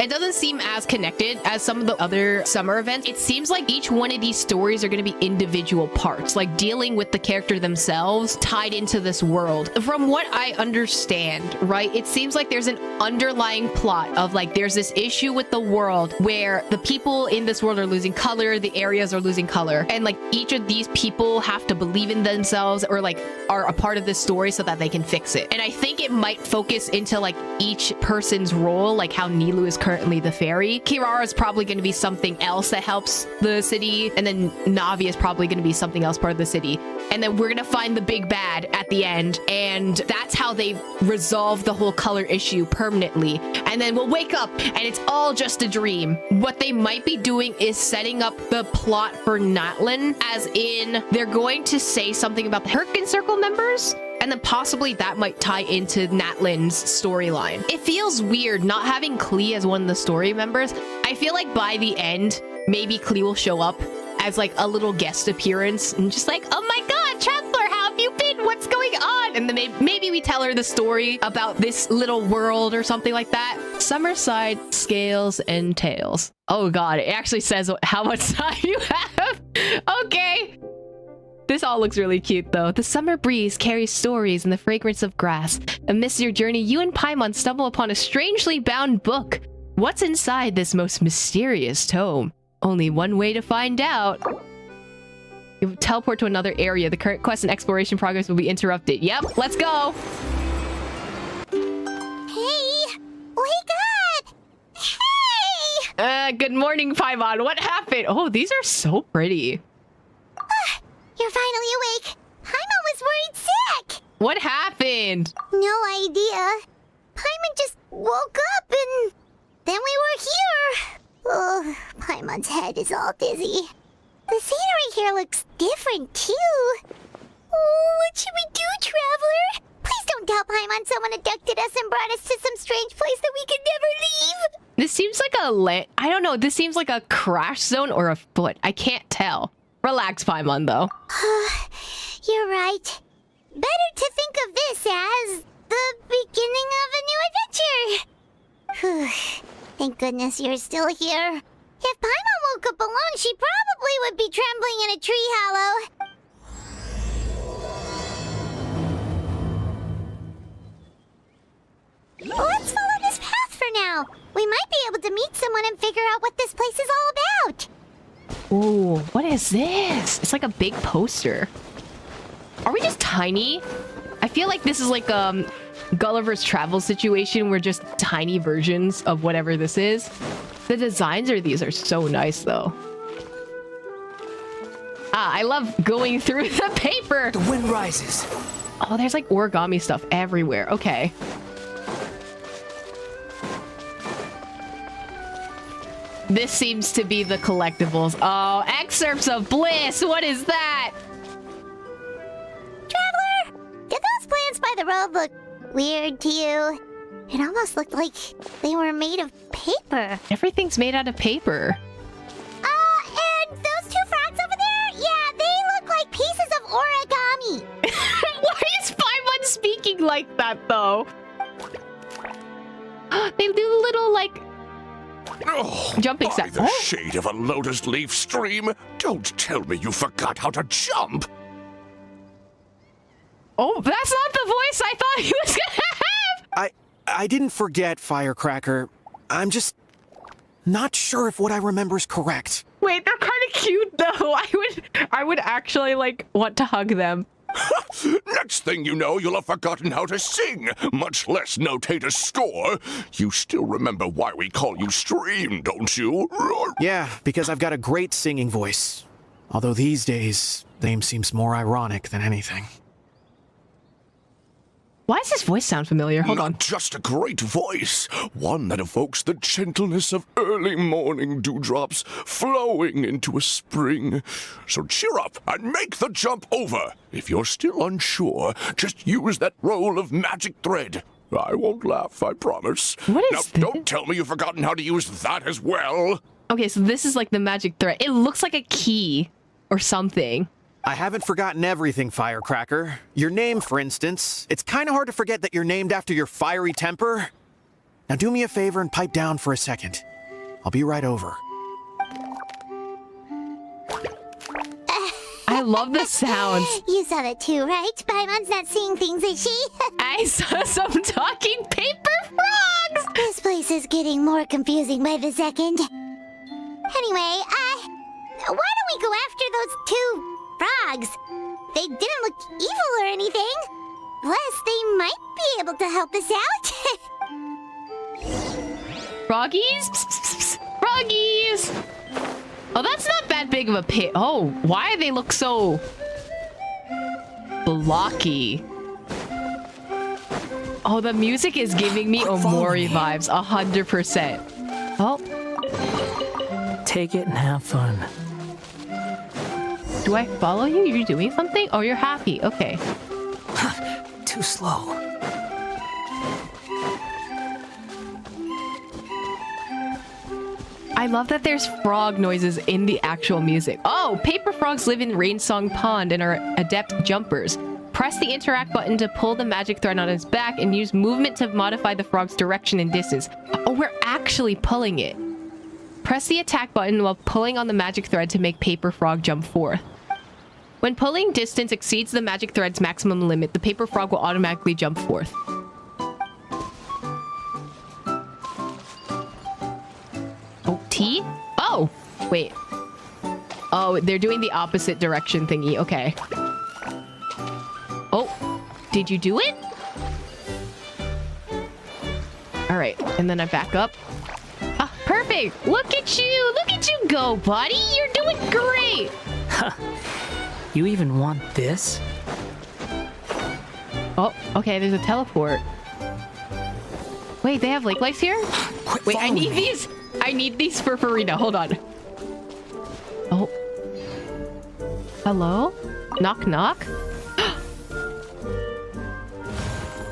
It doesn't seem as connected as some of the other summer events. It seems like each one of these stories are going to be individual parts, like dealing with the character themselves tied into this world. From what I understand, right, it seems like there's an underlying plot of like there's this issue with the world where the people in this world are losing color, the areas are losing color, and like each of these people have to believe in themselves or like are a part of this story so that they can fix it. And I think it might focus into like each person's role, like how Nilu is currently the fairy. Kirara is probably going to be something else that helps the city, and then Navi is probably going to be something else part of the city. And then we're going to find the big bad at the end, and that's how they resolve the whole color issue permanently. And then we'll wake up and it's all just a dream. What they might be doing is setting up the plot for Natlan, as in they're going to say something about the Herkin Circle members, and then possibly that might tie into Natlan's storyline. It feels weird not having Klee as one of the story members. I feel like by the end, maybe Klee will show up as like a little guest appearance and just like, oh my god, Traveler, how have you been? What's going on? And then maybe we tell her the story about this little world or something like that. Summerside, scales, and tails. Oh god, it actually says how much time you have. Okay. This all looks really cute, though. The summer breeze carries stories and the fragrance of grass. Amidst your journey, you and Paimon stumble upon a strangely bound book. What's inside this most mysterious tome? Only one way to find out. You teleport to another area. The current quest and exploration progress will be interrupted. Yep, let's go. Hey, wake up! Hey! Good morning, Paimon. What happened? Oh, these are so pretty. You're finally awake. Paimon was worried sick. What happened? No idea. Paimon just woke up and then we were here. Oh, Paimon's head is all dizzy. The scenery here looks different too. Oh, what should we do, Traveler? Please don't tell Paimon someone abducted us and brought us to some strange place that we could never leave. This seems like I don't know. This seems like a crash zone or a foot. I can't tell. Relax, Paimon, though. You're right. Better to think of this as the beginning of a new adventure. Thank goodness you're still here. If Paimon woke up alone, she probably would be trembling in a tree hollow. Let's follow this path for now. We might be able to meet someone and figure out what this place is all about. Ooh, what is this? It's like a big poster. Are we just tiny? I feel like this is like Gulliver's Travel situation. We're just tiny versions of whatever this is. The designs of these are so nice, though. Ah, I love going through the paper. The wind rises. Oh, there's like origami stuff everywhere. Okay. This seems to be the collectibles. Oh, excerpts of bliss. What is that? Traveler, did those plants by the road look weird to you? It almost looked like they were made of paper. Everything's made out of paper. And those two frogs over there? Yeah, they look like pieces of origami. Why is Paimon speaking like that, though? They do little, like, jumping by sets. the shade of a lotus leaf stream, don't tell me you forgot how to jump. Oh, that's not the voice I thought he was gonna have. I didn't forget, Firecracker. I'm just not sure if what I remember is correct. Wait, they're kind of cute though. I would actually like want to hug them. Next thing you know, you'll have forgotten how to sing, much less notate a score. You still remember why we call you Stream, don't you? Yeah, because I've got a great singing voice. Although these days, name seems more ironic than anything. Why does his voice sound familiar? Hold on. Not just a great voice, one that evokes the gentleness of early morning dewdrops flowing into a spring. So cheer up and make the jump over. If you're still unsure, just use that roll of magic thread. I won't laugh, I promise. What is now, this? don't tell me you've forgotten how to use that as well. Okay, so this is like the magic thread. It looks like a key or something. I haven't forgotten everything, Firecracker. Your name, for instance. It's kind of hard to forget that you're named after your fiery temper. Now do me a favor and pipe down for a second. I'll be right over. I love the sounds. You saw that too, right? Paimon's not seeing things, is she? I saw some talking paper frogs. This place is getting more confusing by the second. Anyway, why don't we go after those two frogs? They didn't look evil or anything. Plus, they might be able to help us out. Froggies? Psst, psst, psst. Froggies! Oh, that's not that big of a pit. Oh, why do they look so blocky? Oh, the music is giving me Omori vibes, 100%. Oh. Take it and have fun. Do I follow you? You're doing something? Oh, you're happy. Okay. Too slow. I love that there's frog noises in the actual music. Oh, paper frogs live in Rainsong Pond and are adept jumpers. Press the interact button to pull the magic thread on his back and use movement to modify the frog's direction and distance. Oh, we're actually pulling it. Press the attack button while pulling on the magic thread to make paper frog jump forth. When pulling distance exceeds the magic thread's maximum limit, the paper frog will automatically jump forth. Oh, T? Oh, wait. Oh, they're doing the opposite direction thingy. Okay. Oh, did you do it? All right, and then I back up. Ah, perfect. Look at you. Look at you go, buddy. You're doing great. You even want this? Oh, okay, there's a teleport. Wait, they have lake lights here? Wait, I need these. I need these for Farina. Hold on. Oh. Hello? Knock, knock.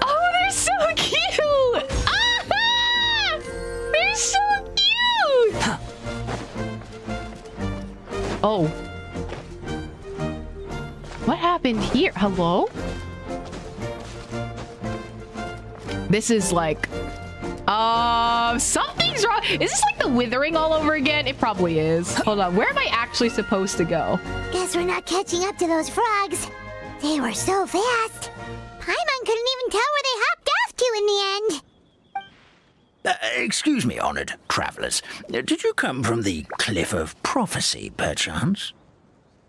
Oh, they're so cute! Ah! They're so cute! Oh. What happened here? Hello? This is like... something's wrong. Is this like the withering all over again? It probably is. Hold on, where am I actually supposed to go? Guess we're not catching up to those frogs. They were so fast. Paimon couldn't even tell where they hopped off to in the end. Excuse me, honored travelers. Did you come from the Cliff of Prophecy, perchance?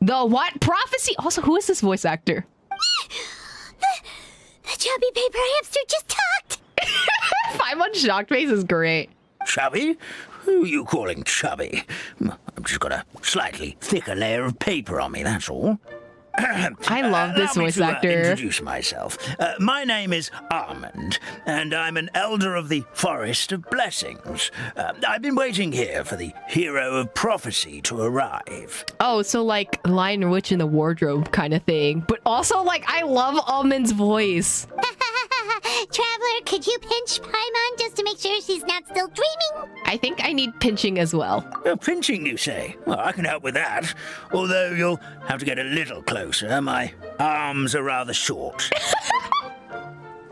The what? Prophecy? Also, who is this voice actor? The chubby paper hamster just talked. 5 on shocked face is great. Chubby? Who are you calling chubby? I've just got a slightly thicker layer of paper on me, that's all. I love this Allow me voice to, actor. introduce myself. My name is Almond, and I'm an elder of the Forest of Blessings. I've been waiting here for the hero of prophecy to arrive. Oh, so like Lion Witch in the Wardrobe kind of thing. But also, like, I love Almond's voice. Traveler, could you pinch Paimon just to make sure she's not still dreaming? I think I need pinching as well. Pinching, you say? Well, I can help with that. Although you'll have to get a little closer. My arms are rather short.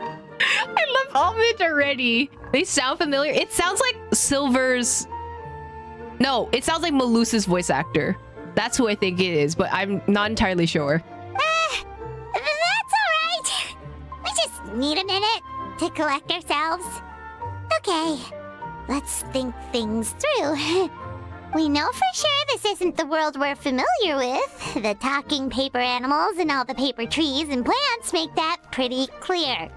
I love Almond already. They sound familiar. It sounds like Silver's... No, it sounds like Melusa's voice actor. That's who I think it is, but I'm not entirely sure. That's alright. We just need a minute to collect ourselves. Okay, let's think things through. We know for sure this isn't the world we're familiar with. The talking paper animals and all the paper trees and plants make that pretty clear.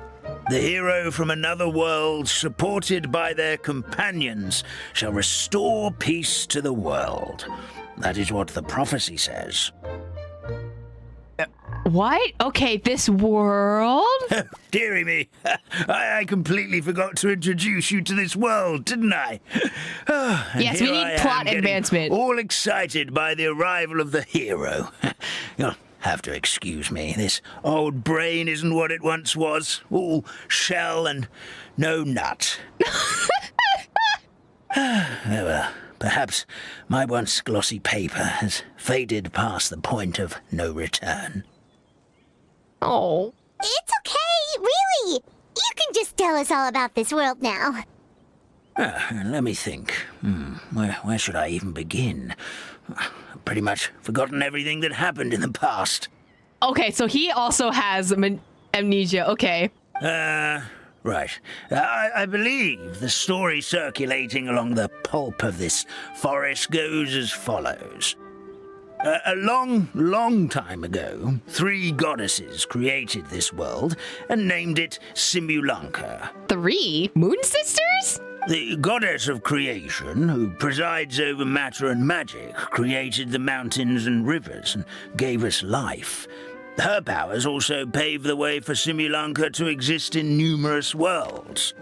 The hero from another world, supported by their companions, shall restore peace to the world. That is what the prophecy says. What? Okay, this world? Dearie me, I completely forgot to introduce you to this world, didn't I? And Yes, we here need I am plot getting advancement. All excited by the arrival of the hero. You'll have to excuse me. This old brain isn't what it once was. All shell and no nut. Well, perhaps my once glossy paper has faded past the point of no return. Oh. It's okay, really. You can just tell us all about this world now. Let me think. Where should I even begin? I've pretty much forgotten everything that happened in the past. Okay, so he also has amnesia. Okay. Right. I believe the story circulating along the pulp of this forest goes as follows. A long time ago, 3 goddesses created this world and named it Simulanka. 3 moon sisters? The goddess of creation, who presides over matter and magic, created the mountains and rivers and gave us life. Her powers also paved the way for Simulanka to exist in numerous worlds.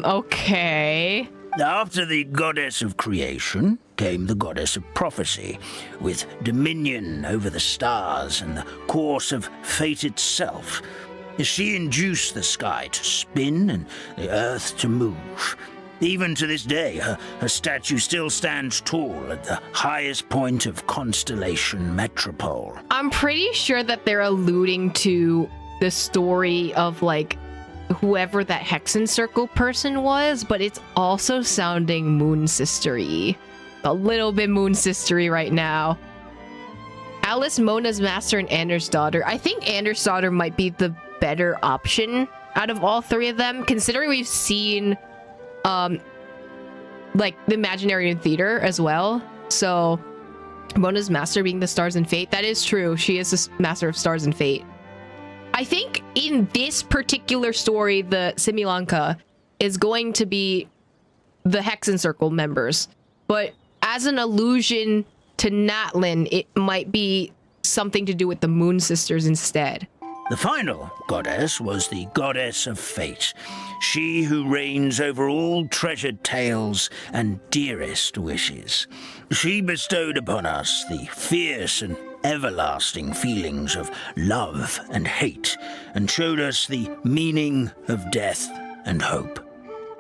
Okay. After the goddess of creation came the goddess of prophecy, with dominion over the stars and the course of fate itself. She induced the sky to spin and the earth to move. Even to this day, her statue still stands tall at the highest point of Constellation Metropole. I'm pretty sure that they're alluding to the story of, like, whoever that Hexen Circle person was, but it's also sounding moon sistery. A little bit moon sistery right now. Alice, Mona's master, and Anders' daughter. I think Anders' daughter might be the better option out of all 3 of them, considering we've seen like the Imaginary Theater as well. So Mona's master being the stars and fate, that is true. She is the master of stars and fate. I think in this particular story, the Simulanka is going to be the Hexen Circle members, but as an allusion to Natlin, it might be something to do with the Moon Sisters instead. The final goddess was the goddess of fate, she who reigns over all treasured tales and dearest wishes. She bestowed upon us the fierce and everlasting feelings of love and hate, and showed us the meaning of death and hope.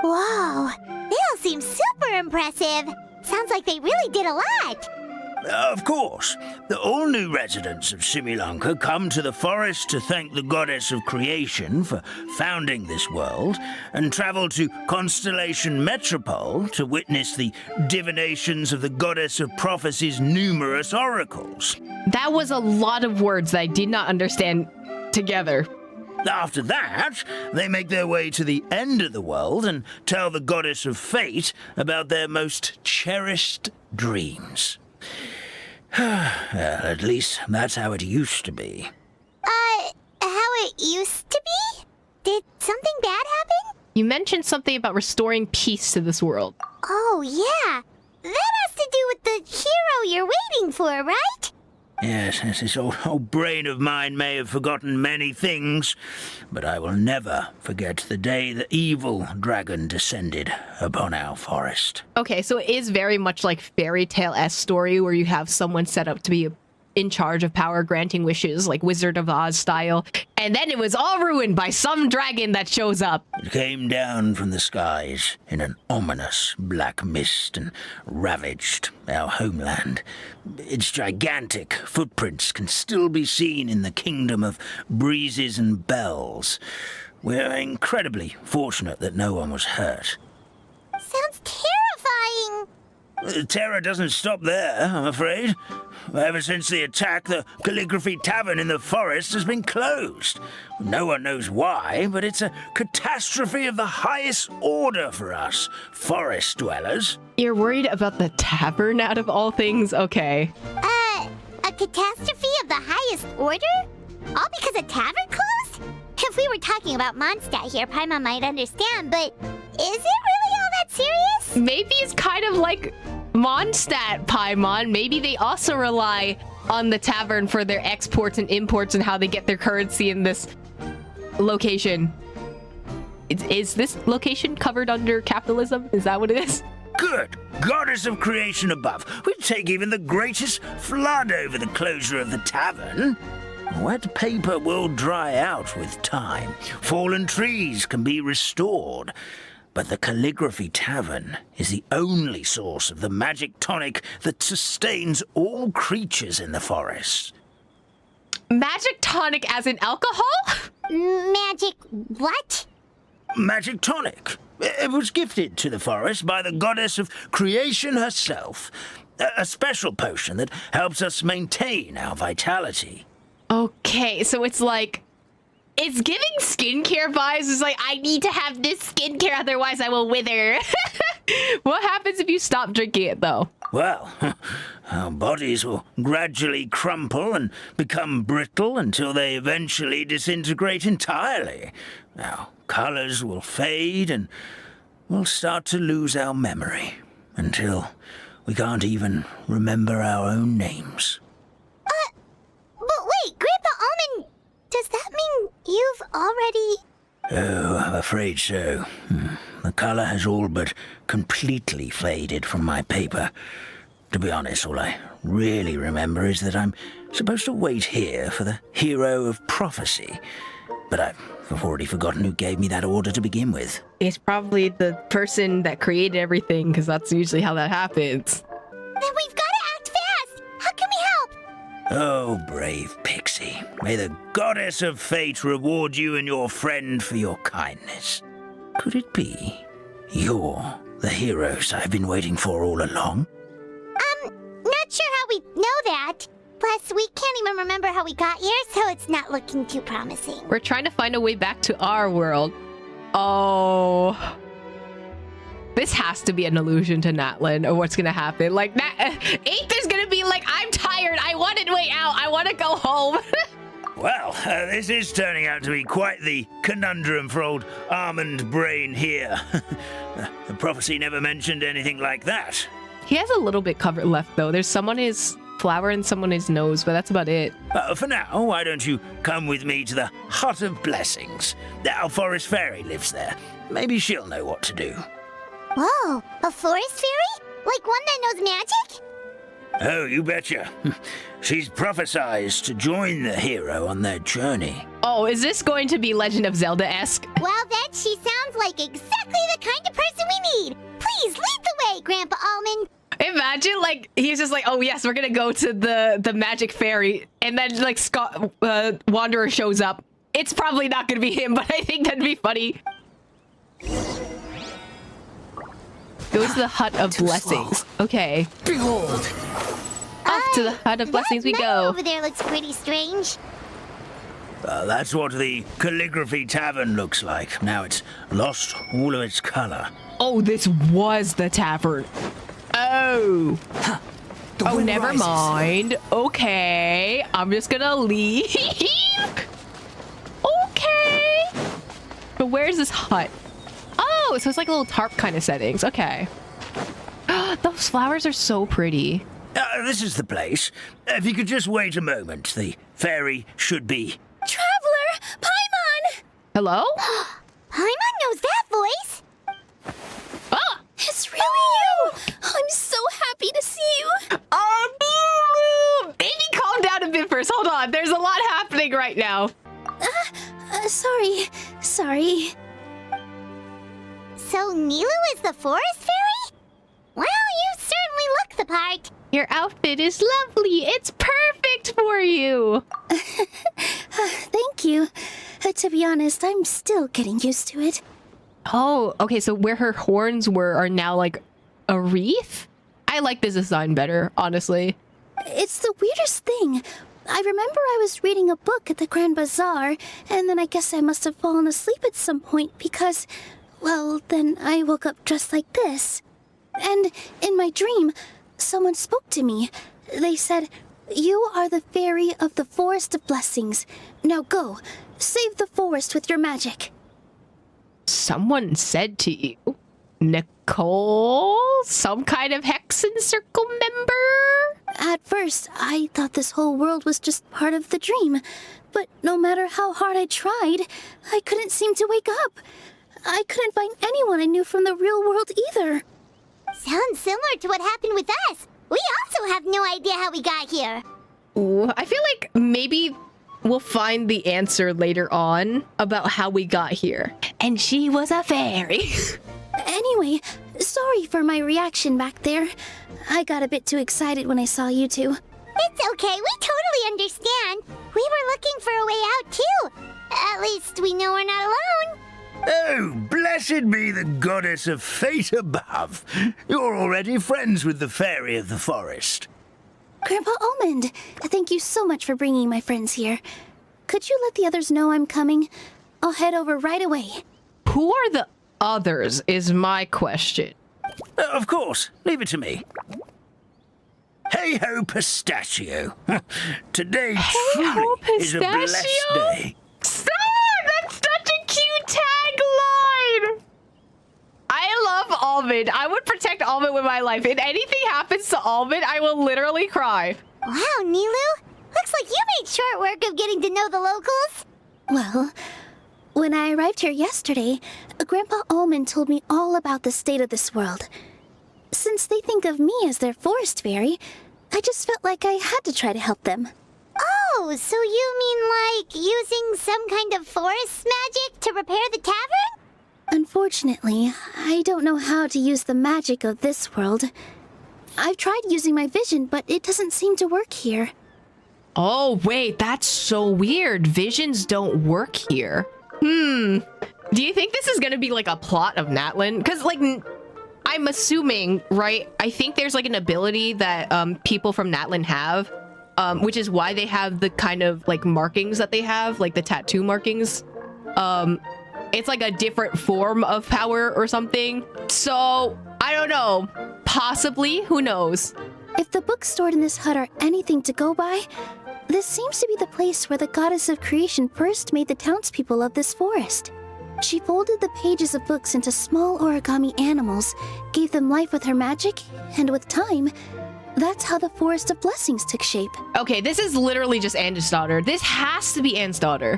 Whoa, they all seem super impressive. Sounds like they really did a lot. Of course, all new residents of Simulanka come to the forest to thank the goddess of creation for founding this world, and travel to Constellation Metropole to witness the divinations of the goddess of prophecy's numerous oracles. That was a lot of words that I did not understand together. After that, they make their way to the end of the world and tell the goddess of fate about their most cherished dreams. Well, at least that's how it used to be. How it used to be? Did something bad happen? You mentioned something about restoring peace to this world. Oh, yeah. That has to do with the hero you're waiting for, right? Yes, this old brain of mine may have forgotten many things, but I will never forget the day the evil dragon descended upon our forest. Okay, so it is very much like fairy tale-esque story where you have someone set up to be in charge of power granting wishes, like Wizard of Oz style, and then it was all ruined by some dragon that shows up. It came down from the skies in an ominous black mist and ravaged our homeland. Its gigantic footprints can still be seen in the kingdom of breezes and bells. We're incredibly fortunate that no one was hurt. Sounds terrifying. The terror doesn't stop there, I'm afraid. Ever since the attack, the Calligraphy Tavern in the forest has been closed. No one knows why, but it's a catastrophe of the highest order for us, forest dwellers. You're worried about the tavern out of all things? Okay. A catastrophe of the highest order? All because a tavern closed? If we were talking about Mondstadt here, Paimon might understand, but is it really all that serious? Maybe it's kind of like Mondstadt, Paimon. Maybe they also rely on the tavern for their exports and imports and how they get their currency in this location. Is this location covered under capitalism? Is that what it is? Good goddess of creation above, we'd take even the greatest flood over the closure of the tavern. Wet paper will dry out with time. Fallen trees can be restored. But the Calligraphy Tavern is the only source of the magic tonic that sustains all creatures in the forest. Magic tonic as in alcohol? Magic what? magic tonic. It was gifted to the forest by the goddess of creation herself. A special potion that helps us maintain our vitality. Okay, so it's like, it's giving skincare vibes. It's like, I need to have this skincare, otherwise I will wither. What happens if you stop drinking it, though? Well, our bodies will gradually crumple and become brittle until they eventually disintegrate entirely. Our colors will fade and we'll start to lose our memory until we can't even remember our own names. But wait, Grandpa Almond, does that mean you've already... Oh, I'm afraid so. The color has all but completely faded from my paper. To be honest, all I really remember is that I'm supposed to wait here for the hero of prophecy. But I've already forgotten who gave me that order to begin with. It's probably the person that created everything, because that's usually how that happens. Then we've got to act fast! How can we help? Oh, brave Pixie. May the goddess of fate reward you and your friend for your kindness. Could it be you're the heroes I've been waiting for all along? Not sure how we know that. Plus, we can't even remember how we got here, so it's not looking too promising. We're trying to find a way back to our world. Oh. This has to be an allusion to Natlan, or what's gonna happen. Like, Eighth is gonna be like, I'm tired, I want to wait out, I want to go home. Well, this is turning out to be quite the conundrum for old Almond Brain here. The prophecy never mentioned anything like that. He has a little bit covered left, though. There's some on his flower and some on his nose, but that's about it. For now, why don't you come with me to the Hut of Blessings? Our forest fairy lives there. Maybe she'll know what to do. Whoa, a forest fairy? Like one that knows magic? Oh, you betcha. She's prophesized to join the hero on their journey. Oh, is this going to be Legend of Zelda-esque? Well, then she sounds like exactly the kind of person we need. Please lead the way, Grandpa Almond. Imagine, like, he's just like, oh, yes, we're gonna go to the magic fairy. And then, like, Wanderer shows up. It's probably not gonna be him, but I think that'd be funny. Go to the Hut of Blessings. Slow. Okay. Behold! Off to the Hut of Blessings we That go. over there looks pretty strange. That's what the Calligraphy Tavern looks like. Now it's lost all of its color. Oh, this was the tavern. Oh. The Oh, wind never rises. mind. Okay. I'm just gonna leave. Okay. But where's this hut? Oh, so it's like a little tarp kind of settings. Okay. Those flowers are so pretty. This is the place. If you could just wait a moment, the fairy should be... Traveler! Paimon! Hello? Paimon knows that voice. Ah! It's really you! I'm so happy to see you. Oh, maybe calm down a bit first. Hold on. There's a lot happening right now. Sorry. So Nilu is the forest fairy? Well, you certainly look the part. Your outfit is lovely. It's perfect for you. Thank you. To be honest, I'm still getting used to it. Oh, okay. So where her horns were are now like a wreath? I like this design better, honestly. It's the weirdest thing. I remember I was reading a book at the Grand Bazaar, and then I guess I must have fallen asleep at some point because, well, then I woke up dressed like this. And in my dream, someone spoke to me. They said, "You are the fairy of the Forest of Blessings. Now go, save the forest with your magic." Someone said to you, Nicole, some kind of Hexen Circle member? At first, I thought this whole world was just part of the dream. But no matter how hard I tried, I couldn't seem to wake up. I couldn't find anyone I knew from the real world either. Sounds similar to what happened with us. We also have no idea how we got here. Ooh, I feel like maybe we'll find the answer later on about how we got here. And she was a fairy. Anyway, sorry for my reaction back there. I got a bit too excited when I saw you two. It's okay, we totally understand. We were looking for a way out too. At least we know we're not alone. Oh, blessed be the goddess of fate above. You're already friends with the fairy of the forest. Grandpa Almond, thank you so much for bringing my friends here. Could you let the others know I'm coming? I'll head over right away. Who are the others is my question. Of course, leave it to me. Hey ho, pistachio. Today truly is a blessed day. Stop! That's such a cute tagline! I love Almond. I would protect Almond with my life. If anything happens to Almond, I will literally cry. Wow, Nilu. Looks like you made short work of getting to know the locals. Well, when I arrived here yesterday, Grandpa Almond told me all about the state of this world. Since they think of me as their forest fairy, I just felt like I had to try to help them. Oh, so you mean like using some kind of forest magic to repair the tavern? Unfortunately, I don't know how to use the magic of this world. I've tried using my vision, but it doesn't seem to work here. Oh, wait, that's so weird. Visions don't work here. Do you think this is gonna be like a plot of Natlan? Because, like, I'm assuming, right? I think there's like an ability that people from Natlan have, which is why they have the kind of like markings that they have, like the tattoo markings. It's like a different form of power or something. So, I don't know. Possibly, who knows? If the books stored in this hut are anything to go by, this seems to be the place where the goddess of creation first made the townspeople of this forest. She folded the pages of books into small origami animals, gave them life with her magic, and with time, that's how the Forest of Blessings took shape. Okay, this is literally just Anne's daughter. This has to be Anne's daughter.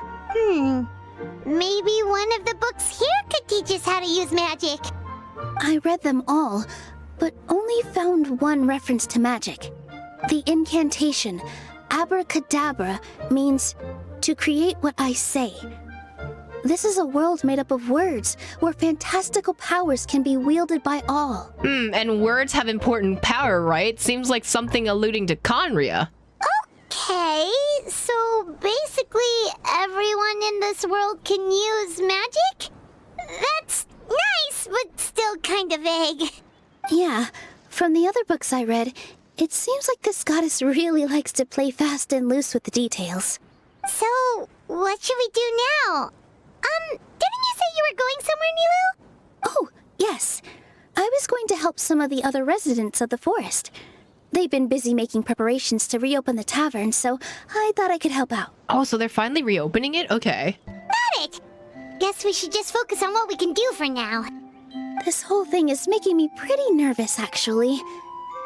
Maybe one of the books here could teach us how to use magic. I read them all, but only found one reference to magic. The incantation, abracadabra, means to create what I say. This is a world made up of words, where fantastical powers can be wielded by all. And words have important power, right? Seems like something alluding to Conria. Okay, so basically everyone in this world can use magic? That's nice, but still kind of vague. Yeah, from the other books I read, it seems like this goddess really likes to play fast and loose with the details. So, what should we do now? Didn't you say you were going somewhere, Nilu? Oh, yes. I was going to help some of the other residents of the forest. They've been busy making preparations to reopen the tavern, so I thought I could help out. Oh, so they're finally reopening it? Okay. Got it! Guess we should just focus on what we can do for now. This whole thing is making me pretty nervous, actually.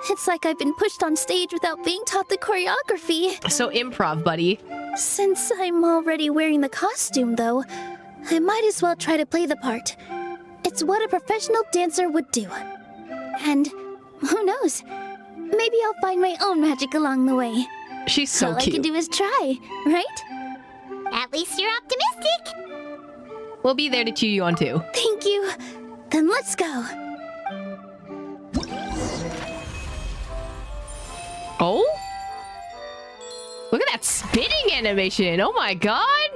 It's like I've been pushed on stage without being taught the choreography. So improv, buddy. Since I'm already wearing the costume, though, I might as well try to play the part. It's what a professional dancer would do. And who knows? Maybe I'll find my own magic along the way. She's so All cute. I can do is try, right? At least you're optimistic. We'll be there to cheer you on too. Thank you. Then let's go. Oh? Look at that spinning animation. Oh my god.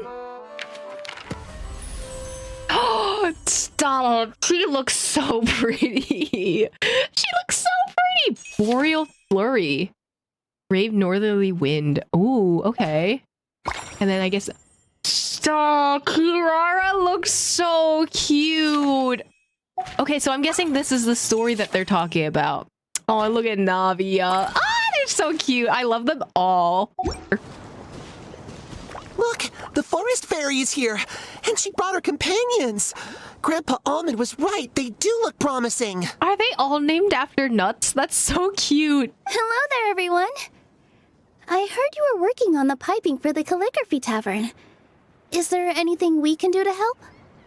Oh, stop. She looks so pretty. She looks so pretty. Boreal flurry. Brave northerly wind. Ooh, okay. And then I guess... Stop. Kirara looks so cute. Okay, so I'm guessing this is the story that they're talking about. Oh, look at Navia. Ah, they're so cute. I love them all. Look, the forest fairy is here, and she brought her companions. Grandpa Almond was right. They do look promising. Are they all named after nuts? That's so cute. Hello there, everyone. I heard you were working on the piping for the calligraphy tavern. Is there anything we can do to help?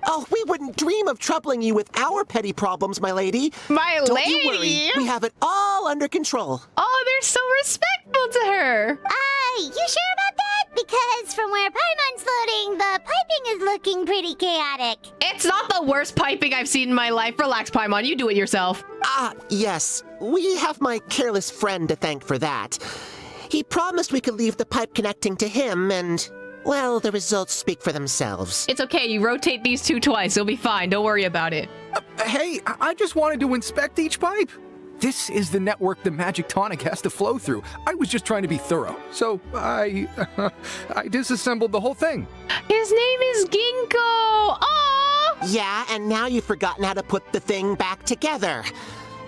Oh, we wouldn't dream of troubling you with our petty problems, my lady. My Don't lady? you worry. We have it all under control. Oh, they're so respectful to her. You sure about that? Because from where Paimon's floating, the piping is looking pretty chaotic. It's not the worst piping I've seen in my life. Relax, Paimon. You do it yourself. Yes. We have my careless friend to thank for that. He promised we could leave the pipe connecting to him, and, Well, the results speak for themselves. It's okay, you rotate these two twice, it'll be fine, don't worry about it. Hey, I just wanted to inspect each pipe. This is the network the magic tonic has to flow through. I was just trying to be thorough, so I disassembled the whole thing. His name is Ginkgo! Aww! Yeah, and now you've forgotten how to put the thing back together.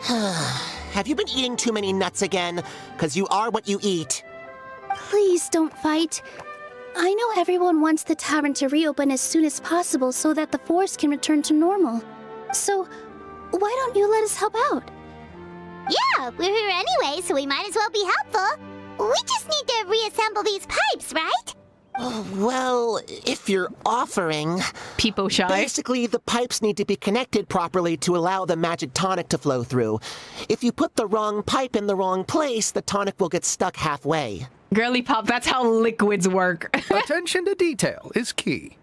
Have you been eating too many nuts again? 'Cause you are what you eat. Please don't fight. I know everyone wants the tavern to reopen as soon as possible so that the forest can return to normal. So, why don't you let us help out? Yeah, we're here anyway, so we might as well be helpful. We just need to reassemble these pipes, right? Oh, well, if you're offering... Peepo shy. Basically, the pipes need to be connected properly to allow the magic tonic to flow through. If you put the wrong pipe in the wrong place, the tonic will get stuck halfway. Girly pop, that's how liquids work. Attention to detail is key.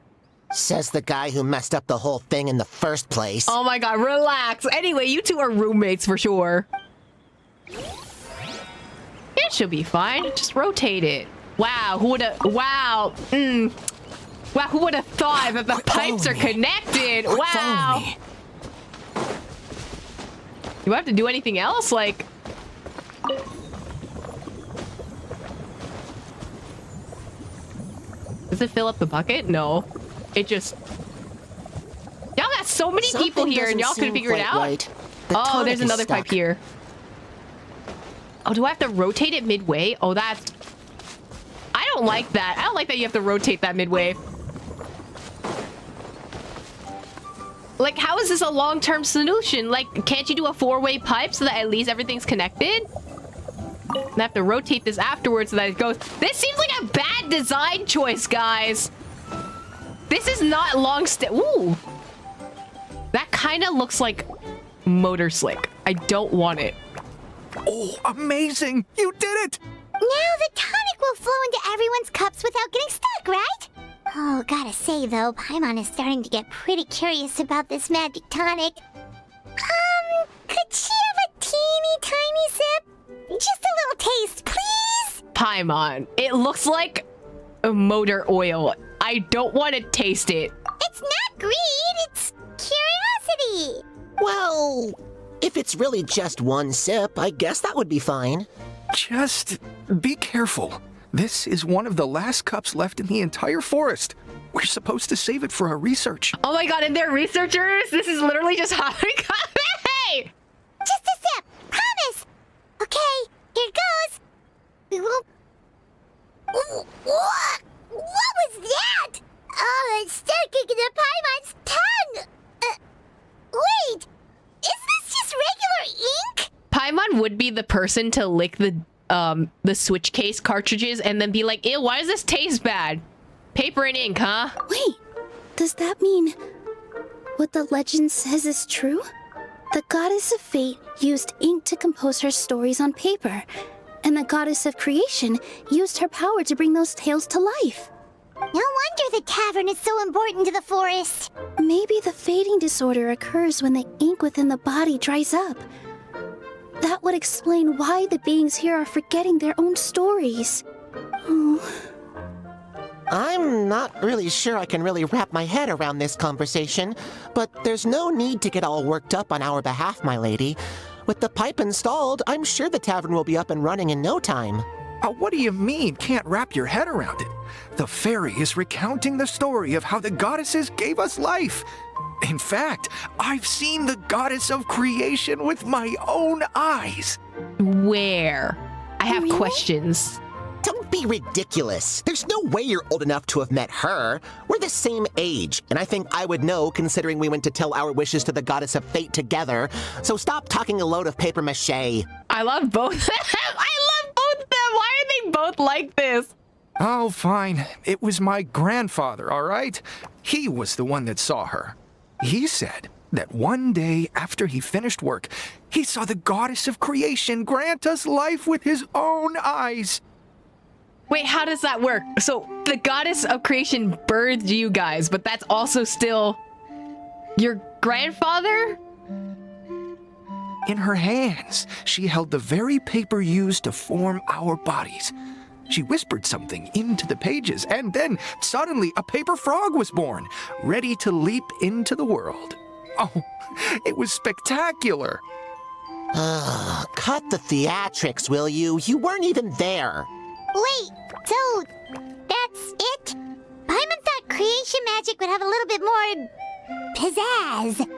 Says the guy who messed up the whole thing in the first place. Oh my god, relax. Anyway, you two are roommates for sure. It should be fine. Just rotate it. Wow, who would've... Wow. Wow, who would've thought that the pipes are connected? Wow. Do I have to do anything else? Like... Does it fill up the bucket? No. It just... Y'all got so many people here and y'all couldn't figure it out? Right. Oh, there's another pipe here. Oh, do I have to rotate it midway? Oh, that's... I don't like that. I don't like that you have to rotate that midway. Like, how is this a long-term solution? Like, can't you do a four-way pipe so that at least everything's connected? And I have to rotate this afterwards so that it goes... This seems like a bad design choice, guys. This is not long Ooh. That kind of looks like motor slick. I don't want it. Oh, amazing! You did it! Now the tonic will flow into everyone's cups without getting stuck, right? Oh, gotta say though, Paimon is starting to get pretty curious about this magic tonic. Could she have a teeny tiny sip? Just a little taste, please? Paimon, it looks like a motor oil. I don't want to taste it. It's not greed, it's curiosity. Well, if it's really just one sip, I guess that would be fine. Just be careful. This is one of the last cups left in the entire forest. We're supposed to save it for our research. Oh my god, and they're researchers? This is literally just how it got. Hey! Just a sip, promise. Okay, here goes. We won't... What was that? Oh, it's sticking to Paimon's tongue. Wait, is this just regular ink? Paimon would be the person to lick the switch case cartridges and then be like, ew, why does this taste bad? Paper and ink, huh? Wait, does that mean what the legend says is true? The goddess of fate used ink to compose her stories on paper, and the goddess of creation used her power to bring those tales to life. No wonder the tavern is so important to the forest. Maybe the fading disorder occurs when the ink within the body dries up. That would explain why the beings here are forgetting their own stories. Oh. I'm not really sure I can really wrap my head around this conversation, but there's no need to get all worked up on our behalf, my lady. With the pipe installed, I'm sure the tavern will be up and running in no time. What do you mean, can't wrap your head around it? The fairy is recounting the story of how the goddesses gave us life. In fact, I've seen the goddess of creation with my own eyes. Where? I have questions. Don't be ridiculous. There's no way you're old enough to have met her. We're the same age, and I think I would know considering we went to tell our wishes to the goddess of fate together. So stop talking a load of paper mache. I love both of them. I love both of them. Why are they both like this? Oh, fine. It was my grandfather, all right? He was the one that saw her. He said that one day after he finished work, he saw the goddess of creation grant us life with his own eyes. Wait, how does that work? So the goddess of creation birthed you guys, but that's also still your grandfather? In her hands, she held the very paper used to form our bodies. She whispered something into the pages, and then suddenly a paper frog was born, ready to leap into the world. Oh, it was spectacular. Cut the theatrics, will you? You weren't even there. Wait, so that's it? Paimon thought creation magic would have a little bit more pizzazz.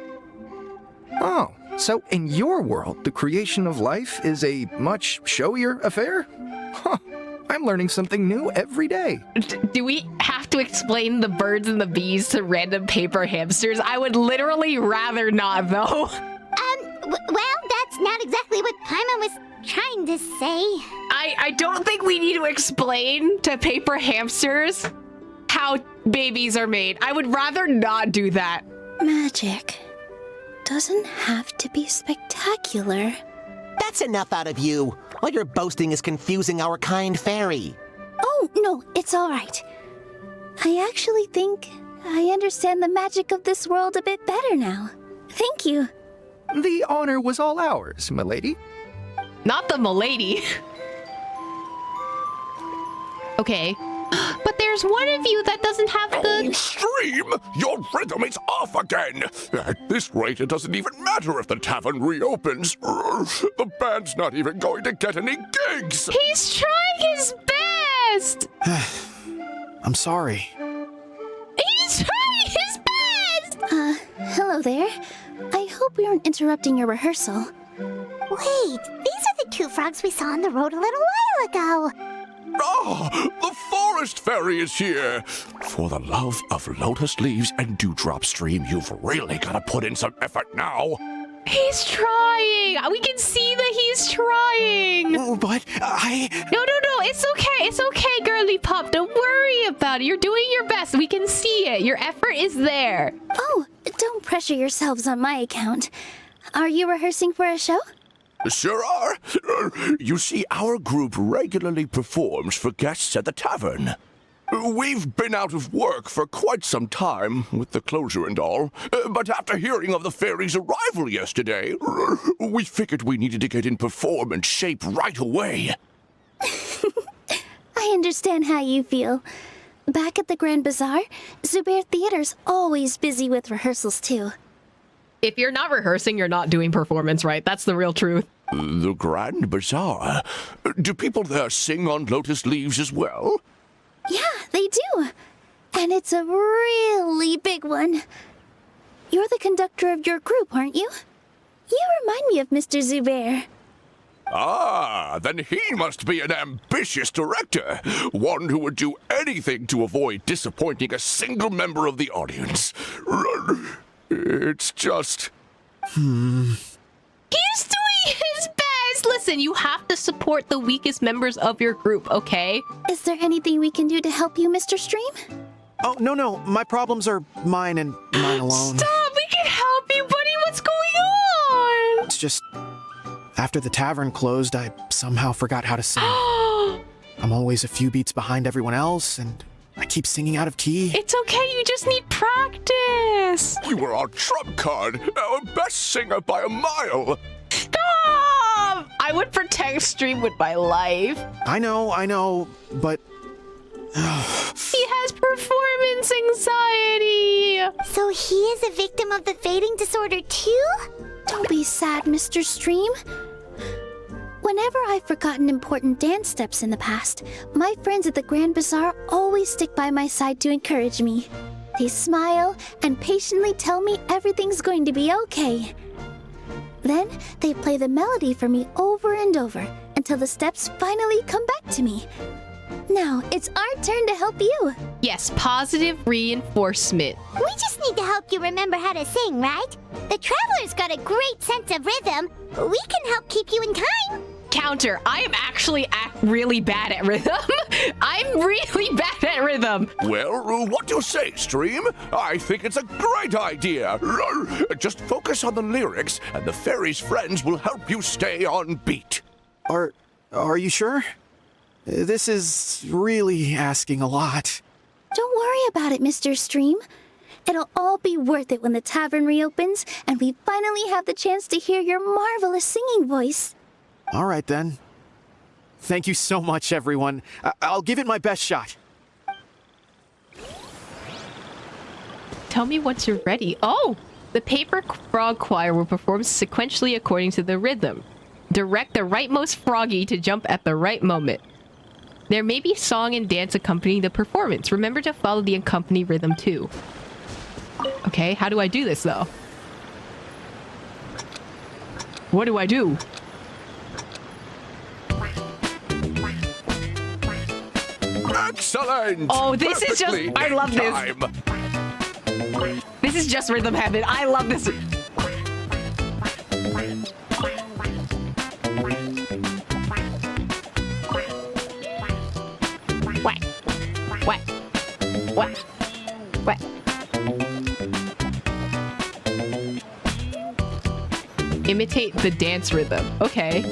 Oh, so in your world, the creation of life is a much showier affair? Huh, I'm learning something new every day. Do we have to explain the birds and the bees to random paper hamsters? I would literally rather not, though. Well, that's not exactly what Paimon was trying to say. I don't think we need to explain to paper hamsters how babies are made. I would rather not do that. Magic doesn't have to be spectacular. That's enough out of you. All your boasting is confusing our kind fairy. Oh, no, it's all right. I actually think I understand the magic of this world a bit better now. Thank you. The honor was all ours, milady. Not the milady. Okay. But there's one of you that doesn't have the... Oh, Stream! Your rhythm is off again! At this rate, it doesn't even matter if the tavern reopens. The band's not even going to get any gigs! He's trying his best! I'm sorry. He's trying his best! Hello there. I hope we aren't interrupting your rehearsal. Wait, these are the two frogs we saw on the road a little while ago. Ah, the forest fairy is here! For the love of Lotus leaves and dewdrop stream, you've really got to put in some effort now. He's trying! We can see that he's trying! But No, it's okay. It's okay, girly pop. Don't worry about it. You're doing your best. We can see it. Your effort is there. Oh, don't pressure yourselves on my account. Are you rehearsing for a show? Sure are. You see, our group regularly performs for guests at the tavern. We've been out of work for quite some time, with the closure and all, but after hearing of the fairy's arrival yesterday, we figured we needed to get in performance shape right away. I understand how you feel. Back at the Grand Bazaar, Zubair Theater's always busy with rehearsals too. If you're not rehearsing, you're not doing performance right. That's the real truth. The Grand Bazaar? Do people there sing on lotus leaves as well? Yeah, they do. And it's a really big one. You're the conductor of your group, aren't you? You remind me of Mr. Zubair. Ah, then he must be an ambitious director. One who would do anything to avoid disappointing a single member of the audience. It's just... He's doing his best! Listen, you have to support the weakest members of your group, okay? Is there anything we can do to help you, Mr. Stream? Oh, no. My problems are mine and mine alone. Stop! We can help you, buddy! What's going on? It's just... After the tavern closed, I somehow forgot how to sing. I'm always a few beats behind everyone else, and I keep singing out of key. It's okay, you just need practice! You were our trump card, our best singer by a mile. Stop! I would protect Stream with my life. I know, but... He has performance anxiety! So he is a victim of the fading disorder too? Don't be sad, Mr. Stream. Whenever I've forgotten important dance steps in the past, my friends at the Grand Bazaar always stick by my side to encourage me. They smile and patiently tell me everything's going to be okay. Then they play the melody for me over and over until the steps finally come back to me. Now it's our turn to help you. Yes, positive reinforcement. We just need to help you remember how to sing, right? The Traveler's got a great sense of rhythm. We can help keep you in time. Counter, I am actually really bad at rhythm. I'm really bad at rhythm. Well, what do you say, Stream? I think it's a great idea. Just focus on the lyrics, and the fairy's friends will help you stay on beat. Are you sure? This is really asking a lot. Don't worry about it, Mr. Stream. It'll all be worth it when the tavern reopens and we finally have the chance to hear your marvelous singing voice. All right, then. Thank you so much, everyone. I'll give it my best shot. Tell me once you're ready. Oh! The Paper Frog Choir will perform sequentially according to the rhythm. Direct the rightmost froggy to jump at the right moment. There may be song and dance accompanying the performance. Remember to follow the accompany rhythm too. Okay, how do I do this though? What do I do? Excellent! Oh, this is just... Perfectly I love in this. time. This is just rhythm heaven. I love this. What? What? What? What? Imitate the dance rhythm. Okay.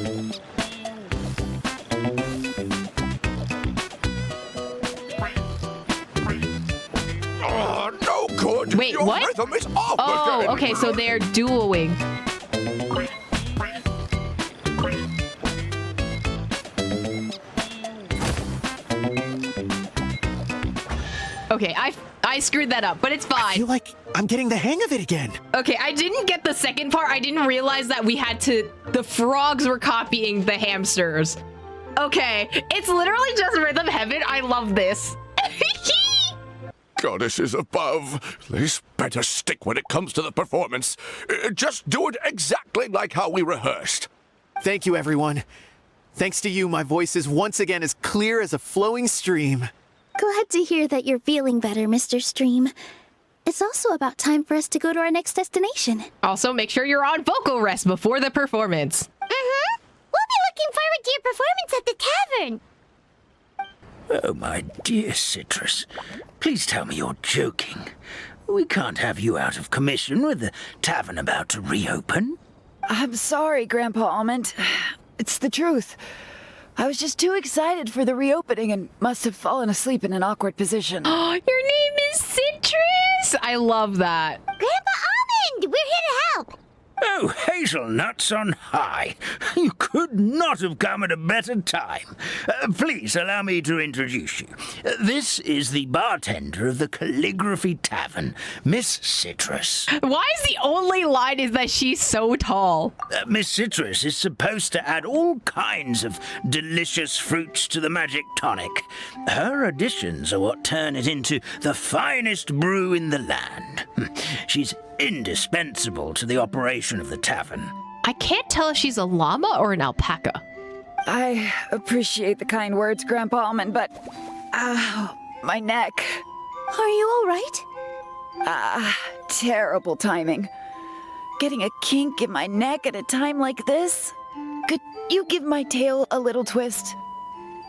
Oh, no good. Wait, Your what? rhythm is off Oh, again. okay, so they're dueling. Okay, I screwed that up, but it's I fine. feel like I'm getting the hang of it again. Okay, I didn't get the second part. I didn't realize that we had to... The frogs were copying the hamsters. Okay, it's literally just rhythm heaven. I love this. Goddesses above, this better stick when it comes to the performance. Just do it exactly like how we rehearsed. Thank you, everyone. Thanks to you, my voice is once again as clear as a flowing stream. Glad to hear that you're feeling better, Mr. Stream. It's also about time for us to go to our next destination. Also, make sure you're on vocal rest before the performance. Mm-hmm. We'll be looking forward to your performance at the tavern. Oh, my dear Citrus, please tell me you're joking. We can't have you out of commission with the tavern about to reopen. I'm sorry, Grandpa Almond. It's the truth. I was just too excited for the reopening and must have fallen asleep in an awkward position. Oh, your name is Citrus! I love that. Grandpa Almond, we're here to help. Oh, hazelnuts on high. You could not have come at a better time. Please allow me to introduce you. This is the bartender of the Calligraphy Tavern, Miss Citrus. Why is the only line is that she's so tall? Miss Citrus is supposed to add all kinds of delicious fruits to the magic tonic. Her additions are what turn it into the finest brew in the land. She's indispensable to the operation of the tavern. I can't tell if she's a llama or an alpaca. I appreciate the kind words, Grandpa Almond, but... my neck. Are you all right? Terrible timing. Getting a kink in my neck at a time like this? Could you give my tail a little twist?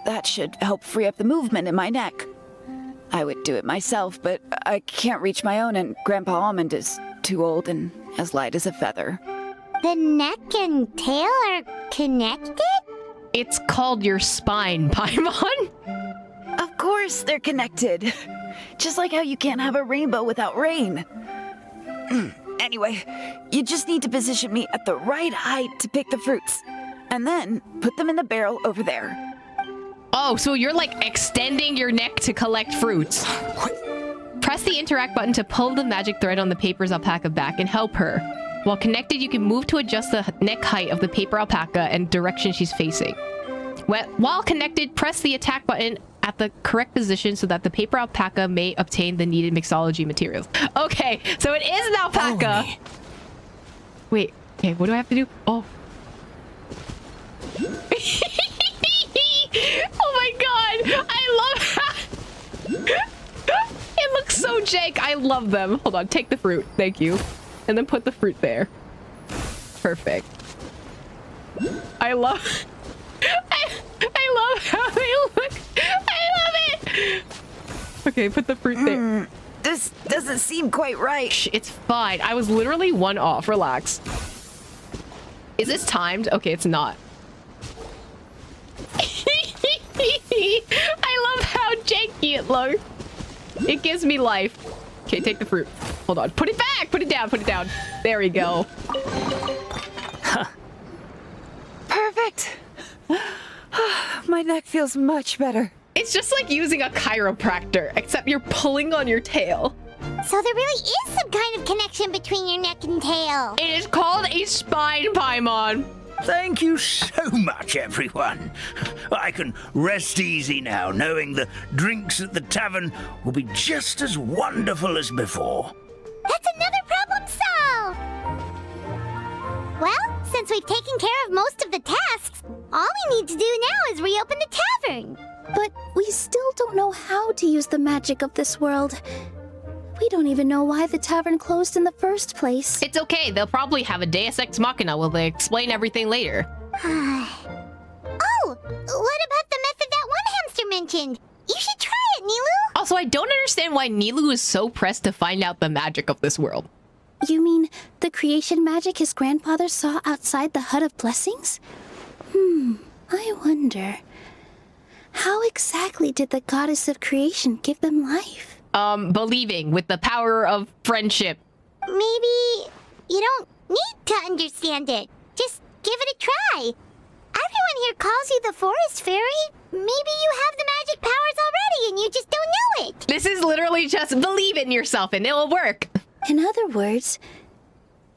That should help free up the movement in my neck. I would do it myself, but I can't reach my own, and Grandpa Almond is too old and as light as a feather. The neck and tail are connected? It's called your spine, Paimon. Of course they're connected. Just like how you can't have a rainbow without rain. Anyway, you just need to position me at the right height to pick the fruits. And then put them in the barrel over there. Oh, so you're like extending your neck to collect fruits. Press the interact button to pull the magic thread on the paper's alpaca back and help her. While connected, you can move to adjust the neck height of the paper alpaca and direction she's facing. While connected, press the attack button at the correct position so that the paper alpaca may obtain the needed mixology materials. Okay, so it is an alpaca. Wait, okay, what do I have to do? Oh. Oh my god, I love how... It looks so jank. I love them. Hold on, take the fruit. Thank you. And then put the fruit there. Perfect. I love... I love how they look. I love it. Okay, put the fruit there. This doesn't seem quite right. Shh, it's fine. I was literally one off. Relax. Is this timed? Okay, it's not. I love how janky it looks. It gives me life. Okay, take the fruit. Hold on. Put it back. Put it down. Put it down. There we go. Perfect. My neck feels much better. It's just like using a chiropractor, except you're pulling on your tail. So there really is some kind of connection between your neck and tail. It is called a spine, Paimon. Thank you so much, everyone. I can rest easy now, knowing the drinks at the tavern will be just as wonderful as before. That's another problem solved! Well, since we've taken care of most of the tasks, all we need to do now is reopen the tavern. But we still don't know how to use the magic of this world. We don't even know why the tavern closed in the first place. It's okay. They'll probably have a Deus Ex Machina where they explain everything later. Oh, what about the method that one hamster mentioned? You should try it, Nilu. Also, I don't understand why Nilu is so pressed to find out the magic of this world. You mean the creation magic his grandfather saw outside the Hut of Blessings? I wonder. How exactly did the goddess of creation give them life? Believing with the power of friendship. Maybe you don't need to understand it. Just give it a try. Everyone here calls you the Forest Fairy. Maybe you have the magic powers already and you just don't know it. This is literally just believe in yourself and it will work. In other words,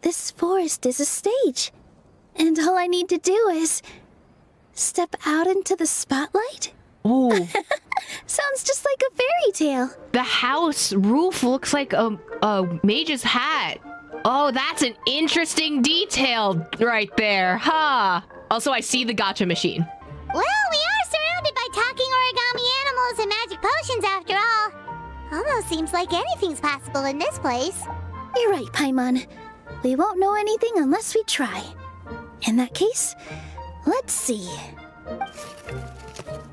this forest is a stage. And all I need to do is step out into the spotlight? Ooh. Sounds just like a fairy tale. The house roof looks like a mage's hat. Oh, that's an interesting detail right there, huh? Also, I see the gacha machine. Well, we are surrounded by talking origami animals and magic potions after all. Almost seems like anything's possible in this place. You're right, Paimon. We won't know anything unless we try. In that case, let's see.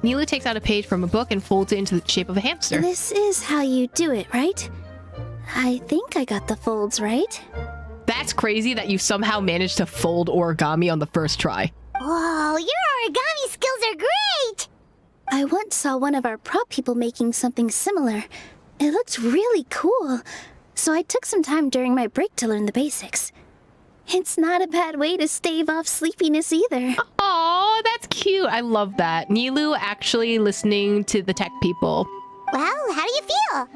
Nilu takes out a page from a book and folds it into the shape of a hamster. This is how you do it, right? I think I got the folds right. That's crazy that you somehow managed to fold origami on the first try. Whoa, your origami skills are great! I once saw one of our prop people making something similar. It looked really cool, so I took some time during my break to learn the basics. It's not a bad way to stave off sleepiness either. Aw, that's cute. I love that. Nilu actually listening to the tech people. Well, how do you feel?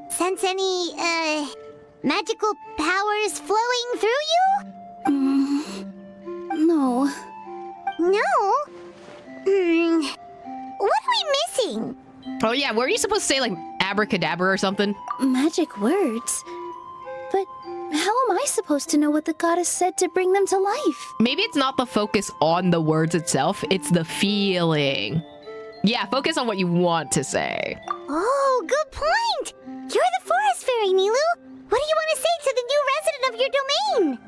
Sense any, magical powers flowing through you? No. No? What are we missing? Oh yeah, were you supposed to say like abracadabra or something? Magic words? But how am I supposed to know what the goddess said to bring them to life? Maybe it's not the focus on the words itself, it's the feeling. Yeah, focus on what you want to say. Oh, good point! You're the Forest Fairy, Nilu! What do you want to say to the new resident of your domain?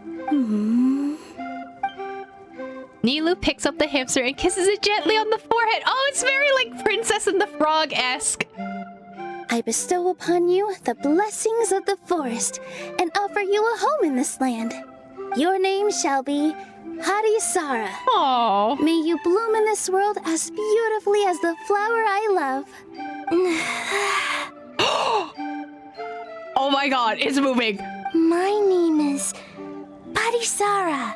Nilu picks up the hamster and kisses it gently on the forehead. Oh, it's very like Princess and the Frog-esque. I bestow upon you the blessings of the forest and offer you a home in this land. Your name shall be Hadisara. Aww. May you bloom in this world as beautifully as the flower I love. Oh my god, it's moving. My name is Hadisara.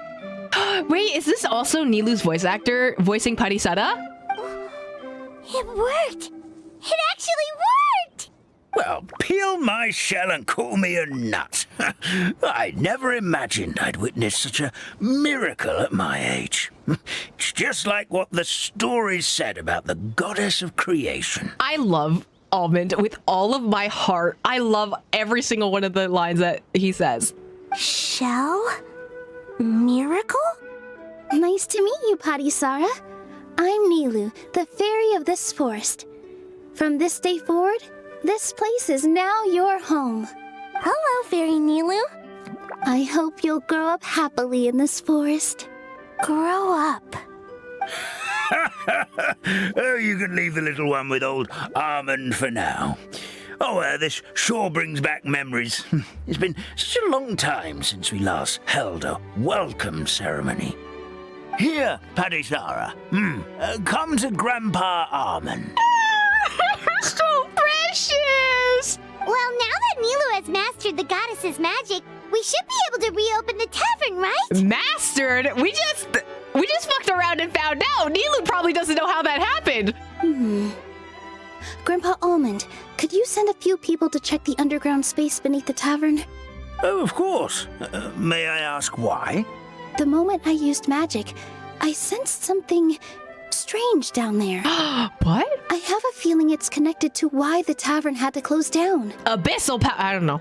Wait, is this also Nilu's voice actor voicing Parisada? It worked! It actually worked! Well, peel my shell and call me a nut. I never imagined I'd witness such a miracle at my age. It's just like what the stories said about the goddess of creation. I love Almond with all of my heart. I love every single one of the lines that he says. Shell? Miracle? Nice to meet you, Parisara. I'm Nilu, the fairy of this forest. From this day forward, this place is now your home. Hello, Fairy Nilu. I hope you'll grow up happily in this forest. Grow up. Oh, you can leave the little one with old Almond for now. Oh, this sure brings back memories. It's been such a long time since we last held a welcome ceremony. Here, Padisara. Come to Grandpa Almond. So precious! Well, now that Nilu has mastered the goddess's magic, we should be able to reopen the tavern, right? Mastered? We just... We just fucked around and found out. Nilu probably doesn't know how that happened. Grandpa Almond, could you send a few people to check the underground space beneath the tavern? Oh, of course. May I ask why? The moment I used magic, I sensed something strange down there. What? I have a feeling it's connected to why the tavern had to close down. Abyssal power. I don't know.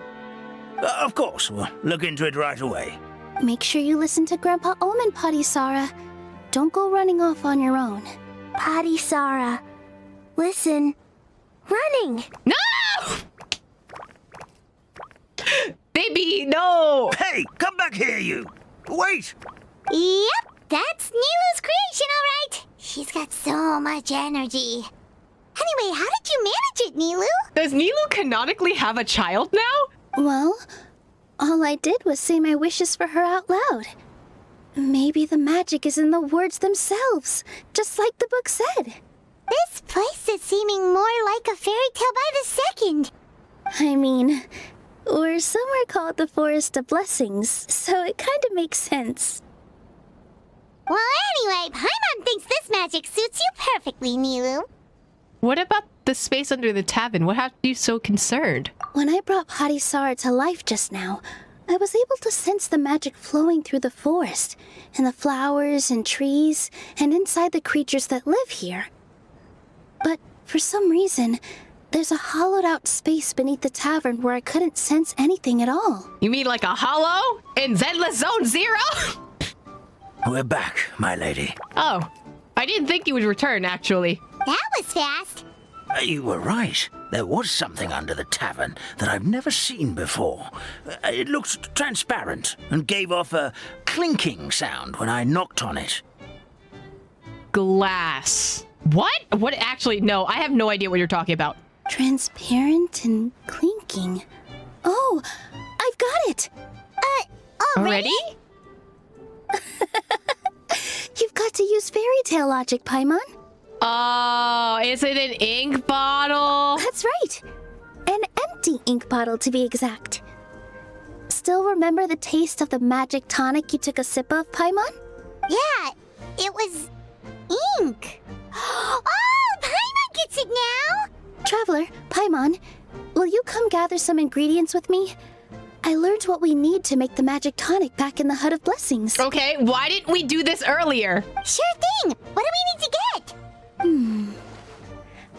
Of course. We'll look into it right away. Make sure you listen to Grandpa Almond, Potty Sara. Don't go running off on your own. Potty Sara. Listen. Running! No! Baby, no! Hey, come back here, you! Wait! Yep, that's Nilu's creation, all right. She's got so much energy. Anyway, how did you manage it, Nilu? Does Nilu canonically have a child now? Well, all I did was say my wishes for her out loud. Maybe the magic is in the words themselves, just like the book said. This place is seeming more like a fairy tale by the second. I mean, we're somewhere called the Forest of Blessings, so it kind of makes sense. Well, anyway, Paimon thinks this magic suits you perfectly, Nilu. What about the space under the tavern? What had you so concerned? When I brought Potty Sara to life just now, I was able to sense the magic flowing through the forest, and the flowers and trees, and inside the creatures that live here. But for some reason, there's a hollowed out space beneath the tavern where I couldn't sense anything at all. You mean like a hollow in Zenless Zone Zero? We're back, my lady. Oh, I didn't think you would return, actually. That was fast. You were right. There was something under the tavern that I've never seen before. It looked transparent and gave off a clinking sound when I knocked on it. Glass. What? What? Actually, no, I have no idea what you're talking about. Transparent and clinking. Oh, I've got it! Already? You've got to use fairy tale logic, Paimon. Oh, is it an ink bottle? That's right. An empty ink bottle, to be exact. Still remember the taste of the magic tonic you took a sip of, Paimon? Yeah, it was ink. Oh, Paimon gets it now! Traveler, Paimon, will you come gather some ingredients with me? I learned what we need to make the magic tonic back in the Hut of Blessings. Okay, why didn't we do this earlier? Sure thing! What do we need to get?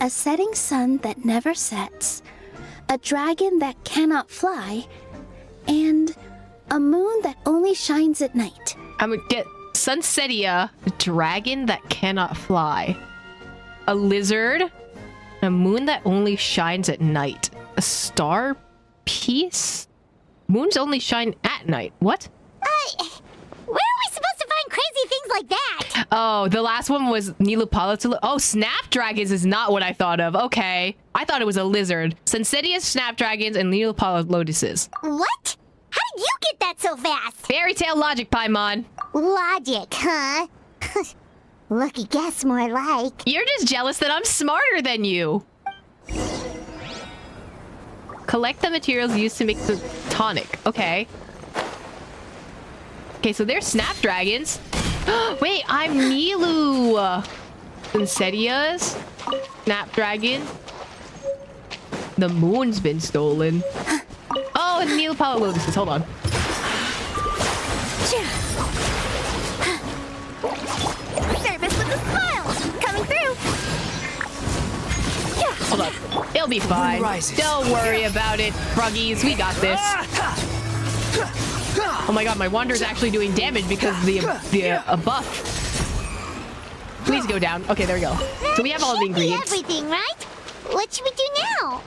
A setting sun that never sets, a dragon that cannot fly, and a moon that only shines at night. I'm gonna get Sunsetia, a dragon that cannot fly, a lizard, a moon that only shines at night, a star piece? Moons only shine at night. What? Where are we supposed to find crazy things like that? Oh, the last one was Nilupala. Oh, snapdragons is not what I thought of. Okay. I thought it was a lizard. Sensitia's snapdragons and Nilupala lotuses. What? How did you get that so fast? Fairy tale logic, Paimon. Logic, huh? Lucky guess, more like. You're just jealous that I'm smarter than you. Collect the materials used to make the tonic. Okay. Okay, so they're snapdragons. Wait, I'm Nilu. Insedias. Snapdragon. The moon's been stolen. Oh, and Nilu Pala Lotuses. Hold on. Service with a smile! Coming through! Yeah. Hold on. It'll be fine. Don't worry about it, froggies. We got this. Oh my god, my wander's actually doing damage because the buff. Please go down. Okay, there we go. So we have all the ingredients. Everything, right? What should we do now?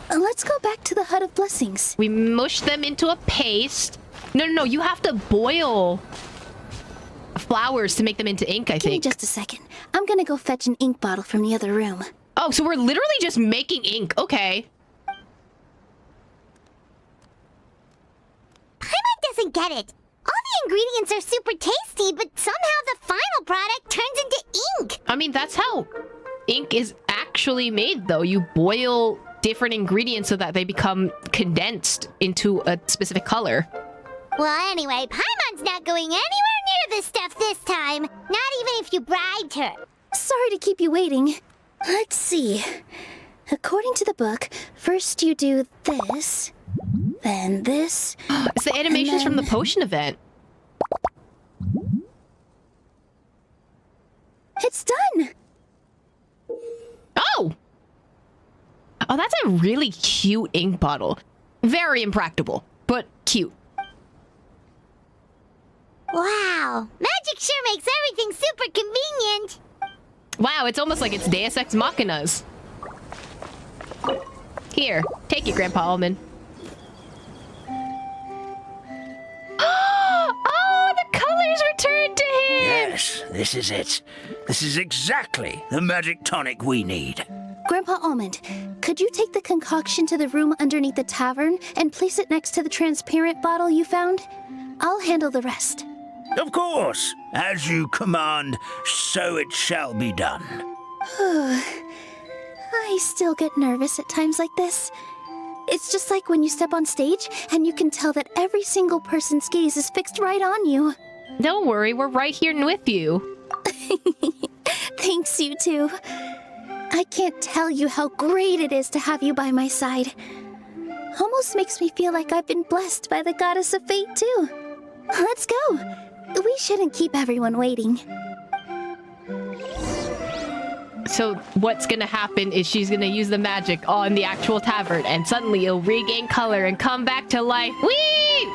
Let's go back to the Hut of Blessings. We mush them into a paste. No, you have to boil flowers to make them into ink, I Give me think. just a second. I'm gonna go fetch an ink bottle from the other room. Oh, so we're literally just making ink. Okay. Paimon doesn't get it. All the ingredients are super tasty, but somehow the final product turns into ink. I mean, that's how ink is actually made, though. You boil different ingredients so that they become condensed into a specific color. Well, anyway, Paimon Paimon's not going anywhere near this stuff this time. Not even if you bribed her. Sorry to keep you waiting. Let's see. According to the book, first you do this, then this. It's the animations from the potion event. It's done! Oh! Oh, that's a really cute ink bottle. Very impractical, but cute. Wow, magic sure makes everything super convenient. Wow, it's almost like it's Deus Ex Machinas. Here, take it, Grandpa Almond. Oh, the colors returned to him! Yes, this is it. This is exactly the magic tonic we need. Grandpa Almond, could you take the concoction to the room underneath the tavern and place it next to the transparent bottle you found? I'll handle the rest. Of course. As you command, so it shall be done. I still get nervous at times like this. It's just like when you step on stage and you can tell that every single person's gaze is fixed right on you. Don't worry, we're right here with you. Thanks, you two. I can't tell you how great it is to have you by my side. Almost makes me feel like I've been blessed by the goddess of fate, too. Let's go. We shouldn't keep everyone waiting. So what's gonna happen is she's gonna use the magic on the actual tavern, and suddenly it'll regain color and come back to life. Whee!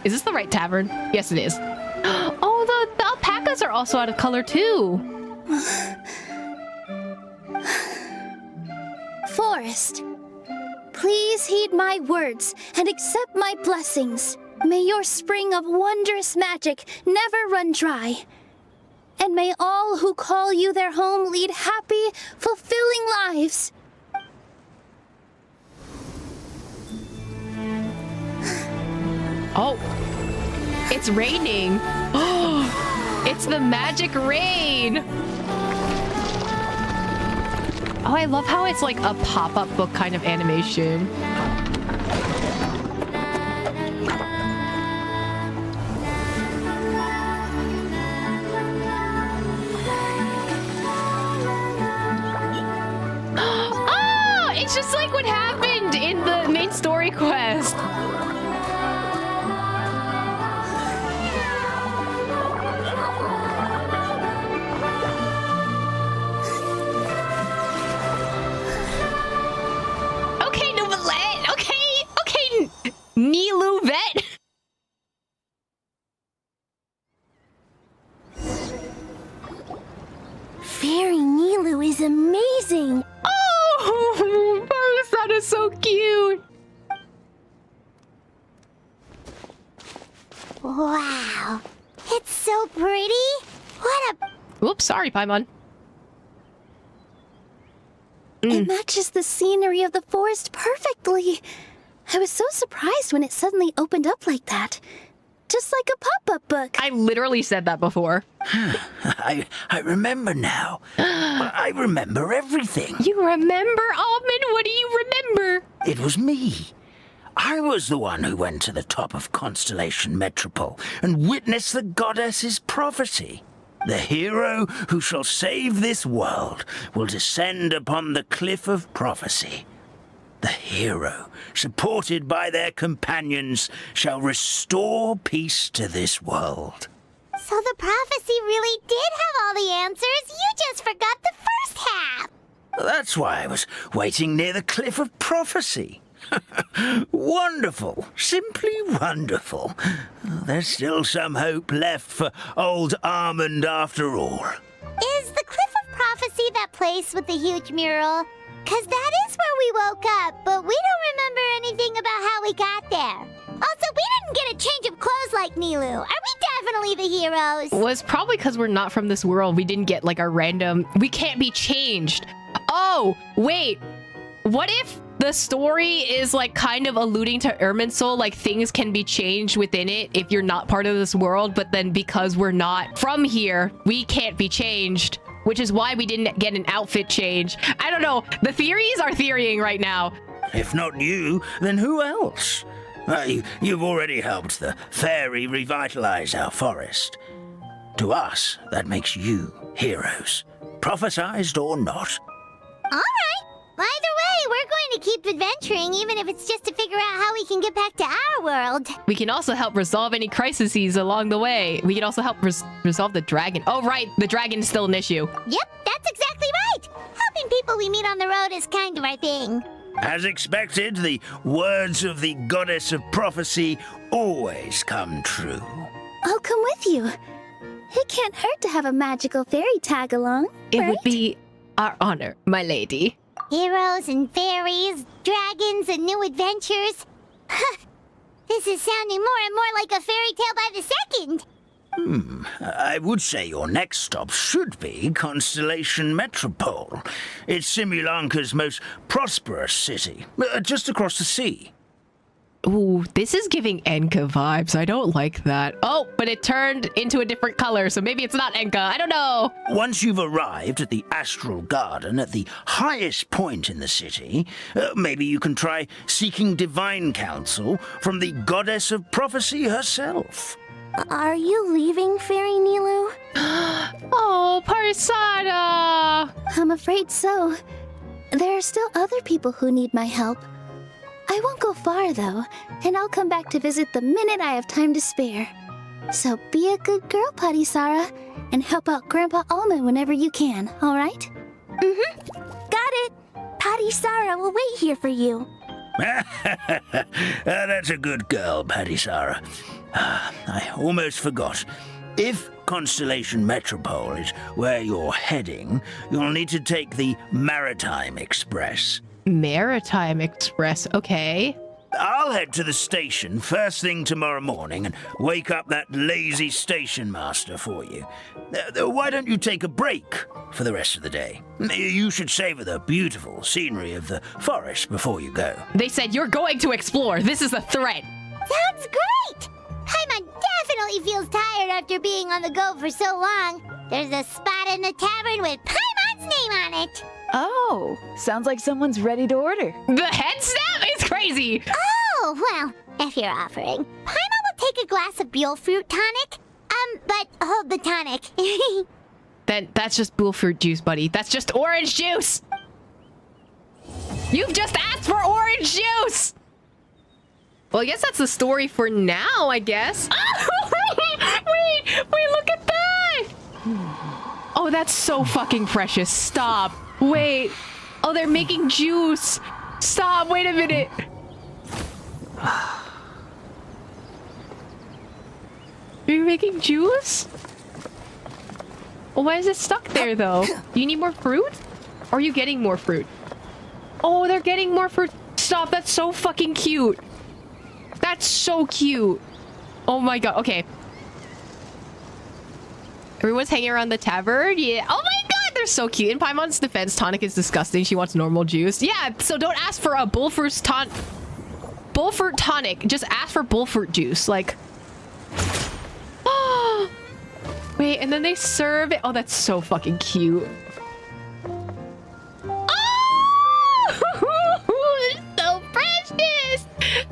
Is this the right tavern? Yes, it is. Oh, the alpacas are also out of color too. Forest, please heed my words and accept my blessings. May your spring of wondrous magic never run dry. And may all who call you their home lead happy, fulfilling lives. Oh, it's raining. Oh, it's the magic rain. Oh, I love how it's like a pop-up book kind of animation. Oh, it's just like what happened in the main story quest. Nilu Vet. Fairy Nilu is amazing. Oh, that is so cute. Wow, it's so pretty. What a... Oops, sorry, Paimon. It matches the scenery of the forest perfectly. I was so surprised when it suddenly opened up like that. Just like a pop-up book. I literally said that before. I remember now. I remember everything. You remember, Almond? What do you remember? It was me. I was the one who went to the top of Constellation Metropole and witnessed the goddess's prophecy. The hero who shall save this world will descend upon the cliff of prophecy. The hero, supported by their companions, shall restore peace to this world. So the prophecy really did have all the answers. You just forgot the first half. That's why I was waiting near the cliff of prophecy. Wonderful. Simply wonderful. There's still some hope left for old Almond after all. Is the cliff of prophecy that place with the huge mural? 'Cause that is where we woke up, but we don't remember anything about how we got there. Also, we didn't get a change of clothes like Nilu. Are we definitely the heroes? Was probably because we're not from this world. We didn't get like our random... We can't be changed. Oh, wait. What if the story is like kind of alluding to Irminsul, like things can be changed within it if you're not part of this world, but then because we're not from here, we can't be changed, which is why we didn't get an outfit change. I don't know. The theories are theorying right now. If not you, then who else? You've already helped the fairy revitalize our forest. To us, that makes you heroes, prophesized or not. All right. Either way, we're going to keep adventuring, even if it's just to figure out how we can get back to our world. We can also help resolve any crises along the way. We can also help resolve the dragon. Oh, right. The dragon is still an issue. Yep, that's exactly right. Helping people we meet on the road is kind of our thing. As expected, the words of the goddess of prophecy always come true. I'll come with you. It can't hurt to have a magical fairy tag along, It right? would be our honor, my lady. Heroes and fairies, dragons and new adventures. This is sounding more and more like a fairy tale by the second. I would say your next stop should be Constellation Metropole. It's Simulanka's most prosperous city, just across the sea. Ooh, this is giving Enka vibes. I don't like that. Oh, but it turned into a different color, so maybe it's not Enka. I don't know. Once you've arrived at the Astral Garden at the highest point in the city, maybe you can try seeking divine counsel from the goddess of prophecy herself. Are you leaving, Fairy Nilu? Oh, Parsada! I'm afraid so. There are still other people who need my help. I won't go far, though, and I'll come back to visit the minute I have time to spare. So be a good girl, Patisara, and help out Grandpa Almond whenever you can, all right? Got it. Patisara will wait here for you. That's a good girl, Patisara. I almost forgot. If Constellation Metropole is where you're heading, you'll need to take the Maritime Express. Maritime Express, okay. I'll head to the station first thing tomorrow morning and wake up that lazy station master for you. Why don't you take a break for the rest of the day? You should savor the beautiful scenery of the forest before you go. They said you're going to explore. This is a threat. Sounds great! Paimon definitely feels tired after being on the go for so long. There's a spot in the tavern with Paimon's name on it. Oh, sounds like someone's ready to order. The head snap is crazy. Oh, well, if you're offering, Paimon will take a glass of Buell fruit tonic. But hold the tonic. Then that's just bull fruit juice, buddy. That's just orange juice. You've just asked for orange juice. Well, I guess that's the story for now, I guess. Wait, look at that. Oh, that's so fucking precious. Stop. Wait. Oh, they're making juice. Stop. Wait a minute. You're making juice? Well, why is it stuck there, though? Do you need more fruit? Or are you getting more fruit? Oh, they're getting more fruit. Stop. That's so fucking cute. That's so cute. Oh my god. Okay. Everyone's hanging around the tavern. Yeah. Oh my god, they're so cute. In Paimon's defense, tonic is disgusting. She wants normal juice. Yeah, so don't ask for a bullfruit tonic. Just ask for bullfruit juice. Like... Wait, and then they serve it. Oh, that's so fucking cute. Oh! So precious!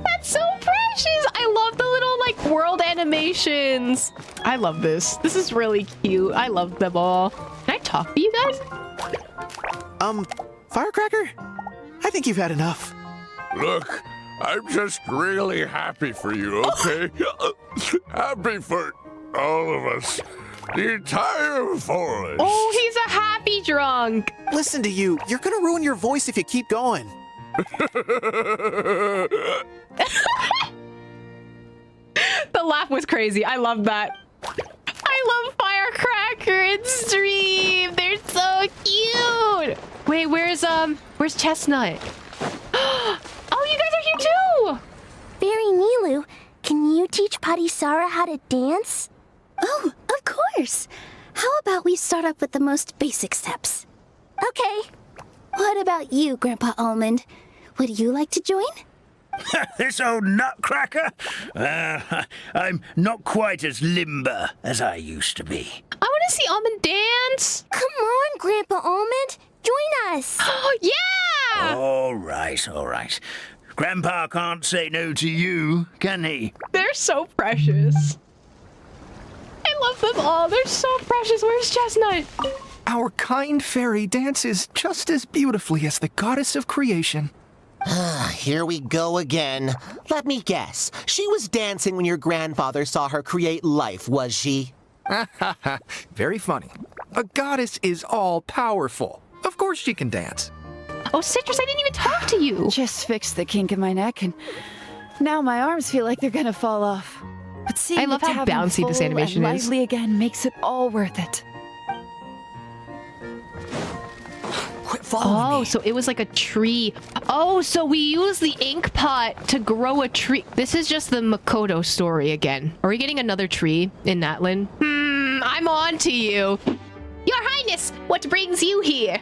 That's so precious! I love the little, like, world animations. I love this. This is really cute. I love them all. Can I talk to you guys? Firecracker? I think you've had enough. Look, I'm just really happy for you, okay? Happy for all of us. The entire forest. Oh, he's a happy drunk. Listen to you. You're gonna ruin your voice if you keep going. The laugh was crazy. I love that. I love Firecracker and Stream. They're so cute. Wait, where's Chestnut? Oh, you guys are here too. Fairy Nilu, can you teach Patisara how to dance? Oh, of course. How about we start up with the most basic steps? Okay. What about you, Grandpa Almond? Would you like to join? This old nutcracker? I'm not quite as limber as I used to be. I want to see Almond dance. Come on, Grandpa Almond. Join us. Oh, yeah. All right. Grandpa can't say no to you, can he? They're so precious. I love them all. They're so precious. Where's Chestnut? Our kind fairy dances just as beautifully as the goddess of creation. Here we go again. Let me guess. She was dancing when your grandfather saw her create life, was she? Very funny. A goddess is all-powerful. Of course she can dance. Oh, Citrus, I didn't even talk to you. Just fixed the kink in my neck, and now my arms feel like they're gonna fall off. But seeing I love the how tavern bouncy this full animation and is. lively again makes it all worth it. Quit following me. So it was like a tree. Oh, so we use the ink pot to grow a tree. This is just the Makoto story again. Are we getting another tree in Natlan? I'm on to you. Your Highness, what brings you here?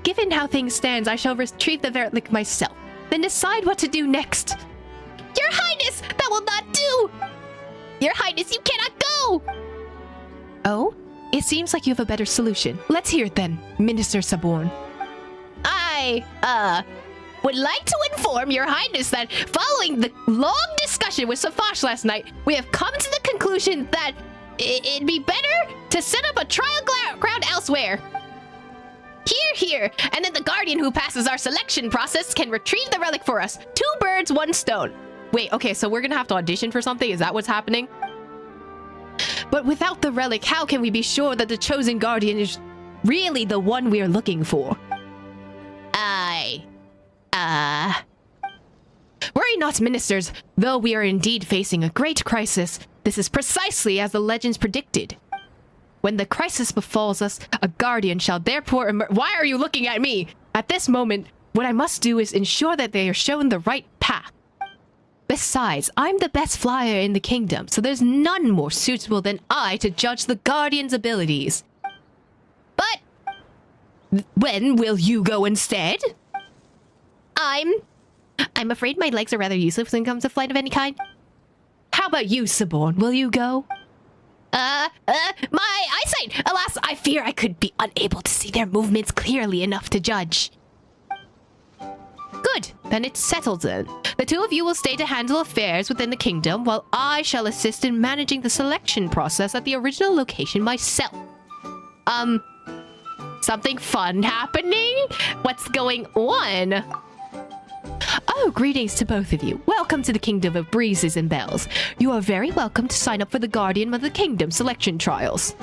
Given how things stand, I shall retrieve the relic myself, then decide what to do next. Your Highness, that will not do! Your Highness, you cannot go! Oh? It seems like you have a better solution. Let's hear it then, Minister Saborn. I, would like to inform Your Highness that following the long discussion with Safash last night, we have come to the conclusion that it'd be better to set up a trial ground elsewhere. Here, and then the Guardian who passes our selection process can retrieve the relic for us. 2 birds, 1 stone. Wait, okay, so we're gonna have to audition for something? Is that what's happening? But without the relic, how can we be sure that the chosen Guardian is really the one we are looking for? Worry not, ministers. Though we are indeed facing a great crisis, this is precisely as the legends predicted. When the crisis befalls us, a guardian shall therefore emerge. Why are you looking at me? At this moment, what I must do is ensure that they are shown the right path. Besides, I'm the best flyer in the kingdom, so there's none more suitable than I to judge the guardian's abilities. But when will you go instead? I'm afraid my legs are rather useless when it comes to flight of any kind. How about you, Saborn? Will you go? My eyesight! Alas, I fear I could be unable to see their movements clearly enough to judge. Good, then it's settled then. The 2 of you will stay to handle affairs within the kingdom, while I shall assist in managing the selection process at the original location myself. Something fun happening? What's going on? Oh, greetings to both of you. Welcome to the Kingdom of Breezes and Bells. You are very welcome to sign up for the Guardian of the Kingdom selection trials.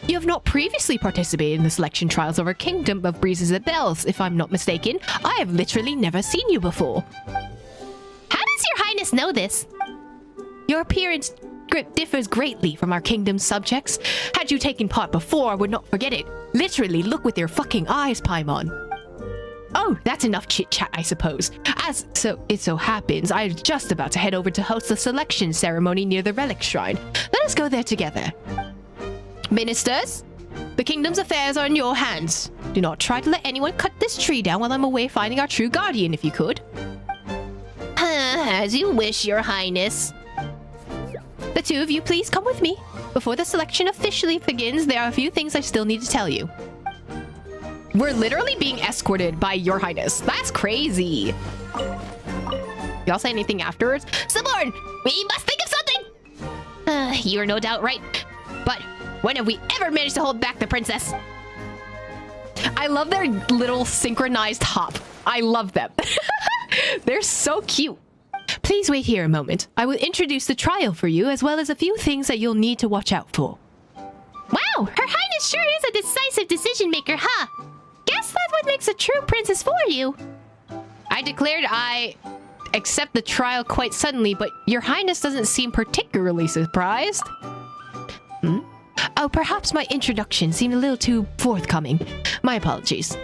You have not previously participated in the selection trials of our Kingdom of Breezes and Bells, if I'm not mistaken. I have literally never seen you before. How does Your Highness know this? Your appearance differs greatly from our kingdom's subjects. Had you taken part before, I would not forget it. Literally, look with your fucking eyes, Paimon. Oh, that's enough chit-chat, I suppose. It so happens, I was just about to head over to host the selection ceremony near the Relic Shrine. Let us go there together. Ministers, the kingdom's affairs are in your hands. Do not try to let anyone cut this tree down while I'm away finding our true guardian, if you could. As you wish, Your Highness. The 2 of you please come with me. Before the selection officially begins, there are a few things I still need to tell you. We're literally being escorted by Your Highness. That's crazy. Y'all say anything afterwards? Saborn, we must think of something! You're no doubt right. But when have we ever managed to hold back the princess? I love their little synchronized hop. I love them. They're so cute. Please wait here a moment. I will introduce the trial for you, as well as a few things that you'll need to watch out for. Wow, Her Highness sure is a decisive decision maker, huh? Guess that's what makes a true princess for you. I declared I accept the trial quite suddenly, but Your Highness doesn't seem particularly surprised. Oh, perhaps my introduction seemed a little too forthcoming. My apologies.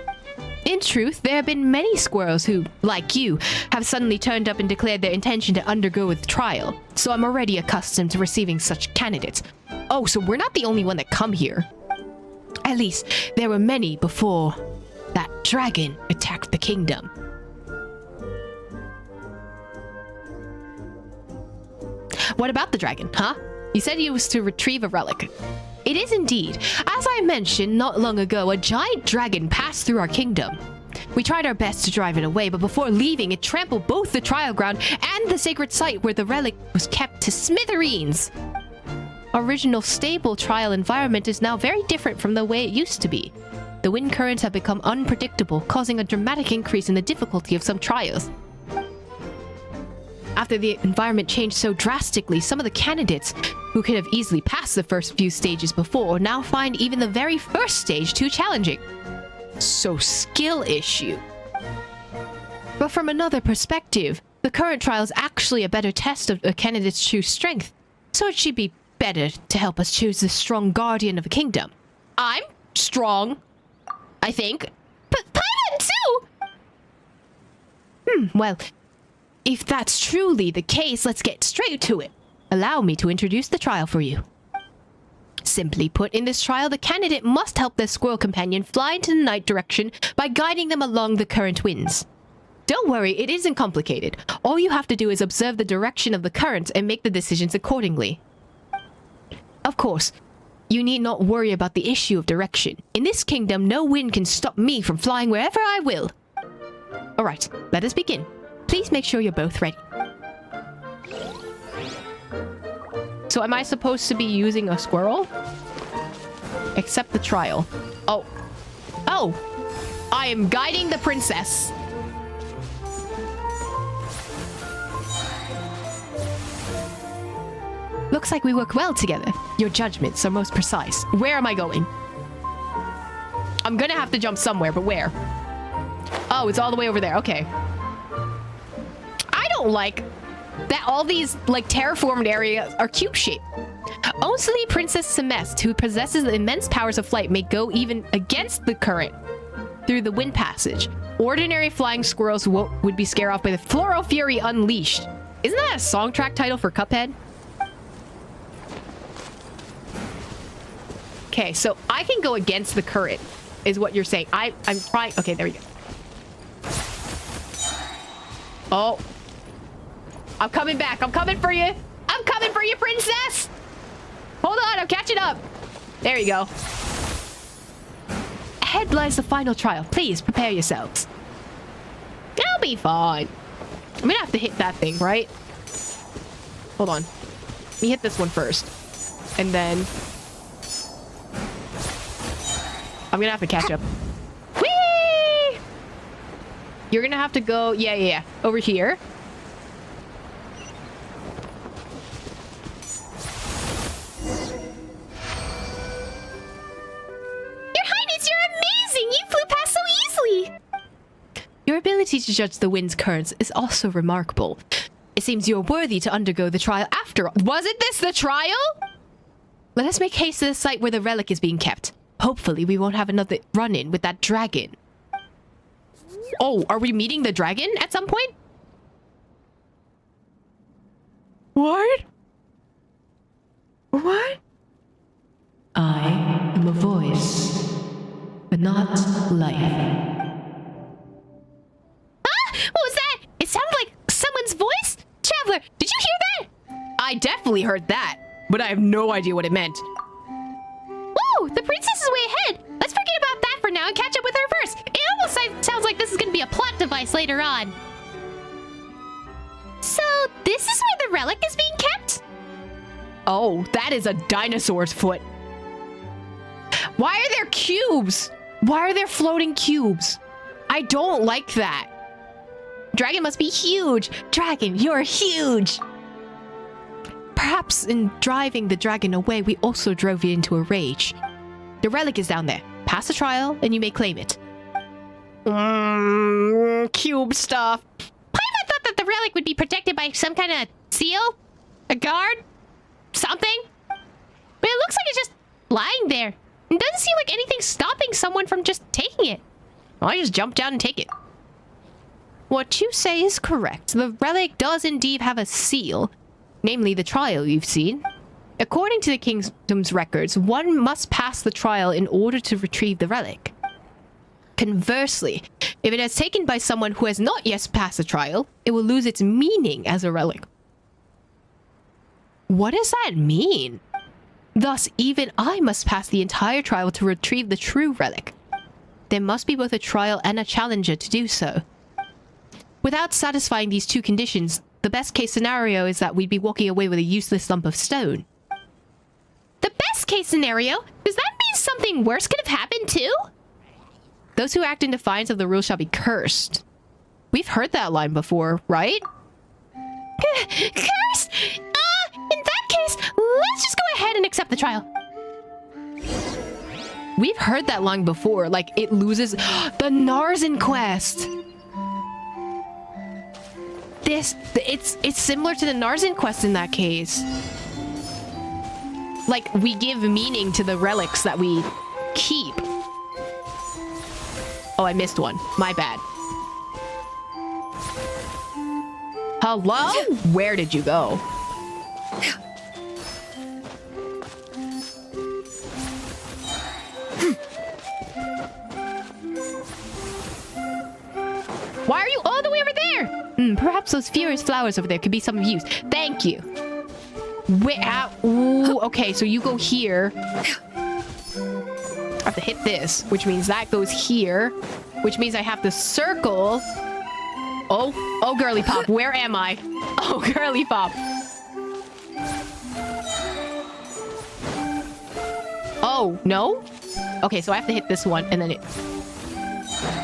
In truth, there have been many squirrels who, like you, have suddenly turned up and declared their intention to undergo the trial, so I'm already accustomed to receiving such candidates. Oh, so we're not the only one that come here. At least, there were many before that dragon attacked the kingdom. What about the dragon, huh? You said he was to retrieve a relic. It is indeed. As I mentioned not long ago, a giant dragon passed through our kingdom. We tried our best to drive it away, but before leaving, it trampled both the trial ground and the sacred site where the relic was kept to smithereens. Our original stable trial environment is now very different from the way it used to be. The wind currents have become unpredictable, causing a dramatic increase in the difficulty of some trials. After the environment changed so drastically, some of the candidates who could have easily passed the first few stages before now find even the very first stage too challenging. So skill issue. But from another perspective, the current trial is actually a better test of a candidate's true strength, so it should be better to help us choose the strong guardian of a kingdom. I'm strong, I think. But Paimon too! Well, if that's truly the case, let's get straight to it. Allow me to introduce the trial for you. Simply put, in this trial, the candidate must help their squirrel companion fly into the night direction by guiding them along the current winds. Don't worry, it isn't complicated. All you have to do is observe the direction of the currents and make the decisions accordingly. Of course, you need not worry about the issue of direction. In this kingdom, no wind can stop me from flying wherever I will. Alright, let us begin. Please make sure you're both ready. So am I supposed to be using a squirrel? Accept the trial. Oh. Oh! I am guiding the princess. Looks like we work well together. Your judgments are most precise. Where am I going? I'm gonna have to jump somewhere, but where? Oh, it's all the way over there. Okay. I don't like that all these, like, terraformed areas are cube-shaped. Only Princess Semest, who possesses the immense powers of flight, may go even against the current through the wind passage. Ordinary flying squirrels would be scared off by the Floral Fury Unleashed. Isn't that a song track title for Cuphead? Okay, so I can go against the current, is what you're saying. I'm trying. Okay, there we go. Oh. I'm coming back. I'm coming for you. I'm coming for you, princess. Hold on, I'm catching up. There you go. Ahead lies the final trial. Please prepare yourselves. It'll be fine. I'm gonna have to hit that thing, right? Hold on. Let me hit this one first. And then I'm gonna have to catch up. Whee! You're gonna have to go, yeah. Over here. Your ability to judge the wind's currents is also remarkable. It seems you're worthy to undergo the trial after all. Wasn't this the trial? Let us make haste to the site where the relic is being kept. Hopefully we won't have another run-in with that dragon. Oh, are we meeting the dragon at some point? What? What? I am a voice, but not life. What was that? It sounded like someone's voice? Traveler, did you hear that? I definitely heard that, but I have no idea what it meant. Whoa, the princess is way ahead. Let's forget about that for now and catch up with her first. It almost sounds like this is going to be a plot device later on. So, this is where the relic is being kept? Oh, that is a dinosaur's foot. Why are there cubes? Why are there floating cubes? I don't like that. Dragon must be huge. Dragon, you're huge. Perhaps in driving the dragon away, we also drove it into a rage. The relic is down there. Pass the trial, and you may claim it. Cube stuff. Paimon thought that the relic would be protected by some kind of seal? A guard? Something? But it looks like it's just lying there. It doesn't seem like anything's stopping someone from just taking it. Well, I just jump down and take it. What you say is correct. The relic does indeed have a seal, namely the trial you've seen. According to the kingdom's records, one must pass the trial in order to retrieve the relic. Conversely, if it is taken by someone who has not yet passed the trial, it will lose its meaning as a relic. What does that mean? Thus, even I must pass the entire trial to retrieve the true relic. there must be both a trial and a challenger to do so. Without satisfying these two conditions, the best case scenario is that we'd be walking away with a useless lump of stone. The best case scenario? Does that mean something worse could have happened too? Those who act in defiance of the rules shall be cursed. We've heard that line before, right? Cursed? In that case, let's just go ahead and accept the trial. We've heard that line before, like it loses the Narration quest. It's similar to the Narration quest in that case. Like, we give meaning to the relics that we keep. Oh, I missed one. My bad. Hello? Where did you go? Why are you all the way over there? Perhaps those furious flowers over there could be some of use. Thank you. Ooh, okay, so you go here. I have to hit this, which means that goes here, which means I have to circle. Oh, girly pop, where am I? Oh, girly pop. Oh, no? Okay, so I have to hit this one, and then it...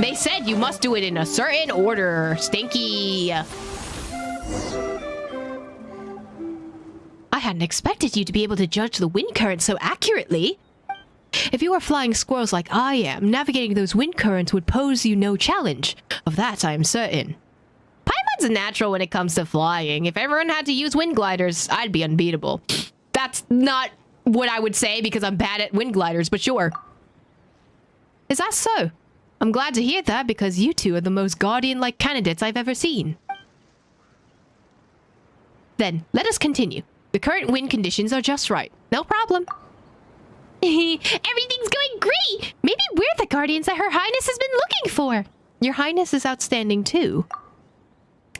They said you must do it in a certain order. Stinky. I hadn't expected you to be able to judge the wind current so accurately. If you were flying squirrels like I am, navigating those wind currents would pose you no challenge. Of that, I am certain. Paimon's natural when it comes to flying. If everyone had to use wind gliders, I'd be unbeatable. That's not what I would say because I'm bad at wind gliders, but sure. Is that so? I'm glad to hear that because you two are the most guardian-like candidates I've ever seen. Then, let us continue. The current wind conditions are just right. No problem. Everything's going great! Maybe we're the guardians that Her Highness has been looking for! Your Highness is outstanding too.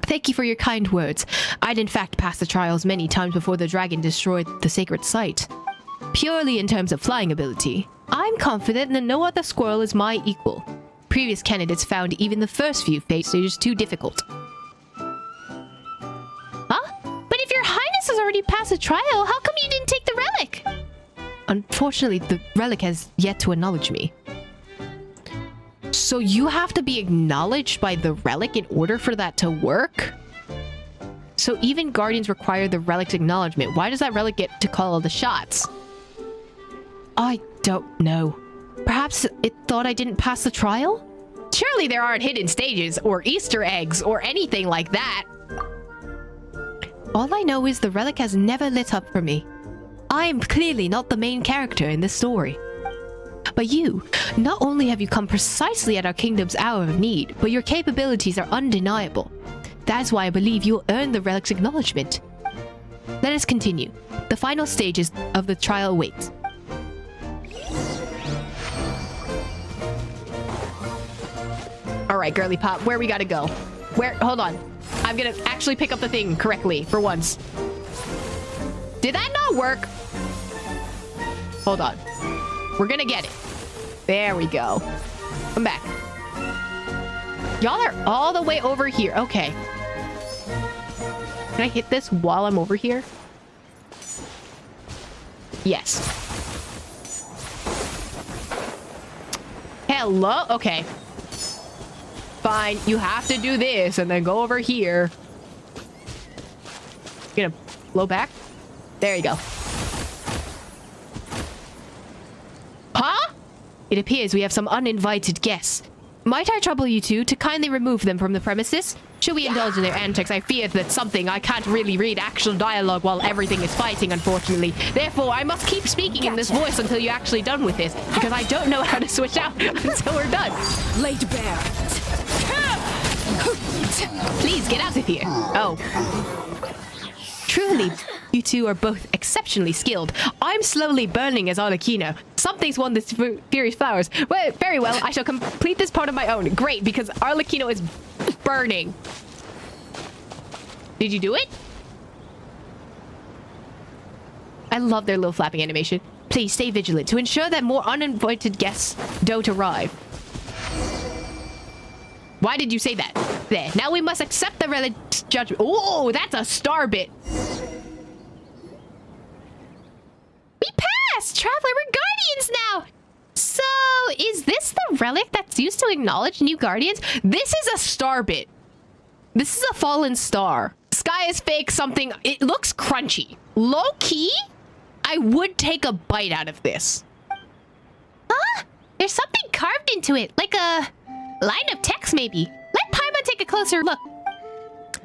Thank you for your kind words. I'd in fact passed the trials many times before the dragon destroyed the sacred site. Purely in terms of flying ability, I'm confident that no other squirrel is my equal. Previous candidates found even the first few fate stages too difficult. Huh? But if your Highness has already passed the trial, how come you didn't take the relic? Unfortunately, the relic has yet to acknowledge me. So you have to be acknowledged by the relic in order for that to work? So even guardians require the relic's acknowledgement. Why does that relic get to call all the shots? I don't know. Perhaps it thought I didn't pass the trial? Surely there aren't hidden stages or Easter eggs or anything like that. All I know is the relic has never lit up for me. I am clearly not the main character in this story. But you, not only have you come precisely at our kingdom's hour of need, but your capabilities are undeniable. That is why I believe you'll earn the relic's acknowledgement. Let us continue. The final stages of the trial await. Alright, girly pop, where we gotta go? Hold on. I'm gonna actually pick up the thing correctly for once. Did that not work? Hold on. We're gonna get it. There we go. Come back. Y'all are all the way over here. Okay. Can I hit this while I'm over here? Yes. Hello? Okay. Fine. You have to do this and then go over here. You're gonna blow back? There you go. Huh? It appears we have some uninvited guests. Might I trouble you two to kindly remove them from the premises? Should we indulge in their antics, I fear that something I can't really read actual dialogue while everything is fighting, unfortunately. Therefore, I must keep speaking in this voice until you're actually done with this, because I don't know how to switch out until we're done. Laid bare. Please get out of here. Oh. Truly, you two are both exceptionally skilled. I'm slowly burning as Arlecchino. Something's won this furious flowers. Well, very well. I shall complete this part of my own. Great, because Arlecchino is burning. Did you do it? I love their little flapping animation. Please stay vigilant to ensure that more uninvited guests don't arrive. Why did you say that? There. Now we must accept the relic's judgment. Oh, that's a star bit. We passed! Traveler, we're guardians now! So, is this the relic that's used to acknowledge new guardians? This is a star bit. This is a fallen star. Sky is fake something. It looks crunchy. Low-key, I would take a bite out of this. Huh? There's something carved into it, like a line of text maybe. Let Paimon take a closer look.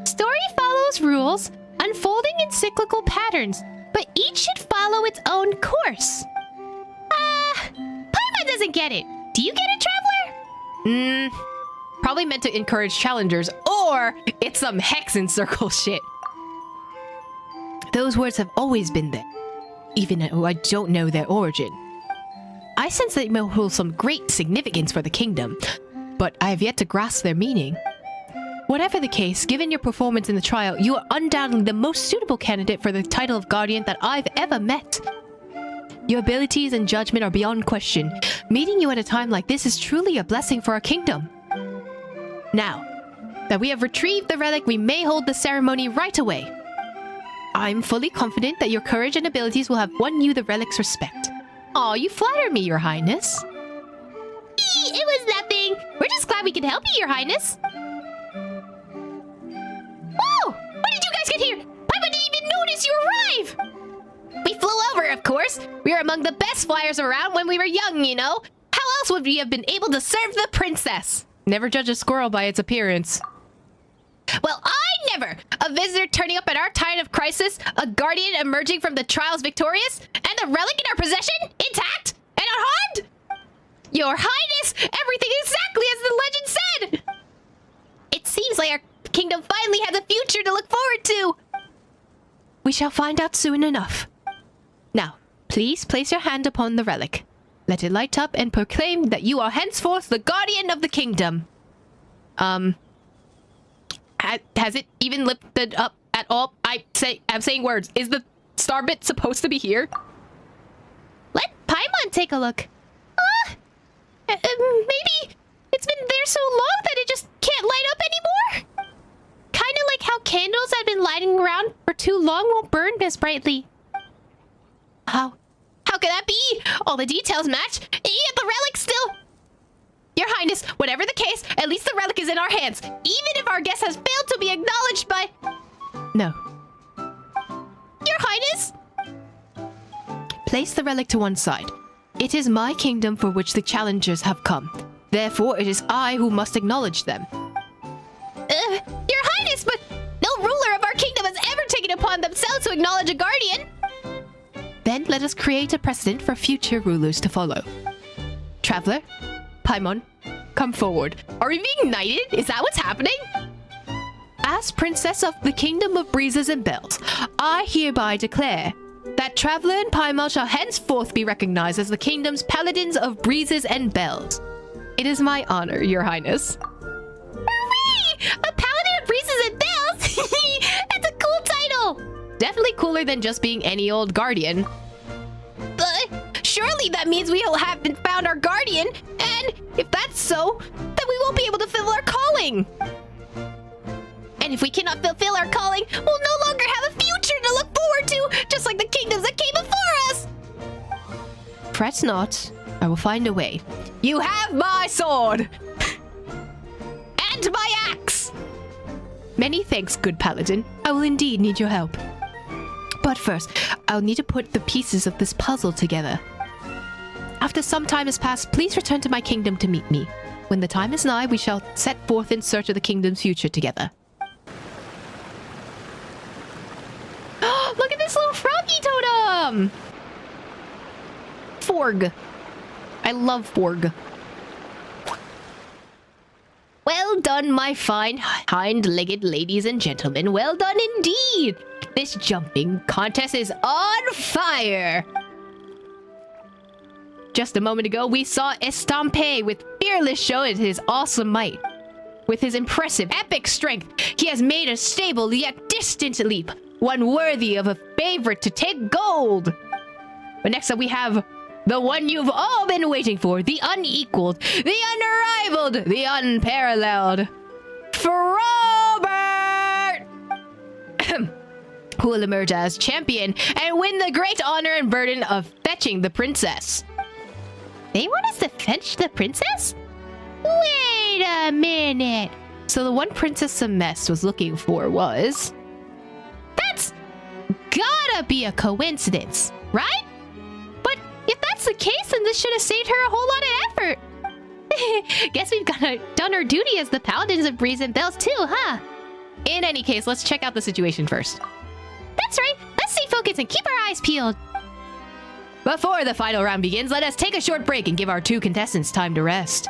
Story follows rules, unfolding in cyclical patterns, but each should follow its own course. Paimon doesn't get it. Do you get it, Traveler? Probably meant to encourage challengers, or it's some hex and circle shit. Those words have always been there, even though I don't know their origin. I sense they may hold some great significance for the kingdom, but I have yet to grasp their meaning. Whatever the case, given your performance in the trial, you are undoubtedly the most suitable candidate for the title of Guardian that I've ever met. Your abilities and judgment are beyond question. Meeting you at a time like this is truly a blessing for our kingdom. Now that we have retrieved the relic, we may hold the ceremony right away. I'm fully confident that your courage and abilities will have won you the relic's respect. Aw, you flatter me, Your Highness. It was nothing. We're just glad we could help you, Your Highness. Whoa! When did you guys get here? Paimon didn't even notice you arrive! We flew over, of course. We were among the best flyers around when we were young, you know. How else would we have been able to serve the princess? Never judge a squirrel by its appearance. Well, I never! A visitor turning up at our time of crisis, a guardian emerging from the trials victorious, and the relic in our possession, intact and unharmed? Your Highness, everything exactly as the legend said! It seems like our kingdom finally has a future to look forward to. We shall find out soon enough. Now, please place your hand upon the relic. Let it light up and proclaim that you are henceforth the guardian of the kingdom. Has it even lifted up at all? I'm saying words. Is the star bit supposed to be here? Let Paimon take a look. Maybe it's been there so long that it just can't light up anymore? Kind of like how candles that have been lighting around for too long won't burn as brightly. How could that be? All the details match, and yet the relic still... Your Highness, whatever the case, at least the relic is in our hands, even if our guest has failed to be acknowledged by... No. Your Highness? Place the relic to one side. It is my kingdom for which the challengers have come. Therefore, it is I who must acknowledge them. Your Highness, but no ruler of our kingdom has ever taken upon themselves to acknowledge a guardian. Then let us create a precedent for future rulers to follow. Traveler, Paimon, come forward. Are we being knighted? Is that what's happening? As Princess of the Kingdom of Breezes and Bells, I hereby declare that Traveler and Paimon shall henceforth be recognized as the kingdom's paladins of breezes and bells. It is my honor, Your Highness. Hooray! A paladin of breezes and bells? That's a cool title! Definitely cooler than just being any old guardian. But surely that means we'll have found our guardian, and if that's so, then we won't be able to fulfill our calling. And if we cannot fulfill our calling, we'll no longer have a future to look forward to, just like the kingdoms that came before us. Fret not. I will find a way. You have my sword! And my axe! Many thanks, good paladin. I will indeed need your help. But first, I'll need to put the pieces of this puzzle together. After some time has passed, please return to my kingdom to meet me. When the time is nigh, we shall set forth in search of the kingdom's future together. Look at this little froggy totem! Forg. I love Forg. Well done, my fine hind-legged ladies and gentlemen. Well done indeed. This jumping contest is on fire. Just a moment ago, we saw Estampe with fearless show at his awesome might. With his impressive, epic strength, he has made a stable yet distant leap, one worthy of a favorite to take gold. But next up we have The one you've all been waiting for. The unequaled, the unrivaled, the unparalleled. Frobert! Who will emerge as champion and win the great honor and burden of fetching the princess. They want us to fetch the princess? Wait a minute. So the one Princess Semest was looking for was... That's gotta be a coincidence, right? But if that's the case, then this should have saved her a whole lot of effort. Guess we've done our duty as the paladins of Breeze and Bells too, huh? In any case, let's check out the situation first. That's right. Let's stay focused and keep our eyes peeled. Before the final round begins, let us take a short break and give our two contestants time to rest.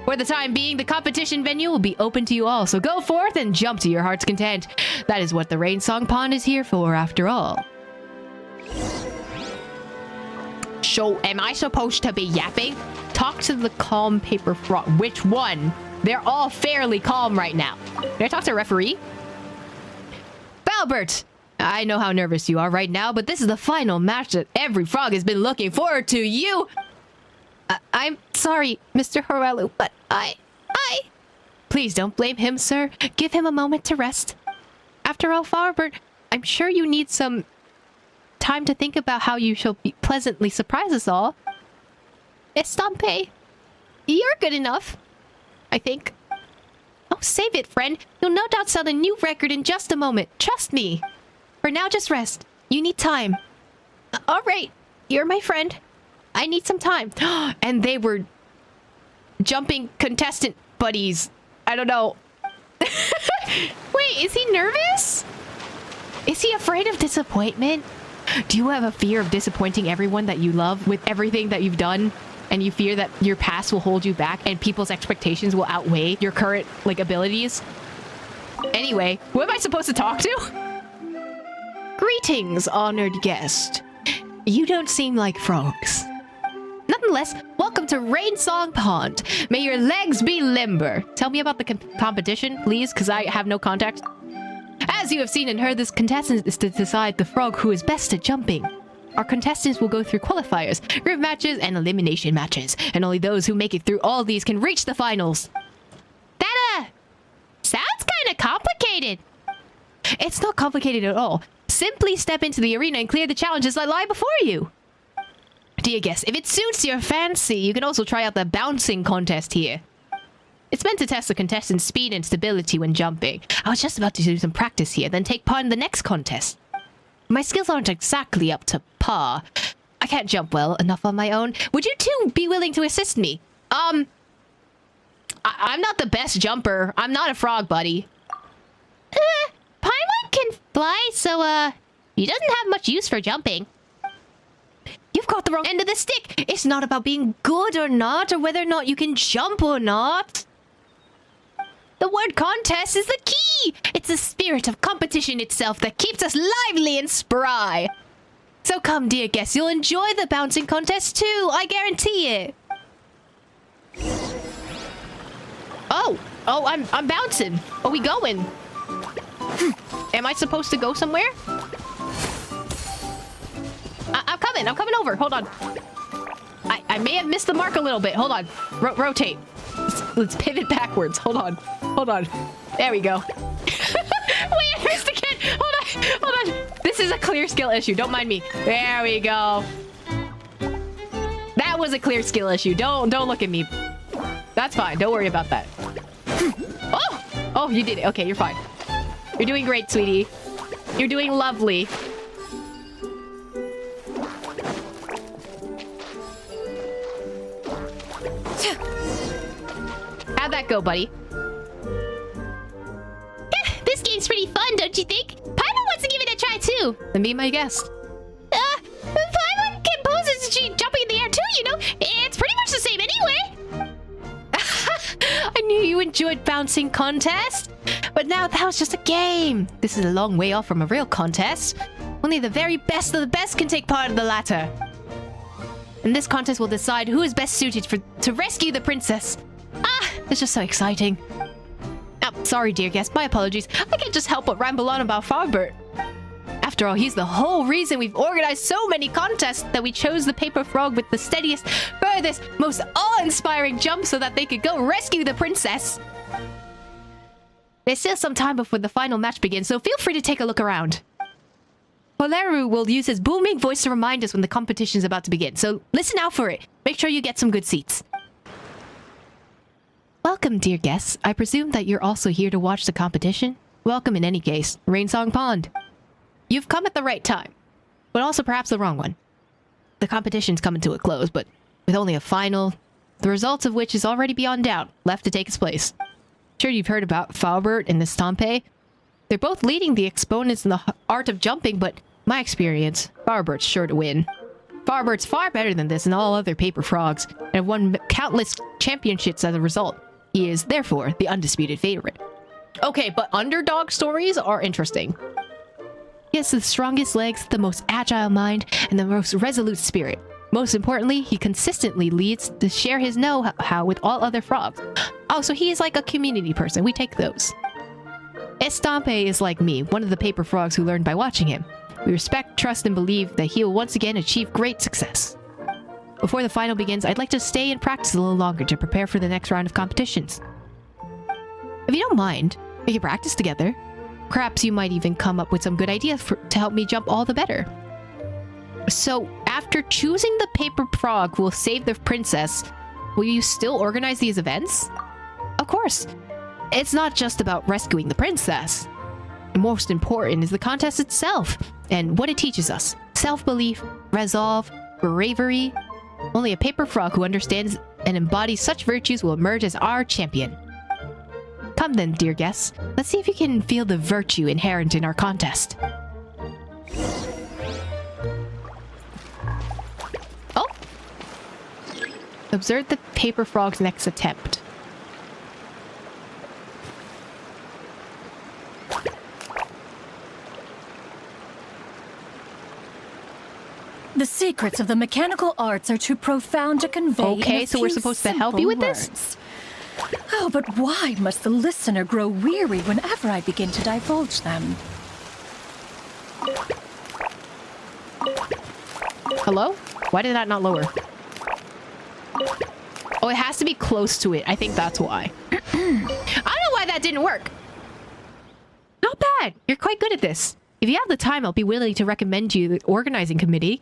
For the time being, the competition venue will be open to you all, so go forth and jump to your heart's content. That is what the Rain Song Pond is here for, after all. So, am I supposed to be yapping? Talk to the calm paper frog. Which one? They're all fairly calm right now. Can I talk to a referee? Albert! I know how nervous you are right now, but this is the final match that every frog has been looking forward to. I'm sorry, Mr. Horelu, but I... Please don't blame him, sir. Give him a moment to rest. After all, Farbert, I'm sure you need some time to think about how you shall pleasantly surprise us all. Estampe, you're good enough, I think. Oh, save it, friend. You'll no doubt set a new record in just a moment. Trust me. For now, just rest. You need time. All right, you're my friend. I need some time. And they were jumping contestant buddies. I don't know. Wait, is he nervous? Is he afraid of disappointment? Do you have a fear of disappointing everyone that you love with everything that you've done? And you fear that your past will hold you back and people's expectations will outweigh your current, abilities? Anyway, who am I supposed to talk to? Greetings, honored guest. You don't seem like frogs. Nonetheless, welcome to Rain Song Pond. May your legs be limber. Tell me about the competition, please, because I have no context. As you have seen and heard, this contestant is to decide the frog who is best at jumping. Our contestants will go through qualifiers, group matches, and elimination matches, and only those who make it through all these can reach the finals. That, sounds kinda complicated. It's not complicated at all. Simply step into the arena and clear the challenges that lie before you. Dear guest, if it suits your fancy, you can also try out the bouncing contest here. It's meant to test the contestant's speed and stability when jumping. I was just about to do some practice here, then take part in the next contest. My skills aren't exactly up to par. I can't jump well enough on my own. Would you two be willing to assist me? I'm not the best jumper. I'm not a frog, buddy. Paimon can fly, so, he doesn't have much use for jumping. You've got the wrong end of the stick. It's not about being good or not, or whether or not you can jump or not. The word contest is the key. It's the spirit of competition itself that keeps us lively and spry. So come, dear guests, you'll enjoy the bouncing contest too. I guarantee it. Oh, I'm bouncing. Are we going? Am I supposed to go somewhere? I'm coming over. Hold on. I may have missed the mark a little bit. Hold on. Rotate. Let's pivot backwards. Hold on. There we go. Wait, I missed again. Hold on. This is a clear skill issue. Don't mind me. There we go. That was a clear skill issue. Don't look at me. That's fine. Don't worry about that. Oh, you did it. Okay, you're fine. You're doing great, sweetie. You're doing lovely. How'd that go, buddy? This game's pretty fun, don't you think? Paimon wants to give it a try, too. Then be my guest. Paimon can pose as she jumping in the air, too, you know? It's pretty much the same anyway. I knew you enjoyed bouncing contest. But now that was just a game. This is a long way off from a real contest. Only the very best of the best can take part in the latter. And this contest will decide who is best suited to rescue the princess. It's just so exciting. Oh, sorry, dear guest. My apologies. I can't just help but ramble on about Farbert. After all, he's the whole reason we've organized so many contests that we chose the paper frog with the steadiest, furthest, most awe-inspiring jump so that they could go rescue the princess. There's still some time before the final match begins, so feel free to take a look around. Poleru will use his booming voice to remind us when the competition's about to begin, so listen out for it. Make sure you get some good seats. Welcome, dear guests. I presume that you're also here to watch the competition? Welcome in any case, Rainsong Pond. You've come at the right time, but also perhaps the wrong one. The competition's coming to a close, but with only a final, the results of which is already beyond doubt, left to take its place. Sure you've heard about Falbert and Estampe. They're both leading the exponents in the art of jumping, but my experience, Falbert's sure to win. Falbert's far better than this and all other paper frogs, and have won countless championships as a result. He is, therefore, the undisputed favorite. Okay, but underdog stories are interesting. He has the strongest legs, the most agile mind, and the most resolute spirit. Most importantly, he consistently leads to share his know-how with all other frogs. Oh, so he is like a community person. We take those. Estampe is like me, one of the paper frogs who learned by watching him. We respect, trust, and believe that he will once again achieve great success. Before the final begins, I'd like to stay and practice a little longer to prepare for the next round of competitions. If you don't mind, we can practice together. Perhaps you might even come up with some good ideas to help me jump all the better. So, after choosing the paper frog who will save the princess, will you still organize these events? Of course. It's not just about rescuing the princess. The most important is the contest itself and what it teaches us. Self-belief, resolve, bravery. Only a paper frog who understands and embodies such virtues will emerge as our champion. Come then, dear guests. Let's see if you can feel the virtue inherent in our contest. Oh! Observe the paper frog's next attempt. The secrets of the mechanical arts are too profound to convey. Okay, so we're supposed to help you with this? Oh, but why must the listener grow weary whenever I begin to divulge them? Hello? Why did that not lower? Oh, it has to be close to it. I think that's why. I don't know why that didn't work. Not bad. You're quite good at this. If you have the time, I'll be willing to recommend you the organizing committee.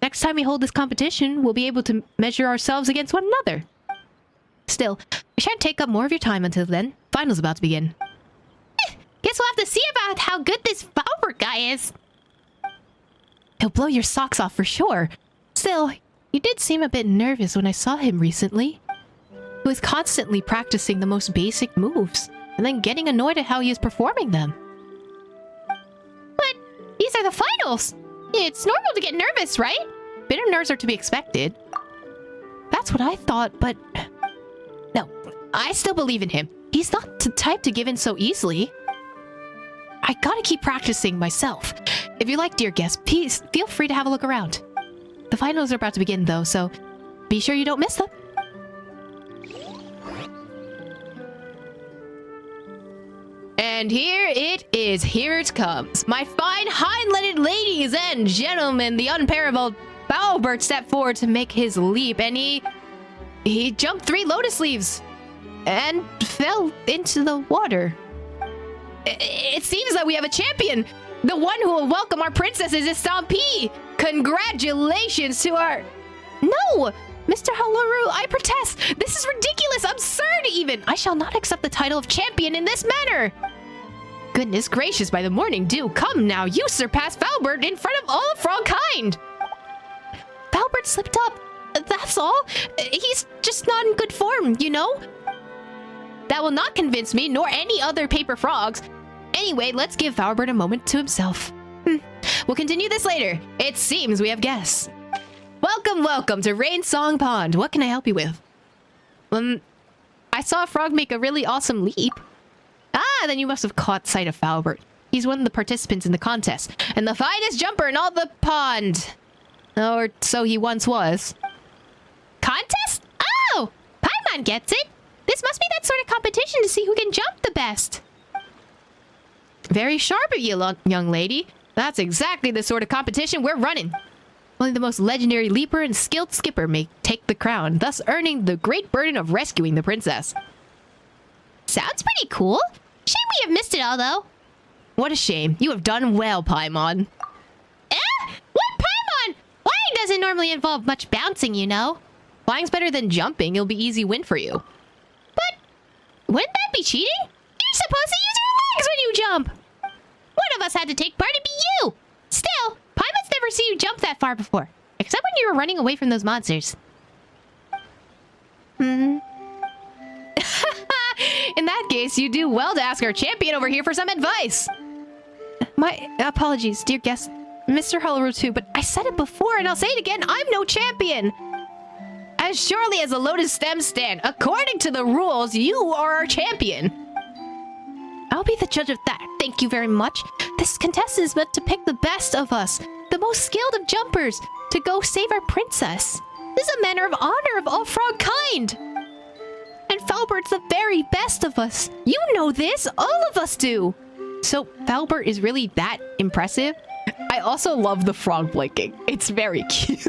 Next time we hold this competition, we'll be able to measure ourselves against one another. Still, we shan't take up more of your time until then. Final's about to begin. Guess we'll have to see about how good this Falbert guy is. He'll blow your socks off for sure. Still, you did seem a bit nervous when I saw him recently. He was constantly practicing the most basic moves, and then getting annoyed at how he is performing them. But these are the finals! It's normal to get nervous, right? Bit of nerves are to be expected. That's what I thought, but... No, I still believe in him. He's not the type to give in so easily. I gotta keep practicing myself. If you like, dear guests, please feel free to have a look around. The finals are about to begin, though, so be sure you don't miss them. And here it is. Here it comes. My fine hind-legged ladies and gentlemen, the unparalleled Falbert stepped forward to make his leap, and he jumped 3 lotus leaves and fell into the water. It seems that we have a champion. The one who will welcome our princess is Estampe. Congratulations to our... No! Mr. Haloru, I protest. This is ridiculous, absurd even. I shall not accept the title of champion in this manner. Goodness gracious, by the morning dew, come now, you surpass Falbert in front of all of frogkind. Falbert slipped up, that's all. He's just not in good form, you know? That will not convince me, nor any other paper frogs. Anyway, let's give Falbert a moment to himself. We'll continue this later. It seems we have guests. Welcome to Rainsong Pond. What can I help you with? I saw a frog make a really awesome leap. Ah, then you must have caught sight of Falbert. He's one of the participants in the contest, and the finest jumper in all the pond. Or so he once was. Contest? Oh, Paimon gets it. This must be that sort of competition to see who can jump the best. Very sharp of you, young lady. That's exactly the sort of competition we're running. Only the most legendary leaper and skilled skipper may take the crown, thus earning the great burden of rescuing the princess. Sounds pretty cool. Shame we have missed it all, though. What a shame. You have done well, Paimon. What, Paimon? Flying doesn't normally involve much bouncing, you know. Flying's better than jumping. It'll be easy win for you. But wouldn't that be cheating? You're supposed to use your legs when you jump. One of us had to take part to be you. Still, Paimon's never seen you jump that far before, except when you were running away from those monsters. In that case, you do well to ask our champion over here for some advice. My apologies, dear guest, Mr. Halaru too, but I said it before and I'll say it again, I'm no champion. As surely as the Lotus stems stand, according to the rules, you are our champion. I'll be the judge of that, thank you very much. This contestant is meant to pick the best of us, the most skilled of jumpers, to go save our princess. This is a manner of honor of all frog kind. And Falbert's the very best of us. You know this, all of us do. So Falbert is really that impressive? I also love the frog blinking. It's very cute.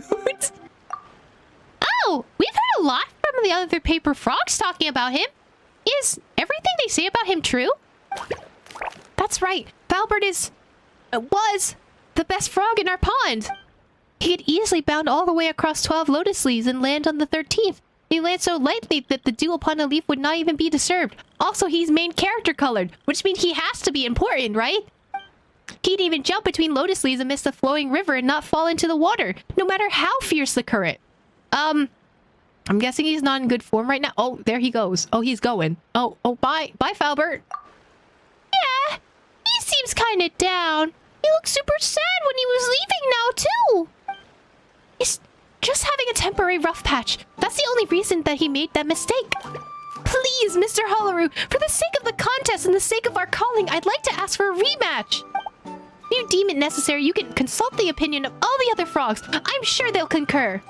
Oh, we've heard a lot from the other paper frogs talking about him. Is everything they say about him true? That's right. Falbert was the best frog in our pond. He could easily bound all the way across 12 lotus leaves and land on the 13th. He lands so lightly that the dew upon a leaf would not even be disturbed. Also, he's main character colored, which means he has to be important, right? He'd even jump between lotus leaves amidst the flowing river and not fall into the water, no matter how fierce the current. I'm guessing he's not in good form right now. Oh, there he goes. Oh, he's going. Oh, bye. Bye, Falbert. Yeah, he seems kind of down. He looked super sad when he was leaving now, too. He's just having a temporary rough patch. That's the only reason that he made that mistake. Please, Mr. Halaru, for the sake of the contest and the sake of our calling, I'd like to ask for a rematch. If you deem it necessary, you can consult the opinion of all the other frogs. I'm sure they'll concur.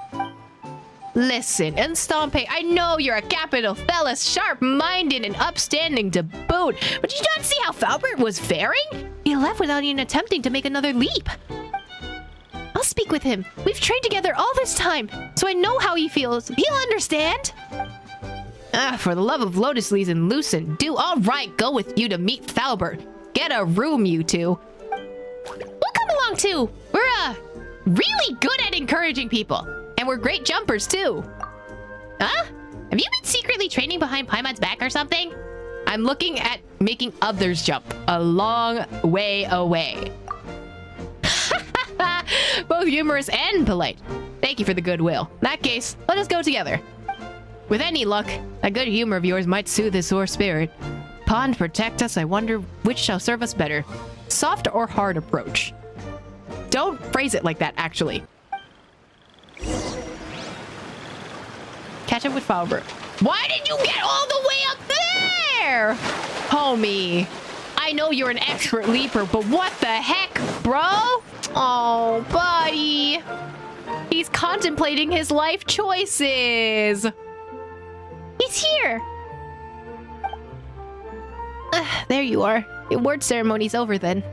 Listen, and Stompe, I know you're a capital fella, sharp-minded and upstanding to boot, but did you not see how Falbert was faring? He left without even attempting to make another leap. I'll speak with him. We've trained together all this time, so I know how he feels. He'll understand. For the love of Lotus Leaves and Lucent, do all right go with you to meet Falbert. Get a room, you two. We'll come along too. We're really good at encouraging people. And we're great jumpers too. Huh? Have you been secretly training behind Paimon's back or something? I'm looking at making others jump a long way away. Both humorous and polite. Thank you for the goodwill. In that case, let us go together. With any luck, that good humor of yours might soothe his sore spirit. Pond protect us, I wonder which shall serve us better. Soft or hard approach? Don't phrase it like that, actually. Catch up with Falbert. Why did you get all the way up there? Homie, I know you're an expert leaper, but what the heck, bro? Oh, buddy. He's contemplating his life choices. He's here. There you are. Your word ceremony's over then.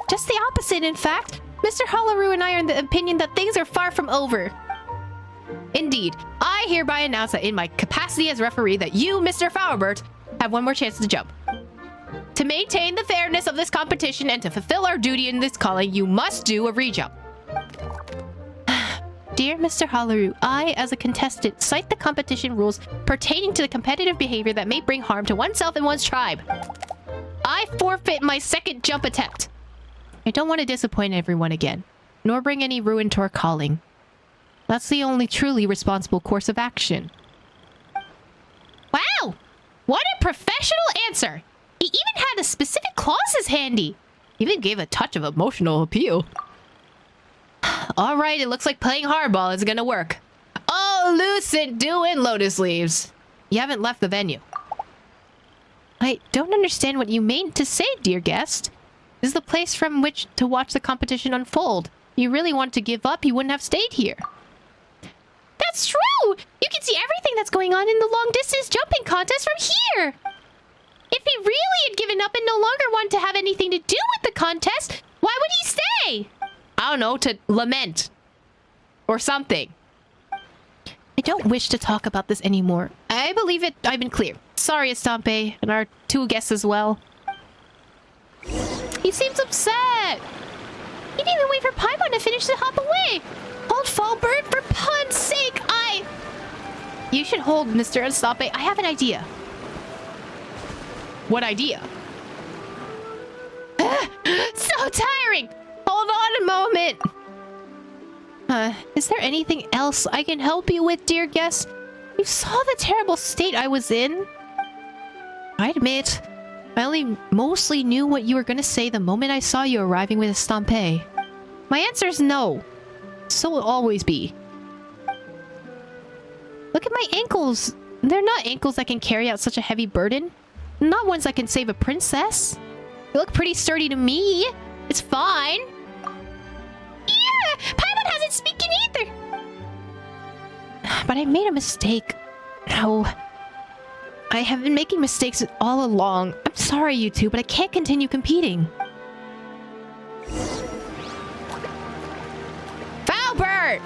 Just the opposite, in fact. Mr. Halaru and I are in the opinion that things are far from over. Indeed, I hereby announce that in my capacity as referee that you, Mr. Falbert, have one more chance to jump. To maintain the fairness of this competition and to fulfill our duty in this calling, you must do a re-jump. Dear Mr. Halaru, I, as a contestant, cite the competition rules pertaining to the competitive behavior that may bring harm to oneself and one's tribe. I forfeit my second jump attempt. I don't want to disappoint everyone again, nor bring any ruin to our calling. That's the only truly responsible course of action. Wow! What a professional answer! He even had the specific clauses handy. Even gave a touch of emotional appeal. All right, it looks like playing hardball is gonna work. Oh, Lucent doing Lotus Leaves. You haven't left the venue. I don't understand what you mean to say, dear guest. This is the place from which to watch the competition unfold. If you really want to give up, you wouldn't have stayed here. That's true! You can see everything that's going on in the long-distance jumping contest from here! If he really had given up and no longer wanted to have anything to do with the contest, why would he stay? I don't know, to lament. Or something. I don't wish to talk about this anymore. I believe I've been clear. Sorry, Estampe, and our two guests as well. He seems upset. He didn't even wait for Paimon to finish to hop away. Hold Fallbird for pun's sake. You should hold, Mr. Estampe. I have an idea. What idea? So tiring. Hold on a moment. Is there anything else I can help you with, dear guest? You saw the terrible state I was in. I admit, I only mostly knew what you were going to say the moment I saw you arriving with Estampe. My answer is no. So will always be. Look at my ankles. They're not ankles that can carry out such a heavy burden. Not ones that can save a princess. You look pretty sturdy to me. It's fine. Yeah, Paimon hasn't speaking either. But I made a mistake. No. I have been making mistakes all along. I'm sorry, you two, but I can't continue competing. Falbert!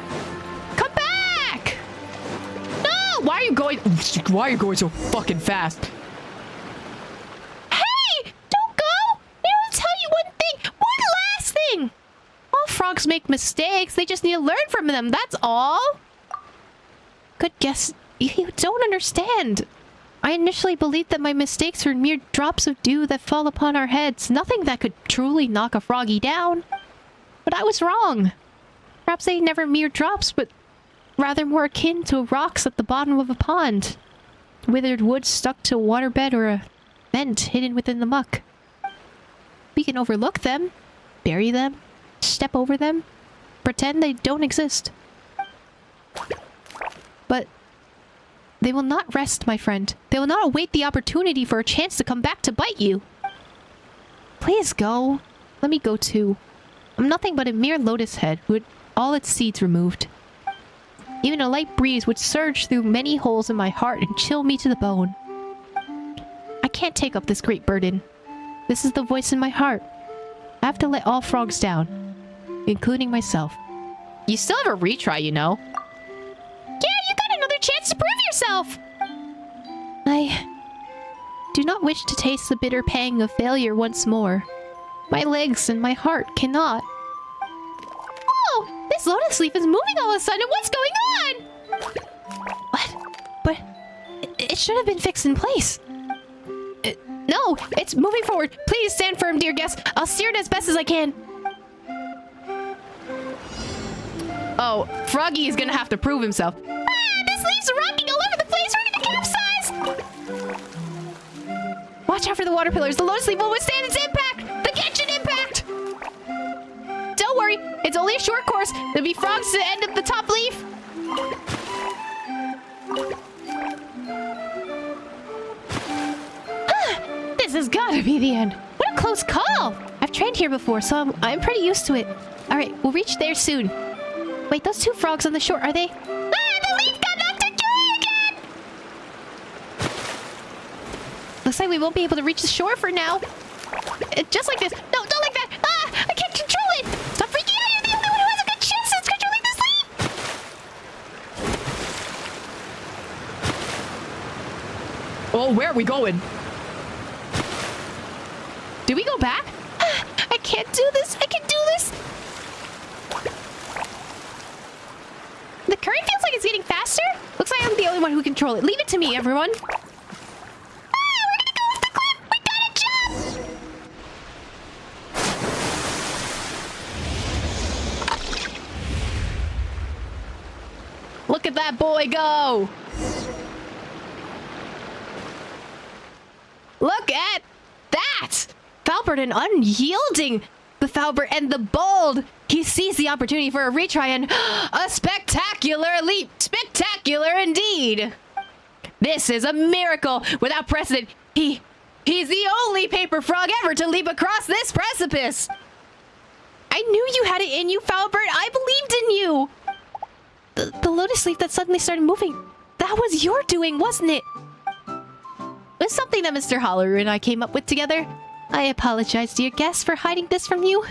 Come back! No! Why are you going so fucking fast? Hey! Don't go! I want to tell you one thing! One last thing! All frogs make mistakes. They just need to learn from them. That's all. Good guess. You don't understand. I initially believed that my mistakes were mere drops of dew that fall upon our heads. Nothing that could truly knock a froggy down. But I was wrong. Perhaps they never mere drops, but rather more akin to rocks at the bottom of a pond. Withered wood stuck to a waterbed or a vent hidden within the muck. We can overlook them, bury them, step over them, pretend they don't exist. But they will not rest, my friend. They will not await the opportunity for a chance to come back to bite you. Please go. Let me go too. I'm nothing but a mere lotus head with all its seeds removed. Even a light breeze would surge through many holes in my heart and chill me to the bone. I can't take up this great burden. This is the voice in my heart. I have to let all frogs down, including myself. You still have a retry, you know. Yeah, you got another chance to prove yourself! I do not wish to taste the bitter pang of failure once more. My legs and my heart cannot. Oh! This lotus leaf is moving all of a sudden! What's going on? What? But it should have been fixed in place. No! It's moving forward! Please stand firm, dear guest! I'll steer it as best as I can! Oh, Froggy is gonna have to prove himself. Ah! This leaf's rocking all over the place! We're gonna capsize! Watch out for the water pillars! The lotus leaf will withstand its impact! The Genshin impact! Don't worry! It's only a short course! There'll be frogs to end at the top leaf! This has gotta be the end! What a close call! I've trained here before, so I'm pretty used to it. Alright, we'll reach there soon. Wait, those two frogs on the shore, are they? Ah! The leaf got knocked adrift again! Looks like we won't be able to reach the shore for now. Just like this. No, don't like that! Ah! I can't control it! Stop freaking out! You're the only one who has a good chance at controlling this leaf! Oh, where are we going? Do we go back? I can't do this! I can do this! The current feels like it's getting faster? Looks like I'm the only one who can control it. Leave it to me, everyone. Ah! We're gonna go off the cliff! We gotta jump! Look at that boy go! Look at that! Falbert and unyielding! The Falbert and the bold! He sees the opportunity for a retry and a spectacular leap! Spectacular indeed! This is a miracle without precedent. He's the only paper frog ever to leap across this precipice! I knew you had it in you, Falbert! I believed in you! The lotus leaf that suddenly started moving, that was your doing, wasn't it? was something that Mr. Holleru and I came up with together. I apologize, dear guest, for hiding this from you.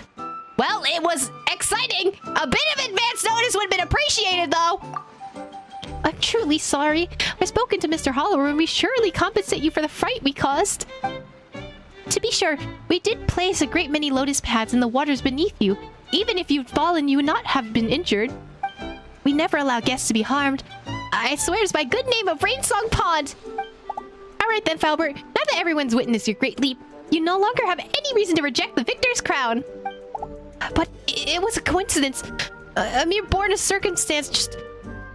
Well, it was exciting! A bit of advance notice would have been appreciated, though! I'm truly sorry. I've spoken to Mr. Holleru and we surely compensate you for the fright we caused. To be sure, we did place a great many lotus pads in the waters beneath you. Even if you'd fallen, you would not have been injured. We never allow guests to be harmed. I swear it's by good name of Rainsong Pond! Alright then, Falbert. Now that everyone's witnessed your great leap, you no longer have any reason to reject the victor's crown. But it was a coincidence. A mere born of circumstance, just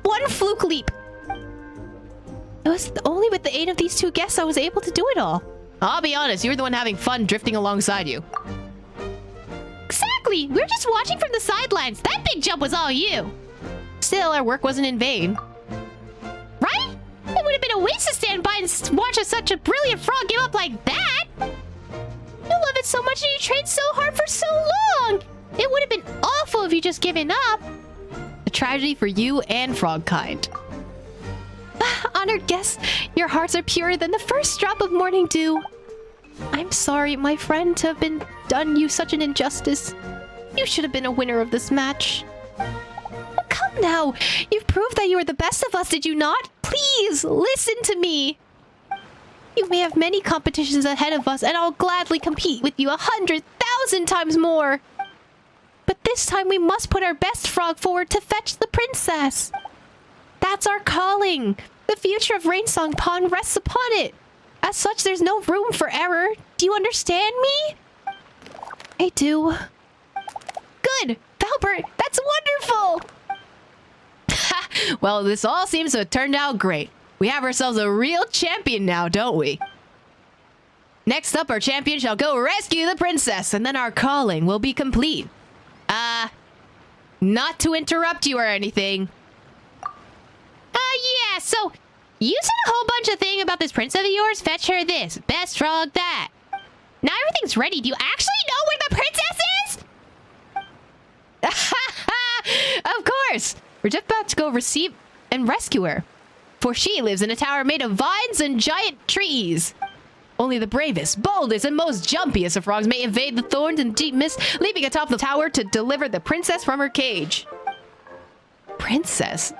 one fluke leap. It was only with the aid of these two guests I was able to do it all. I'll be honest, you were the one having fun drifting alongside you. Exactly! We were just watching from the sidelines. That big jump was all you. Still, our work wasn't in vain. Right? It would have been a waste to stand by and watch such a brilliant frog give up like that. You love it so much and you trained so hard for so long. It would have been awful if you just given up. A tragedy for you and frog kind. Honored guests, your hearts are purer than the first drop of morning dew. I'm sorry, my friend, to have done you such an injustice. You should have been a winner of this match. Oh, come now. You've proved that you are the best of us, did you not? Please, listen to me. You may have many competitions ahead of us, and I'll gladly compete with you 100,000 times more. But this time we must put our best frog forward to fetch the princess. That's our calling. The future of Rainsong Pond rests upon it. As such, there's no room for error. Do you understand me? I do. Good! Valbert, that's wonderful! Well, this all seems to have turned out great. We have ourselves a real champion now, don't we? Next up, our champion shall go rescue the princess, and then our calling will be complete. Not to interrupt you or anything. Yeah, so you said a whole bunch of things about this princess of yours. Fetch her this, best frog that. Now everything's ready. Do you actually know where the princess is? Of course. We're just about to go receive and rescue her. For she lives in a tower made of vines and giant trees. Only the bravest, boldest, and most jumpiest of frogs may evade the thorns and deep mist, leaping atop the tower to deliver the princess from her cage. Princess?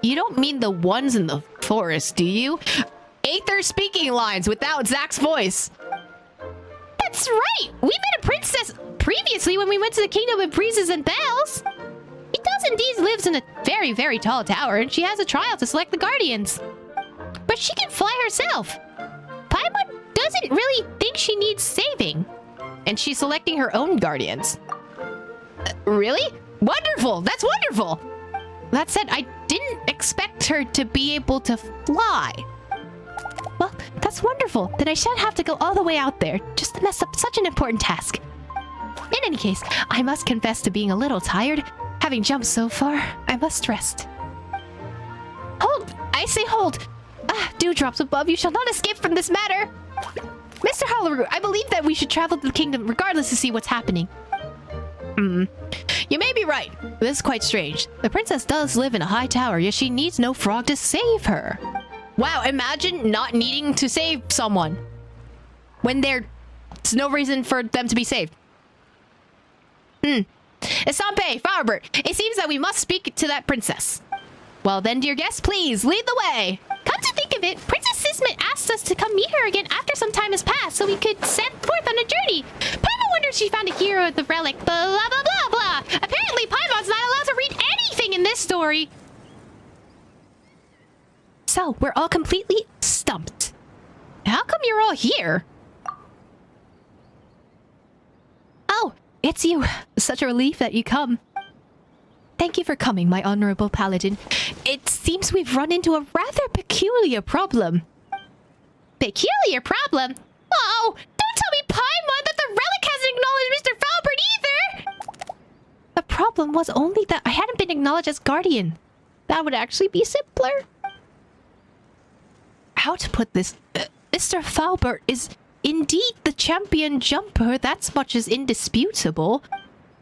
You don't mean the ones in the forest, do you? Aether speaking lines without Zach's voice. That's right! We met a princess previously when we went to the Kingdom of Breezes and Bells. She does indeed lives in a very, very tall tower, and she has a trial to select the guardians. But she can fly herself. Paimon doesn't really think she needs saving. And she's selecting her own guardians. Really? Wonderful! That's wonderful! That said, I didn't expect her to be able to fly. Well, that's wonderful. Then I shan't have to go all the way out there just to mess up such an important task. In any case, I must confess to being a little tired. Having jumped so far, I must rest. Hold! I say hold! Dewdrops above, you shall not escape from this matter! Mr. Holleru, I believe that we should travel to the kingdom regardless to see what's happening. You may be right. This is quite strange. The princess does live in a high tower, yet she needs no frog to save her. Wow, imagine not needing to save someone when there's no reason for them to be saved. Esampe, Farbert, it seems that we must speak to that princess. Well then, dear guest, please lead the way. Come to think of it, Princess Sismet asked us to come meet her again after some time has passed so we could set forth on a journey. Paimon wonders she found a hero of the relic, blah blah blah blah blah. Apparently Paimon's not allowed to read anything in this story. So, we're all completely stumped. How come you're all here? Oh, it's you. Such a relief that you come. Thank you for coming, my honorable paladin. It seems we've run into a rather peculiar problem. Peculiar problem? Oh, don't tell me, Paimon, that the relic hasn't acknowledged Mr. Falbert either! The problem was only that I hadn't been acknowledged as guardian. That would actually be simpler. How to put this? Mr. Falbert is indeed the champion jumper, that's much is indisputable.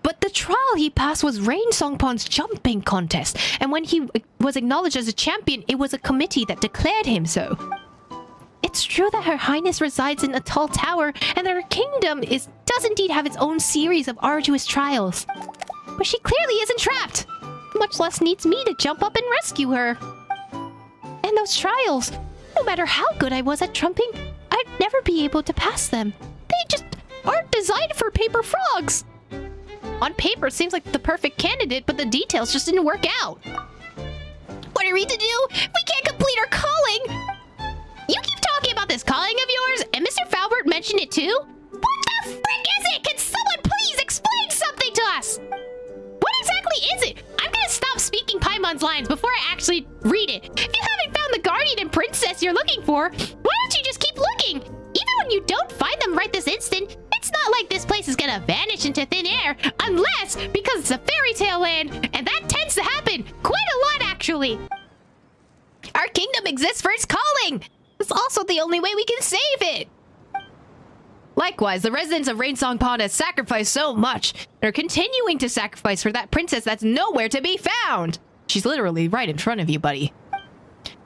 But the trial he passed was Rainsong Pond's jumping contest, and when he was acknowledged as a champion, it was a committee that declared him so. It's It's true that Her Highness resides in a tall tower, and that her kingdom does indeed have its own series of arduous trials. But she clearly isn't trapped, much less needs me to jump up and rescue her. And those trials, no matter how good I was at trumping, I'd never be able to pass them. They just aren't designed for paper frogs. On paper, it seems like the perfect candidate, but the details just didn't work out. What are we to do? We can't complete our calling! You keep talking about this calling of yours, and Mr. Falbert mentioned it too? What the frick is it? Can someone please explain something to us? What exactly is it? I'm gonna stop speaking Paimon's lines before I actually read it. If you haven't found the guardian and princess you're looking for, why don't you just keep looking? Even when you don't find them right this instant, it's not like this place is gonna vanish into thin air, unless because it's a fairy tale land, and that tends to happen quite a lot actually. Our kingdom exists for its calling. It's also the only way we can save it. Likewise, the residents of Rainsong Pond have sacrificed so much and are continuing to sacrifice for that princess that's nowhere to be found. She's literally right in front of you, buddy.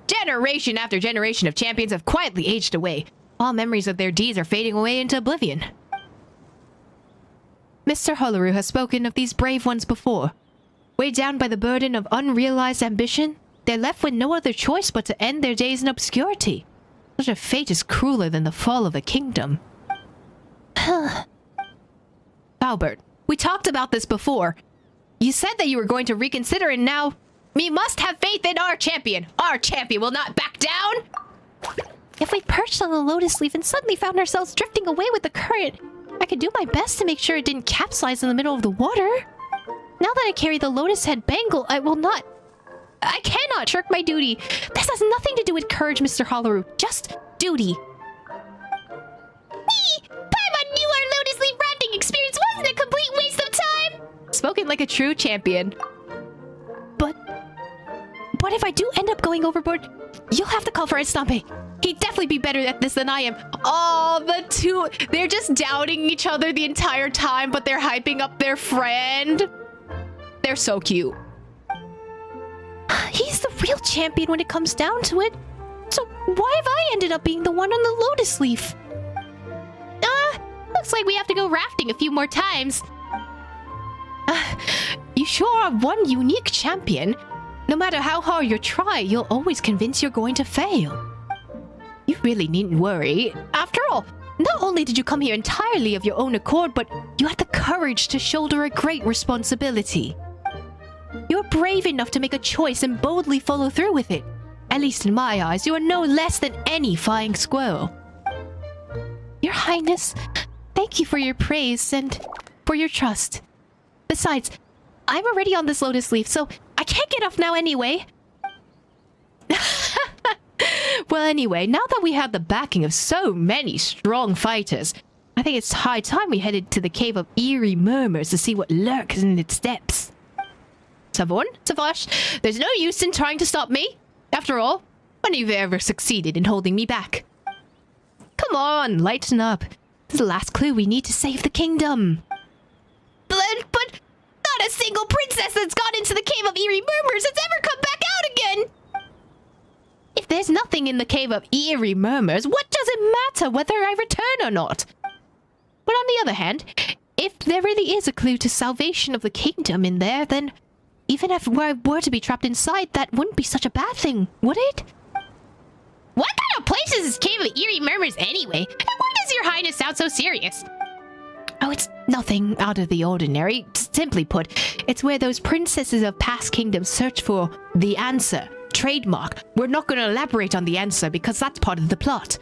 Generation after generation of champions have quietly aged away. All memories of their deeds are fading away into oblivion. Mr. Holleru has spoken of these brave ones before. Weighed down by the burden of unrealized ambition, they're left with no other choice but to end their days in obscurity. Such a fate is crueler than the fall of a kingdom. Albert, we talked about this before. You said that you were going to reconsider, and now we must have faith in our champion. Our champion will not back down. If we perched on the lotus leaf and suddenly found ourselves drifting away with the current, I could do my best to make sure it didn't capsize in the middle of the water. Now that I carry the lotus head bangle, I cannot shirk my duty. This has nothing to do with courage, Mr. Holleru. Just duty. Paimon knew our lotus leaf rafting experience wasn't a complete waste of time. Spoken like a true champion. But if I do end up going overboard, you'll have to call for Estampe. He'd definitely be better at this than I am. Oh, the two. They're just doubting each other the entire time, but they're hyping up their friend. They're so cute. He's the real champion when it comes down to it. So why have I ended up being the one on the lotus leaf? Looks like we have to go rafting a few more times. You sure are one unique champion. No matter how hard you try, you'll always convince you're going to fail. You really needn't worry. After all, not only did you come here entirely of your own accord, but you had the courage to shoulder a great responsibility. You're brave enough to make a choice and boldly follow through with it. At least in my eyes, you are no less than any flying squirrel. Your Highness, thank you for your praise and for your trust. Besides, I'm already on this lotus leaf, so I can't get off now anyway. Well, anyway, now that we have the backing of so many strong fighters, I think it's high time we headed to the Cave of Eerie Murmurs to see what lurks in its depths. Savon, Savash, there's no use in trying to stop me. After all, when have you ever succeeded in holding me back? Come on, lighten up. This is the last clue we need to save the kingdom. But not a single princess that's gone into the Cave of Eerie Murmurs has ever come back out again. If there's nothing in the Cave of Eerie Murmurs, what does it matter whether I return or not? But on the other hand, if there really is a clue to salvation of the kingdom in there, then even if I were to be trapped inside, that wouldn't be such a bad thing, would it? What kind of place is this Cave of Eerie Murmurs anyway? And why does your Highness sound so serious? Oh, it's nothing out of the ordinary. Simply put, it's where those princesses of past kingdoms search for the answer. Trademark. We're not going to elaborate on the answer because that's part of the plot.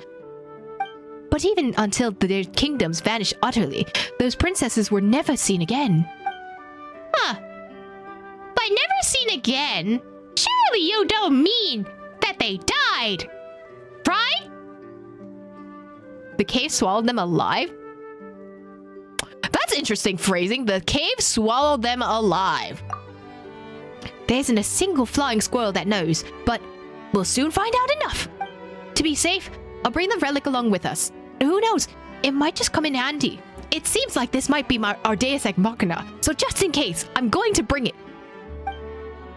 But even until their kingdoms vanished utterly, those princesses were never seen again. Huh. By never seen again, surely you don't mean that they died, right? The cave swallowed them alive? That's interesting phrasing. The cave swallowed them alive. There isn't a single flying squirrel that knows, but we'll soon find out enough. To be safe, I'll bring the relic along with us. Who knows, it might just come in handy. It seems like this might be our Deus Ex Machina, so just in case, I'm going to bring it.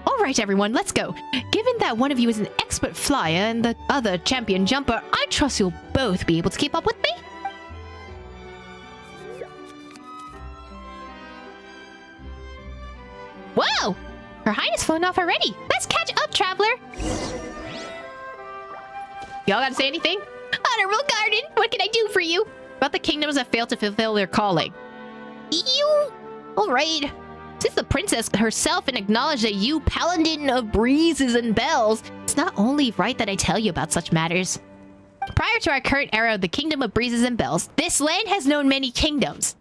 All right, everyone, let's go. Given that one of you is an expert flyer and the other champion jumper, I trust you'll both be able to keep up with me. Whoa! Her Highness flown off already. Let's catch up, traveler. Y'all gotta say anything? Honorable Garden, what can I do for you? About the kingdoms that failed to fulfill their calling. You... Alright. Since the princess herself and acknowledged that you, paladin of breezes and bells, it's not only right that I tell you about such matters. Prior to our current era of the kingdom of breezes and bells, this land has known many kingdoms.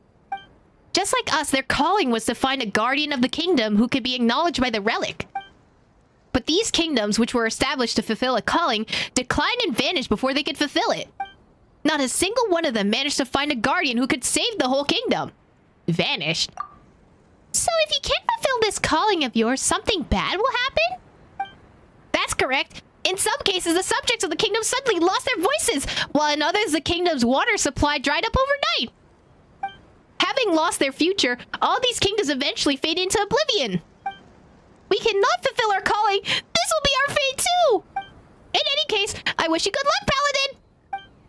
Just like us, their calling was to find a guardian of the kingdom who could be acknowledged by the relic. But these kingdoms, which were established to fulfill a calling, declined and vanished before they could fulfill it. Not a single one of them managed to find a guardian who could save the whole kingdom. Vanished. So if you can't fulfill this calling of yours, something bad will happen? That's correct. In some cases, the subjects of the kingdom suddenly lost their voices, while in others, the kingdom's water supply dried up overnight. Having lost their future, all these kingdoms eventually fade into oblivion. We cannot fulfill our calling. This will be our fate too. In any case, I wish you good luck, Paladin.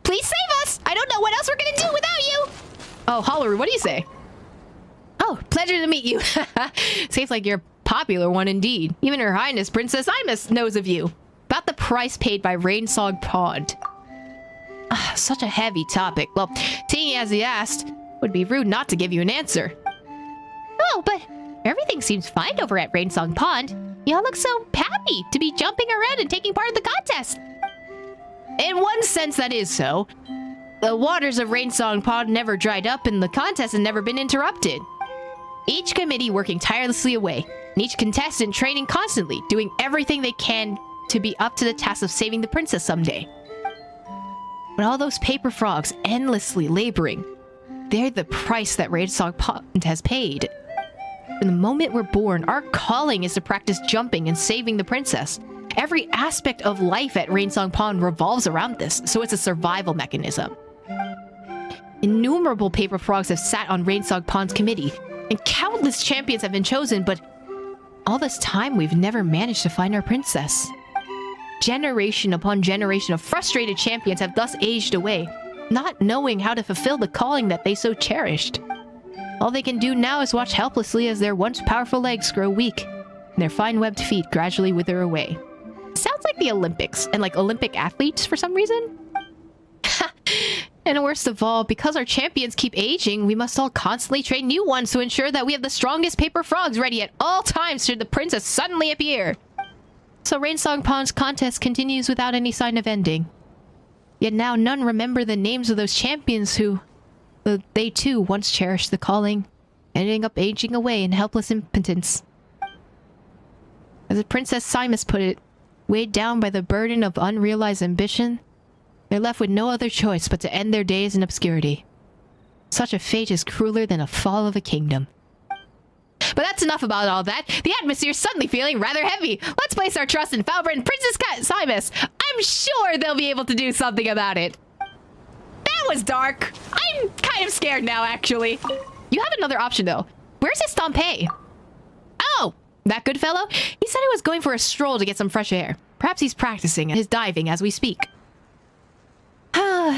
Please save us. I don't know what else we're gonna do without you. Oh, Holloway, what do you say? Oh, pleasure to meet you. Seems like you're a popular one indeed. Even Her Highness Princess Imus knows of you. About the price paid by Rainsong Pond. Such a heavy topic. Well, seeing as he asked, would be rude not to give you an answer. Oh, but everything seems fine over at Rainsong Pond. Y'all look so happy to be jumping around and taking part in the contest. In one sense, that is so. The waters of Rainsong Pond never dried up and the contest has never been interrupted. Each committee working tirelessly away, and each contestant training constantly, doing everything they can to be up to the task of saving the princess someday. But all those paper frogs endlessly laboring, they're the price that Rainsong Pond has paid. From the moment we're born, our calling is to practice jumping and saving the princess. Every aspect of life at Rainsong Pond revolves around this, so it's a survival mechanism. Innumerable paper frogs have sat on Rainsong Pond's committee, and countless champions have been chosen, but all this time we've never managed to find our princess. Generation upon generation of frustrated champions have thus aged away, not knowing how to fulfill the calling that they so cherished. All they can do now is watch helplessly as their once powerful legs grow weak, and their fine webbed feet gradually wither away. Sounds like the Olympics, and like Olympic athletes for some reason. And worst of all, because our champions keep aging, we must all constantly train new ones to ensure that we have the strongest paper frogs ready at all times should the princess suddenly appear. So Rainsong Pond's contest continues without any sign of ending. Yet now none remember the names of those champions who, they too once cherished the calling, ending up aging away in helpless impotence. As the Princess Simus put it, weighed down by the burden of unrealized ambition, they're left with no other choice but to end their days in obscurity. Such a fate is crueler than a fall of a kingdom. But that's enough about all that. The atmosphere's suddenly feeling rather heavy. Let's place our trust in Falbert and Princess Simus. I'm sure they'll be able to do something about it. That was dark. I'm kind of scared now, actually. You have another option, though. Where's his Stompé? Oh, that good fellow? He said he was going for a stroll to get some fresh air. Perhaps he's practicing his diving as we speak.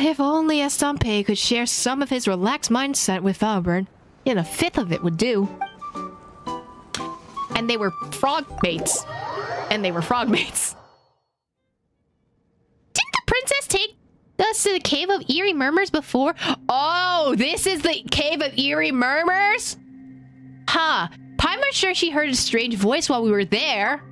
If only Estampé could share some of his relaxed mindset with Falbert. Even a fifth of it would do. And they were frog mates. Didn't the princess take us to the Cave of Eerie Murmurs before? Oh, this is the Cave of Eerie Murmurs? Paimon's sure she heard a strange voice while we were there.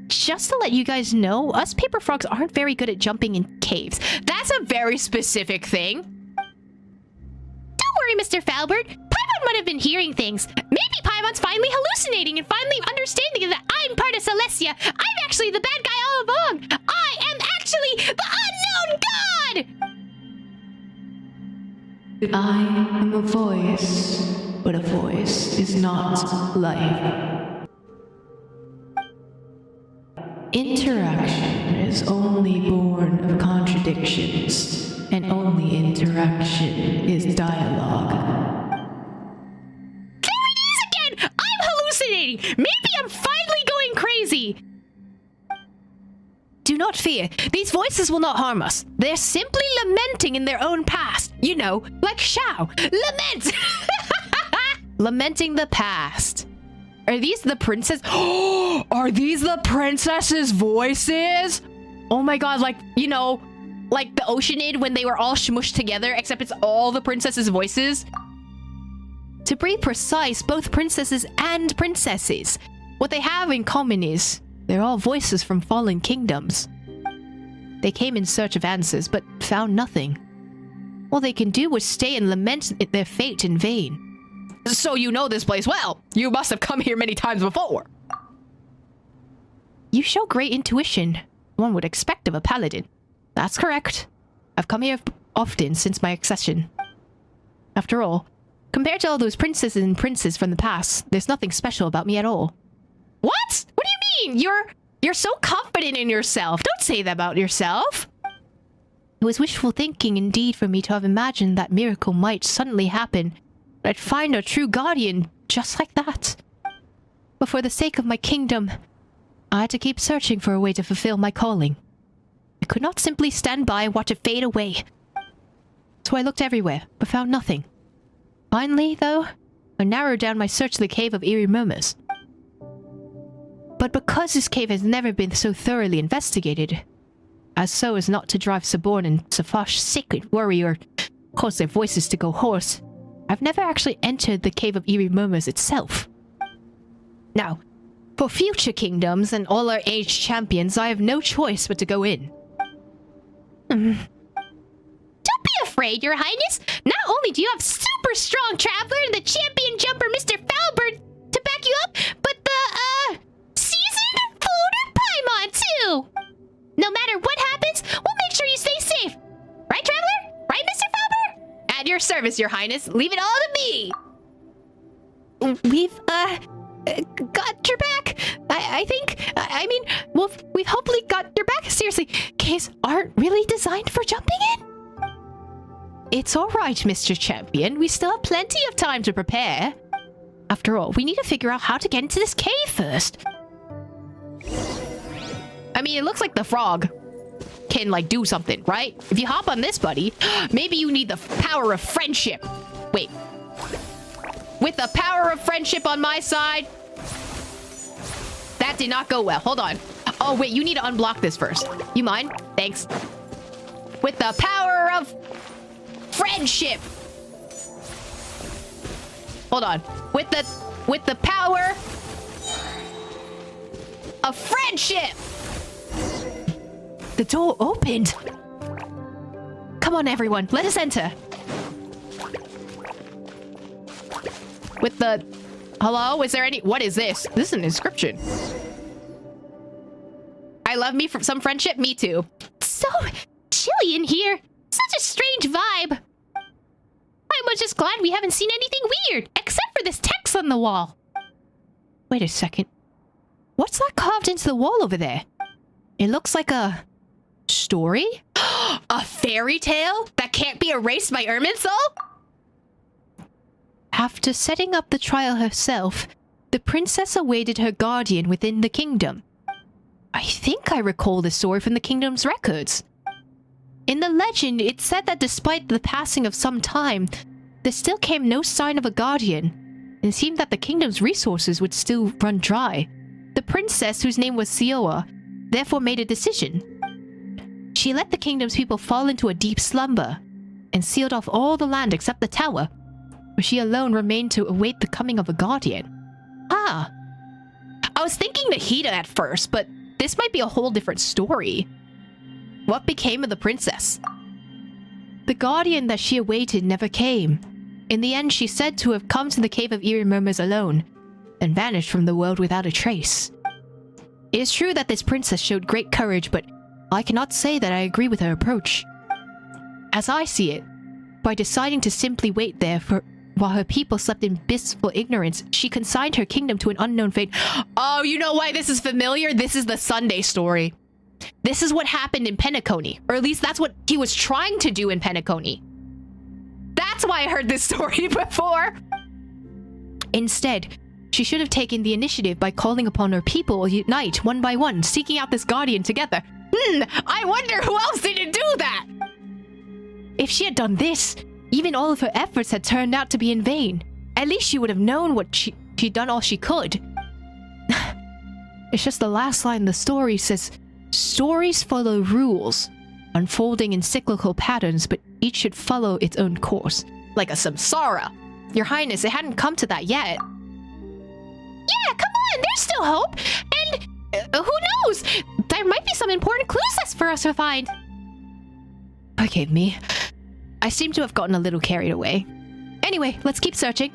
Just to let you guys know, us paper frogs aren't very good at jumping in caves. That's a very specific thing. Don't worry, Mr. Falbert. Paimon might have been hearing things. Maybe Paimon's finally hallucinating and finally understanding that I'm part of Celestia. I'm actually the bad guy all along. I am actually the unknown god! I am a voice, but a voice is not life. Interaction is only born of contradictions, and only interaction is dialogue. There it is again! I'm hallucinating! Maybe I'm Do not fear. These voices will not harm us. They're simply lamenting in their own past. You know, like Shao. Lament! Lamenting the past. Are these the princess? Are these the princess's voices? Oh my god, like, you know, like the Oceanid when they were all smushed together, except it's all the princesses' voices. To be precise, both princesses and princesses. What they have in common is they're all voices from fallen kingdoms. They came in search of answers, but found nothing. All they can do was stay and lament their fate in vain. So you know this place well. You must have come here many times before. You show great intuition. One would expect of a paladin. That's correct. I've come here often since my accession. After all, compared to all those princesses and princes from the past, there's nothing special about me at all. What? What do you mean? You're so confident in yourself. Don't say that about yourself. It was wishful thinking indeed for me to have imagined that miracle might suddenly happen. I'd find a true guardian just like that. But for the sake of my kingdom, I had to keep searching for a way to fulfill my calling. I could not simply stand by and watch it fade away. So I looked everywhere, but found nothing. Finally, though, I narrowed down my search to the Cave of Eerie Murmurs. But because this cave has never been so thoroughly investigated, as so as not to drive Saborn and Safash sick with worry or cause their voices to go hoarse, I've never actually entered the Cave of Eerie Murmurs itself. Now, for future kingdoms and all our aged champions, I have no choice but to go in. Don't be afraid, Your Highness. Not only do you have super strong traveler and the champion jumper Mr. Foulbird to back you up, but the, seasoned floater Paimon, too. No matter what happens, we'll make sure you stay safe. Right, traveler? Right, Mr. Foulbird? At your service, Your Highness. Leave it all to me. We've, got your back. I think, I mean, well, we've hopefully got your back. Seriously, caves aren't really designed for jumping in. It's all right, Mr. Champion. We still have plenty of time to prepare. After all, we need to figure out how to get into this cave first. I mean, it looks like the frog can, like, do something, right? If you hop on this, buddy, maybe you need the power of friendship. Wait. With the power of friendship on my side. That did not go well. Hold on. Oh, wait, you need to unblock this first. You mind? Thanks. With the power of friendship. Hold on. With the power of friendship. The door opened. Come on, everyone. Let us enter. With the... Hello? Is there any... What is this? This is an inscription. I love me for some friendship. Me too. So chilly in here. Such a strange vibe. I'm just glad we haven't seen anything weird, except for this text on the wall. Wait a second. What's that carved into the wall over there? It looks like a... story? A fairy tale that can't be erased by Irminsul? After setting up the trial herself, the princess awaited her guardian within the kingdom. I think I recall the story from the kingdom's records. In the legend, it said that despite the passing of some time, there still came no sign of a guardian. It seemed that the kingdom's resources would still run dry. The princess, whose name was Sioa, therefore made a decision. She let the kingdom's people fall into a deep slumber and sealed off all the land except the tower, where she alone remained to await the coming of a guardian. Ah. I was thinking Nahida at first, but this might be a whole different story. What became of the princess? The guardian that she awaited never came. In the end, she's said to have come to the Cave of Eerie Murmurs alone, and vanished from the world without a trace. It is true that this princess showed great courage, but I cannot say that I agree with her approach. As I see it, by deciding to simply wait there while her people slept in blissful ignorance, she consigned her kingdom to an unknown fate. Oh, you know why this is familiar? This is the Sunday story. This is what happened in Penacony. Or at least that's what he was trying to do in Penacony. That's why I heard this story before. Instead, she should have taken the initiative by calling upon her people to unite one by one, seeking out this guardian together. I wonder who else didn't do that! If she had done this, even all of her efforts had turned out to be in vain. At least she would have known what she'd done all she could. It's just the last line of the story says, stories follow rules, unfolding in cyclical patterns, but each should follow its own course. Like a samsara. Your Highness, it hadn't come to that yet. Yeah, come on, there's still hope. And who knows? There might be some important clues that's for us to find. Forgive me. I seem to have gotten a little carried away. Anyway, let's keep searching.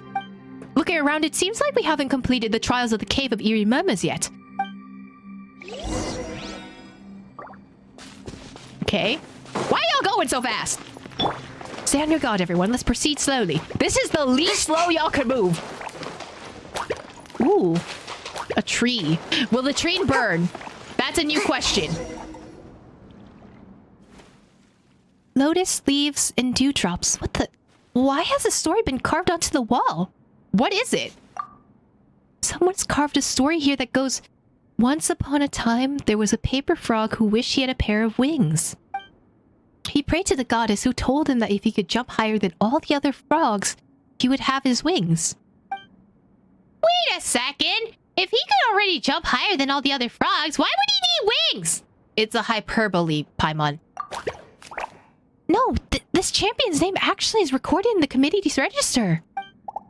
Looking around, it seems like we haven't completed the trials of the Cave of Eerie Murmurs yet. Okay. Why y'all going so fast? Stay on your guard, everyone. Let's proceed slowly. This is the least slow y'all could move. Ooh. A tree. Will the tree burn? That's a new question. Lotus, leaves, and dewdrops. What the... Why has a story been carved onto the wall? What is it? Someone's carved a story here that goes... Once upon a time, there was a paper frog who wished he had a pair of wings. He prayed to the goddess who told him that if he could jump higher than all the other frogs, he would have his wings. Wait a second! If he could already jump higher than all the other frogs, why would he need wings? It's a hyperbole, Paimon. No, this champion's name actually is recorded in the committee's register.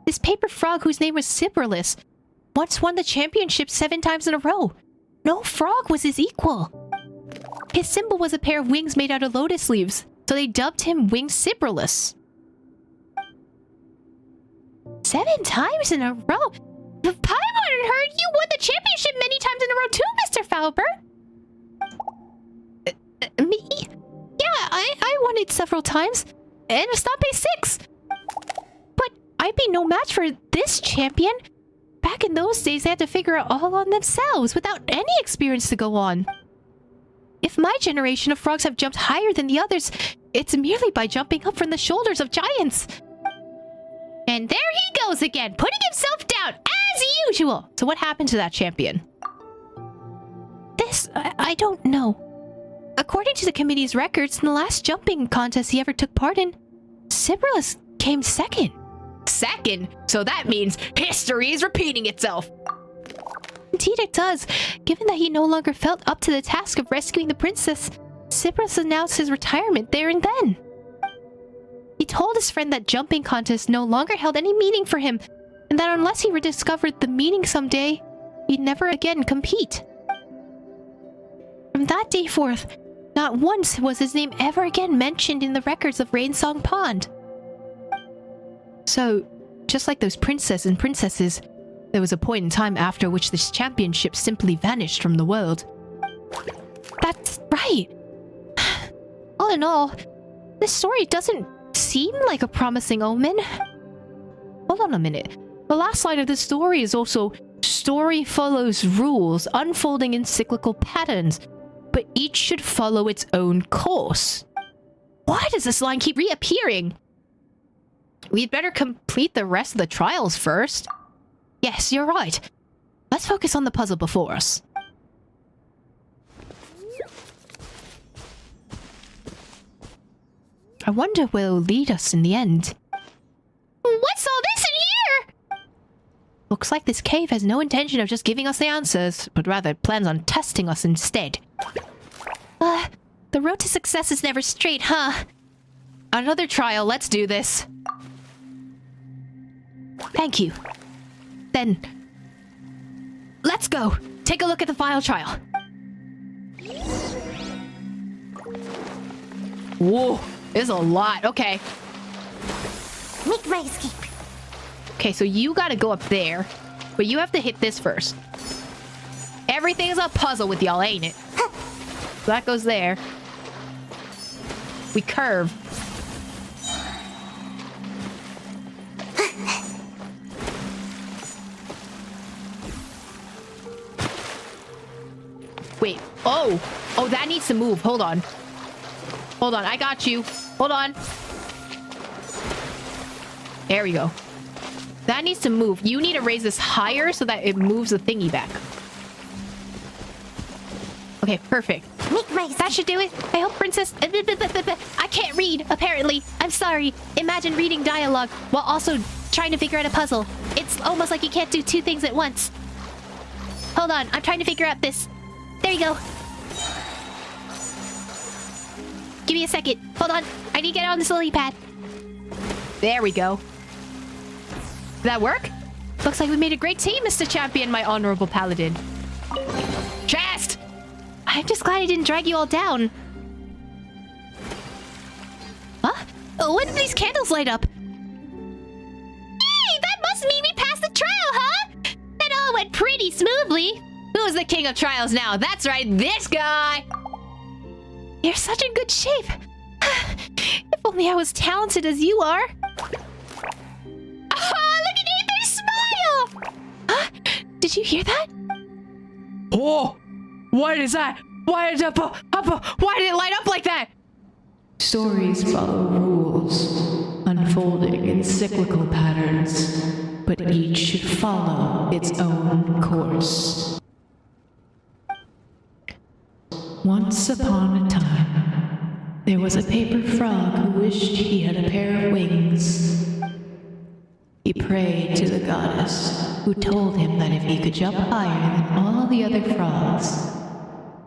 This paper frog, whose name was Cyberlus, once won the championship 7 times in a row. No frog was his equal. His symbol was a pair of wings made out of lotus leaves, so they dubbed him Winged Cyberlus. 7 times in a row? Paimon heard you won the championship many times in a row too, Mr. Falbert. Me? Yeah, I won it several times, and Estampe 6. But I'd be no match for this champion. Back in those days, they had to figure it all on themselves, without any experience to go on. If my generation of frogs have jumped higher than the others, it's merely by jumping up from the shoulders of giants. And there he goes again, putting himself down, as usual! So what happened to that champion? This, I don't know. According to the committee's records, in the last jumping contest he ever took part in, Cyberlus came second. Second? So that means history is repeating itself. Indeed it does. Given that he no longer felt up to the task of rescuing the princess, Cyberlus announced his retirement there and then. He told his friend that jumping contests no longer held any meaning for him, and that unless he rediscovered the meaning someday, he'd never again compete. From that day forth, not once was his name ever again mentioned in the records of Rainsong Pond. So, just like those princes and princesses, there was a point in time after which this championship simply vanished from the world. That's right. All in all, this story doesn't seem like a promising omen. Hold on a minute. The last line of the story is also, story follows rules, unfolding in cyclical patterns, but each should follow its own course. Why does this line keep reappearing? We'd better complete the rest of the trials first. Yes, you're right. Let's focus on the puzzle before us. I wonder where it'll lead us in the end. What's all this in here? Looks like this cave has no intention of just giving us the answers, but rather plans on testing us instead. The road to success is never straight, huh? Another trial, let's do this. Thank you. Then, let's go. Take a look at the final trial. Whoa, there's a lot. Okay. Make my escape. Okay, so you gotta go up there, but you have to hit this first. Everything's a puzzle with y'all, ain't it? So that goes there. We curve. Wait. Oh, that needs to move. Hold on. Hold on, I got you. Hold on. There we go. That needs to move. You need to raise this higher so that it moves the thingy back. Okay, perfect. Make my... That should do it. I hope Princess... I can't read, apparently. I'm sorry. Imagine reading dialogue while also trying to figure out a puzzle. It's almost like you can't do two things at once. Hold on, I'm trying to figure out this. There you go. Give me a second. Hold on. I need to get on this lily pad. There we go. Did that work? Looks like we made a great team, Mr. Champion, my honorable paladin. Chest! I'm just glad I didn't drag you all down. Huh? When did these candles light up? Hey, that must mean we passed the trial, huh? It all went pretty smoothly. Who's the king of trials now? That's right, this guy! You're such in good shape. If only I was talented as you are. Ah, look at Ether's smile! Huh? Did you hear that? Oh! What is that? Why did it light up like that? Stories follow rules, unfolding in cyclical patterns, but each should follow its own course. Once upon a time, there was a paper frog who wished he had a pair of wings. He prayed to the goddess, who told him that if he could jump higher than all the other frogs,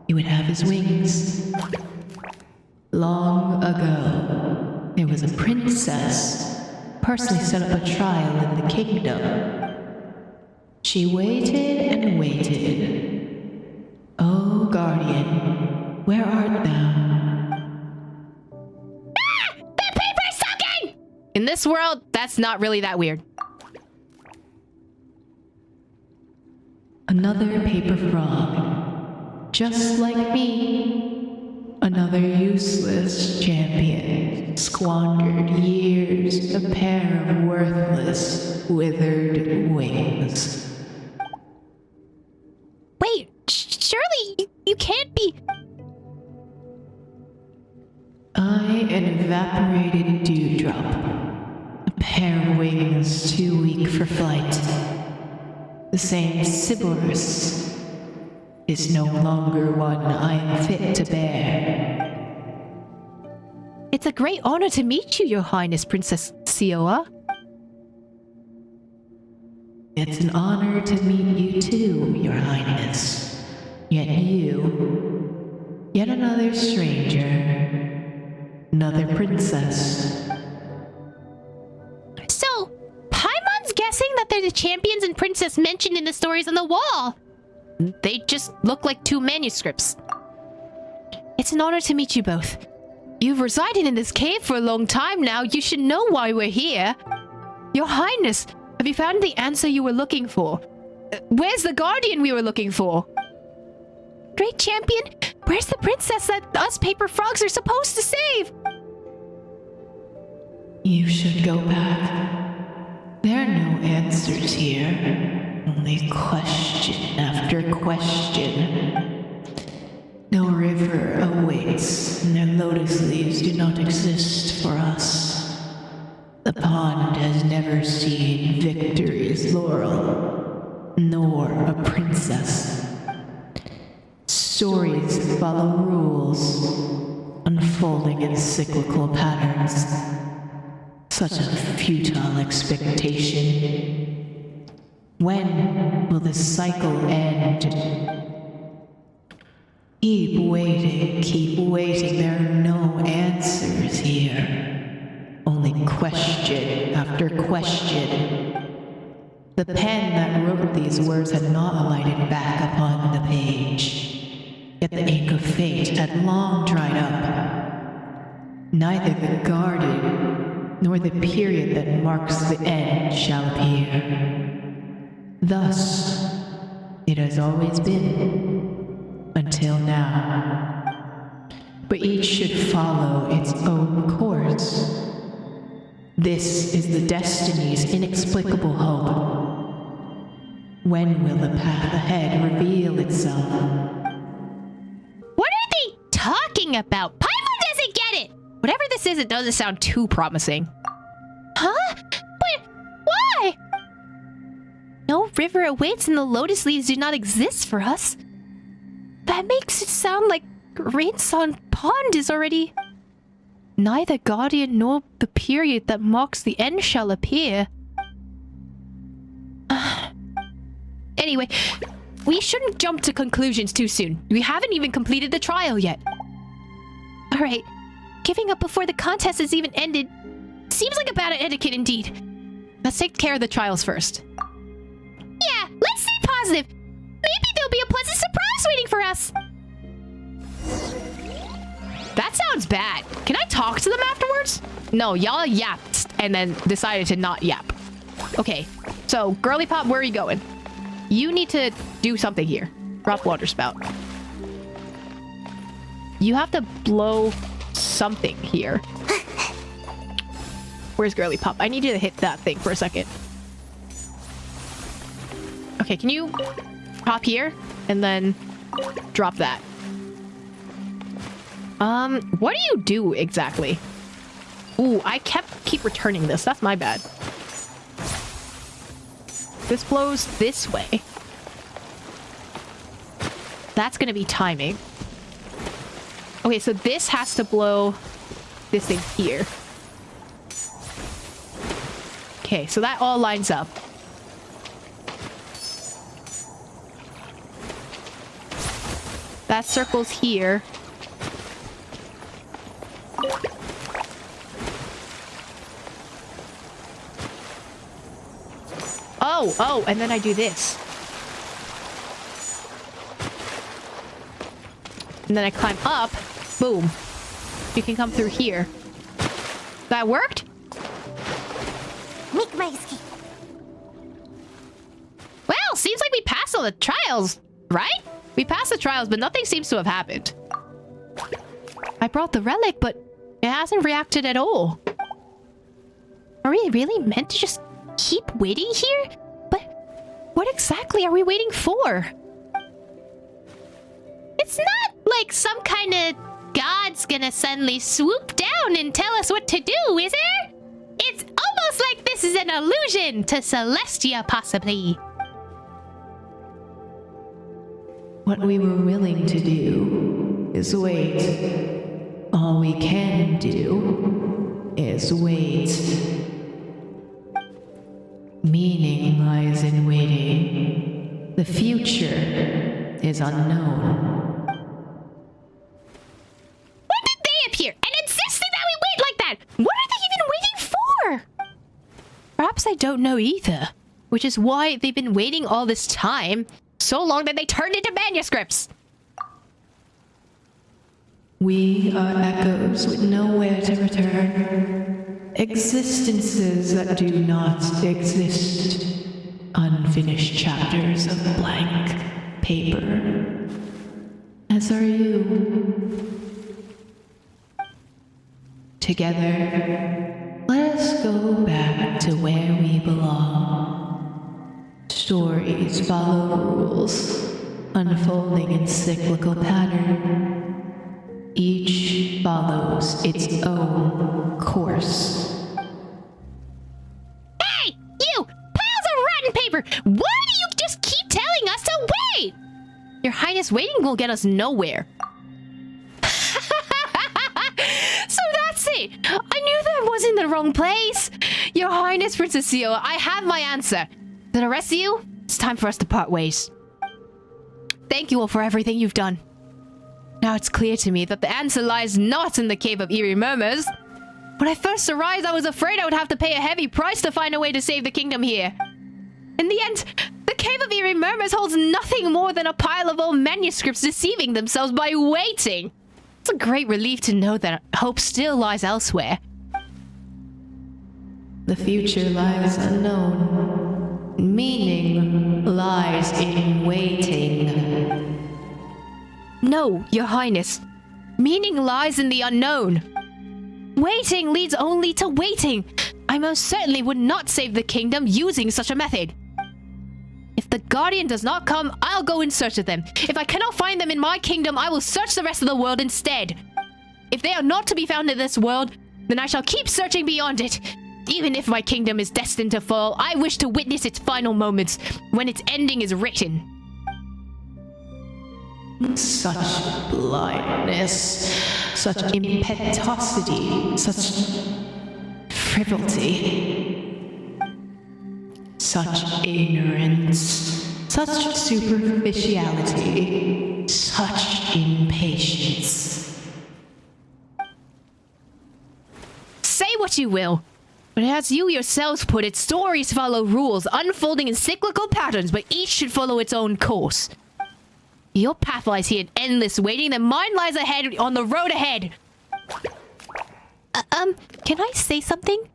he would have his wings. Long ago, there was a princess personally set up a trial in the kingdom. She waited and waited. Oh, guardian, where art thou? Ah! The paper's talking! In this world, that's not really that weird. Another paper frog. Just like me. Another useless champion. Squandered years, a pair of worthless, withered wings. Wait, surely you can't be... I, an evaporated dewdrop. A pair of wings too weak for flight. The same Sybaris is no longer one I am fit to bear. It's a great honor to meet you, Your Highness, Princess Sioa. It's an honor to meet you too, Your Highness. Yet you, yet another stranger, another princess. So, Paimon's guessing that they're the champions and princess mentioned in the stories on the wall. They just look like two manuscripts. It's an honor to meet you both. You've resided in this cave for a long time now. You should know why we're here. Your Highness, have you found the answer you were looking for? Where's the guardian we were looking for? Great champion, where's the princess that us paper frogs are supposed to save? You should go back. There are no answers here. Only question after question. No river awaits, and their lotus leaves do not exist for us. The pond has never seen victory's laurel, nor a princess. Stories follow rules, unfolding in cyclical patterns. Such a futile expectation. When will this cycle end? Keep waiting, there are no answers here. Only question after question. The pen that wrote these words had not alighted back upon the page. Yet the ink of fate had long dried up. Neither the guardian nor the period that marks the end shall appear. Thus, it has always been, until now. But each should follow its own course. This is the destiny's inexplicable hope. When will the path ahead reveal itself? What are they talking about? Paimon doesn't get it! Whatever this is, it doesn't sound too promising. Huh? But why? No river awaits and the lotus leaves do not exist for us. That makes it sound like Rainson Pond is already... Neither guardian nor the period that marks the end shall appear. Anyway, we shouldn't jump to conclusions too soon. We haven't even completed the trial yet. Alright, giving up before the contest has even ended seems like a bad etiquette indeed. Let's take care of the trials first. Yeah, let's stay positive. Maybe there'll be a pleasant surprise waiting for us. That sounds bad. Can I talk to them afterwards? No, y'all yapped and then decided to not yap. Okay, so Girly Pop, where are you going? You need to do something here. Drop water spout. You have to blow something here. Where's Girly Pop? I need you to hit that thing for a second. Okay, can you hop here and then drop that? What do you do exactly? Ooh, I keep returning this. That's my bad. This blows this way. That's gonna be timing. Okay, so this has to blow this thing here. Okay, so that all lines up. That circle's here. Oh, and then I do this. And then I climb up. Boom. You can come through here. That worked? Make my escape. Well, seems like we passed all the trials, right? We passed the trials, but nothing seems to have happened. I brought the relic, but it hasn't reacted at all. Are we really meant to just keep waiting here? But what exactly are we waiting for? It's not like some kind of god's gonna suddenly swoop down and tell us what to do, is it? It's almost like this is an allusion to Celestia, possibly. What we were willing to do is wait. All we can do is wait. Meaning lies in waiting. The future is unknown. When did they appear and insisted that we wait like that? What are they even waiting for? Perhaps I don't know either, which is why they've been waiting all this time, so long that they turned into manuscripts. We are echoes with nowhere to return. Existences that do not exist. Unfinished chapters of blank paper. As are you. Together, let us go back to where we belong. Stories follow rules, unfolding in cyclical pattern. Each follows its own course. Hey, you! Piles of rotten paper! Why do you just keep telling us to wait? Your Highness, waiting will get us nowhere. So that's it! I knew that was in the wrong place! Your Highness, Princess Seal, I have my answer. To the rest of you, it's time for us to part ways. Thank you all for everything you've done. Now it's clear to me that the answer lies not in the Cave of Eerie Murmurs. When I first arrived, I was afraid I would have to pay a heavy price to find a way to save the kingdom here. In the end, the Cave of Eerie Murmurs holds nothing more than a pile of old manuscripts deceiving themselves by waiting. It's a great relief to know that hope still lies elsewhere. The future lies unknown. Meaning lies in waiting. No, Your Highness. Meaning lies in the unknown. Waiting leads only to waiting. I most certainly would not save the kingdom using such a method. If the Guardian does not come, I'll go in search of them. If I cannot find them in my kingdom, I will search the rest of the world instead. If they are not to be found in this world, then I shall keep searching beyond it. Even if my kingdom is destined to fall, I wish to witness its final moments when its ending is written. Such blindness, such impetuosity, such frivolity, such ignorance, such superficiality, such impatience. Say what you will, but as you yourselves put it, stories follow rules, unfolding in cyclical patterns, but each should follow its own course. Your path lies here in endless waiting, then mine lies ahead on the road ahead. Can I say something?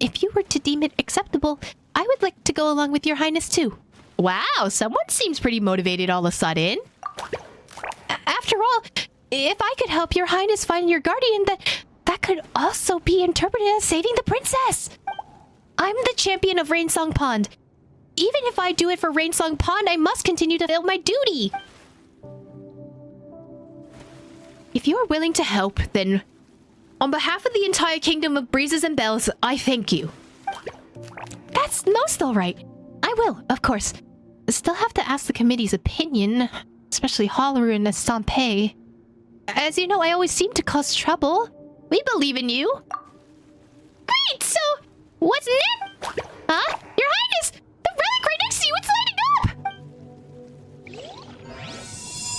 If you were to deem it acceptable, I would like to go along with your highness too. Wow, someone seems pretty motivated all of a sudden. After all, if I could help your highness find your guardian, that could also be interpreted as saving the princess. I'm the champion of Rainsong Pond. Even if I do it for Rainsong Pond, I must continue to fulfill my duty. If you are willing to help, then on behalf of the entire kingdom of breezes and bells, I thank you. That's most all right. I will, of course. Still have to ask the committee's opinion, especially Holleru and Estampe. As you know, I always seem to cause trouble. We believe in you. Great, so what's next? Huh? Your Highness! The relic right next to you, it's lighting up!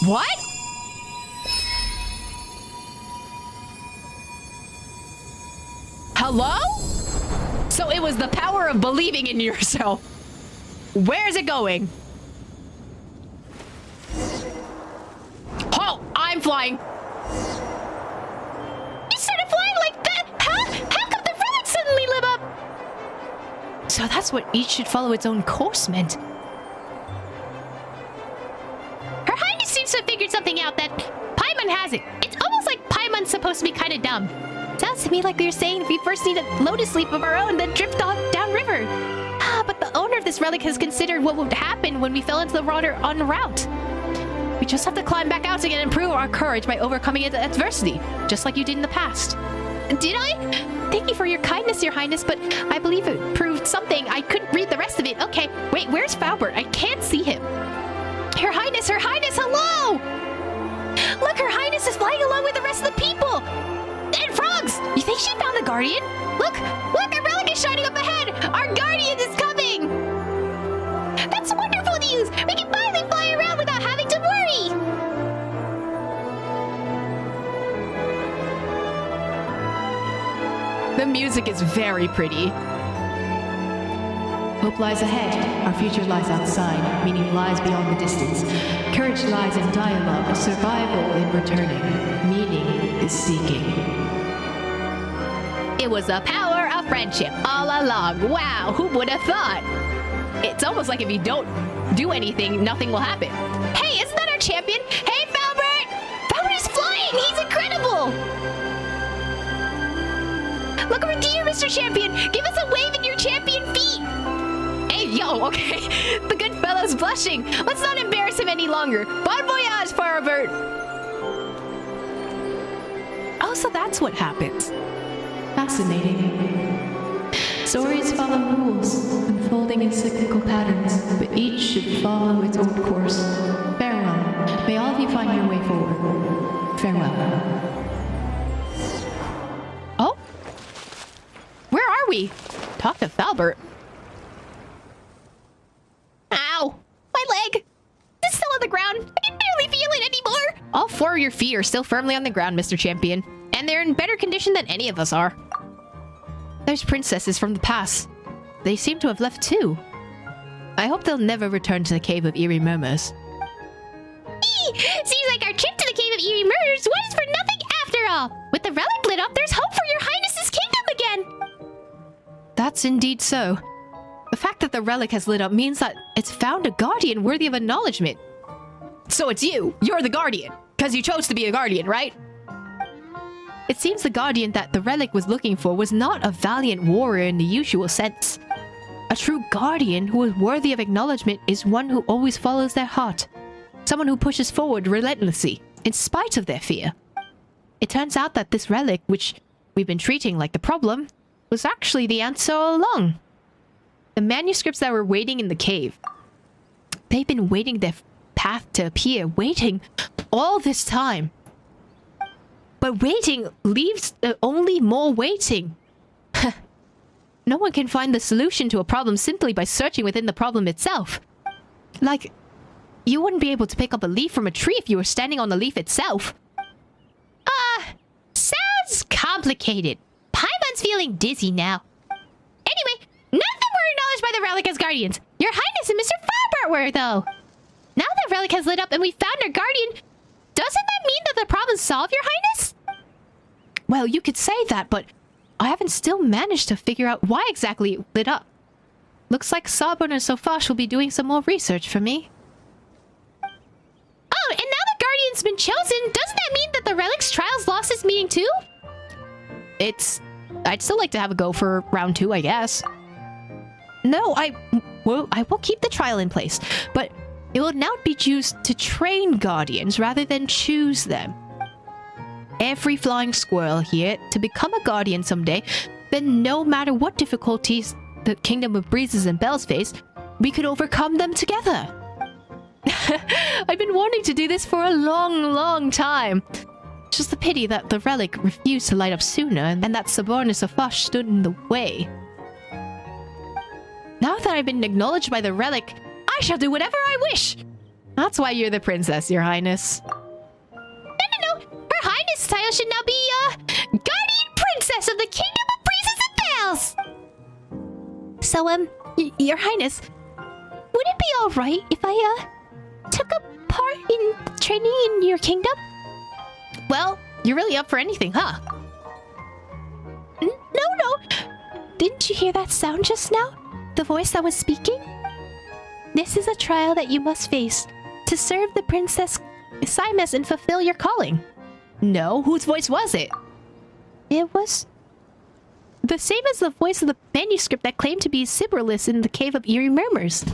What? Hello? So it was the power of believing in yourself. Where's it going? Oh, I'm flying. You started flying like that? Huh? How come the relic suddenly lit up? So that's what each should follow its own course meant. Her Highness seems to have figured something out that Paimon hasn't. It's almost like Paimon's supposed to be kind of dumb. Sounds to me like you're saying we first need a Lotus leaf of our own, then drift off downriver. But the owner of this relic has considered what would happen when we fell into the water en route. We just have to climb back out again and prove our courage by overcoming adversity, just like you did in the past. Did I? Thank you for your kindness, Your Highness, but I believe it proved something. I couldn't read the rest of it. Okay, wait, where's Falbert? I can't see him. Her Highness, hello! Look, Her Highness is flying along with the rest of the people! And frogs! You think she found the Guardian? Look, a relic is shining up ahead! Our Guardian is coming! That's wonderful news! We can finally fly around without having to worry! The music is very pretty. Hope lies ahead, our future lies outside, meaning lies beyond the distance. Courage lies in dialogue, survival in returning, meaning is seeking. It was the power of friendship all along. Wow, who would have thought? It's almost like if you don't do anything, nothing will happen. Hey, isn't that our champion? Hey, Falbert! Falbert is flying! He's incredible! Look over here, Mr. Champion! Give us a wave in your champion feet! Hey, yo, okay. The good fellow's blushing. Let's not embarrass him any longer. Bon voyage, Falbert! Oh, so that's what happens. Fascinating. Stories follow rules, unfolding in cyclical patterns, but each should follow its own course. Farewell. May all of you find your way forward. Farewell. Oh? Where are we? Talk to Falbert. Ow! My leg! It's still on the ground. I can barely feel it anymore. All four of your feet are still firmly on the ground, Mr. Champion. And they're in better condition than any of us are. There's princesses from the past. They seem to have left too. I hope they'll never return to the Cave of Eerie Murmurs. Seems like our trip to the Cave of Eerie Murmurs was for nothing after all. With the relic lit up, there's hope for your highness's kingdom again. That's indeed so. The fact that the relic has lit up means that it's found a guardian worthy of acknowledgement. So it's you. You're the guardian. Because you chose to be a guardian, right? It seems the guardian that the relic was looking for was not a valiant warrior in the usual sense. A true guardian who is worthy of acknowledgement is one who always follows their heart. Someone who pushes forward relentlessly, in spite of their fear. It turns out that this relic, which we've been treating like the problem, was actually the answer all along. The manuscripts that were waiting in the cave. They've been waiting there path to appear, waiting all this time. But waiting leaves only more waiting. No one can find the solution to a problem simply by searching within the problem itself. Like, you wouldn't be able to pick up a leaf from a tree if you were standing on the leaf itself. Sounds complicated. Paimon's feeling dizzy now. Anyway, none of them were acknowledged by the relic as guardians. Your Highness and Mr. Farbart were, though. Now that relic has lit up and we found our guardian, doesn't that mean that the problem's solved, Your Highness? Well, you could say that, but I haven't still managed to figure out why exactly it lit up. Looks like Sabon and Sofash will be doing some more research for me. Oh, and now the guardian's been chosen, doesn't that mean that the relic's trials lost its meaning too? I'd still like to have a go for round 2, I guess. No, I will keep the trial in place, but it will now be used to train guardians rather than choose them. Every flying squirrel here to become a guardian someday, then no matter what difficulties the Kingdom of Breezes and Bells face, we could overcome them together. I've been wanting to do this for a long time. It's just a pity that the relic refused to light up sooner and that Sabon and Sofash stood in the way. Now that I've been acknowledged by the relic, I shall do whatever I wish. That's why you're the princess, Your Highness. No. Her Highness' title should now be, Guardian Princess of the Kingdom of Breezes and Bells! So, Your Highness, would it be alright if I, took a part in training in your kingdom? Well, you're really up for anything, huh? No. Didn't you hear that sound just now? The voice that was speaking? This is a trial that you must face to serve the Princess Simus and fulfill your calling. No, whose voice was it? It was the same as the voice of the manuscript that claimed to be Sibyllus in the Cave of Eerie Murmurs.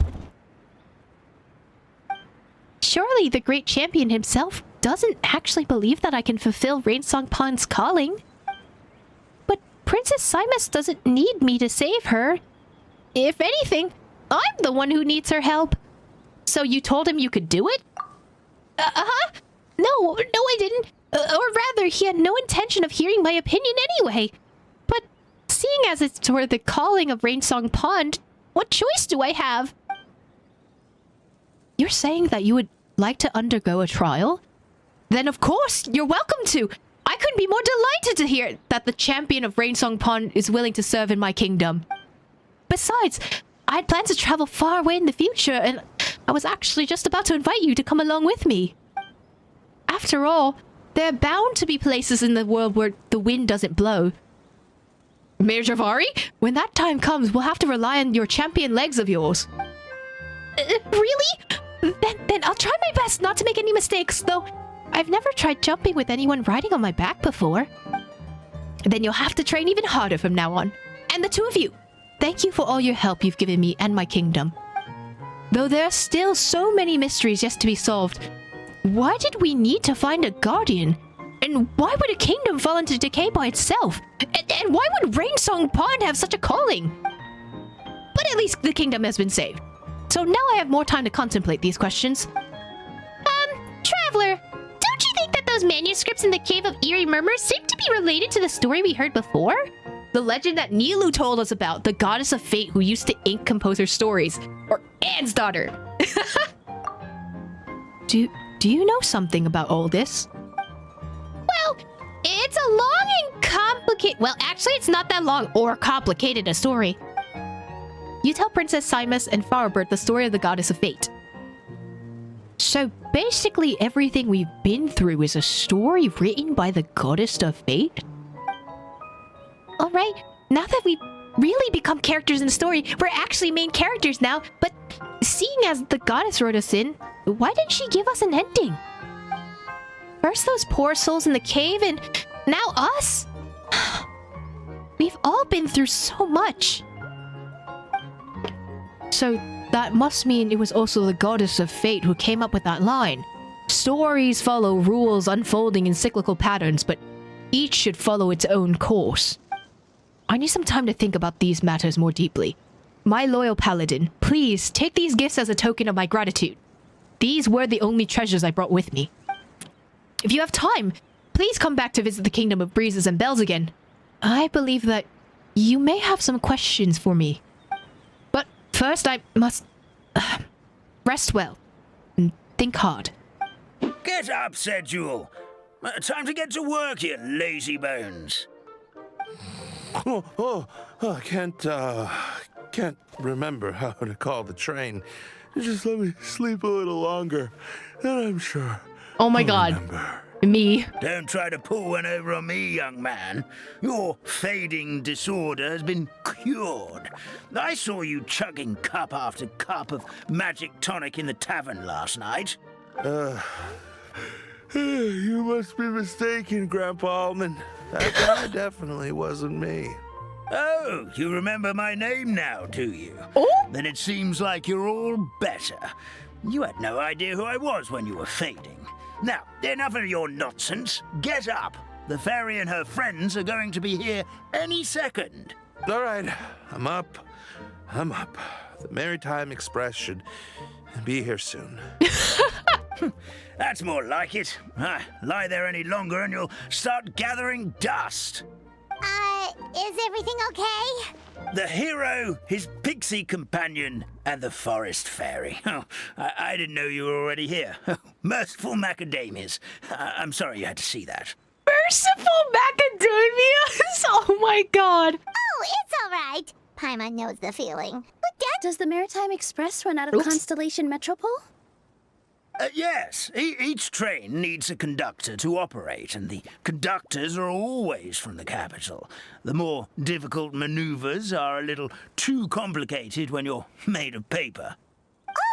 Surely the great champion himself doesn't actually believe that I can fulfill Rainsong Pond's calling. But Princess Simus doesn't need me to save her. If anything, I'm the one who needs her help. So you told him you could do it? No, I didn't. Or rather, he had no intention of hearing my opinion anyway. But seeing as it's toward the calling of Rainsong Pond, what choice do I have? You're saying that you would like to undergo a trial? Then of course, you're welcome to. I couldn't be more delighted to hear that the champion of Rainsong Pond is willing to serve in my kingdom. Besides, I had plans to travel far away in the future, and I was actually just about to invite you to come along with me. After all, there are bound to be places in the world where the wind doesn't blow. Mayor Javari, when that time comes, we'll have to rely on your champion legs of yours. Really? Then I'll try my best not to make any mistakes, though I've never tried jumping with anyone riding on my back before. Then you'll have to train even harder from now on. And the two of you, thank you for all your help you've given me and my kingdom. Though there are still so many mysteries yet to be solved, why did we need to find a guardian? And why would a kingdom fall into decay by itself? And why would Rainsong Pond have such a calling? But at least the kingdom has been saved. So now I have more time to contemplate these questions. Traveler, don't you think that those manuscripts in the Cave of Eerie Murmurs seem to be related to the story we heard before? The legend that Nilu told us about, the goddess of fate who used to ink composer stories. Or Anne's daughter. Do you know something about all this? Well, it's a long and complicated... Well, actually, it's not that long or complicated a story. You tell Princess Simus and Farbert the story of the Goddess of Fate. So basically everything we've been through is a story written by the Goddess of Fate? Alright, now that we've really become characters in the story, we're actually main characters now, but seeing as the Goddess wrote us in, why didn't she give us an ending? First those poor souls in the cave, and now us? We've all been through so much. So that must mean it was also the Goddess of Fate who came up with that line. Stories follow rules unfolding in cyclical patterns, but each should follow its own course. I need some time to think about these matters more deeply. My loyal paladin, please take these gifts as a token of my gratitude. these were the only treasures I brought with me. If you have time, please come back to visit the Kingdom of Breezes and Bells again. I believe that you may have some questions for me. But first I must rest well and think hard. Get up, Schedule. Time to get to work, you lazy bones. I can't remember how to call the train. Just let me sleep a little longer, and I'm sure. Oh my I'll God. remember. Me. Don't try to pull one over on me, young man. Your fading disorder has been cured. I saw you chugging cup after cup of magic tonic in the tavern last night. You must be mistaken, Grandpa Almond. That definitely wasn't me. Oh, you remember my name now, do you? Oh? Then it seems like you're all better. You had no idea who I was when you were fading. Now, enough of your nonsense. Get up. The fairy and her friends are going to be here any second. All right, I'm up. The Maritime Express should be here soon. That's more like it. Lie there any longer and you'll start gathering dust. Is everything okay? The hero, his pixie companion, and the forest fairy. Oh, I didn't know you were already here. Merciful macadamias. I'm sorry you had to see that. Merciful macadamias? Oh my God. Oh, it's all right. Paimon knows the feeling. But Dad... Does the Maritime Express run out of Constellation Metropole? Yes, each train needs a conductor to operate, and the conductors are always from the capital. The more difficult maneuvers are a little too complicated when you're made of paper.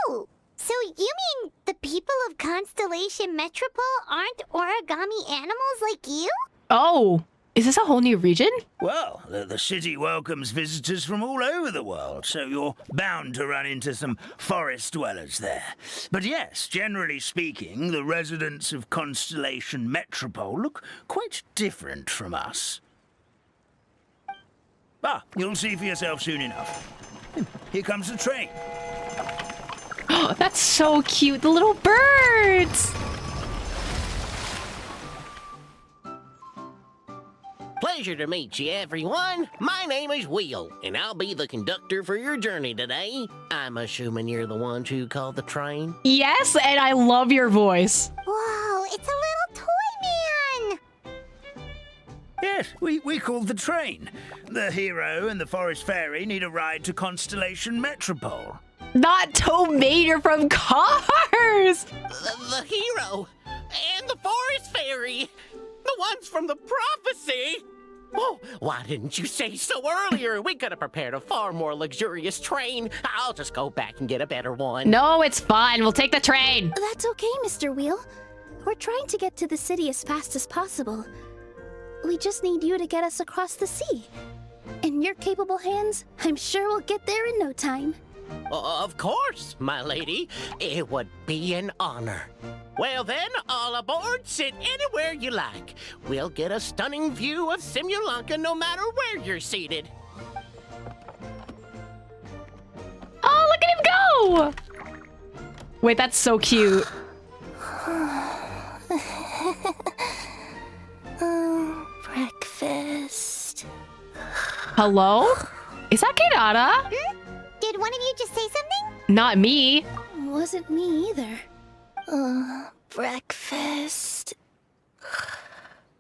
Oh, so you mean the people of Constellation Metropole aren't origami animals like you? Oh, is this a whole new region? Well, the city welcomes visitors from all over the world, so you're bound to run into some forest dwellers there. But yes, generally speaking, the residents of Constellation Metropole look quite different from us. You'll see for yourself soon enough. Here comes the train. Oh, that's so cute. The little birds. Pleasure to meet you, everyone. My name is Will, and I'll be the conductor for your journey today. I'm assuming you're the ones who called the train? Yes, and I love your voice. Whoa, it's a little toy man! Yes, we called the train. The hero and the forest fairy need a ride to Constellation Metropole. Not Tomater from Cars! The hero and the forest fairy. The ones from the prophecy. Oh, why didn't you say so earlier? We could have prepared a far more luxurious train. I'll just go back and get a better one. No, it's fine. We'll take the train. That's okay, Mr. Wheel. We're trying to get to the city as fast as possible. We just need you to get us across the sea. In your capable hands, I'm sure we'll get there in no time. Of course, my lady. It would be an honor. Well then, all aboard, sit anywhere you like. We'll get a stunning view of Simulanka no matter where you're seated. Oh, look at him go! Wait, that's so cute. Breakfast. Hello? Is that Kedara? Did one of you just say something? Not me. Wasn't me either. Breakfast.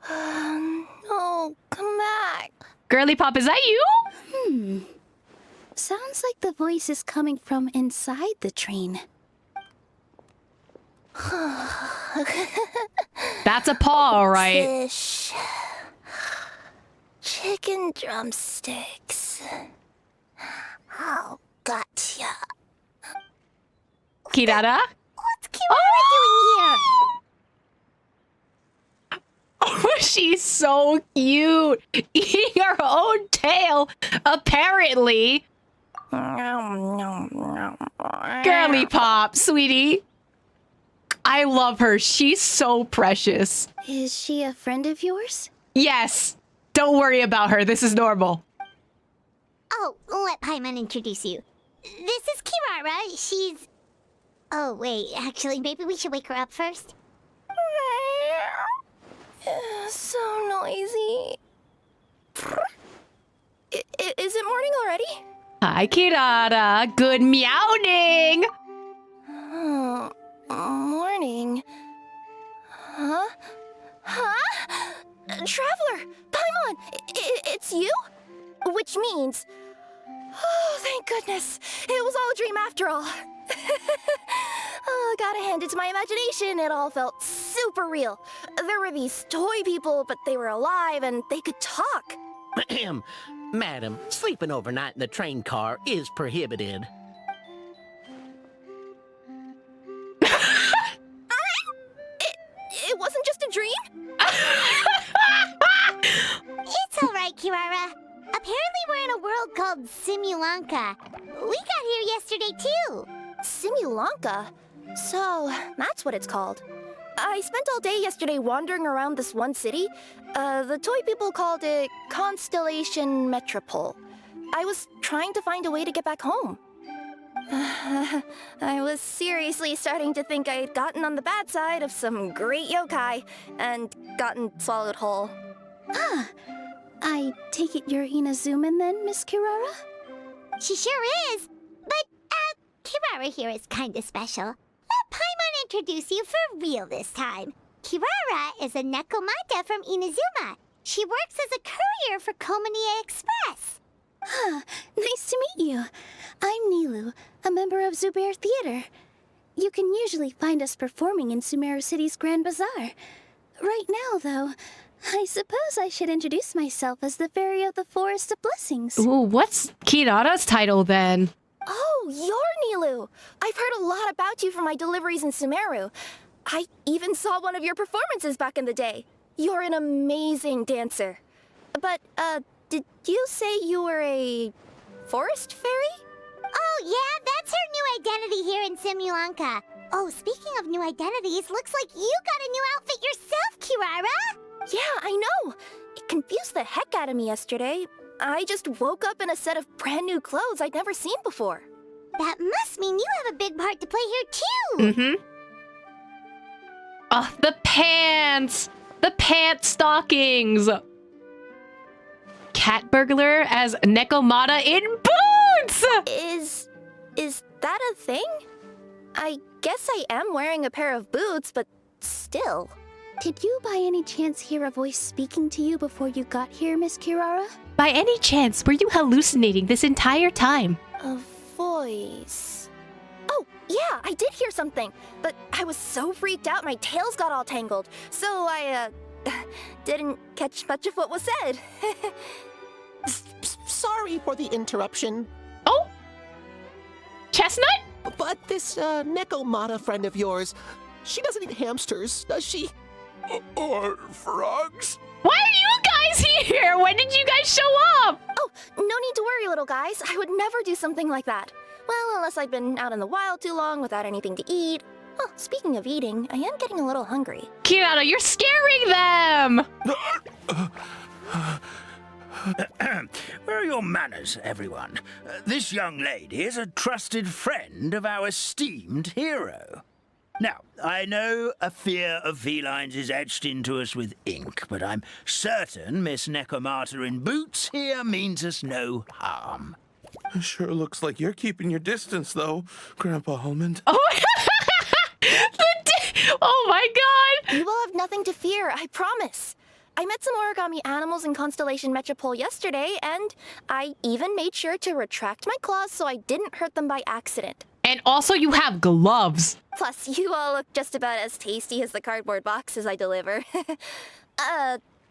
No, come back. Girly Pop, is that you? Sounds like the voice is coming from inside the train. That's a paw, all right. Fish. Chicken drumsticks. Oh, gotcha. Kirara? What's Kirara doing here? Oh, she's so cute. Eating her own tail, apparently. Girly Pop, sweetie. I love her. She's so precious. Is she a friend of yours? Yes. Don't worry about her. This is normal. Oh, let Paimon introduce you. This is Kirara. She's... Oh, wait, actually, maybe we should wake her up first. So noisy. Is it morning already? Hi, Kirara. Good meowing. Oh, morning. Huh? Huh? Traveler! Paimon! It's you? Which means... Oh, thank goodness. It was all a dream after all. Oh, gotta hand it to my imagination. It all felt super real. There were these toy people, but they were alive and they could talk. Madam, sleeping overnight in the train car is prohibited. It wasn't just a dream? It's alright, Kirara. Apparently we're in a world called Simulanka. We got here yesterday, too. Simulanka? So, that's what it's called. I spent all day yesterday wandering around this one city. The toy people called it Constellation Metropole. I was trying to find a way to get back home. I was seriously starting to think I had gotten on the bad side of some great yokai and gotten swallowed whole. Ah, I take it you're Inazuman then, Miss Kirara? She sure is. But, Kirara here is kinda special. Let Paimon introduce you for real this time. Kirara is a Nekomata from Inazuma. She works as a courier for Komanie Express. Ah, nice to meet you. I'm Nilu, a member of Zubair Theater. You can usually find us performing in Sumeru City's Grand Bazaar. Right now, though, I suppose I should introduce myself as the Fairy of the Forest of Blessings. Ooh, what's Kirara's title then? Oh, you're Nilu! I've heard a lot about you from my deliveries in Sumeru. I even saw one of your performances back in the day. You're an amazing dancer. But, did you say you were a forest fairy? Oh, yeah, that's her new identity here in Simulanka. Oh, speaking of new identities, looks like you got a new outfit yourself, Kirara! Yeah, I know. It confused the heck out of me yesterday. I just woke up in a set of brand new clothes I'd never seen before. That must mean you have a big part to play here, too! Mm-hmm. Oh, the pants! The pant stockings! Cat burglar as Nekomata in boots! Is that a thing? I guess I am wearing a pair of boots, but still. Did you by any chance hear a voice speaking to you before you got here, Miss Kirara? By any chance, were you hallucinating this entire time? A voice... Oh, yeah, I did hear something, but I was so freaked out my tails got all tangled, so I, didn't catch much of what was said. Sorry for the interruption. Oh? Chestnut? But this, Nekomata friend of yours, she doesn't eat hamsters, does she? Or frogs? Why are you guys here? When did you guys show up? Oh, no need to worry, little guys. I would never do something like that. Well, unless I've been out in the wild too long without anything to eat. Oh, speaking of eating, I am getting a little hungry. Kirara, you're scaring them! Where are your manners, everyone? This young lady is a trusted friend of our esteemed hero. Now, I know a fear of felines is etched into us with ink, but I'm certain Miss Nekomata in boots here means us no harm. Sure looks like you're keeping your distance, though, Grandpa Almond. Oh, oh my god! You will have nothing to fear, I promise. I met some origami animals in Constellation Metropole yesterday, and I even made sure to retract my claws so I didn't hurt them by accident. And also you have gloves. Plus, you all look just about as tasty as the cardboard boxes I deliver.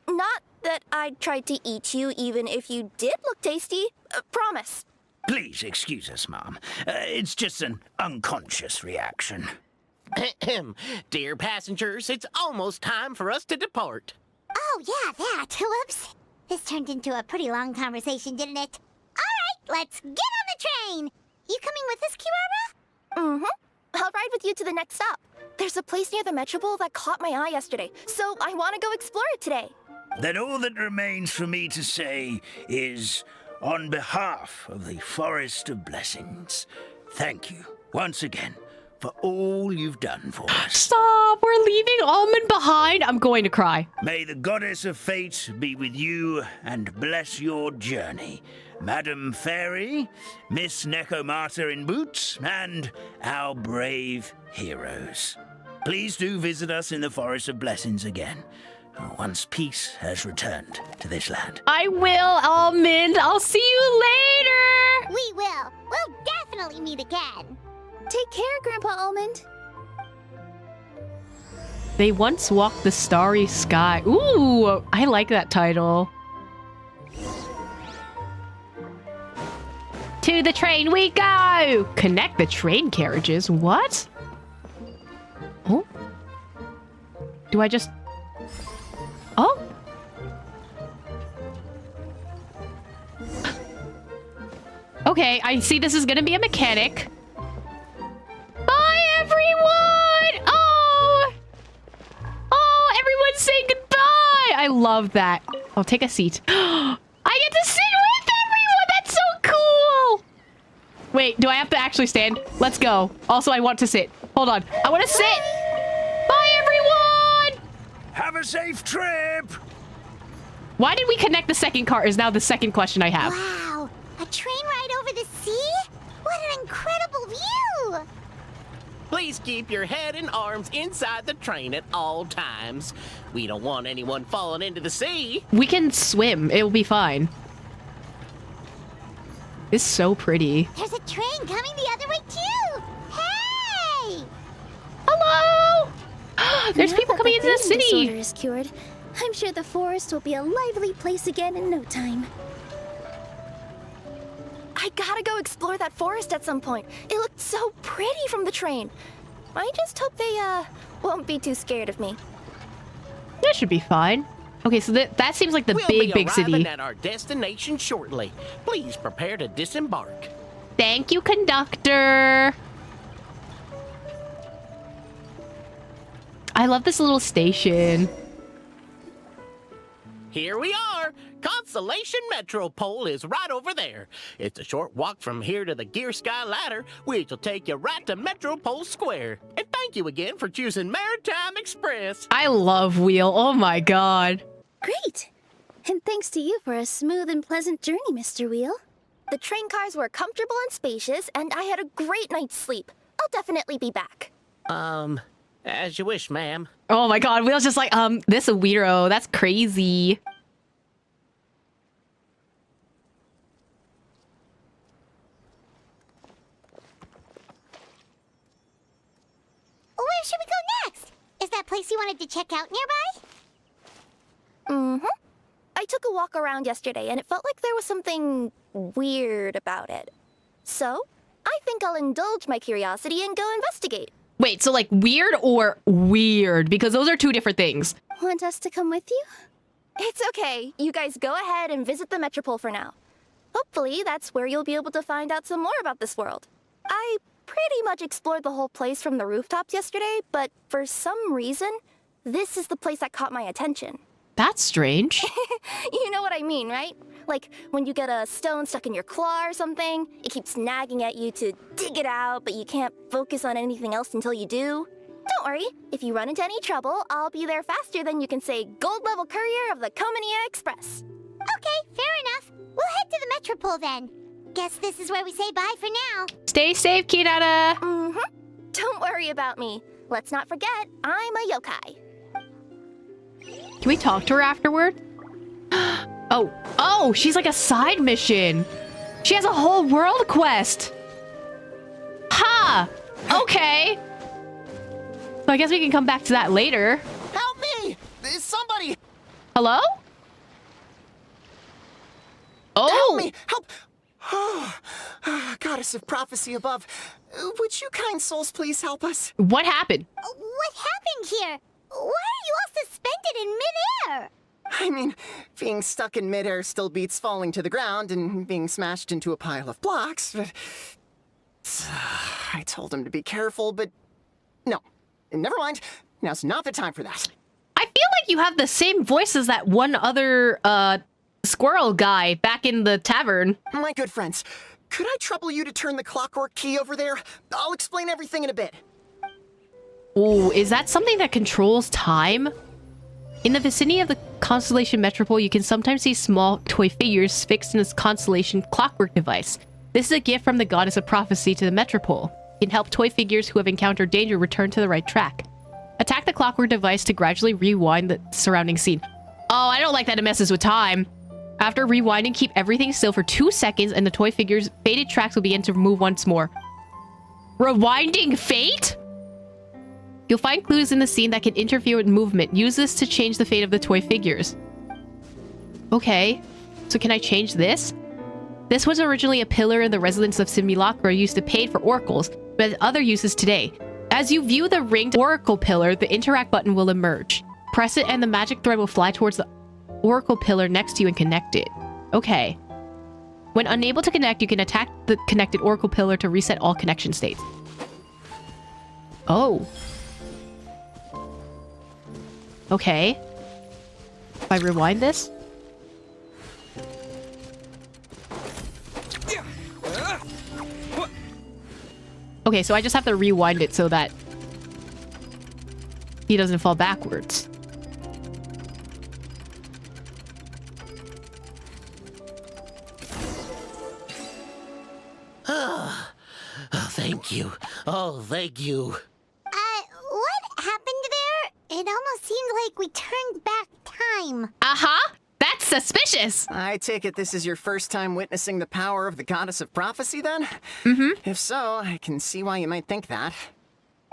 Not that I'd try to eat you even if you did look tasty. Promise. Please excuse us, Mom. It's just an unconscious reaction. Dear passengers, it's almost time for us to depart. Oh, yeah, that. Whoops. This turned into a pretty long conversation, didn't it? All right, let's get on the train. You coming with us, Kirara? Mm-hmm. I'll ride with you to the next stop. There's a place near the Metropole that caught my eye yesterday, so I want to go explore it today. Then all that remains for me to say is, on behalf of the Forest of Blessings, thank you once again for all you've done for us. Stop! We're leaving Almond behind. I'm going to cry. May the goddess of fate be with you and bless your journey. Madam Fairy, Miss Necomata in boots, and our brave heroes. Please do visit us in the Forest of Blessings again, once peace has returned to this land. I will, Almond. I'll see you later. We will. We'll definitely meet again. Take care, Grandpa Almond. They once walked the starry sky. Ooh, I like that title. To the train we go! Connect the train carriages? What? Oh? Do I just... Oh? Okay, I see this is gonna be a mechanic. Bye, everyone! Oh! Oh, everyone say goodbye! I love that. I'll take a seat. I get to sit with everyone! That's so cool! Wait, do I have to actually stand? Let's go. Also, I want to sit. Hold on. I want to sit! Bye, everyone! Have a safe trip! Why did we connect the second car is now the second question I have. Wow, a train ride over the sea? What an incredible view! Please keep your head and arms inside the train at all times. We don't want anyone falling into the sea. We can swim. It'll be fine. It's so pretty. There's a train coming the other way too! Hey! Hello! There's people coming into the city! Disorder is cured. I'm sure the forest will be a lively place again in no time. I gotta go explore that forest at some point. It looked so pretty from the train. I just hope they, won't be too scared of me. That should be fine. Okay, so that seems like the We'll big be city. arriving at our destination shortly. Please prepare to disembark. Thank you, conductor. I love this little station. Here we are. Constellation Metropole is right over there. It's a short walk from here to the Gear Sky Ladder, which will take you right to Metropole Square. And thank you again for choosing Maritime Express. I love Wheel. Oh my god. Great! And thanks to you for a smooth and pleasant journey, Mr. Wheel. The train cars were comfortable and spacious, and I had a great night's sleep. I'll definitely be back. As you wish, ma'am. Oh my god, Wheel's just like, this a weirdo. That's crazy. Where should we go next? Is that place you wanted to check out nearby? Mm-hmm. I took a walk around yesterday, and it felt like there was something weird about it. So, I think I'll indulge my curiosity and go investigate. Wait, so like weird or weird? Because those are two different things. Want us to come with you? It's okay. You guys go ahead and visit the Metropole for now. Hopefully, that's where you'll be able to find out some more about this world. I pretty much explored the whole place from the rooftops yesterday, but for some reason, this is the place that caught my attention. That's strange. You know what I mean, right? Like when you get a stone stuck in your claw or something, it keeps nagging at you to dig it out, but you can't focus on anything else until you do. Don't worry, if you run into any trouble, I'll be there faster than you can say gold level courier of the Comania Express. Okay, fair enough. We'll head to the Metropole then. Guess this is where we say bye for now. Stay safe, Kirata. Mm-hmm. Don't worry about me. Let's not forget, I'm a yokai. Can we talk to her afterward? Oh, she's like a side mission. She has a whole world quest. Ha! Okay. So I guess we can come back to that later. Help me! Somebody! Hello? Oh! Help me! Help! Oh, goddess of prophecy above, would you kind souls please help us? What happened? What happened here? Why are you all suspended in midair? I mean, being stuck in midair still beats falling to the ground and being smashed into a pile of blocks, but... I told him to be careful, but... No. Never mind. Now's not the time for that. I feel like you have the same voice as that one other, squirrel guy back in the tavern. My good friends, could I trouble you to turn the clockwork key over there? I'll explain everything in a bit. Ooh, is that something that controls time? In the vicinity of the constellation Metropole, you can sometimes see small toy figures fixed in this constellation clockwork device. This is a gift from the goddess of prophecy to the Metropole. It can help toy figures who have encountered danger return to the right track. Attack the clockwork device to gradually rewind the surrounding scene. Oh, I don't like that it messes with time. After rewinding, keep everything still for 2 seconds and the toy figure's faded tracks will begin to move once more. Rewinding fate? You'll find clues in the scene that can interfere with movement. Use this to change the fate of the toy figures. Okay, so can I change this? This was originally a pillar in the residence of Simulanka used to pay for oracles, but has other uses today. As you view the ringed oracle pillar, the interact button will emerge. Press it and the magic thread will fly towards the oracle pillar next to you and connect it. Okay. When unable to connect, you can attack the connected oracle pillar to reset all connection states. Oh. Okay. If I rewind this? Okay, so I just have to rewind it so that he doesn't fall backwards. Oh, thank you. Oh, thank you. What happened there? It almost seemed like we turned back time. Uh-huh. That's suspicious. I take it this is your first time witnessing the power of the goddess of prophecy, then? Mm-hmm. If so, I can see why you might think that.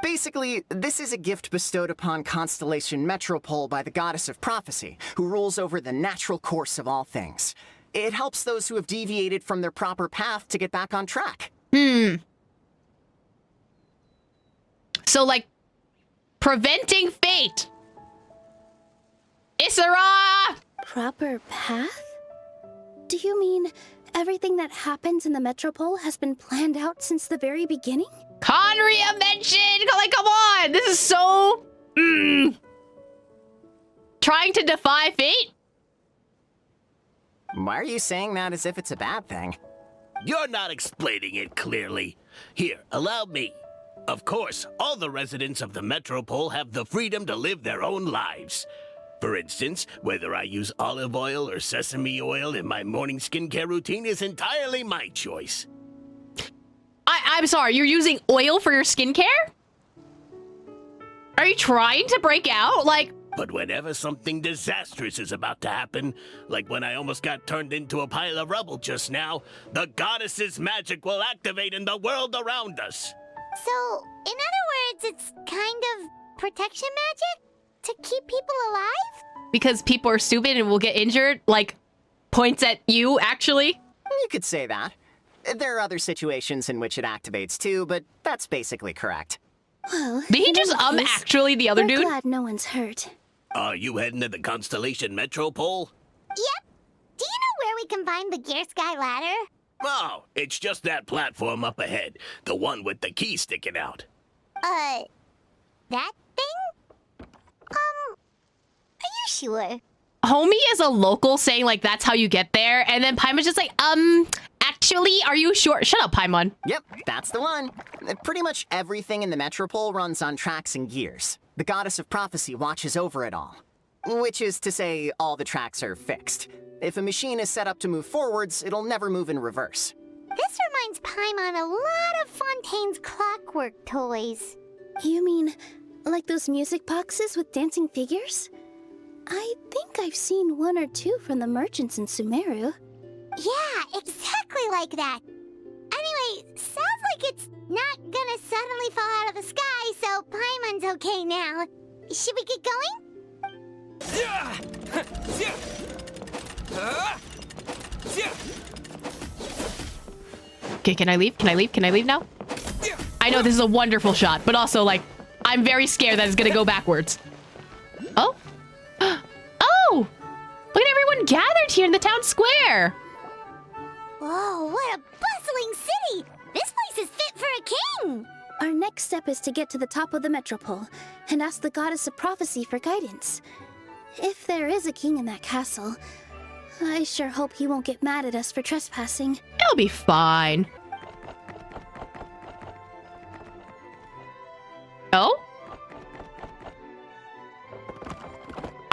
Basically, this is a gift bestowed upon Constellation Metropole by the goddess of prophecy, who rules over the natural course of all things. It helps those who have deviated from their proper path to get back on track. So, like, preventing fate. Isara! Proper path? Do you mean everything that happens in the Metropole has been planned out since the very beginning? Conria mentioned! Like, come on! This is so... Trying to defy fate? Why are you saying that as if it's a bad thing? You're not explaining it clearly. Here, allow me. Of course, all the residents of the Metropole have the freedom to live their own lives. For instance, whether I use olive oil or sesame oil in my morning skincare routine is entirely my choice. I'm sorry, you're using oil for your skincare? Are you trying to break out? Like... But whenever something disastrous is about to happen, like when I almost got turned into a pile of rubble just now, the goddess's magic will activate in the world around us. So, in other words, it's kind of protection magic? To keep people alive? Because people are stupid and will get injured? Like, points at you, actually? You could say that. There are other situations in which it activates too, but that's basically correct. Well, did he just actually the other dude? Glad no one's hurt. Are you heading to the Constellation Metropole? Yep. Do you know where we can find the Gear Sky ladder? Oh, it's just that platform up ahead. The one with the key sticking out. That thing? Are you sure? Homie is a local saying, like, that's how you get there. And then Paimon's just like, actually, are you sure? Shut up, Paimon. Yep, that's the one. Pretty much everything in the Metropole runs on tracks and gears. The goddess of prophecy watches over it all. Which is to say, all the tracks are fixed. If a machine is set up to move forwards, it'll never move in reverse. This reminds Paimon a lot of Fontaine's clockwork toys. You mean, like those music boxes with dancing figures? I think I've seen one or two from the merchants in Sumeru. Yeah, exactly like that. Anyway, sounds like it's not gonna suddenly fall out of the sky, so Paimon's okay now. Should we get going? Okay, can I leave? Can I leave? Can I leave now? I know this is a wonderful shot, but also, like, I'm very scared that it's gonna go backwards. Oh? Oh! Look at everyone gathered here in the town square! Whoa, what a bustling city! This place is fit for a king! Our next step is to get to the top of the Metropole and ask the goddess of prophecy for guidance. If there is a king in that castle, I sure hope he won't get mad at us for trespassing. It'll be fine. Oh?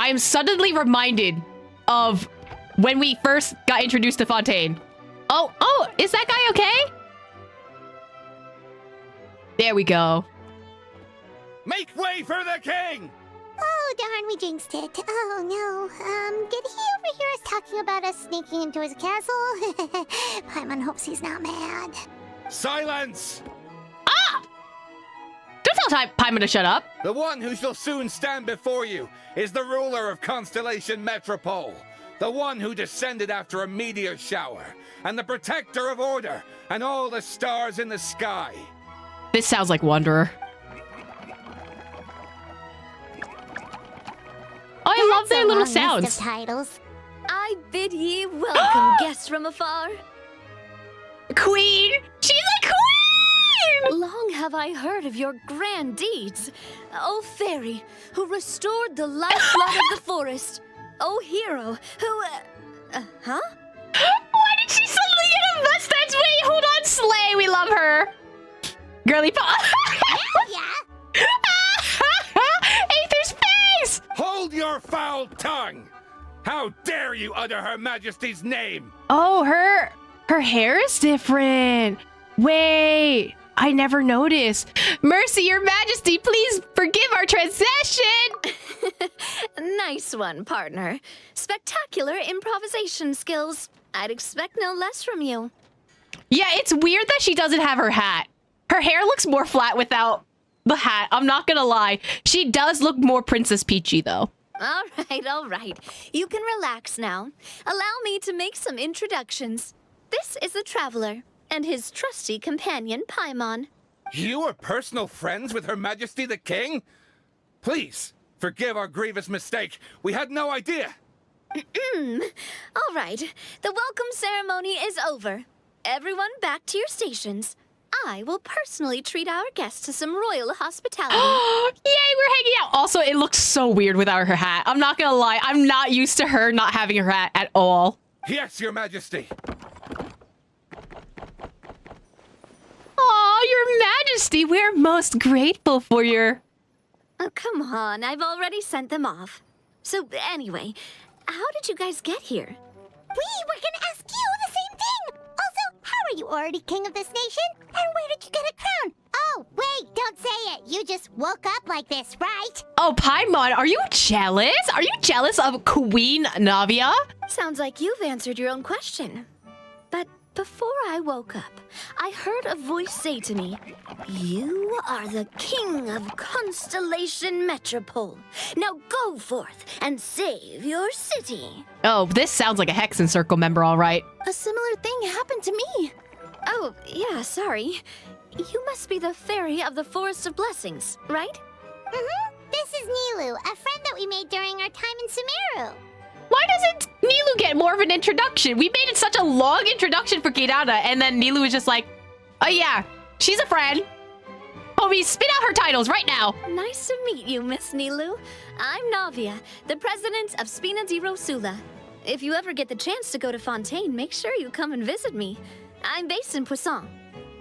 I am suddenly reminded of when we first got introduced to Fontaine. Oh, is that guy okay? There we go. Make way for the king! Oh, darn, we jinxed it. Oh, no. Did he overhear us talking about us sneaking into his castle? Paimon hopes he's not mad. Silence! Ah! Don't tell Paimon to shut up. The one who shall soon stand before you is the ruler of Constellation Metropole, the one who descended after a meteor shower, and the protector of order and all the stars in the sky. This sounds like Wanderer. Oh, I love their little sounds. List of titles. I bid ye welcome, guests from afar. Queen! She's a queen! Long have I heard of your grand deeds. O fairy, who restored the lifeblood of the forest. O hero, who... huh? Why did she suddenly get a mustache? Wait, hold on, Slay, we love her. Girly pop. Yeah. Aether's face! Hold your foul tongue! How dare you utter Her Majesty's name? Oh, her hair is different. Wait, I never noticed. Mercy, Your Majesty, please forgive our transgression. Nice one, partner. Spectacular improvisation skills. I'd expect no less from you. Yeah, it's weird that she doesn't have her hat. Her hair looks more flat without the hat. I'm not gonna lie. She does look more Princess Peachy, though. All right. You can relax now. Allow me to make some introductions. This is the Traveler, and his trusty companion, Paimon. You are personal friends with Her Majesty the King? Please, forgive our grievous mistake. We had no idea. All right. The welcome ceremony is over. Everyone back to your stations. I will personally treat our guests to some royal hospitality. Yay, we're hanging out. Also, it looks so weird without her hat. I'm not gonna lie. I'm not used to her not having her hat at all. Yes, Your Majesty. Aw, Your Majesty, we're most grateful for your... Oh, come on. I've already sent them off. So, anyway, how did you guys get here? We were gonna ask you the same thing! Also, how are you already king of this nation? And where did you get a crown? Oh, wait, don't say it. You just woke up like this, right? Oh, Paimon, are you jealous? Are you jealous of Queen Navia? Sounds like you've answered your own question. But before I woke up, I heard a voice say to me, "You are the king of Constellation Metropole. Now go forth and save your city." Oh, this sounds like a Hexen Circle member, all right. A similar thing happened to me. Oh, yeah, sorry. You must be the fairy of the Forest of Blessings, right? This is Nilu, a friend that we made during our time in Sumeru. Why doesn't Nilu get more of an introduction? We made it such a long introduction for Kirana, and then Nilu was just like, oh yeah, she's a friend. Homie, spit out her titles right now. Nice to meet you, Miss Nilu. I'm Navia, the president of Spina di Rosula. If you ever get the chance to go to Fontaine, make sure you come and visit me. I'm based in Poisson.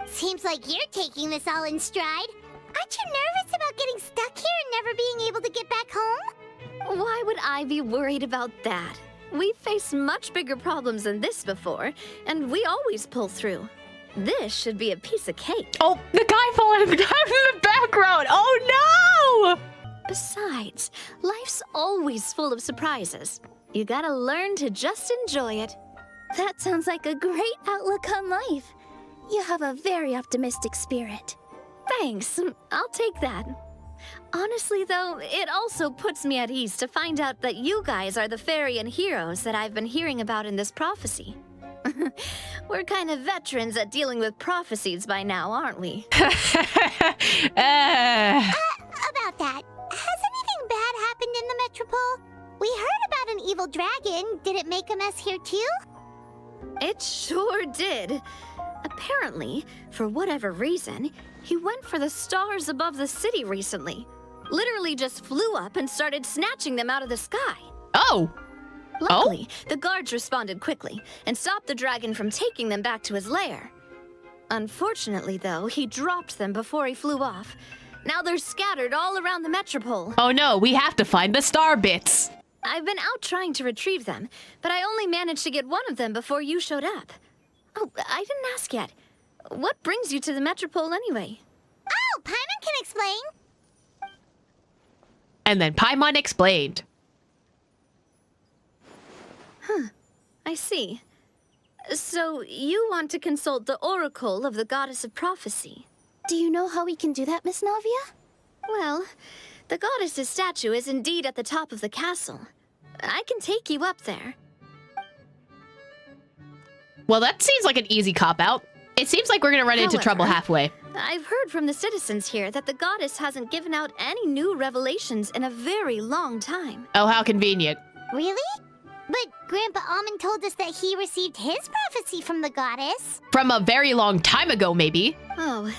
Seems like you're taking this all in stride. Aren't you nervous about getting stuck here and never being able to get back home? Why would I be worried about that? We've faced much bigger problems than this before, and we always pull through. This should be a piece of cake. Oh, the guy falling in the background. Oh no! Besides, life's always full of surprises. You gotta learn to just enjoy it. That sounds like a great outlook on life. You have a very optimistic spirit. Thanks, I'll take that. Honestly, though, it also puts me at ease to find out that you guys are the fairy and heroes that I've been hearing about in this prophecy. We're kind of veterans at dealing with prophecies by now, aren't we? About that, has anything bad happened in the Metropole? We heard about an evil dragon. Did it make a mess here too? It sure did. Apparently, for whatever reason, he went for the stars above the city recently. Literally just flew up and started snatching them out of the sky. Oh! Luckily, the guards responded quickly and stopped the dragon from taking them back to his lair. Unfortunately, though, he dropped them before he flew off. Now they're scattered all around the Metropole. Oh no, we have to find the star bits. I've been out trying to retrieve them, but I only managed to get one of them before you showed up. Oh, I didn't ask yet. What brings you to the Metropole anyway? Oh, Paimon can explain. And then Paimon explained. Huh, I see. So, you want to consult the Oracle of the Goddess of Prophecy. Do you know how we can do that, Miss Navia? Well, the goddess's statue is indeed at the top of the castle. I can take you up there. Well, that seems like an easy cop-out. It seems like we're gonna run into trouble halfway. I've heard from the citizens here that the goddess hasn't given out any new revelations in a very long time. Oh, how convenient. Really? But Grandpa Almond told us that he received his prophecy from the goddess. From a very long time ago, maybe. Oh,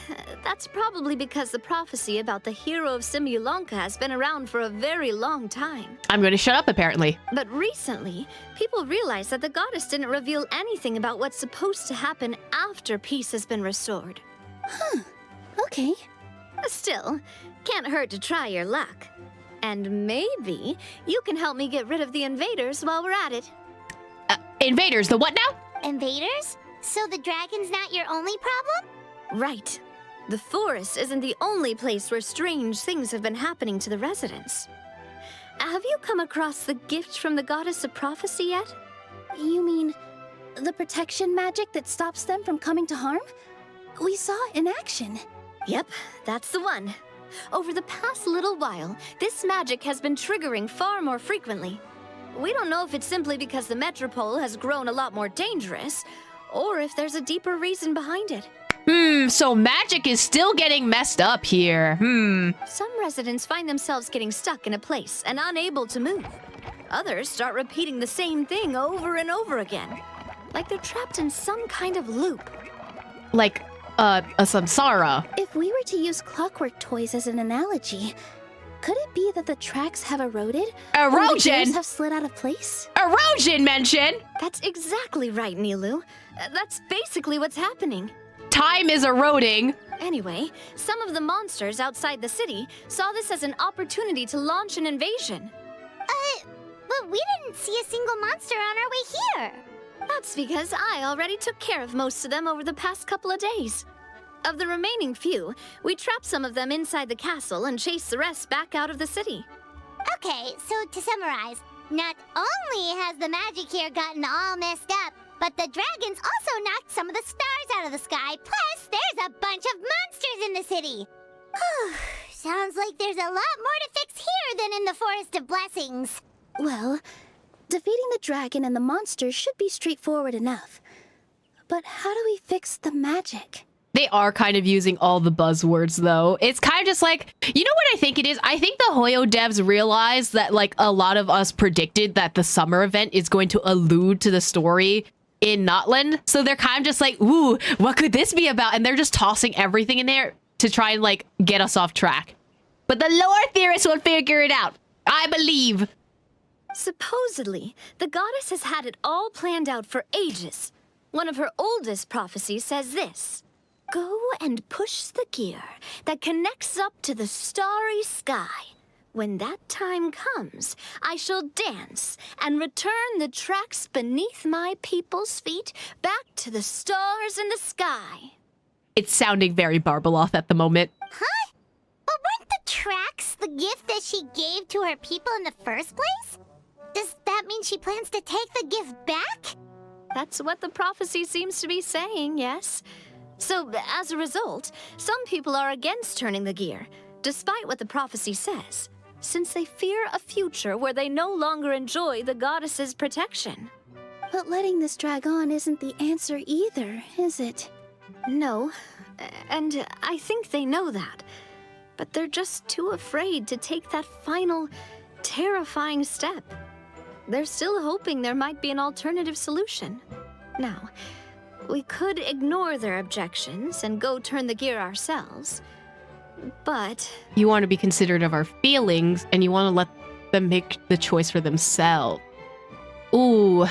that's probably because the prophecy about the hero of Simulanka has been around for a very long time. I'm going to shut up, apparently. But recently, people realized that the goddess didn't reveal anything about what's supposed to happen after peace has been restored. Huh. Okay. Still, can't hurt to try your luck. And maybe you can help me get rid of the invaders while we're at it. Invaders, the what now? Invaders? So the dragon's not your only problem? Right. The forest isn't the only place where strange things have been happening to the residents. Have you come across the gift from the Goddess of Prophecy yet? You mean the protection magic that stops them from coming to harm? We saw it in action. Yep, that's the one. Over the past little while, this magic has been triggering far more frequently. We don't know if it's simply because the Metropole has grown a lot more dangerous, or if there's a deeper reason behind it. So magic is still getting messed up here. Some residents find themselves getting stuck in a place and unable to move. Others start repeating the same thing over and over again, like they're trapped in some kind of loop. Like, a samsara. If we were to use clockwork toys as an analogy, could it be that the tracks have eroded? Or the Erosion! gears have slid out of place? Erosion, mention! That's exactly right, Nilu. That's basically what's happening. Time is eroding. Anyway, some of the monsters outside the city saw this as an opportunity to launch an invasion. But we didn't see a single monster on our way here. That's because I already took care of most of them over the past couple of days. Of the remaining few, we trapped some of them inside the castle and chased the rest back out of the city. Okay, so to summarize, not only has the magic here gotten all messed up, but the dragons also knocked some of the stars out of the sky, plus there's a bunch of monsters in the city. Sounds like there's a lot more to fix here than in the Forest of Blessings. Well, defeating the dragon and the monsters should be straightforward enough. But how do we fix the magic? They are kind of using all the buzzwords, though. It's kind of just like, you know what I think it is? I think the Hoyo devs realized that, like, a lot of us predicted that the summer event is going to allude to the story in Notland. So they're kind of just like, ooh, what could this be about? And they're just tossing everything in there to try and, like, get us off track. But the lore theorists will figure it out. I believe. Supposedly, the goddess has had it all planned out for ages. One of her oldest prophecies says this: "Go and push the gear that connects up to the starry sky. When that time comes, I shall dance and return the tracks beneath my people's feet back to the stars in the sky." It's sounding very Barbeloth at the moment. Huh? But weren't the tracks the gift that she gave to her people in the first place? Does that mean she plans to take the gift back? That's what the prophecy seems to be saying, yes. So, as a result, some people are against turning the gear, despite what the prophecy says, since they fear a future where they no longer enjoy the goddess's protection. But letting this drag on isn't the answer either, is it? No, and I think they know that. But they're just too afraid to take that final, terrifying step. They're still hoping there might be an alternative solution. Now, we could ignore their objections and go turn the gear ourselves, but... You want to be considerate of our feelings, and you want to let them make the choice for themselves. Ooh.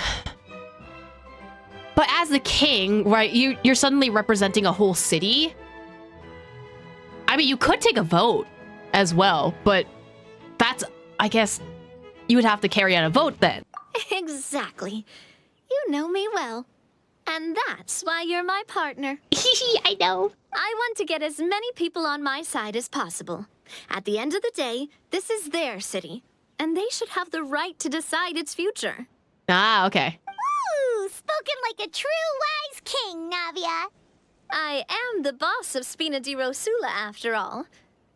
But as the king, right, you're suddenly representing a whole city. I mean, you could take a vote as well, but that's, I guess... you would have to carry out a vote then. Exactly. You know me well. And that's why you're my partner. I know. I want to get as many people on my side as possible. At the end of the day, this is their city, and they should have the right to decide its future. Ah, okay. Ooh, spoken like a true wise king, Navia. I am the boss of Spina di Rosula, after all.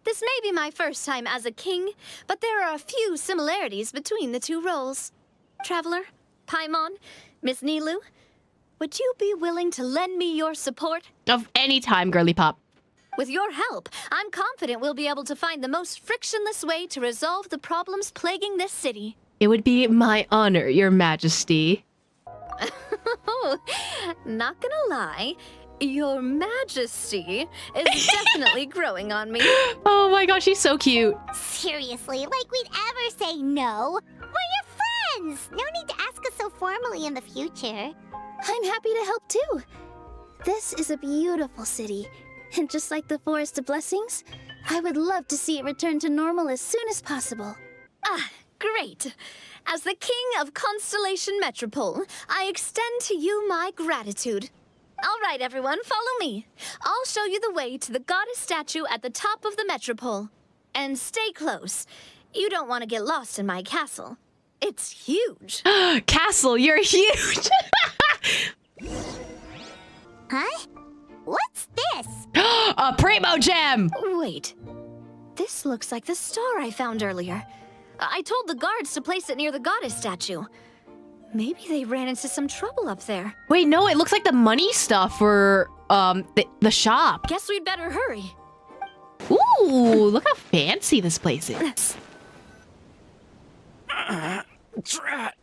This may be my first time as a king, but there are a few similarities between the two roles. Traveler, Paimon, Miss Nilu, would you be willing to lend me your support? Of any time, girly pop. With your help, I'm confident we'll be able to find the most frictionless way to resolve the problems plaguing this city. It would be my honor, Your Majesty. Not gonna lie, Your Majesty is definitely growing on me. Oh my gosh, she's so cute. Seriously, like we'd ever say no. We're your friends. No need to ask us so formally in the future. I'm happy to help too. This is a beautiful city, and just like the Forest of Blessings, I would love to see it return to normal as soon as possible. Ah, great. As the King of Constellation Metropole, I extend to you my gratitude. All right, everyone, follow me. I'll show you the way to the goddess statue at the top of the Metropole. And stay close. You don't want to get lost in my castle. It's huge. Castle, you're huge. Huh? What's this? A primo gem. Wait. This looks like the star I found earlier. I told the guards to place it near the goddess statue. Maybe they ran into some trouble up there. Wait, no, it looks like the money stuff for the shop. Guess we'd better hurry. Ooh, look how fancy this place is. Drat!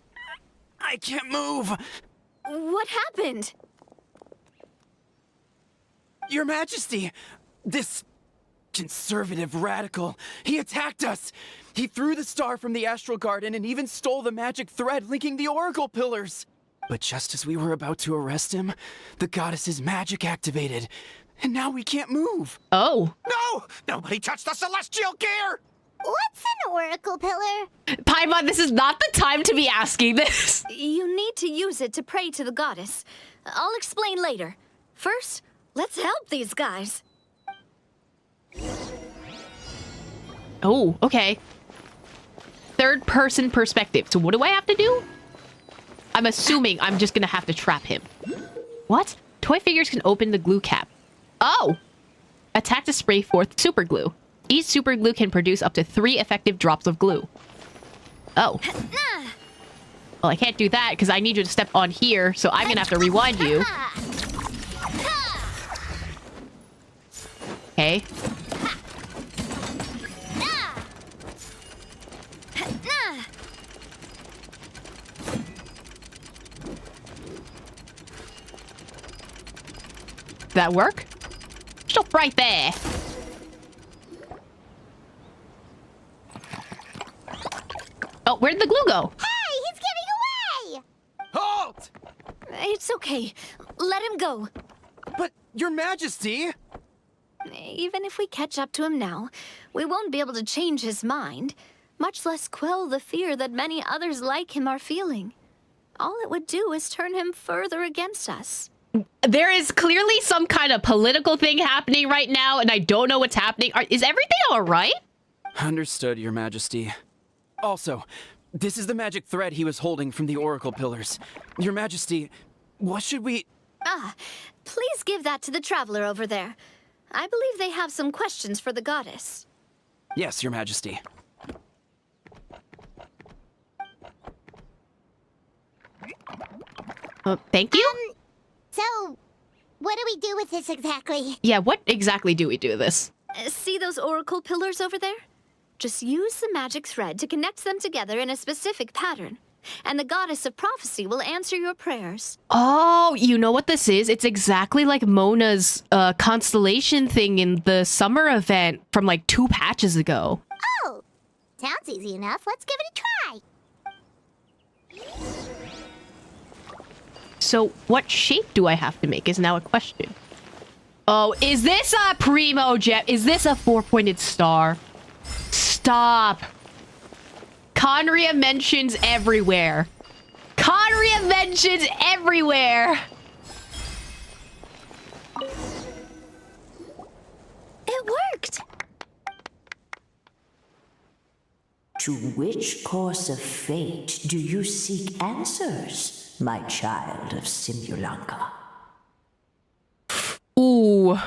I can't move! What happened? Your Majesty! This conservative radical, he attacked us! He threw the star from the Astral Garden and even stole the magic thread linking the Oracle Pillars! But just as we were about to arrest him, the goddess's magic activated, and now we can't move! Oh. No! Nobody touched the celestial gear! What's an Oracle Pillar? Paimon, this is not the time to be asking this. You need to use it to pray to the goddess. I'll explain later. First, let's help these guys. Oh, okay. Third person perspective. So what do I have to do? I'm assuming I'm just gonna have to trap him. What? Toy figures can open the glue cap. Oh! Attack to spray forth super glue. Each super glue can produce up to 3 effective drops of glue. Oh. Well, I can't do that because I need you to step on here, so I'm gonna have to rewind you. Okay. Did that work? Stop right there. Oh, where'd the glue go? Hey, he's getting away! Halt! It's okay. Let him go. But, Your Majesty! Even if we catch up to him now, we won't be able to change his mind, much less quell the fear that many others like him are feeling. All it would do is turn him further against us. There is clearly some kind of political thing happening right now, and I don't know what's happening. Is everything all right? Understood, Your Majesty. Also, this is the magic thread he was holding from the Oracle Pillars. Your Majesty, what should we... Ah, please give that to the traveler over there. I believe they have some questions for the goddess. Yes, Your Majesty. Thank you? So, what do we do with this exactly? Yeah, what exactly do we do with this? See those oracle pillars over there? Just use the magic thread to connect them together in a specific pattern, and the goddess of prophecy will answer your prayers. Oh, you know what this is? It's exactly like Mona's constellation thing in the summer event from like 2 patches ago. Oh, sounds easy enough. Let's give it a try. So what shape do I have to make is now a question. Oh, is this a primo jet? Is this a 4-pointed star? Stop. Conria mentions everywhere. Conria mentions everywhere. It worked! To which course of fate do you seek answers, my child of Simulanka? Ooh.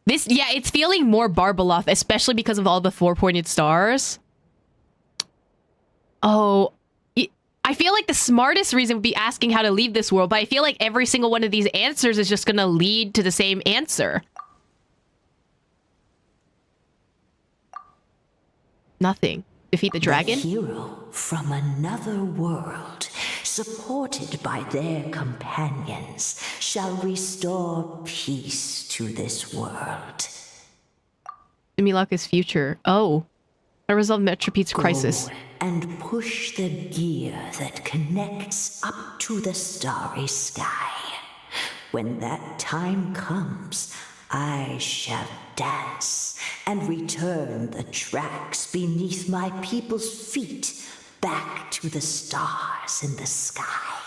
Yeah, it's feeling more Barbaloth, especially because of all the four-pointed stars. Oh, I feel like the smartest reason would be asking how to leave this world, but I feel like every single one of these answers is just gonna lead to the same answer. Nothing. Defeat the dragon? The hero from another world, supported by their companions, shall restore peace to this world. Simulanka's future. Oh. I resolve Metropete's crisis. Go and push the gear that connects up to the starry sky. When that time comes, I shall dance and return the tracks beneath my people's feet back to the stars in the sky.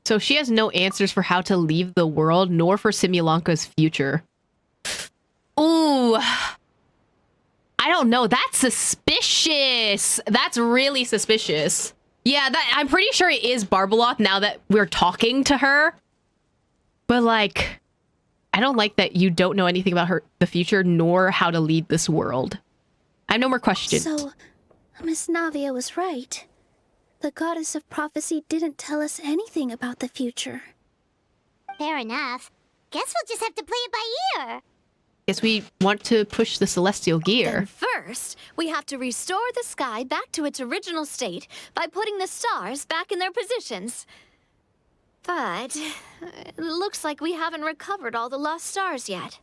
So she has no answers for how to leave the world, nor for Simulanka's future. Ooh. I don't know. That's suspicious. That's really suspicious. Yeah, I'm pretty sure it is Barbaloth now that we're talking to her. But like, I don't like that you don't know anything about the future, nor how to lead this world. I have no more questions. So, Miss Navia was right. The goddess of prophecy didn't tell us anything about the future. Fair enough. Guess we'll just have to play it by ear. Guess we want to push the celestial gear. Then first, we have to restore the sky back to its original state by putting the stars back in their positions. But it looks like we haven't recovered all the lost stars yet.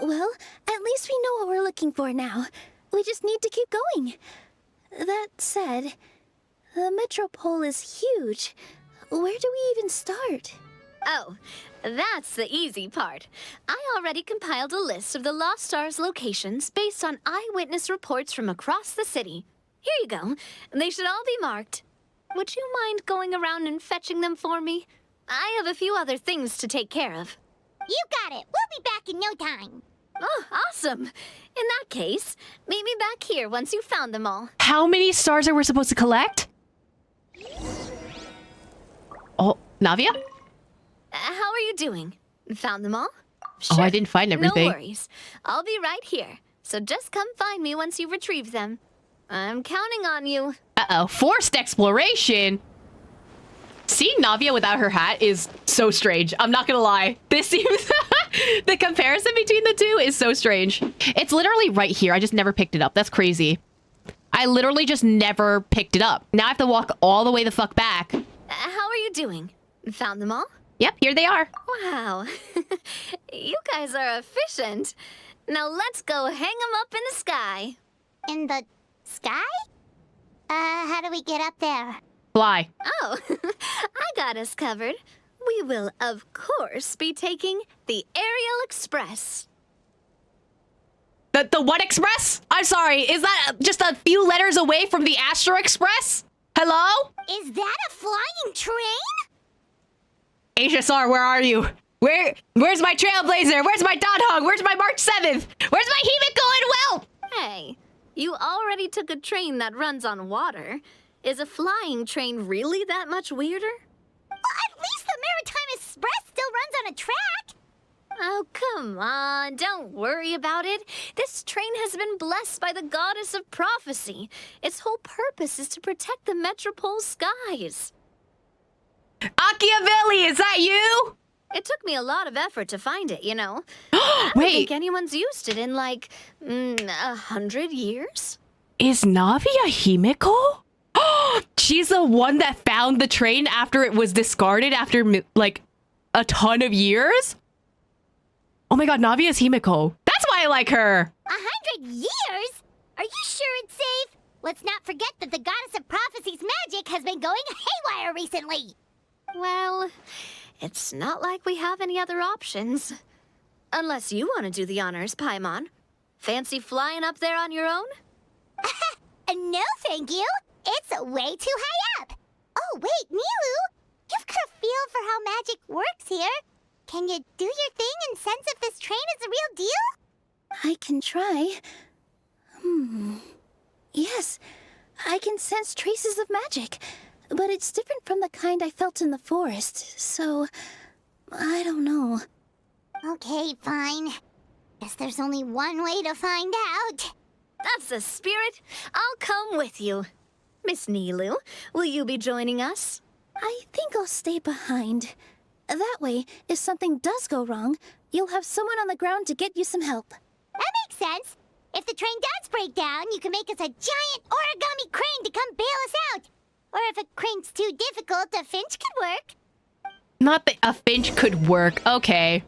Well, at least we know what we're looking for now. We just need to keep going. That said, the metropole is huge. Where do we even start? Oh, that's the easy part. I already compiled a list of the Lost Stars locations based on eyewitness reports from across the city. Here you go. They should all be marked. Would you mind going around and fetching them for me? I have a few other things to take care of. You got it. We'll be back in no time. Oh, awesome. In that case, meet me back here once you've found them all. How many stars are we supposed to collect? Oh, Navia? How are you doing? Found them all? Sure. Oh, I didn't find everything. No worries. I'll be right here. So just come find me once you've retrieved them. I'm counting on you. Uh-oh. Forced exploration? Seeing Navia without her hat is so strange. I'm not gonna lie. This seems... the comparison between the two is so strange. It's literally right here. I just never picked it up. That's crazy. I literally just never picked it up. Now I have to walk all the way the fuck back. How are you doing? Found them all? Yep, here they are. Wow. You guys are efficient. Now let's go hang them up in the sky. In the sky? How do we get up there? Fly. Oh, I got us covered. We will, of course, be taking the Aerial Express. The what express? I'm sorry, is that just a few letters away from the Astro Express? Hello? Is that a flying train? HSR, where are you? Where's my Trailblazer? Where's my Dodhog? Where's my March 7th? Where's my Himiko and Well? Hey, you already took a train that runs on water. Is a flying train really that much weirder? Well, at least the Maritime Express still runs on a track. Oh, come on. Don't worry about it. This train has been blessed by the goddess of prophecy. Its whole purpose is to protect the metropole's skies. Machiavelli, is that you? It took me a lot of effort to find it, you know. I don't think anyone's used it in like 100 years. Is Navia Himiko? She's the one that found the train after it was discarded after like a ton of years? Oh my god, Navia's Himiko. That's why I like her. 100 years? Are you sure it's safe? Let's not forget that the goddess of prophecy's magic has been going haywire recently. Well, it's not like we have any other options. Unless you want to do the honors, Paimon. Fancy flying up there on your own? No, thank you. It's way too high up. Oh, wait, Nilu. You've got a feel for how magic works here. Can you do your thing and sense if this train is a real deal? I can try. Yes, I can sense traces of magic, but it's different from the kind I felt in the forest, so I don't know. Okay, fine. Guess there's only one way to find out. That's the spirit. I'll come with you. Miss Nilu, will you be joining us? I think I'll stay behind. That way, if something does go wrong, you'll have someone on the ground to get you some help. That makes sense. If the train does break down, you can make us a giant origami crane to come bail us out. Or if a crane's too difficult, a finch could work. Not that a finch could work. Okay.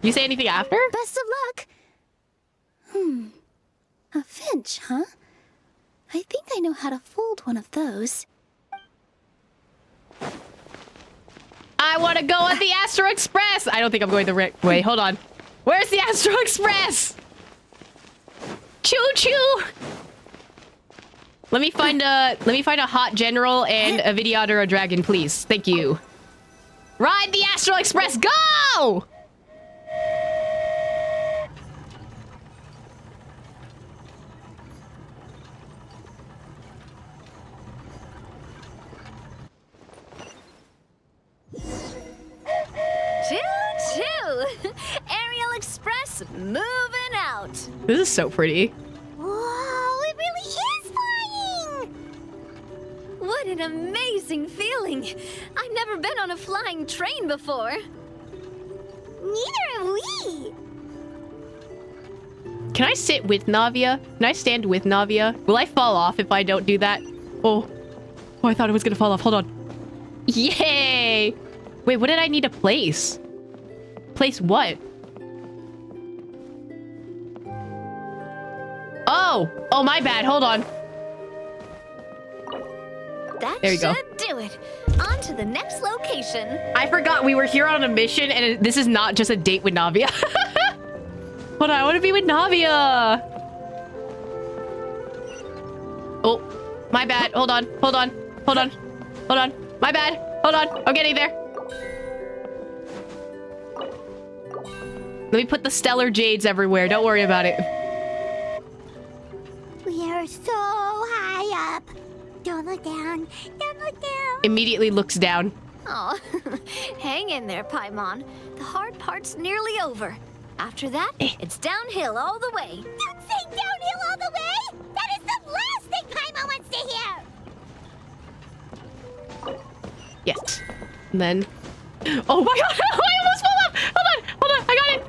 You say anything after? Best of luck. A finch, huh? I think I know how to fold one of those. I want to go on the Astro Express. I don't think I'm going the right way. Hold on. Where's the Astro Express? Choo choo. Let me find a hot general and a Vidyard or a dragon, please. Thank you. Ride the Astro Express. Go! Choo-choo! Aerial Express moving out. This is so pretty. Whoa, it really is flying! What an amazing feeling. I've never been on a flying train before. Neither have we. Can I sit with Navia? Can I stand with Navia? Will I fall off if I don't do that? Oh, I thought it was gonna fall off. Hold on. Yay! Wait, what did I need to place? Place what? Oh, my bad. Hold on. That There you go. should do it. On to the next location. I forgot we were here on a mission, and this is not just a date with Navia. Hold on, I want to be with Navia. Oh, my bad. Hold on. My bad. Hold on. I'm getting there. Let me put the stellar jades everywhere. Don't worry about it. We are so high up. Don't look down. Don't look down. Immediately looks down. Oh, hang in there, Paimon. The hard part's nearly over. After that, it's downhill all the way. Don't say downhill all the way! That is the last thing Paimon wants to hear! Yes. And then... Oh my god! I almost fell off! Hold on! I got it!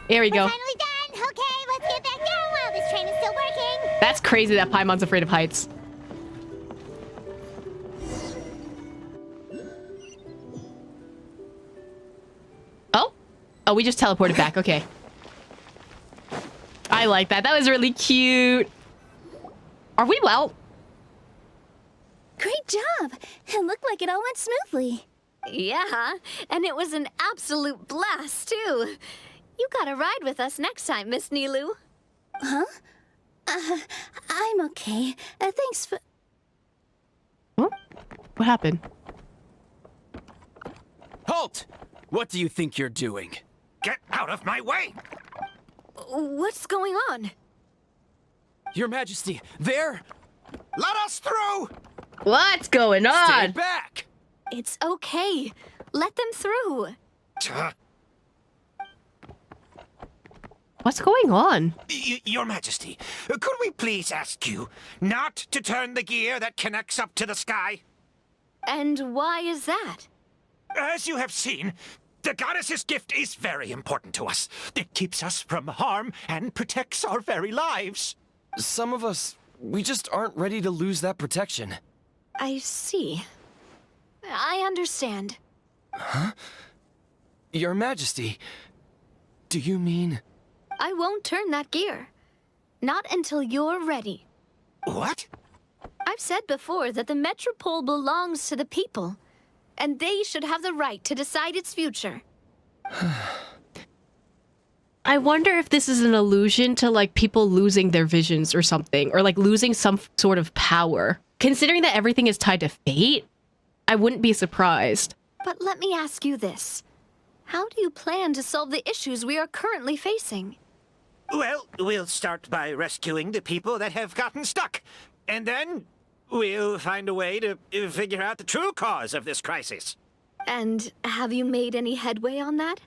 There we go. We're finally done! Okay, let's get back down while this train is still working! That's crazy that Paimon's afraid of heights. Oh, we just teleported back. Okay. I like that. That was really cute. Are we well? Great job! It looked like it all went smoothly. Yeah, and it was an absolute blast, too. You gotta ride with us next time, Miss Nilu. Huh? I'm okay. Thanks for... Huh? What happened? Halt! What do you think you're doing? Get out of my way! What's going on? Your Majesty, there! Let us through! What's going on? Stay back! It's okay. Let them through. What's going on? Your Majesty, could we please ask you not to turn the gear that connects up to the sky? And why is that? As you have seen, the goddess's gift is very important to us. It keeps us from harm and protects our very lives. Some of us, we just aren't ready to lose that protection. I see. I understand. Huh? Your Majesty, do you mean... I won't turn that gear. Not until you're ready. What? I've said before that the Metropole belongs to the people, and they should have the right to decide its future. I wonder if this is an allusion to like people losing their visions or something, or like losing some sort of power. Considering that everything is tied to fate, I wouldn't be surprised. But let me ask you this. How do you plan to solve the issues we are currently facing? Well, we'll start by rescuing the people that have gotten stuck. And then we'll find a way to figure out the true cause of this crisis. And have you made any headway on that?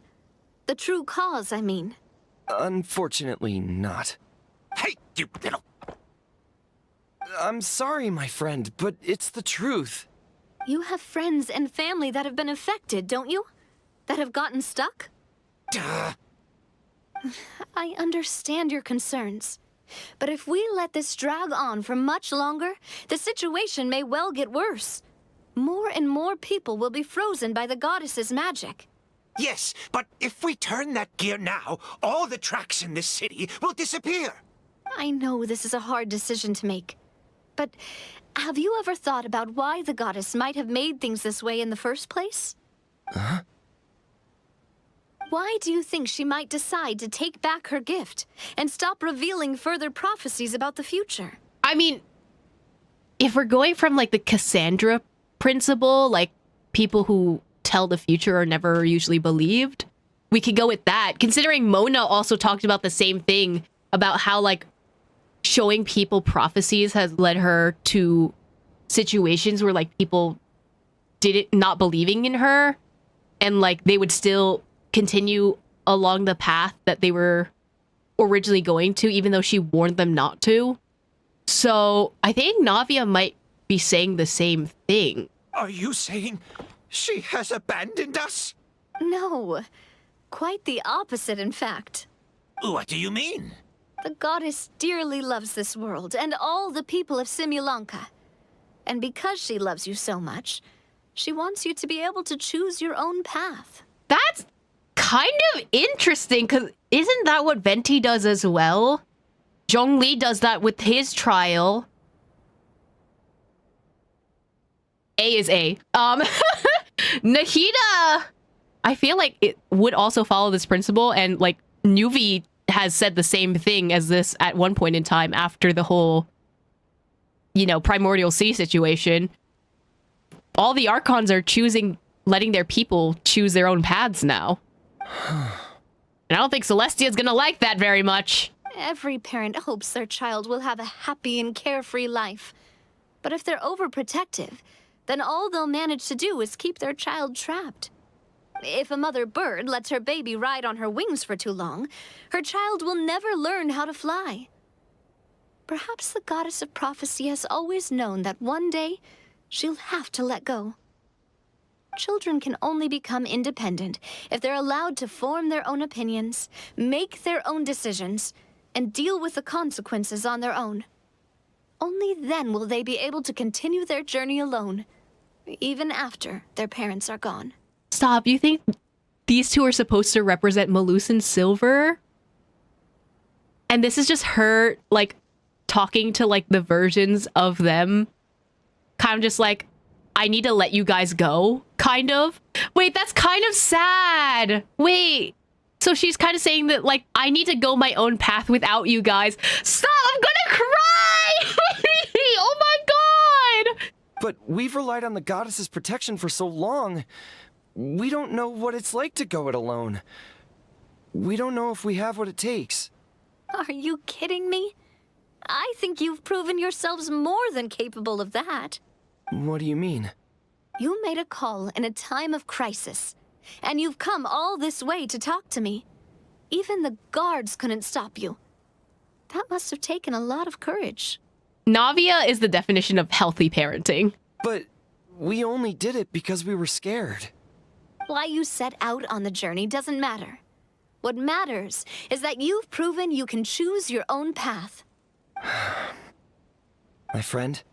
The true cause, I mean. Unfortunately not. Hey, you little... I'm sorry, my friend, but it's the truth. You have friends and family that have been affected, don't you? That have gotten stuck? Duh. I understand your concerns. But if we let this drag on for much longer, the situation may well get worse. More and more people will be frozen by the goddess's magic. Yes, but if we turn that gear now, all the tracks in this city will disappear. I know this is a hard decision to make. But have you ever thought about why the goddess might have made things this way in the first place? Huh? Why do you think she might decide to take back her gift and stop revealing further prophecies about the future? I mean, if we're going from like the Cassandra principle, like people who tell the future are never usually believed, we could go with that. Considering Mona also talked about the same thing, about how like showing people prophecies has led her to situations where like people not believing in her, and like they would still continue along the path that they were originally going to, even though she warned them not to. So I think Navia might be saying the same thing. Are you saying she has abandoned us? No, quite the opposite, in fact. What do you mean? The goddess dearly loves this world and all the people of Simulanka. And because she loves you so much, she wants you to be able to choose your own path. That's kind of interesting, because isn't that what Venti does as well? Zhongli does that with his trial. A is A. Nahida, I feel like it would also follow this principle, and like Nuvi has said the same thing as this at one point in time after the whole, you know, Primordial Sea situation. All the Archons are letting their people choose their own paths now. And I don't think Celestia's gonna like that very much. Every parent hopes their child will have a happy and carefree life. But if they're overprotective, then all they'll manage to do is keep their child trapped. If a mother bird lets her baby ride on her wings for too long, her child will never learn how to fly. Perhaps the goddess of prophecy has always known that one day she'll have to let go. Children can only become independent if they're allowed to form their own opinions, make their own decisions, and deal with the consequences on their own. Only then will they be able to continue their journey alone, even after their parents are gone. Stop, you think these two are supposed to represent Malus and Silver? And this is just her, like, talking to, like, the versions of them. Kind of just like, I need to let you guys go, kind of. Wait, that's kind of sad. Wait, so she's kind of saying that, like, I need to go my own path without you guys. Stop, I'm gonna cry! Oh my god! But we've relied on the goddess's protection for so long. We don't know what it's like to go it alone. We don't know if we have what it takes. Are you kidding me? I think you've proven yourselves more than capable of that. What do you mean? You made a call in a time of crisis, and you've come all this way to talk to me. Even the guards couldn't stop you. That must have taken a lot of courage. Navia is the definition of healthy parenting. But we only did it because we were scared. Why you set out on the journey doesn't matter. What matters is that you've proven you can choose your own path. My friend,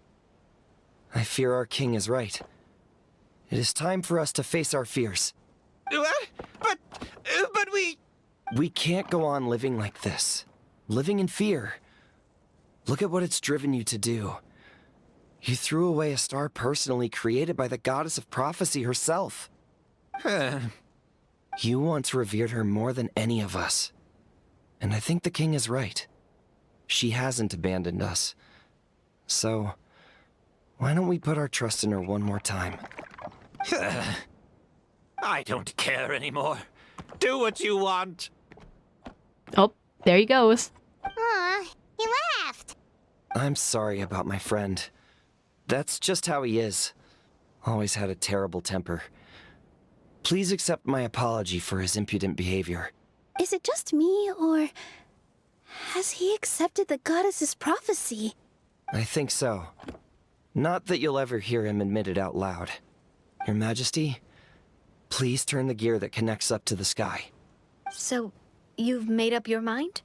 I fear our king is right. It is time for us to face our fears. What? But we... We can't go on living like this. Living in fear. Look at what it's driven you to do. You threw away a star personally created by the goddess of prophecy herself. You once revered her more than any of us. And I think the king is right. She hasn't abandoned us. So, why don't we put our trust in her one more time? I don't care anymore. Do what you want. Oh, there he goes. Aw, he laughed. I'm sorry about my friend. That's just how he is. Always had a terrible temper. Please accept my apology for his impudent behavior. Is it just me, or has he accepted the goddess's prophecy? I think so. Not that you'll ever hear him admit it out loud. Your Majesty, please turn the gear that connects up to the sky. So, you've made up your mind?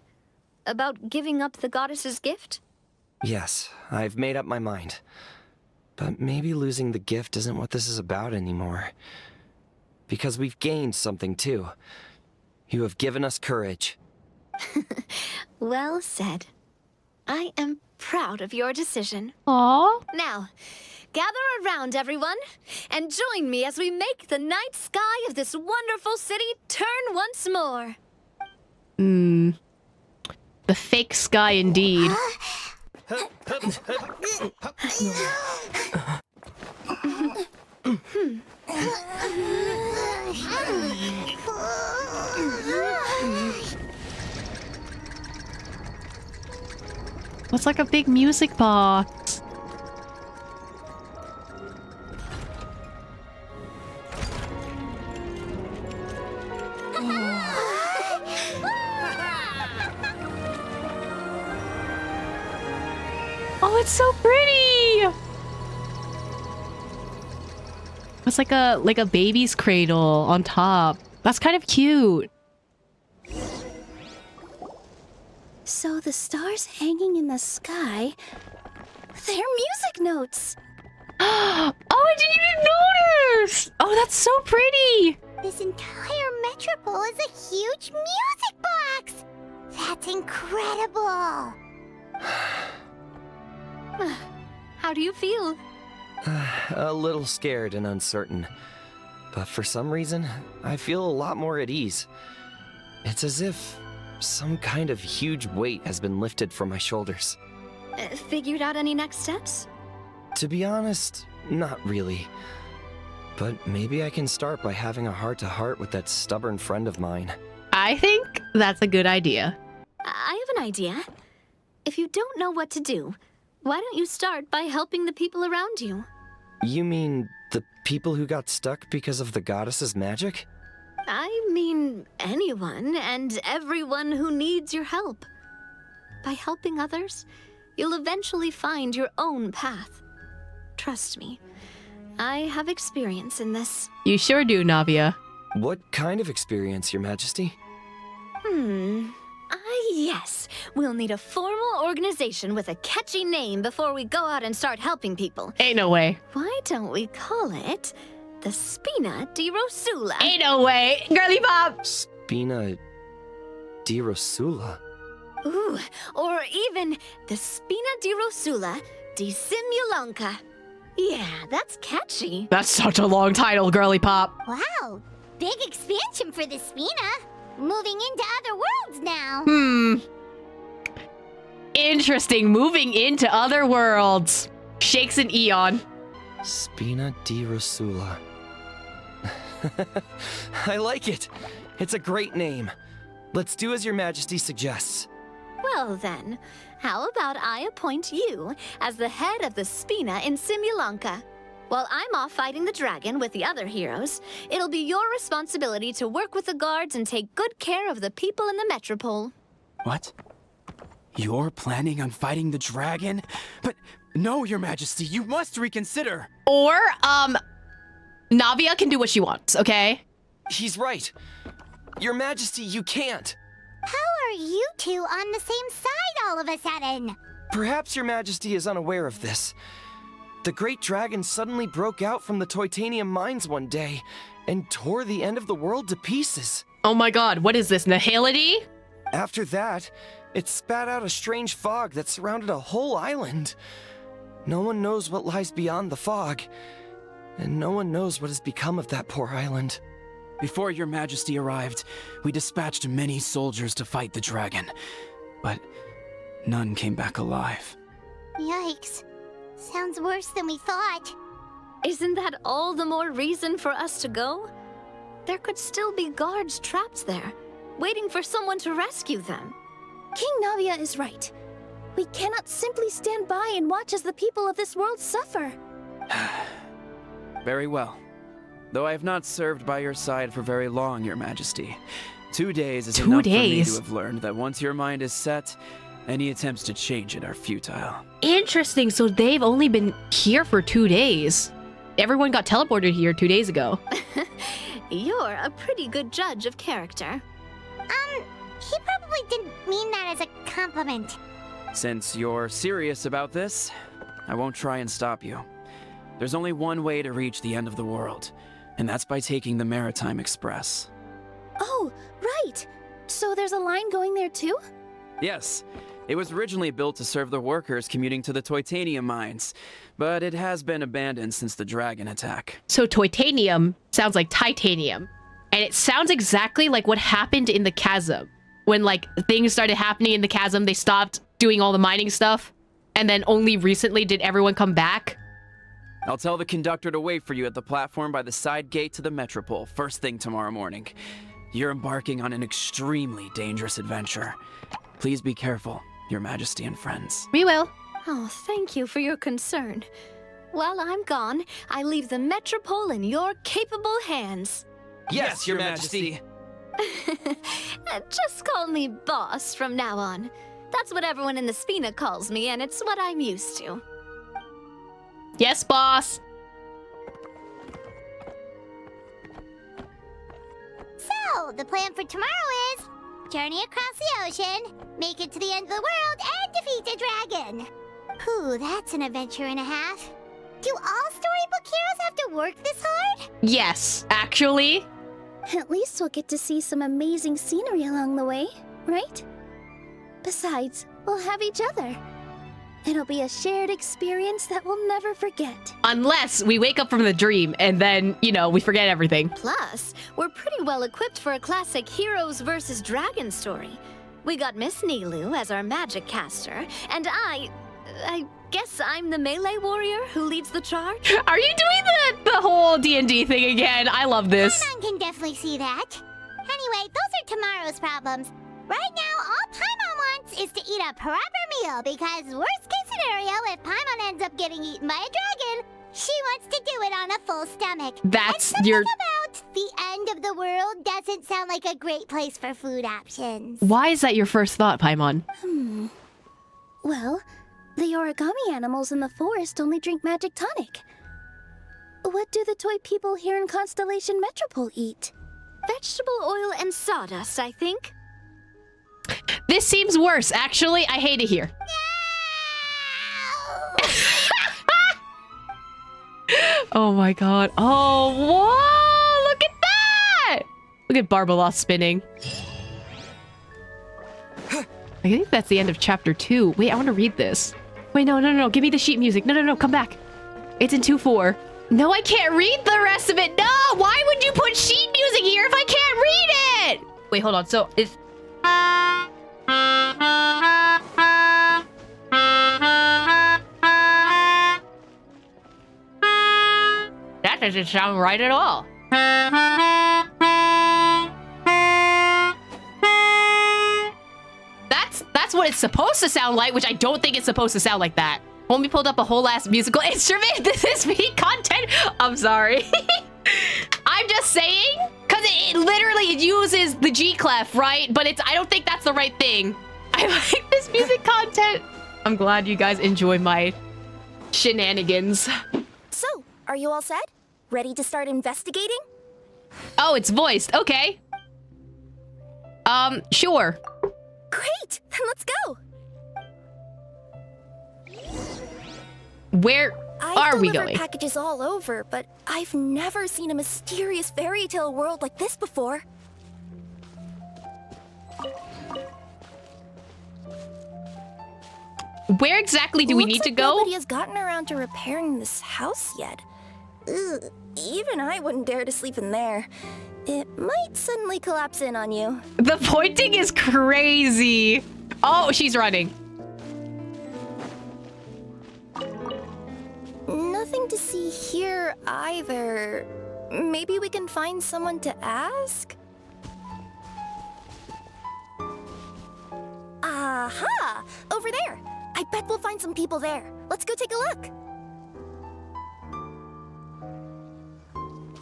About giving up the goddess's gift? Yes, I've made up my mind. But maybe losing the gift isn't what this is about anymore. Because we've gained something too. You have given us courage. Well said. I am proud of your decision. Aww. Now, gather around, everyone, and join me as we make the night sky of this wonderful city turn once more. The fake sky indeed. What's like a big music box? Oh, it's so pretty! It's like a baby's cradle on top. That's kind of cute. So the stars hanging in the sky, they're music notes. Oh, I didn't even notice! Oh, that's so pretty! This entire metropole is a huge music box! That's incredible! How do you feel? A little scared and uncertain. But for some reason, I feel a lot more at ease. It's as if some kind of huge weight has been lifted from my shoulders. Figured out any next steps? To be honest, not really. But maybe I can start by having a heart-to-heart with that stubborn friend of mine. I think that's a good idea. I have an idea. If you don't know what to do, why don't you start by helping the people around you? You mean the people who got stuck because of the goddess's magic? I mean anyone and everyone who needs your help. By helping others, you'll eventually find your own path. Trust me, I have experience in this. You sure do, Navia. What kind of experience, Your Majesty? Yes. We'll need a formal organization with a catchy name before we go out and start helping people. Ain't no way. Why don't we call it the Spina di Rosula? Ain't no way. Girly pop! Spina di Rosula. Ooh, or even the Spina di Rosula di Simulanka. Yeah, that's catchy. That's such a long title, girly pop. Wow, big expansion for the Spina. Moving into other worlds now. Interesting. Moving into other worlds. Shakes an eon. Spina di Rosula. I like it. It's a great name. Let's do as Your Majesty suggests. Well then, how about I appoint you as the head of the Spina in Simulanka? While I'm off fighting the dragon with the other heroes, it'll be your responsibility to work with the guards and take good care of the people in the metropole. What? You're planning on fighting the dragon? But no, Your Majesty, you must reconsider. Or, Navia can do what she wants, okay? He's right. Your Majesty, you can't. How are you two on the same side all of a sudden? Perhaps Your Majesty is unaware of this. The great dragon suddenly broke out from the Titanium mines one day and tore the end of the world to pieces. Oh my god, what is this, nihility? After that, it spat out a strange fog that surrounded a whole island. No one knows what lies beyond the fog, and no one knows what has become of that poor island. Before your majesty arrived, we dispatched many soldiers to fight the dragon, but none came back alive. Yikes. Sounds worse than we thought. Isn't that all the more reason for us to go? There could still be guards trapped there, waiting for someone to rescue them. King Navia is right. We cannot simply stand by and watch as the people of this world suffer. Very well. Though I have not served by your side for very long, your majesty. 2 days is enough for me to have learned that once your mind is set, any attempts to change it are futile. Interesting, so they've only been here for 2 days. Everyone got teleported here 2 days ago. You're a pretty good judge of character. He probably didn't mean that as a compliment. Since you're serious about this, I won't try and stop you. There's only one way to reach the end of the world, and that's by taking the Maritime Express. Oh, right! So there's a line going there too? Yes, it was originally built to serve the workers commuting to the Titanium mines, but it has been abandoned since the dragon attack. So Titanium sounds like titanium, and it sounds exactly like what happened in the chasm. When like things started happening in the chasm, they stopped doing all the mining stuff, and then only recently did everyone come back. I'll tell the conductor to wait for you at the platform by the side gate to the Metropole first thing tomorrow morning. You're embarking on an extremely dangerous adventure. Please be careful, Your Majesty and friends. We will. Oh, thank you for your concern. While I'm gone, I leave the Metropole in your capable hands. Yes, Your Majesty. Just call me boss from now on. That's what everyone in the Spina calls me, and it's what I'm used to. Yes, boss. So, the plan for tomorrow is journey across the ocean, make it to the end of the world, and defeat a dragon. Ooh, that's an adventure and a half. Do all storybook heroes have to work this hard? Yes, actually. At least we'll get to see some amazing scenery along the way, right? Besides, we'll have each other. It'll be a shared experience that we'll never forget. Unless we wake up from the dream and then, you know, we forget everything. Plus, we're pretty well equipped for a classic heroes versus dragon story. We got Miss Nilu as our magic caster, and I guess I'm the melee warrior who leads the charge? Are you doing the whole D&D thing again? I love this. Paimon can definitely see that. Anyway, those are tomorrow's problems. Right now, all Paimon wants is to eat a proper meal, because worst case scenario, if Paimon ends up getting eaten by a dragon, she wants to do it on a full stomach. That's and your... about the end of the world doesn't sound like a great place for food options. Why is that your first thought, Paimon? Well, the origami animals in the forest only drink magic tonic. What do the toy people here in Constellation Metropole eat? Vegetable oil and sawdust, I think. This seems worse, actually. I hate it here. Oh my god. Oh, whoa! Look at that! Look at Barbalos spinning. I think that's the end of chapter 2. Wait, I want to read this. Wait, no. Give me the sheet music. No. Come back. It's in 2-4. No, I can't read the rest of it. No! Why would you put sheet music here if I can't read it? Wait, hold on. So, it's... That doesn't sound right at all. That's what it's supposed to sound like, which I don't think it's supposed to sound like that. Homie pulled up a whole ass musical instrument. This is me content. I'm sorry. I'm just saying, because it literally uses the G clef, right? But I don't think that's the right thing. I like this music content. I'm glad you guys enjoy my shenanigans. So, are you all set? Ready to start investigating? Oh, it's voiced. Okay. Sure. Great! Then let's go! Where are we going? I've delivered packages all over, but I've never seen a mysterious fairy tale world like this before. Where exactly do we need to go? Nobody has gotten around to repairing this house yet. Ugh, even I wouldn't dare to sleep in there. It might suddenly collapse in on you. The pointing is crazy. Oh, she's running. Nothing to see here either. Maybe we can find someone to ask? Aha! Over there! I bet we'll find some people there. Let's go take a look.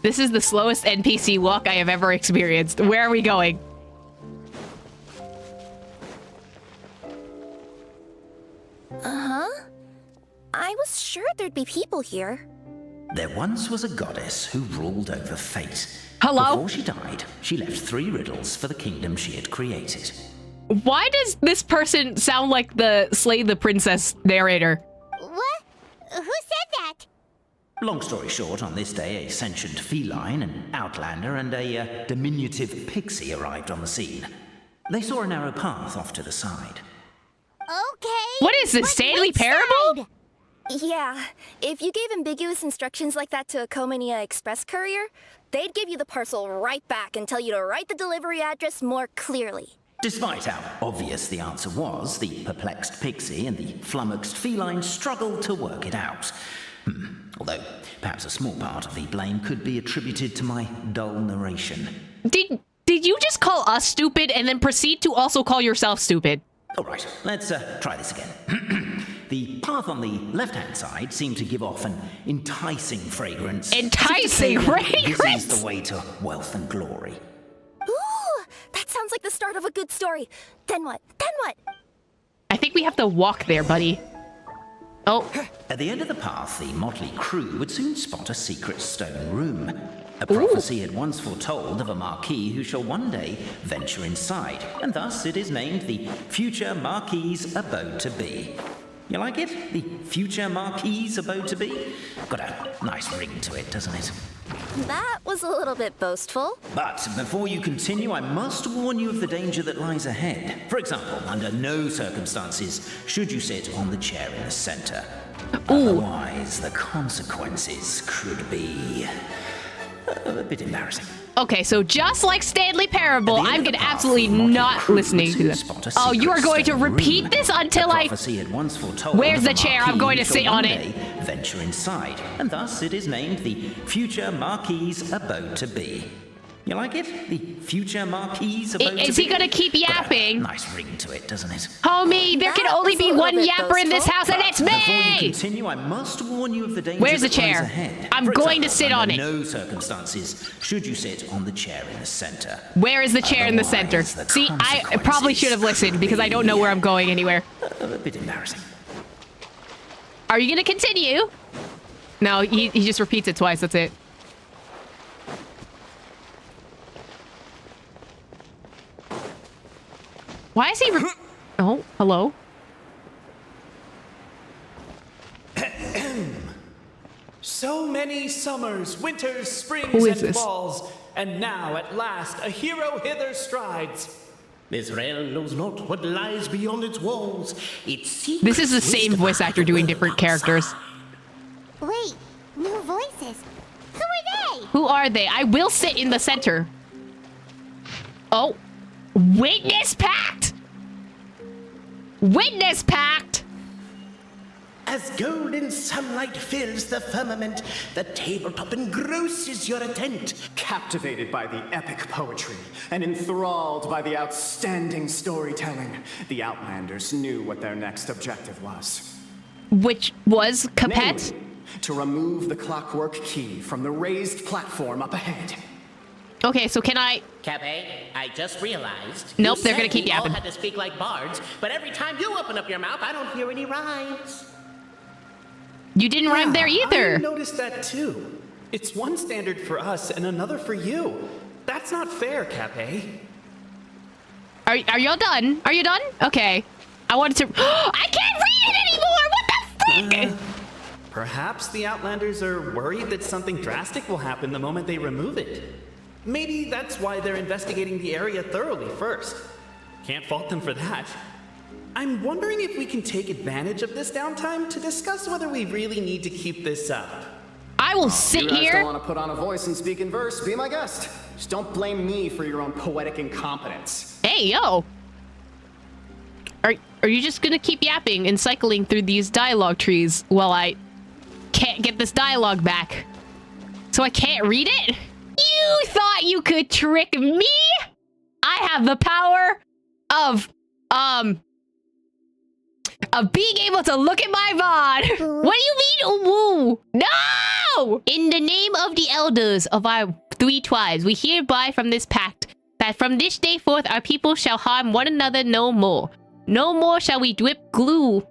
This is the slowest NPC walk I have ever experienced. Where are we going? Uh-huh. I was sure there'd be people here. There once was a goddess who ruled over fate. Hello? Before she died, she left 3 riddles for the kingdom she had created. Why does this person sound like the Slay the Princess narrator? What? Who said that? Long story short, on this day, a sentient feline, an outlander, and a diminutive pixie arrived on the scene. They saw a narrow path off to the side. Okay. What is this, Stanley Parable? Yeah, if you gave ambiguous instructions like that to a Comania Express courier, they'd give you the parcel right back and tell you to write the delivery address more clearly. Despite how obvious the answer was, the perplexed pixie and the flummoxed feline struggled to work it out. Although, perhaps a small part of the blame could be attributed to my dull narration. Did you just call us stupid and then proceed to also call yourself stupid? All right, let's try this again. The path on the left-hand side seemed to give off an enticing fragrance. Enticing fragrance? This is the way to wealth and glory. Ooh, that sounds like the start of a good story. Then what? Then what? I think we have to walk there, buddy. Oh. At the end of the path, the motley crew would soon spot a secret stone room. A prophecy had once foretold of a marquis who shall one day venture inside, and thus it is named the future marquis's abode to be. You like it? The future marquis's abode to be? Got a nice ring to it, doesn't it? That was a little bit boastful. But before you continue, I must warn you of the danger that lies ahead. For example, under no circumstances should you sit on the chair in the center. Otherwise, the consequences could be a bit embarrassing. Okay, so just like Stanley Parable, I'm gonna absolutely not listening to this. Oh, you are going to repeat this until I... Where's the chair? I'm going to sit on it. Venture inside, and thus it is named the future marquis's abode to be. You like it? The future marquis's abode to be? Is he gonna keep yapping? Nice ring to it, doesn't it? Homie, there can only be one yapper in this house, and it's me! Before you continue, I must warn you of the danger Where's the that lies chair? ahead. I'm going to sit on it. Under no circumstances should you sit on the chair in the center. Where is the chair in the center? See, I probably should have listened because I don't know where I'm going anywhere. A bit embarrassing. Are you gonna continue? No, he just repeats it twice, that's it. Why is he oh, hello? So many summers, winters, springs, and falls, and now at last a hero hither strides. This realm knows not what lies beyond its walls. This is the same voice actor doing different characters. Wait, new voices. Who are they? Who are they? I will sit in the center. Oh. Witness pact! Witness pact! As golden sunlight fills the firmament, the tabletop engrosses your intent. Captivated by the epic poetry and enthralled by the outstanding storytelling, the Outlanders knew what their next objective was. Which was, Capet? Namely, to remove the clockwork key from the raised platform up ahead. Okay, so can I... Cape, I just realized. Nope, you they're said gonna keep we all yapping. had to speak like bards, but every time you open up your mouth, I don't hear any rhymes. You didn't rhyme there either. I noticed that too. It's one standard for us and another for you. That's not fair, Cape. Are y'all done? Are you done? Okay. I wanted to... I can't read it anymore! What the frick? Perhaps the Outlanders are worried that something drastic will happen the moment they remove it. Maybe that's why they're investigating the area thoroughly first. Can't fault them for that. I'm wondering if we can take advantage of this downtime to discuss whether we really need to keep this up. I will sit you guys here. don't want to put on a voice and speak in verse, be my guest. Just don't blame me for your own poetic incompetence. Hey, yo. Are you just gonna keep yapping and cycling through these dialogue trees while I can't get this dialogue back? So I can't read it? You thought you could trick me? I have the power of being able to look at my VOD. What do you mean, woo? No! In the name of the elders of our 3 tribes, we hereby from this pact that from this day forth our people shall harm one another no more. No more shall we drip glue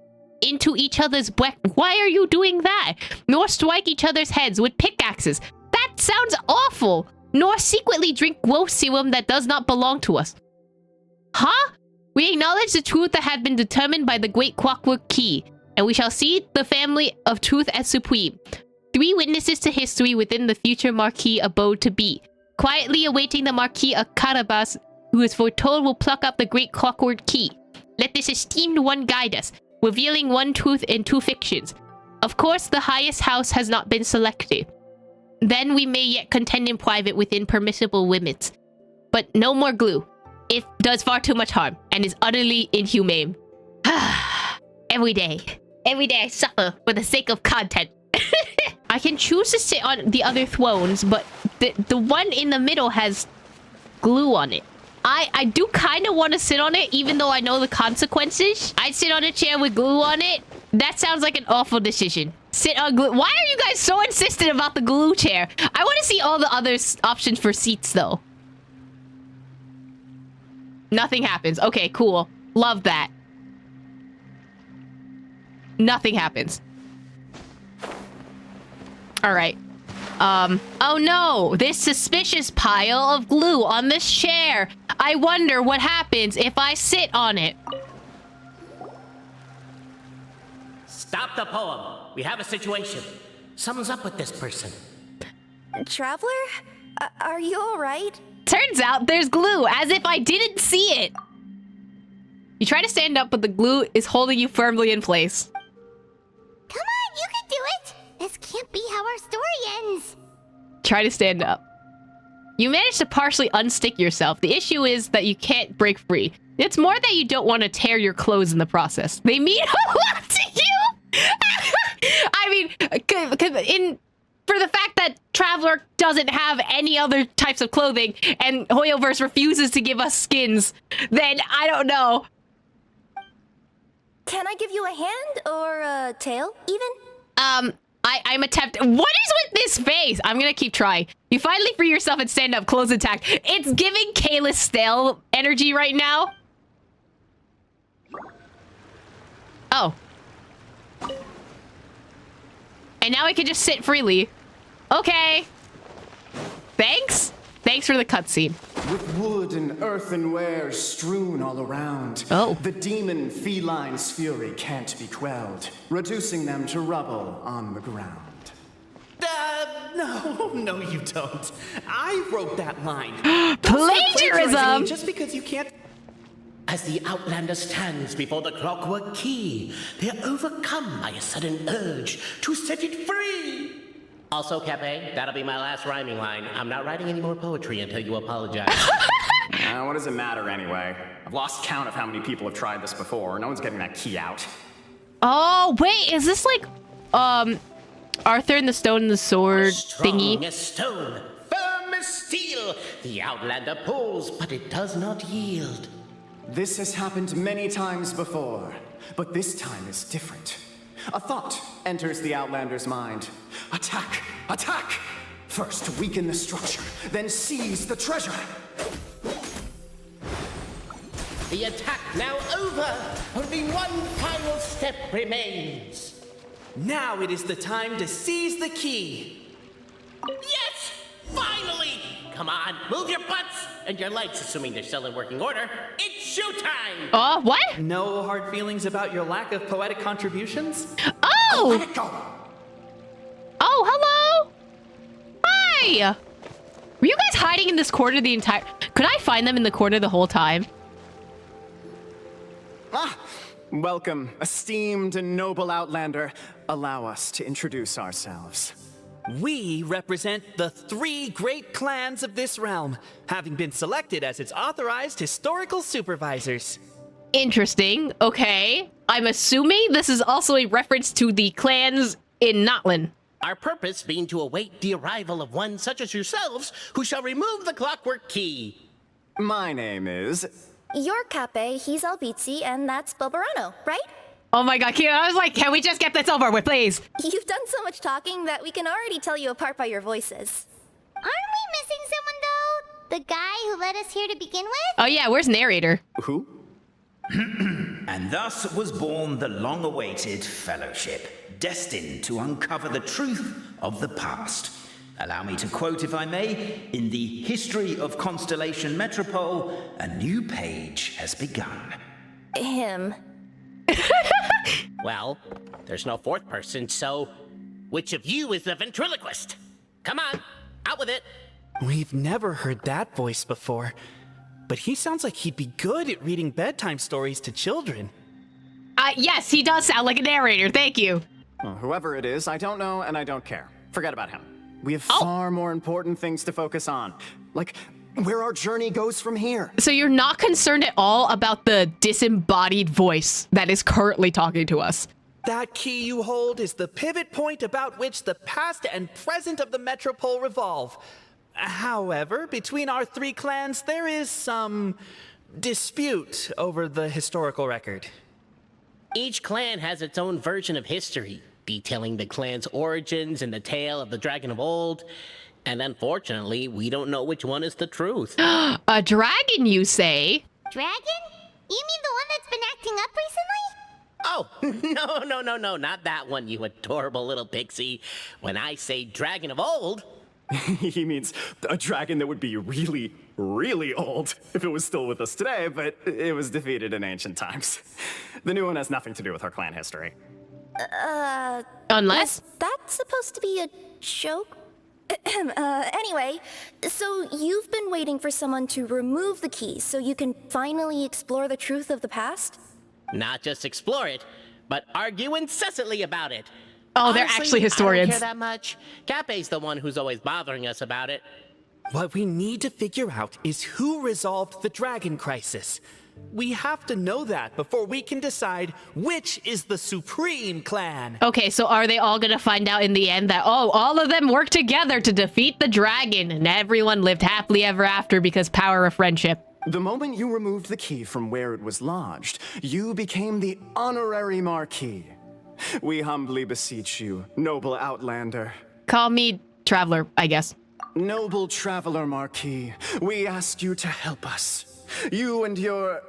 into each other's breath. Why are you doing that? Nor strike each other's heads with pickaxes. That sounds awful. Nor secretly drink growth serum that does not belong to us. Huh? We acknowledge the truth that had been determined by the great clockwork key, and we shall see the family of truth as supreme. 3 witnesses to history within the future Marquis abode to be. Quietly awaiting the Marquis of Carabas, who is foretold will pluck up the great clockwork key. Let this esteemed one guide us, revealing one truth and 2 fictions. Of course, the highest house has not been selected. Then we may yet contend in private within permissible limits. But no more glue. It does far too much harm and is utterly inhumane. Every day I suffer for the sake of content. I can choose to sit on the other thrones, but the one in the middle has glue on it. I do kind of want to sit on it, even though I know the consequences. I'd sit on a chair with glue on it. That sounds like an awful decision. Sit on glue. Why are you guys so insistent about the glue chair? I want to see all the other options for seats, though. Nothing happens. Okay, cool. Love that. Nothing happens. All right. Oh no, this suspicious pile of glue on this chair. I wonder what happens if I sit on it. Stop the poem. We have a situation. Something's up with this person. Traveler? Are you alright? Turns out there's glue, as if I didn't see it. You try to stand up, but the glue is holding you firmly in place. Come on, you can do it! This can't be how our story ends. Try to stand up. You manage to partially unstick yourself. The issue is that you can't break free. It's more that you don't want to tear your clothes in the process. They mean a lot to you! I mean, for the fact that Traveler doesn't have any other types of clothing and Hoyoverse refuses to give us skins, then I don't know. Can I give you a hand or a tail, even? I'm attempting. What is with this face? I'm gonna keep trying. You finally free yourself and stand up. Close attack. It's giving Kayla's stale energy right now. Oh. And now I can just sit freely. Okay. Thanks. Thanks for the cutscene. With wood and earthenware strewn all around, the demon feline's fury can't be quelled, reducing them to rubble on the ground. No, you don't. I wrote that line. Plagiarism! Just because you can't... As the Outlander stands before the clockwork key, they're overcome by a sudden urge to set it free. Also, Cape, that'll be my last rhyming line. I'm not writing any more poetry until you apologize. What does it matter anyway? I've lost count of how many people have tried this before. No one's getting that key out. Oh, wait, is this like, Arthur and the Stone and the Sword thingy? Strong as stone, firm as steel. The Outlander pulls, but it does not yield. This has happened many times before, but this time is different. A thought enters the Outlander's mind. Attack! Attack! First weaken the structure, then seize the treasure. The attack now over. Only one final step remains. Now it is the time to seize the key. Yes! Finally! Come on, move your butts! And your lights, assuming they're still in working order. It's showtime! What? No hard feelings about your lack of poetic contributions? Oh! Let it go! Oh, hello! Hi! Were you guys hiding in this corner the entire... Could I find them in the corner the whole time? Welcome, esteemed and noble Outlander. Allow us to introduce ourselves. We represent the 3 great clans of this realm, having been selected as its authorized historical supervisors. Interesting. Okay. I'm assuming this is also a reference to the clans in Notland. Our purpose being to await the arrival of one such as yourselves who shall remove the clockwork key. My name is... You're Cape, he's Albizzi, and that's Bobarano, right? Oh my god, Kira, I was like, can we just get this over with, please? You've done so much talking that we can already tell you apart by your voices. Aren't we missing someone, though? The guy who led us here to begin with? Oh yeah, where's narrator? Who? And thus was born the long-awaited fellowship, destined to uncover the truth of the past. Allow me to quote, if I may, in the history of Constellation Metropole, a new page has begun. Him. Well, there's no 4th person, so which of you is the ventriloquist? Come on, out with it. We've never heard that voice before, but he sounds like he'd be good at reading bedtime stories to children. Yes, he does sound like a narrator, thank you. Well, whoever it is, I don't know and I don't care. Forget about him. We have far more important things to focus on, like where our journey goes from here. So you're not concerned at all about the disembodied voice that is currently talking to us? That key you hold is the pivot point about which the past and present of the Metropole revolve. However, between our 3 clans, there is some dispute over the historical record. Each clan has its own version of history, detailing the clan's origins and the tale of the Dragon of Old. And unfortunately, we don't know which one is the truth. A dragon, you say? Dragon? You mean the one that's been acting up recently? Oh, no, not that one, you adorable little pixie. When I say Dragon of Old... He means a dragon that would be really, really old if it was still with us today, but it was defeated in ancient times. The new one has nothing to do with our clan history. Unless? Was that supposed to be a joke? Anyway, so you've been waiting for someone to remove the key so you can finally explore the truth of the past? Not just explore it, but argue incessantly about it. Oh, they're Honestly, actually historians. I don't care that much. Cape's the one who's always bothering us about it. What we need to figure out is who resolved the dragon crisis. We have to know that before we can decide which is the supreme clan. Okay, so are they all gonna find out in the end that, oh, all of them worked together to defeat the dragon and everyone lived happily ever after because power of friendship? The moment you removed the key from where it was lodged, you became the honorary Marquis. We humbly beseech you, noble Outlander. Call me Traveler, I guess. Noble Traveler Marquis, we ask you to help us. You and your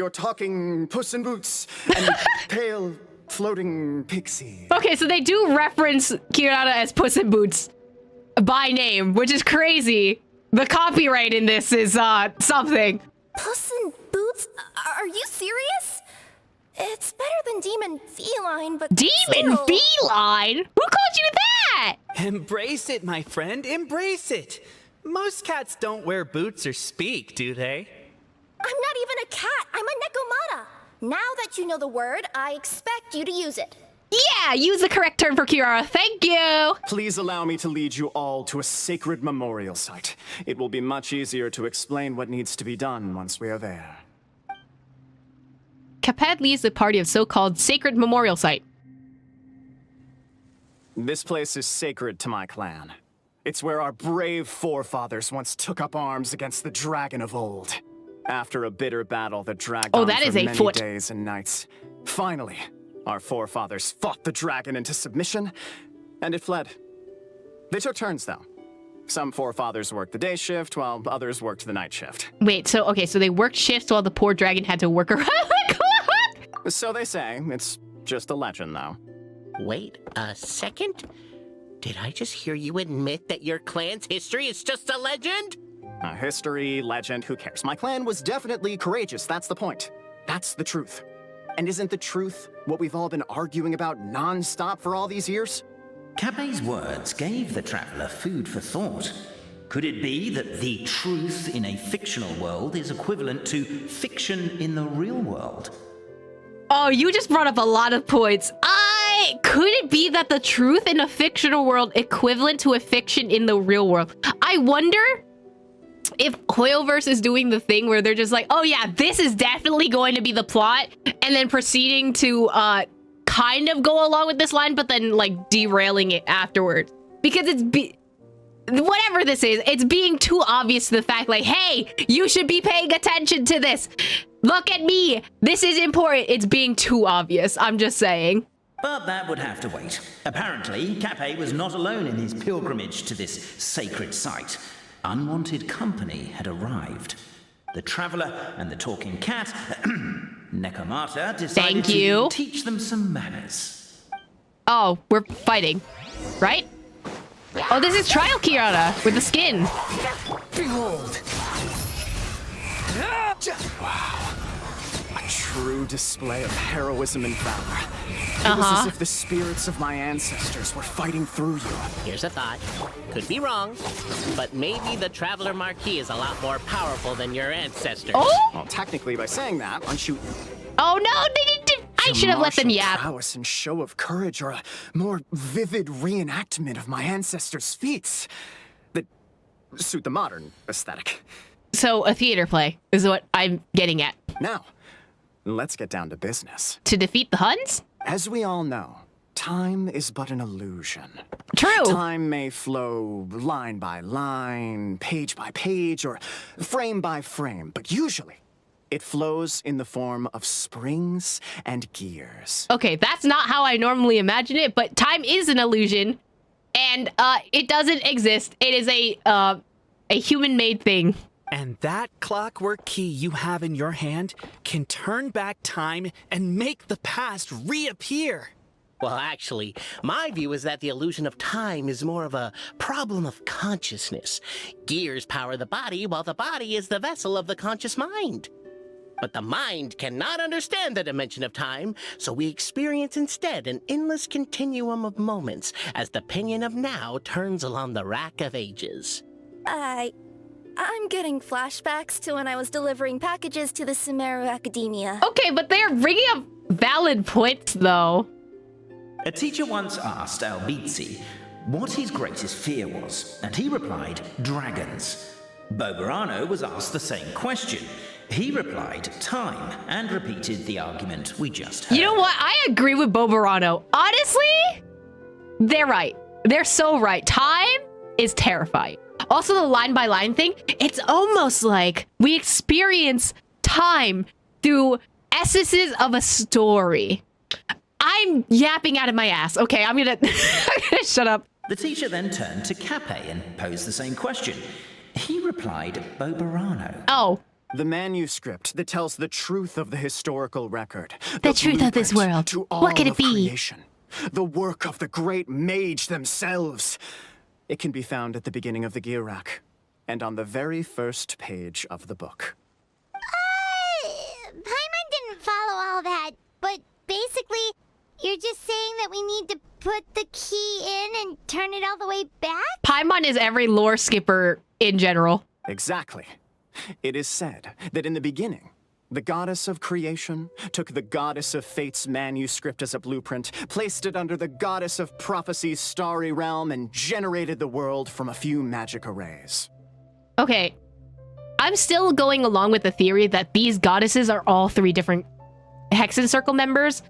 talking Puss in Boots and pale floating pixie. Okay, so they do reference Kirara as Puss in Boots by name, which is crazy. The copyright in this is something. Puss in Boots? Are you serious? It's better than Demon Feline, but Demon still. Feline? Who called you that? Embrace it, my friend, embrace it. Most cats don't wear boots or speak, do they? I'm not even a cat, I'm a Nekomata. Now that you know the word, I expect you to use it. Yeah, use the correct term for Kirara, thank you! Please allow me to lead you all to a sacred memorial site. It will be much easier to explain what needs to be done once we are there. Caped leads the party of so-called sacred memorial site. This place is sacred to my clan. It's where our brave forefathers once took up arms against the Dragon of Old. After a bitter battle that dragged on that for is a many foot. days and nights, finally, our forefathers fought the dragon into submission, and it fled. They took turns, though. Some forefathers worked the day shift, while others worked the night shift. Wait, so they worked shifts while the poor dragon had to work around the clock? So they say. It's just a legend, though. Wait a second? Did I just hear you admit that your clan's history is just a legend? History, legend, who cares? My clan was definitely courageous, that's the point. That's the truth. And isn't the truth what we've all been arguing about non-stop for all these years? Cape's words gave the traveler food for thought. Could it be that the truth in a fictional world is equivalent to fiction in the real world? Oh, you just brought up a lot of points. I Could it be that the truth in a fictional world equivalent to a fiction in the real world? I wonder if Hoyoverse is doing the thing where they're just like, oh yeah, this is definitely going to be the plot, and then proceeding to kind of go along with this line, but then like derailing it afterwards. Because whatever this is, it's being too obvious to the fact like, hey, you should be paying attention to this. Look at me. This is important. It's being too obvious. I'm just saying. But that would have to wait. Apparently, Cape was not alone in his pilgrimage to this sacred site. Unwanted company had arrived. The Traveler and the Talking Cat, Nekomata, decided to teach them some manners. Oh, we're fighting, right? Oh, this is Trial Kirana with the skin. Behold! Wow. A true display of heroism and valor. It was as if the spirits of my ancestors were fighting through you. Here's a thought. Could be wrong, but maybe the Traveler Marquis is a lot more powerful than your ancestors. Oh? Well, technically, by saying that, aren't you... Oh no, I should have let them yap. Prowess and show of courage are a more vivid reenactment of my ancestors' feats that suit the modern aesthetic. So a theater play is what I'm getting at. Now, let's get down to business. To defeat the Huns? As we all know, time is but an illusion. True. Time may flow line by line, page by page, or frame by frame, but usually it flows in the form of springs and gears. Okay, that's not how I normally imagine it, but time is an illusion, and it doesn't exist. It is a human-made thing. And that clockwork key you have in your hand can turn back time and make the past reappear. Well, actually, my view is that the illusion of time is more of a problem of consciousness. Gears power the body, while the body is the vessel of the conscious mind. But the mind cannot understand the dimension of time, so we experience instead an endless continuum of moments as the pinion of now turns along the rack of ages. I'm getting flashbacks to when I was delivering packages to the Sumeru Academia. Okay, but they're bringing up valid points, though. A teacher once asked Albizzi what his greatest fear was, and he replied, dragons. Boberano was asked the same question. He replied, time, and repeated the argument we just heard. You know what? I agree with Boberano. Honestly, they're right. They're so right. Time is terrifying. Also, the line-by-line thing, it's almost like we experience time through essences of a story. I'm yapping out of my ass. Okay, I'm gonna shut up. The teacher then turned to Cape and posed the same question. He replied, Boberano. Oh. The manuscript that tells the truth of the historical record. The truth of this world. What could it be? Creation, the work of the great mage themselves. It can be found at the beginning of the gear rack, and on the very first page of the book. Paimon didn't follow all that, but basically, you're just saying that we need to put the key in and turn it all the way back? Paimon is every lore skipper in general. Exactly. It is said that in the beginning, the goddess of creation took the goddess of fate's manuscript as a blueprint, placed it under the goddess of prophecy's starry realm, and generated the world from a few magic arrays. Okay, I'm still going along with the theory that these goddesses are all three different Hexen Circle members.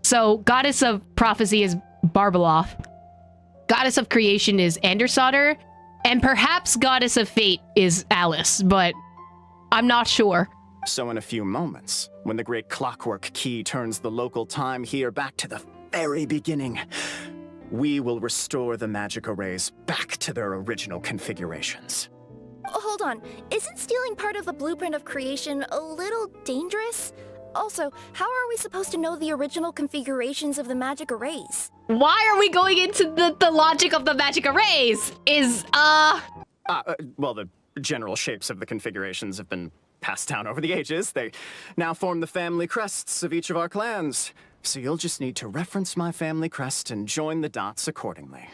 So, goddess of prophecy is Barbeloth, goddess of creation is Andersodder, and perhaps goddess of fate is Alice, but I'm not sure. So in a few moments, when the great clockwork key turns the local time here back to the very beginning, we will restore the magic arrays back to their original configurations. Hold on, isn't stealing part of the blueprint of creation a little dangerous? Also, how are we supposed to know the original configurations of the magic arrays? Why are we going into the logic of the magic arrays? Well, the general shapes of the configurations have been passed down over the ages. They now form the family crests of each of our clans. So you'll just need to reference my family crest and join the dots accordingly.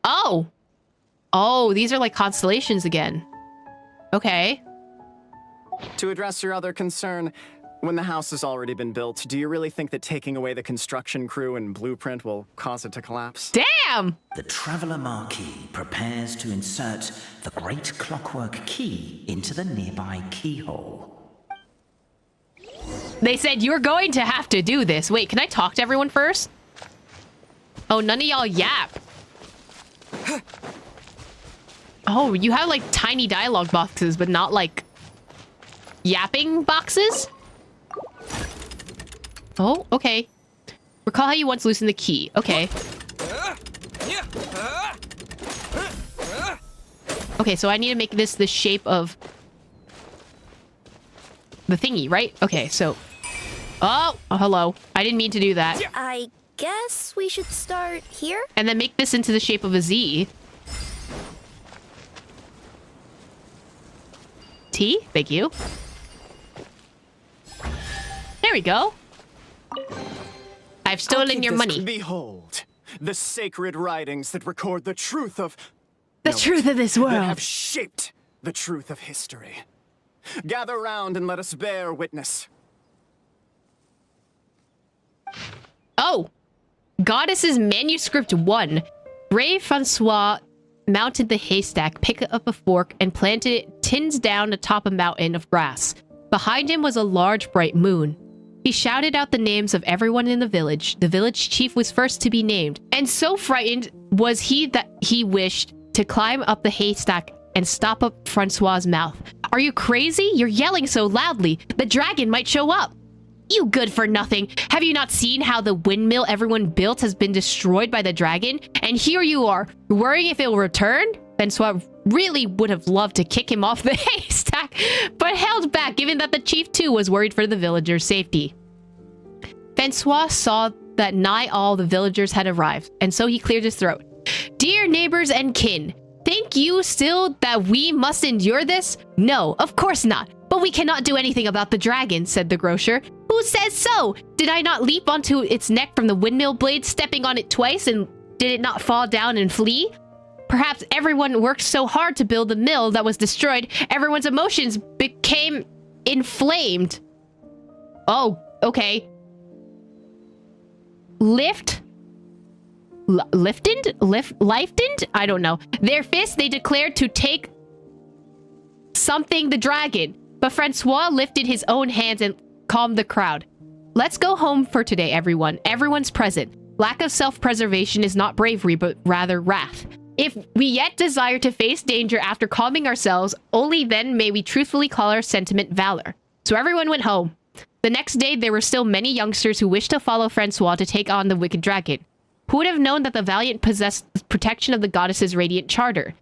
Oh. Oh, these are like constellations again. Okay. To address your other concern, When the house has already been built, do you really think that taking away the construction crew and blueprint will cause it to collapse? Damn! The Traveler Marquis prepares to insert the great clockwork key into the nearby keyhole. They said you're going to have to do this. Wait, can I talk to everyone first? Oh, none of y'all yap. Oh, you have like tiny dialogue boxes, but not like yapping boxes? Oh, okay. Recall how you once loosened the key. Okay. Okay, so I need to make this the shape of the thingy, right? Okay, so... Oh, hello. I didn't mean to do that. I guess we should start here? And then make this into the shape of a Z. T? Thank you. There we go. I've stolen your money. Behold, the sacred writings that record the truth of... The truth of this world. That have shaped the truth of history. Gather round and let us bear witness. Oh! Goddess's Manuscript 1. Brave Francois mounted the haystack, picked up a fork, and planted it tins down atop a mountain of grass. Behind him was a large, bright moon. He shouted out the names of everyone in the village. The village chief was first to be named, and so frightened was he that he wished to climb up the haystack and stop up Francois's mouth. Are you crazy? You're yelling so loudly. The dragon might show up. You good for nothing. Have you not seen how the windmill everyone built has been destroyed by the dragon? And here you are, worrying if it will return? Francois really would have loved to kick him off the haystack, but held back given that the chief too was worried for the villagers' safety. Francois saw that nigh all the villagers had arrived, and so he cleared his throat. Dear neighbors and kin, think you still that we must endure this? No, of course not. But we cannot do anything about the dragon, said the grocer. Who says so? Did I not leap onto its neck from the windmill blade, stepping on it twice, and did it not fall down and flee? Perhaps everyone worked so hard to build the mill that was destroyed, everyone's emotions became inflamed. Oh, okay. Lifted? I don't know. Their fists they declared to take something the dragon. But Francois lifted his own hands and calmed the crowd. Let's go home for today, everyone. Everyone's present. Lack of self-preservation is not bravery, but rather wrath. If we yet desire to face danger after calming ourselves, only then may we truthfully call our sentiment valor. So everyone went home. The next day, there were still many youngsters who wished to follow Francois to take on the wicked dragon. Who would have known that the valiant possessed the protection of the goddess's radiant charter?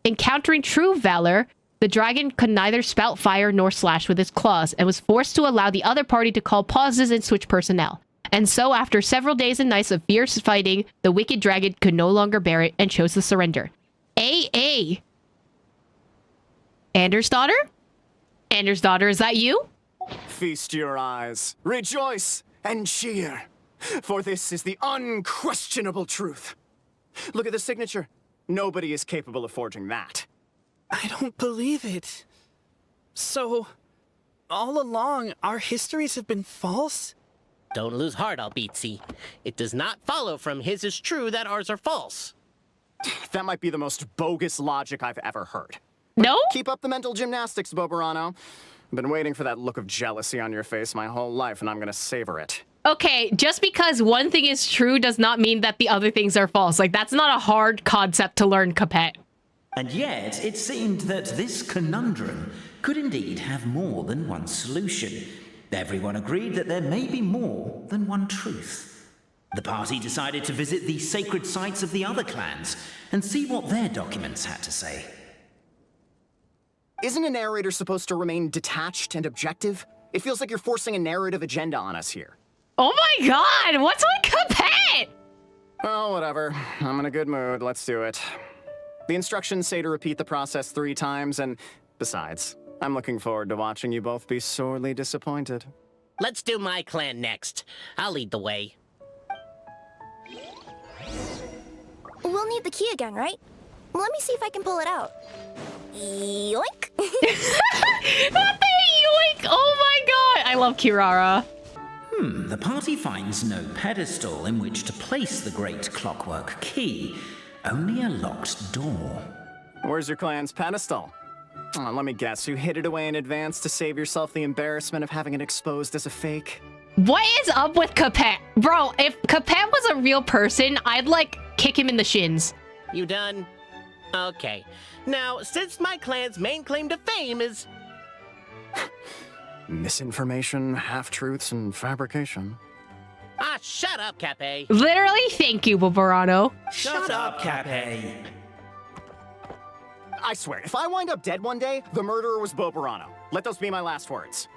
Encountering true valor, the dragon could neither spout fire nor slash with its claws, and was forced to allow the other party to call pauses and switch personnel. And so, after several days and nights of fierce fighting, the wicked dragon could no longer bear it and chose to surrender. A. Anders' daughter? Anders' daughter, is that you? Feast your eyes, rejoice, and cheer. For this is the unquestionable truth. Look at the signature. Nobody is capable of forging that. I don't believe it. So, all along, our histories have been false? Don't lose heart, Albizzi. It does not follow from his is true that ours are false. That might be the most bogus logic I've ever heard. No? Keep up the mental gymnastics, Boberano. I've been waiting for that look of jealousy on your face my whole life, and I'm gonna savor it. Okay, just because one thing is true does not mean that the other things are false. Like, that's not a hard concept to learn, Capet. And yet, it seemed that this conundrum could indeed have more than one solution. Everyone agreed that there may be more than one truth. The party decided to visit the sacred sites of the other clans and see what their documents had to say. Isn't a narrator supposed to remain detached and objective? It feels like you're forcing a narrative agenda on us here. Oh my god, what's with Capet? Oh, whatever. I'm in a good mood. Let's do it. The instructions say to repeat the process 3 times, and besides, I'm looking forward to watching you both be sorely disappointed. Let's do my clan next. I'll lead the way. We'll need the key again, right? Let me see if I can pull it out. Yoink! Not the yoink! Oh my god! I love Kirara. The party finds no pedestal in which to place the great clockwork key, only a locked door. Where's your clan's pedestal? Oh, let me guess, you hid it away in advance to save yourself the embarrassment of having it exposed as a fake? What is up with Capet? Bro, if Capet was a real person, I'd, like, kick him in the shins. You done? Okay. Now, since my clan's main claim to fame is... Misinformation, half-truths, and fabrication. Ah, shut up, Cape. Literally, thank you, Boborano. Shut up, Cape. I swear, if I wind up dead one day, the murderer was Boborano. Let those be my last words.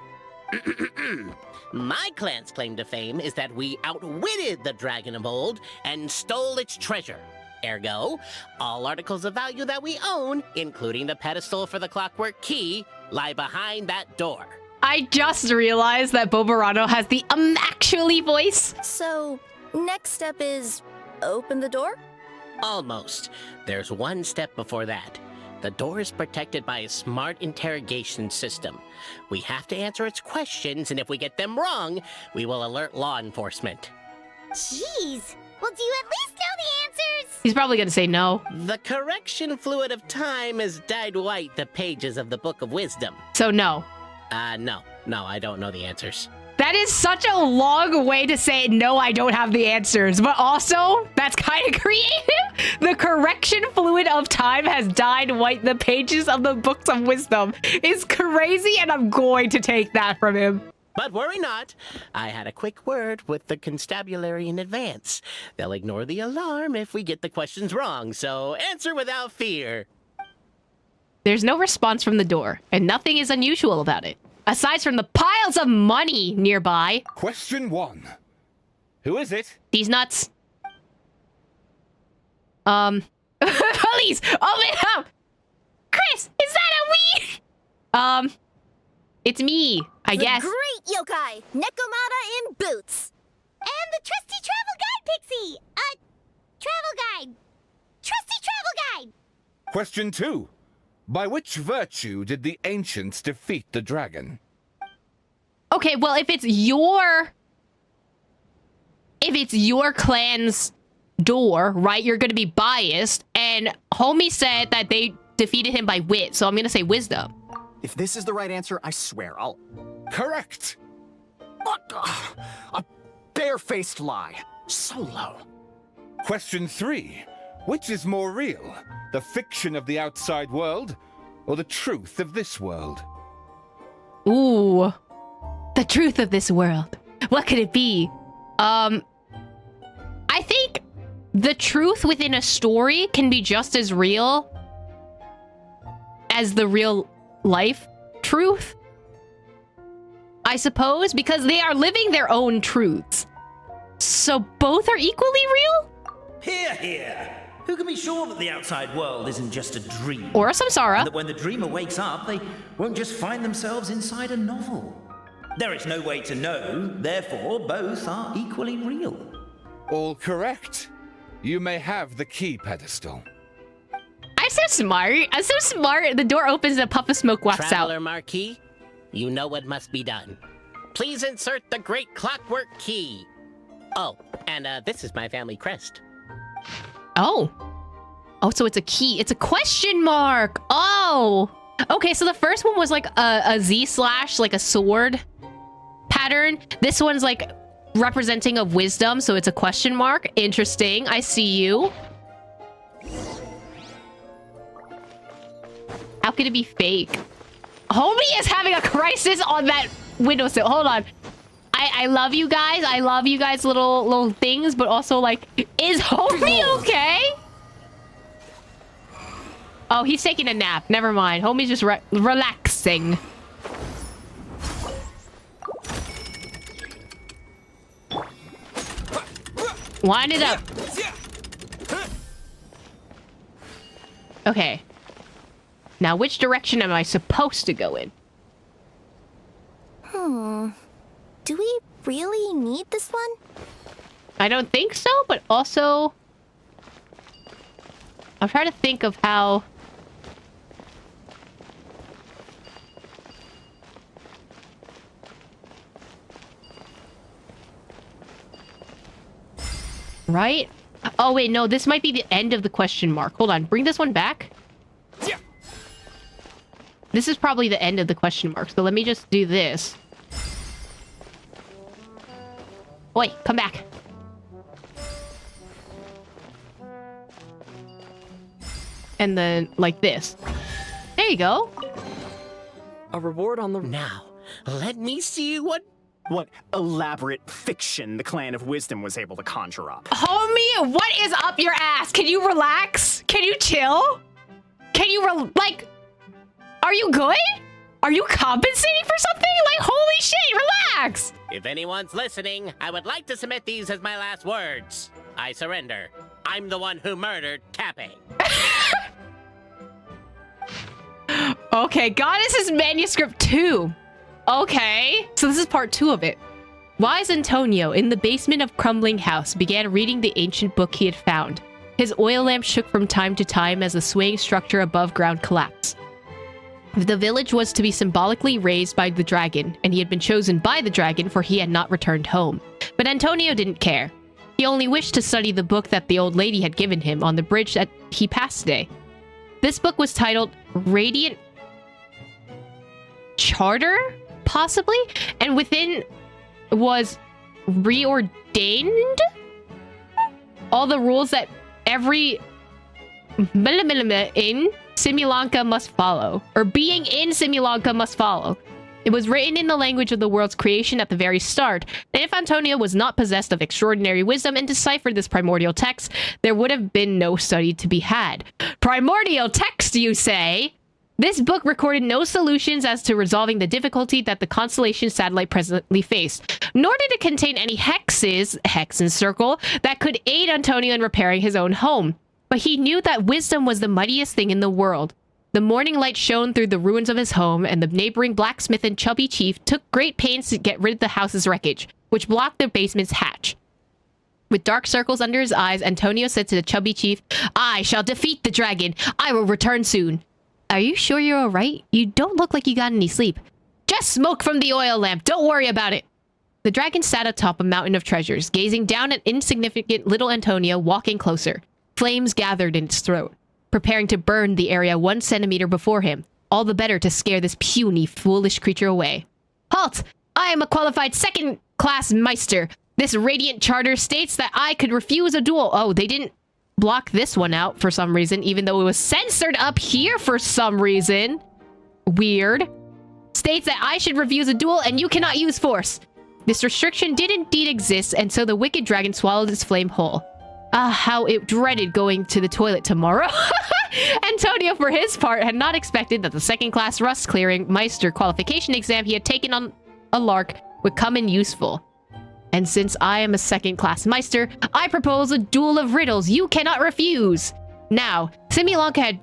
My clan's claim to fame is that we outwitted the Dragon of Old and stole its treasure. Ergo, all articles of value that we own, including the pedestal for the clockwork key, lie behind that door. I just realized that Boborano has the actually voice. So, next step is open the door? Almost. There's one step before that. The door is protected by a smart interrogation system. We have to answer its questions, and if we get them wrong, we will alert law enforcement. Jeez. Well, do you at least know the answers? He's probably gonna say no. The correction fluid of time has dyed white the pages of the Book of Wisdom. So no. No, I don't know the answers. That is such a long way to say, no, I don't have the answers. But also, that's kind of creative. The correction fluid of time has dyed white the pages of the Books of Wisdom. It's crazy, and I'm going to take that from him. But worry not. I had a quick word with the constabulary in advance. They'll ignore the alarm if we get the questions wrong, so answer without fear. There's no response from the door, and nothing is unusual about it. Aside from the piles of money nearby. Question 1. Who is it? These nuts. Police! Open up! Chris, is that a we? It's me, I guess. Great yokai, Nekomata in boots. And the trusty travel guide pixie. Travel guide. Trusty travel guide. Question 2. By which virtue did the ancients defeat the dragon? Okay, well, if it's your clan's door, right, you're gonna be biased, and homie said that they defeated him by wit, so I'm gonna say wisdom. If this is the right answer, I swear I'll... Correct! What? A barefaced lie. So low. Question 3. Which is more real? The fiction of the outside world, or the truth of this world? Ooh. The truth of this world. What could it be? I think the truth within a story can be just as real as the real life truth, I suppose, because they are living their own truths. So both are equally real? Hear, hear! Who can be sure that the outside world isn't just a dream? Or a samsara. And that when the dreamer wakes up, they won't just find themselves inside a novel. There is no way to know, therefore both are equally real. All correct. You may have the key pedestal. I'm so smart. I'm so smart. The door opens and a puff of smoke wafts Traveler out. Marquis, you know what must be done. Please insert the great clockwork key. Oh, and this is my family crest. Oh, so it's a key. It's a question mark. Oh. Okay, so the first one was like a Z slash, like a sword pattern. This one's like representing of wisdom, so it's a question mark. Interesting. I see you. How could it be fake? Homie is having a crisis on that windowsill. Hold on. I love you guys. I love you guys little things, but also like, is Homie okay? Oh, he's taking a nap. Never mind. Homie's just relaxing. Wind it up. Okay. Now, which direction am I supposed to go in? Do we really need this one? I don't think so, but also... I'm trying to think of how... Right? Oh, wait, no, this might be the end of the question mark. Hold on, bring this one back. This is probably the end of the question mark, so let me just do this. Oi, come back. And then, like this. There you go. A reward on the... Now, let me see what elaborate fiction the Clan of Wisdom was able to conjure up. Homie, what is up your ass? Can you relax? Can you chill? Can you, like... Are you good? Are you compensating for something? Like, holy shit, relax! If anyone's listening, I would like to submit these as my last words. I surrender. I'm the one who murdered Cappe. Okay, Goddess's Manuscript 2. Okay, so this is part 2 of it. Wise Antonio, in the basement of Crumbling House, began reading the ancient book he had found. His oil lamp shook from time to time as the swaying structure above ground collapsed. The village was to be symbolically raised by the dragon, and he had been chosen by the dragon for he had not returned home. But Antonio didn't care. He only wished to study the book that the old lady had given him on the bridge that he passed today. This book was titled Radiant Charter, possibly? And within was reordained all the rules that every in Simulanka must follow, or being in Simulanka must follow. It was written in the language of the world's creation at the very start, and if Antonio was not possessed of extraordinary wisdom and deciphered this primordial text, there would have been no study to be had. Primordial text, you say? This book recorded no solutions as to resolving the difficulty that the constellation satellite presently faced, nor did it contain any hexes, hex and circle, that could aid Antonio in repairing his own home. But he knew that wisdom was the mightiest thing in the world. The morning light shone through the ruins of his home, and the neighboring blacksmith and chubby chief took great pains to get rid of the house's wreckage, which blocked the basement's hatch. With dark circles under his eyes, Antonio said to the chubby chief, "I shall defeat the dragon. I will return soon." "Are you sure you're alright? You don't look like you got any sleep." "Just smoke from the oil lamp. Don't worry about it." The dragon sat atop a mountain of treasures, gazing down at insignificant little Antonio walking closer. Flames gathered in its throat, preparing to burn the area 1 centimeter before him, all the better to scare this puny, foolish creature away. "Halt! I am a qualified second-class Meister. This radiant charter states that I could refuse a duel." Oh, they didn't block this one out for some reason, even though it was censored up here for some reason. Weird. "States that I should refuse a duel and you cannot use force." This restriction did indeed exist, and so the wicked dragon swallowed its flame whole. Ah, how it dreaded going to the toilet tomorrow. Antonio, for his part, had not expected that the second-class rust-clearing Meister qualification exam he had taken on a lark would come in useful. "And since I am a second-class Meister, I propose a duel of riddles you cannot refuse." Now, Simulanka had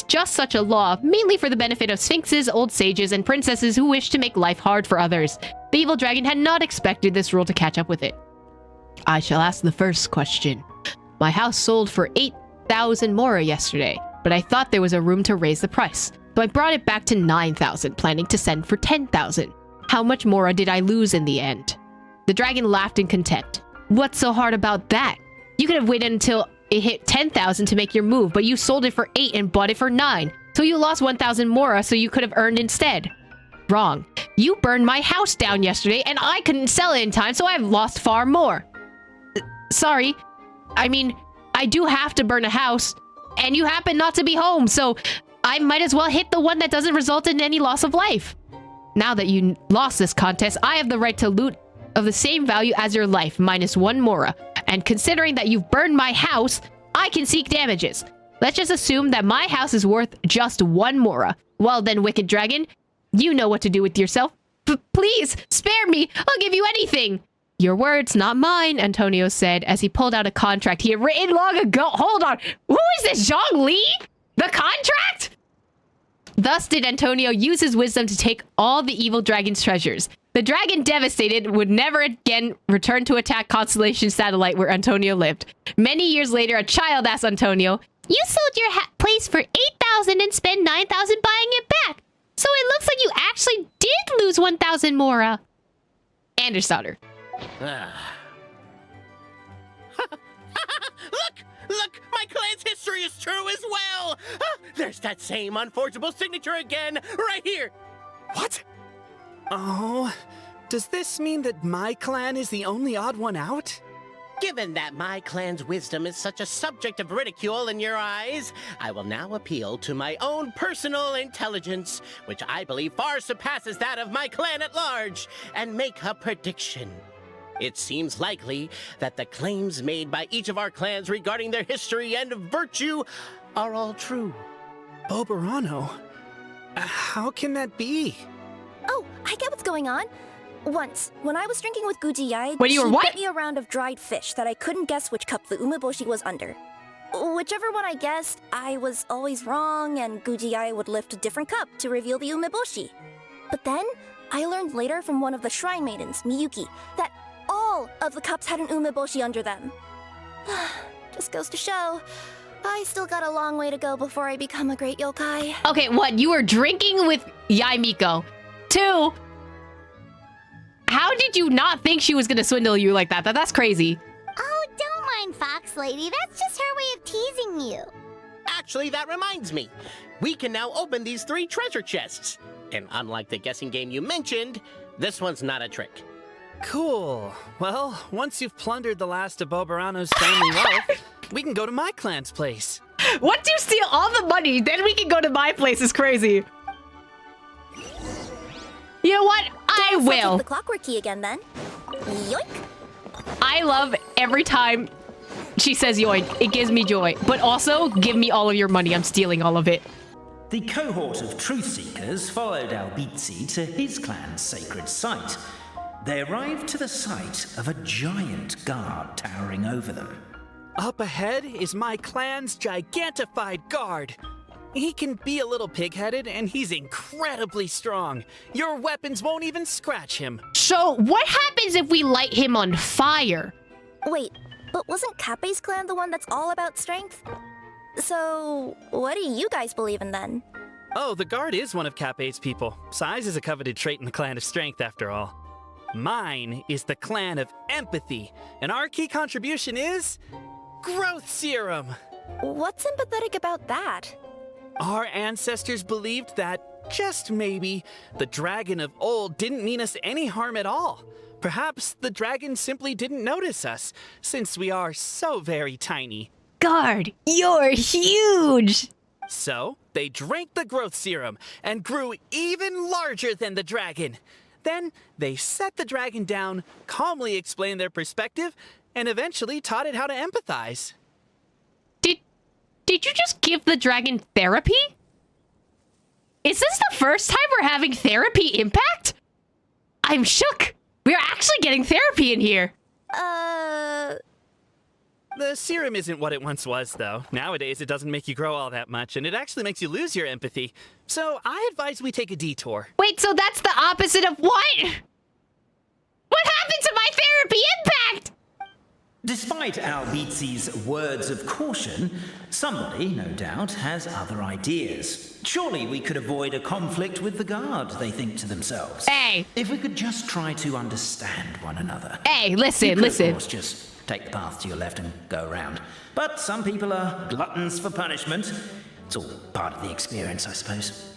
just such a law, mainly for the benefit of sphinxes, old sages, and princesses who wished to make life hard for others. The evil dragon had not expected this rule to catch up with it. "I shall ask the first question. My house sold for 8,000 mora yesterday, but I thought there was a room to raise the price, so I brought it back to 9,000, planning to send for 10,000. How much mora did I lose in the end?" The dragon laughed in contempt. "What's so hard about that? You could have waited until it hit 10,000 to make your move, but you sold it for 8 and bought it for 9, so you lost 1,000 mora so you could have earned instead." "Wrong. You burned my house down yesterday, and I couldn't sell it in time, so I've lost far more." "Sorry. I mean, I do have to burn a house, and you happen not to be home, so I might as well hit the one that doesn't result in any loss of life. Now that you lost this contest, I have the right to loot of the same value as your life, minus 1 mora. And considering that you've burned my house, I can seek damages. Let's just assume that my house is worth just 1 mora. Well then, wicked dragon, you know what to do with yourself. Please, spare me. I'll give you anything." "Your words, not mine," Antonio said as he pulled out a contract he had written long ago. Hold on. Who is this, Zhang Li? The contract? Thus did Antonio use his wisdom to take all the evil dragon's treasures. The dragon, devastated, would never again return to attack Constellation Satellite where Antonio lived. Many years later, a child asked Antonio, "You sold your place for 8,000 and spent 9,000 buying it back. So it looks like you actually did lose 1,000 mora." Andersdaughter. Look, my clan's history is true as well! Ah, there's that same unforgeable signature again, right here! What? Oh, does this mean that my clan is the only odd one out? Given that my clan's wisdom is such a subject of ridicule in your eyes, I will now appeal to my own personal intelligence, which I believe far surpasses that of my clan at large, and make a prediction. It seems likely that the claims made by each of our clans regarding their history and virtue are all true. Boberano? How can that be? Oh, I get what's going on. Once, when I was drinking with Gujiyai, When you were she what? bet me a round of dried fish that I couldn't guess which cup the umeboshi was under. Whichever one I guessed, I was always wrong, and Gujiyai would lift a different cup to reveal the umeboshi. But then, I learned later from one of the shrine maidens, Miyuki, that all of the cups had an umeboshi under them. Just goes to show, I still got a long way to go before I become a great yokai. Okay, what? You were drinking with Yaimiko. 2, how did you not think she was gonna swindle you like that? That's crazy. Oh, don't mind Fox Lady. That's just her way of teasing you. Actually, that reminds me. We can now open these 3 treasure chests. And unlike the guessing game you mentioned, this one's not a trick. Cool. Well, once you've plundered the last of Boberano's family wealth, we can go to my clan's place. Once you steal all the money, then we can go to my place. Is crazy. You know what? I Guess I'll will. take the clockwork key again then. Yoink! I love every time she says yoink. It gives me joy. But also, give me all of your money. I'm stealing all of it. The cohort of truth seekers followed Albizzi to his clan's sacred site. They arrived to the site of a giant guard towering over them. Up ahead is my clan's gigantified guard. He can be a little pig-headed, and he's incredibly strong. Your weapons won't even scratch him. So, what happens if we light him on fire? Wait, but wasn't Kappei's clan the one that's all about strength? So, what do you guys believe in then? Oh, the guard is one of Kappei's people. Size is a coveted trait in the clan of strength, after all. Mine is the clan of empathy, and our key contribution is growth serum. What's empathetic about that? Our ancestors believed that, just maybe, the dragon of old didn't mean us any harm at all. Perhaps the dragon simply didn't notice us, since we are so very tiny. Guard, you're huge! So, they drank the growth serum and grew even larger than the dragon. Then, they set the dragon down, calmly explained their perspective, and eventually taught it how to empathize. Did you just give the dragon therapy? Is this the first time we're having therapy impact? I'm shook. We're actually getting therapy in here. The serum isn't what it once was, though. Nowadays, it doesn't make you grow all that much, and it actually makes you lose your empathy. So, I advise we take a detour. Wait, so that's the opposite of what? What happened to my therapy impact? Despite Albizzi's words of caution, somebody, no doubt, has other ideas. Surely we could avoid a conflict with the guard, they think to themselves. Hey! If we could just try to understand one another. Hey, listen, you could, listen. Of course, just take the path to your left and go around. But some people are gluttons for punishment. It's all part of the experience, I suppose.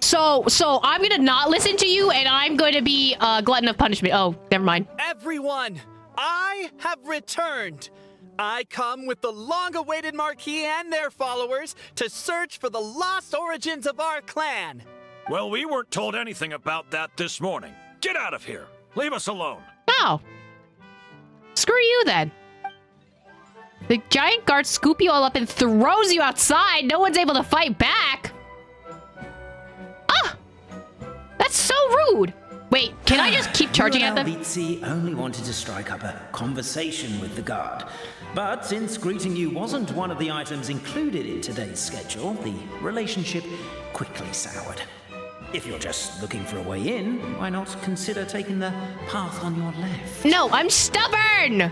So I'm gonna not listen to you, and I'm going to be a glutton of punishment. Oh, never mind. Everyone! I have returned! I come with the long-awaited Marquis and their followers to search for the lost origins of our clan. Well, we weren't told anything about that this morning. Get out of here. Leave us alone. Oh. Screw you, then. The giant guard scoop you all up and throws you outside. No one's able to fight back. Ah! That's so rude. Wait, can I just keep charging at them? Albizzi only wanted to strike up a conversation with the guard. But since greeting you wasn't one of the items included in today's schedule, the relationship quickly soured. If you're just looking for a way in, why not consider taking the path on your left? No, I'm stubborn!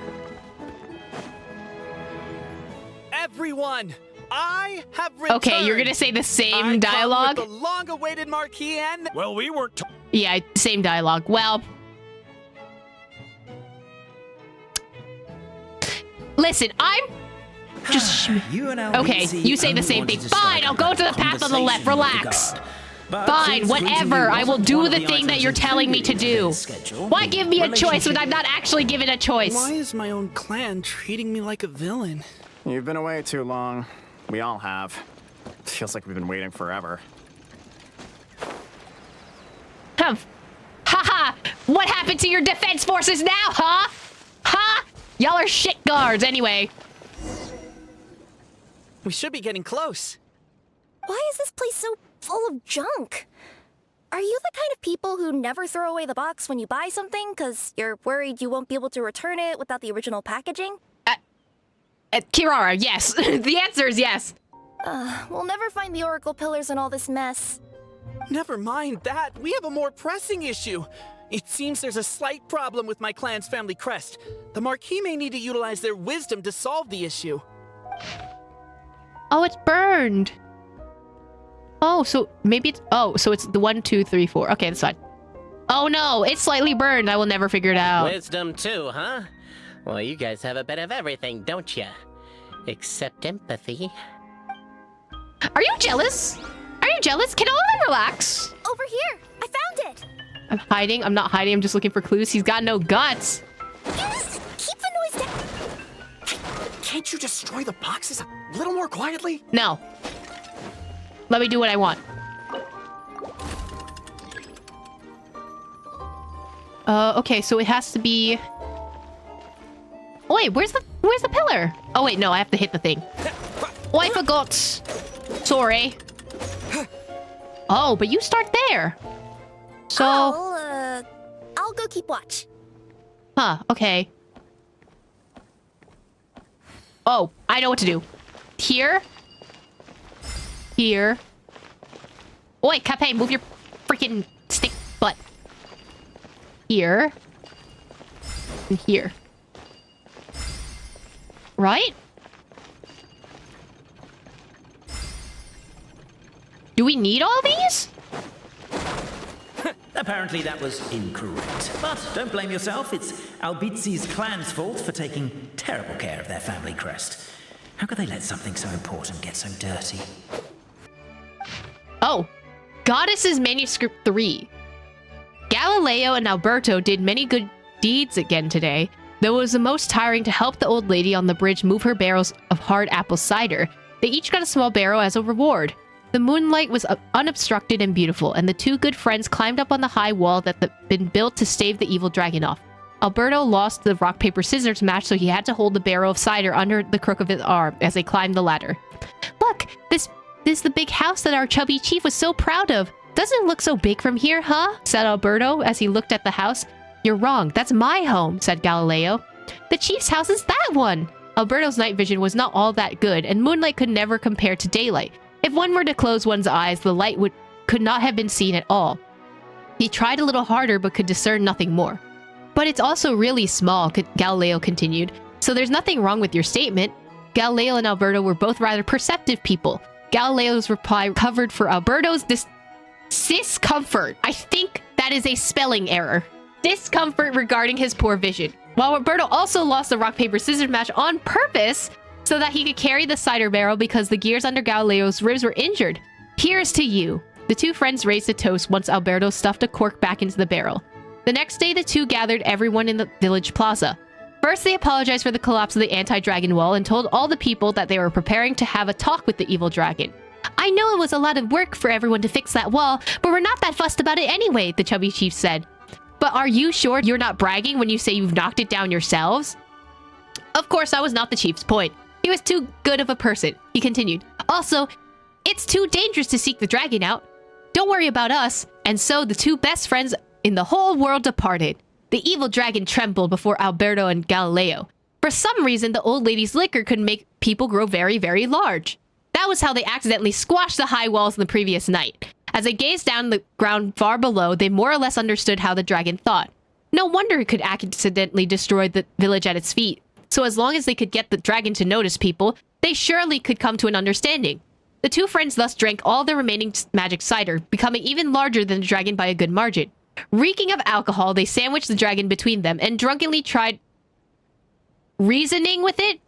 Everyone! I have returned! Okay, you're gonna say the same dialogue? Come with the long-awaited Marquis and... Well, we weren't... Yeah, same dialogue. Well... Listen, Just You and okay, Albizzi you say the only same wanted thing. to Fine, start I'll go to the path on the left. Relax. Fine, whatever. I will do the thing that you're telling me to do. Why give me a choice when I'm not actually given a choice? Why is my own clan treating me like a villain? You've been away too long. We all have. Feels like we've been waiting forever. Haha! What happened to your defense forces now, huh? Huh? Y'all are shit guards anyway. We should be getting close. Why is this place so full of junk? Are you the kind of people who never throw away the box when you buy something because you're worried you won't be able to return it without the original packaging? Kirara, yes. The answer is yes. We'll never find the Oracle Pillars in all this mess. Never mind that. We have a more pressing issue. It seems there's a slight problem with my clan's family crest. The Marquis may need to utilize their wisdom to solve the issue. Oh, it's burned. Oh, so maybe it's... Oh, so it's the 1, 2, 3, 4. Okay, that's fine. Oh no, it's slightly burned. I will never figure it out. Wisdom too, huh? Well, you guys have a bit of everything, don't you? Except empathy. Are you jealous? Are you jealous? Can all of them relax? Over here! I found it! I'm hiding. I'm not hiding. I'm just looking for clues. He's got no guts. Keep the noise down! Can't you destroy the boxes a little more quietly? No. Let me do what I want. Okay, so it has to be... Oh, wait, where's the pillar? Oh, wait, no, I have to hit the thing. Oh, I forgot. Sorry. Oh, but you start there. So... I'll go keep watch. Huh, okay. Oh, I know what to do. Here. Here. Oi, Cape, move your freaking stick butt. Here. And here. Right? Do we need all these? Apparently that was incorrect. But don't blame yourself. It's Albizzi's clan's fault for taking terrible care of their family crest. How could they let something so important get so dirty? Oh. Goddess's Manuscript 3. Galileo and Alberto did many good deeds again today, though it was the most tiring to help the old lady on the bridge move her barrels of hard apple cider. They each got a small barrel as a reward. The moonlight was unobstructed and beautiful, and the two good friends climbed up on the high wall that had been built to stave the evil dragon off. Alberto lost the rock-paper-scissors match, so he had to hold the barrel of cider under the crook of his arm as they climbed the ladder. Look, this is the big house that our chubby chief was so proud of. Doesn't it look so big from here, huh? Said Alberto as he looked at the house. You're wrong. That's my home, said Galileo. The chief's house is that one. Alberto's night vision was not all that good, and moonlight could never compare to daylight. If one were to close one's eyes, the light could not have been seen at all. He tried a little harder, but could discern nothing more. But it's also really small, Galileo continued, so there's nothing wrong with your statement. Galileo and Alberto were both rather perceptive people. Galileo's reply covered for Alberto's discomfort. I think that is a spelling error. Discomfort regarding his poor vision. While Alberto also lost the rock-paper-scissors match on purpose so that he could carry the cider barrel because the gears under Galileo's ribs were injured. Here's to you. The two friends raised a toast once Alberto stuffed a cork back into the barrel. The next day, the two gathered everyone in the village plaza. First, they apologized for the collapse of the anti-dragon wall and told all the people that they were preparing to have a talk with the evil dragon. I know it was a lot of work for everyone to fix that wall, but we're not that fussed about it anyway, the chubby chief said. But are you sure you're not bragging when you say you've knocked it down yourselves? Of course, that was not the chief's point. He was too good of a person, he continued. Also, it's too dangerous to seek the dragon out. Don't worry about us. And so the two best friends in the whole world departed. The evil dragon trembled before Alberto and Galileo. For some reason, the old lady's liquor could make people grow very, very large. That was how they accidentally squashed the high walls the previous night. As they gazed down the ground far below, they more or less understood how the dragon thought. No wonder it could accidentally destroy the village at its feet. So as long as they could get the dragon to notice people, they surely could come to an understanding. The two friends thus drank all the remaining magic cider, becoming even larger than the dragon by a good margin. Reeking of alcohol, they sandwiched the dragon between them and drunkenly tried reasoning with it.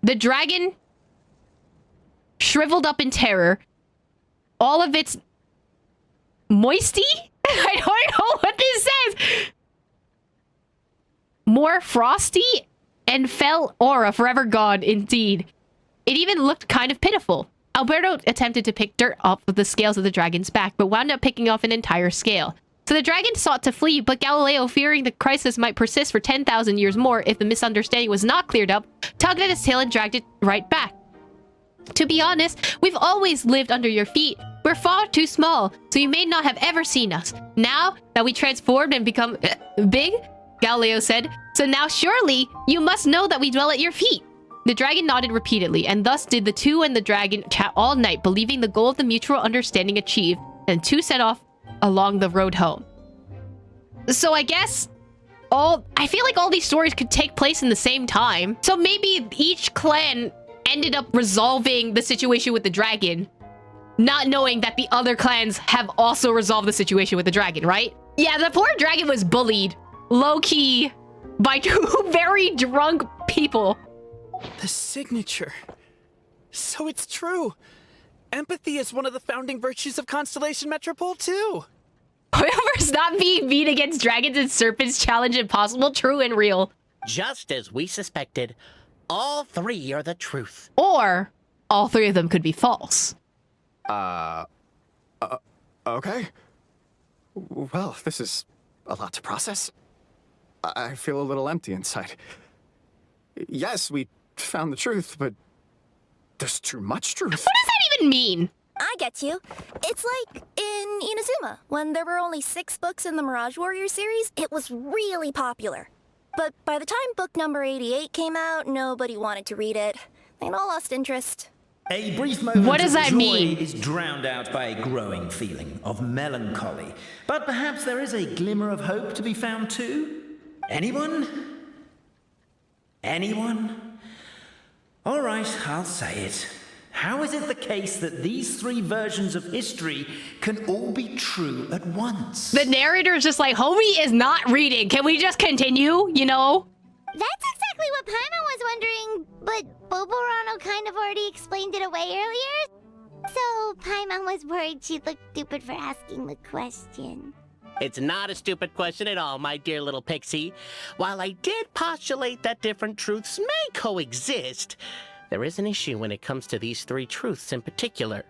The dragon shriveled up in terror. All of its moisty? I don't know what this says. More frosty and fell aura forever gone, indeed. It even looked kind of pitiful. Alberto attempted to pick dirt off of the scales of the dragon's back, but wound up picking off an entire scale. So the dragon sought to flee, but Galileo, fearing the crisis might persist for 10,000 years more if the misunderstanding was not cleared up, tugged at its tail and dragged it right back. To be honest, we've always lived under your feet. We're far too small, so you may not have ever seen us. Now that we transformed and become big, Galileo said, so now surely you must know that we dwell at your feet. The dragon nodded repeatedly, and thus did the two and the dragon chat all night, believing the goal of the mutual understanding achieved, and two set off along the road home. So I guess I feel like all these stories could take place in the same time. So maybe each clan ended up resolving the situation with the dragon, not knowing that the other clans have also resolved the situation with the dragon, right? Yeah, the poor dragon was bullied, low-key, by two very drunk people. The signature. So it's true. Empathy is one of the founding virtues of Constellation Metropole, too. Whoever's not being mean against dragons and serpents challenge impossible, true and real. Just as we suspected, all three are the truth. Or all three of them could be false. Okay. Well, this is a lot to process. I feel a little empty inside. Yes, we found the truth, but there's too much truth. What does that even mean? I get you. It's like in Inazuma, when there were only 6 books in the Mirage Warrior series, it was really popular. But by the time book number 88 came out, nobody wanted to read it. They'd all lost interest. A brief moment What does of that joy mean? is drowned out by a growing feeling of melancholy. But perhaps there is a glimmer of hope to be found too? Anyone? Anyone? All right, I'll say it. How is it the case that these 3 versions of history can all be true at once? The narrator is just like, homie is not reading. Can we just continue, you know? That's exactly what Paimon was wondering, but Boborano kind of already explained it away earlier. So Paimon was worried she'd look stupid for asking the question. It's not a stupid question at all, my dear little pixie. While I did postulate that different truths may coexist, there is an issue when it comes to these 3 truths in particular.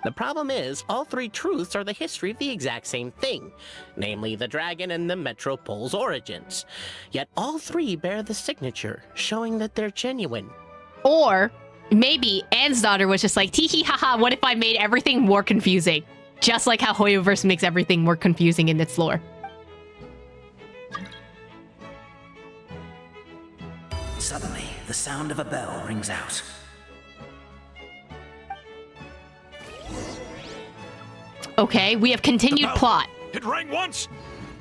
The problem is, all 3 truths are the history of the exact same thing, namely the dragon and the Metropole's origins. Yet all 3 bear the signature, showing that they're genuine. Or maybe Anne's daughter was just like, tee haha, what if I made everything more confusing? Just like how Hoyoverse makes everything more confusing in its lore. Suddenly, the sound of a bell rings out. Okay, we have continued plot. It rang once.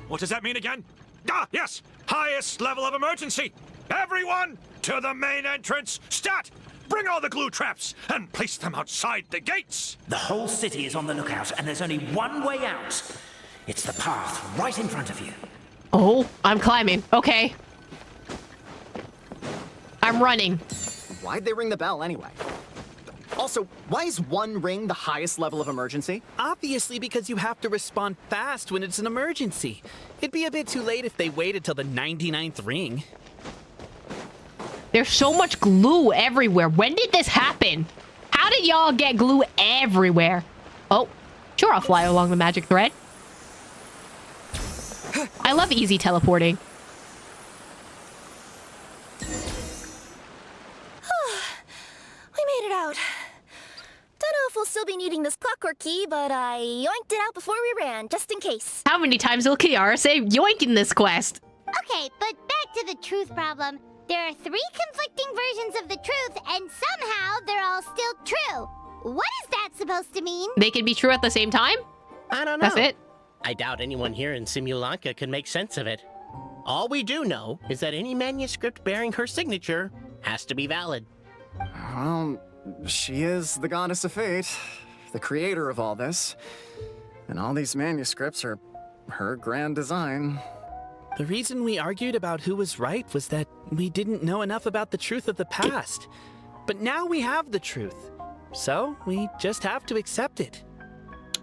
What does that mean again? Ah, yes. Highest level of emergency. Everyone to the main entrance. Stat! Bring all the glue traps and place them outside the gates. The whole city is on the lookout, and there's only one way out. It's the path right in front of you. Oh, I'm climbing. Okay. I'm running. Why'd they ring the bell anyway? Also, why is 1 ring the highest level of emergency? Obviously because you have to respond fast when it's an emergency. It'd be a bit too late if they waited till the 99th ring. There's so much glue everywhere. When did this happen? How did y'all get glue everywhere? Oh, sure, I'll fly along the magic thread. I love easy teleporting. We made it out. Don't know if we'll still be needing this clockwork key, but I yoinked it out before we ran, just in case. How many times will Kiara say yoink in this quest? Okay, but back to the truth problem. There are 3 conflicting versions of the truth, and somehow they're all still true. What is that supposed to mean? They can be true at the same time? I don't know. That's it? I doubt anyone here in Simulanka could make sense of it. All we do know is that any manuscript bearing her signature has to be valid. Well, she is the goddess of fate, the creator of all this. And all these manuscripts are her grand design. The reason we argued about who was right was that we didn't know enough about the truth of the past. But now we have the truth. So we just have to accept it.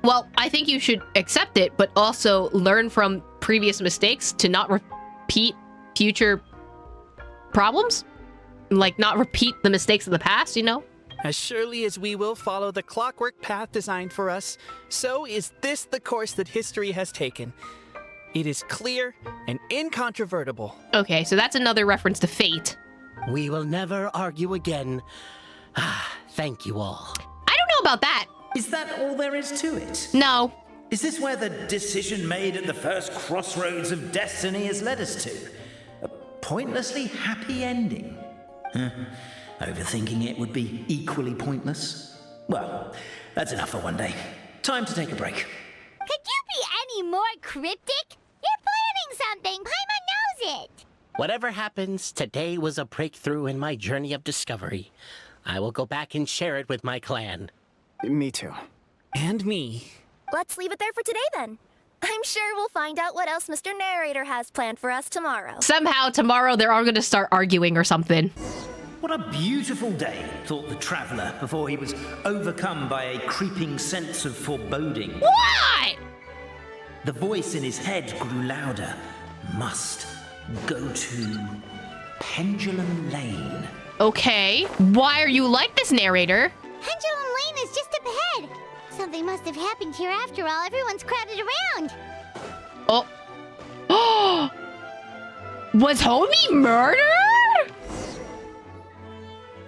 Well, I think you should accept it, but also learn from previous mistakes to not repeat future problems. Like, not repeat the mistakes of the past, you know? As surely as we will follow the clockwork path designed for us, so is this the course that history has taken. It is clear and incontrovertible. Okay, so that's another reference to fate. We will never argue again. Thank you all. I don't know about that. Is that all there is to it? No. Is this where the decision made at the first crossroads of destiny has led us to? A pointlessly happy ending? Overthinking it would be equally pointless. Well, that's enough for one day. Time to take a break. Could you be any more cryptic? You're planning something. Paimon knows it. Whatever happens, today was a breakthrough in my journey of discovery. I will go back and share it with my clan. Me too. And me. Let's leave it there for today then. I'm sure we'll find out what else Mr. Narrator has planned for us tomorrow. Somehow tomorrow they're all going to start arguing or something. What a beautiful day, thought the traveler before he was overcome by a creeping sense of foreboding. What? The voice in his head grew louder. Must go to Pendulum Lane. Okay, why are you like this, narrator? Pendulum Lane is just up ahead. Something must have happened here after all. Everyone's crowded around. Oh. Was Homie murdered?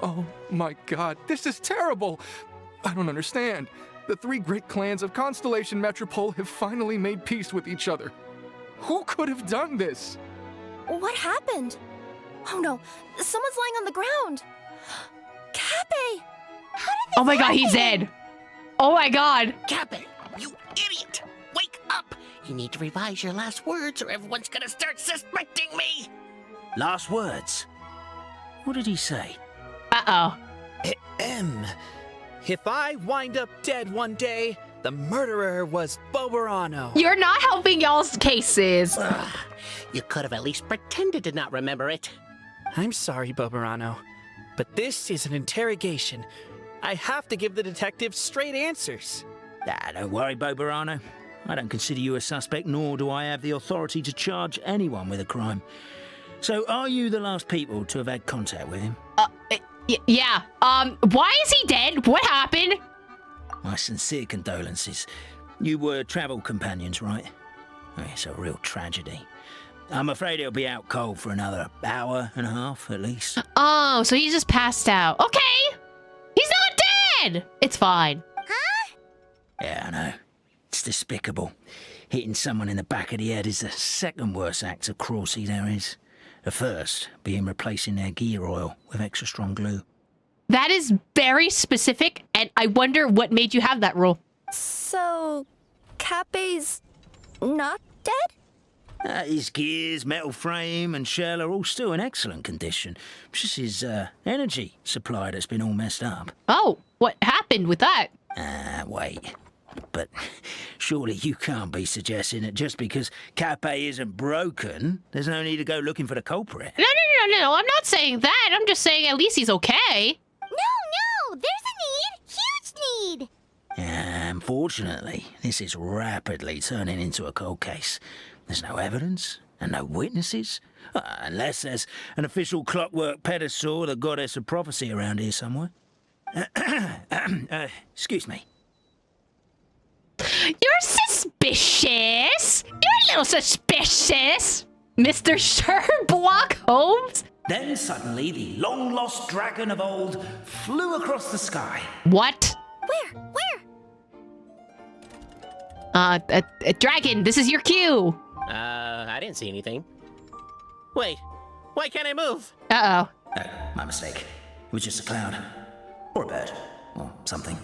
Oh my god, this is terrible! I don't understand. The three great clans of Constellation Metropole have finally made peace with each other. Who could have done this? What happened? Oh no, someone's lying on the ground. Cappe! Oh my god, he's dead. Oh my god. Cappe, you idiot! Wake up! You need to revise your last words or everyone's gonna start suspecting me! Last words? What did he say? Uh-oh. If I wind up dead one day, the murderer was Boberano. You're not helping y'all's cases. You could have at least pretended to not remember it. I'm sorry, Boberano, but this is an interrogation. I have to give the detective straight answers. Don't worry, Boberano. I don't consider you a suspect, nor do I have the authority to charge anyone with a crime. So, are you the last people to have had contact with him? Yeah. Why is he dead? What happened? My sincere condolences. You were travel companions, right? It's a real tragedy. I'm afraid he'll be out cold for another hour and a half, at least. Oh, so he just passed out. Okay. He's not dead. It's fine. Huh? Yeah, I know. It's despicable. Hitting someone in the back of the head is the second worst act of cruelty there is. The first being replacing their gear oil with extra strong glue. That is very specific, and I wonder what made you have that rule. So, Cappe's not dead? His gears, metal frame, and shell are all still in excellent condition. It's just his energy supply that's been all messed up. Oh, what happened with that? Wait. But surely you can't be suggesting that just because Cappe isn't broken, there's no need to go looking for the culprit. No, I'm not saying that. I'm just saying at least he's okay. No, there's a need. Huge need. Unfortunately, this is rapidly turning into a cold case. There's no evidence and no witnesses. Unless there's an official clockwork pedestal, the goddess of prophecy around here somewhere. Excuse me. You're suspicious. You're a little suspicious, Mr. Sherlock Holmes. Then suddenly the long-lost dragon of old flew across the sky. What? Where? A dragon. This is your cue. I didn't see anything. Wait, why can't I move? Uh-oh. Oh, my mistake. It was just a cloud. Or a bird. Or something.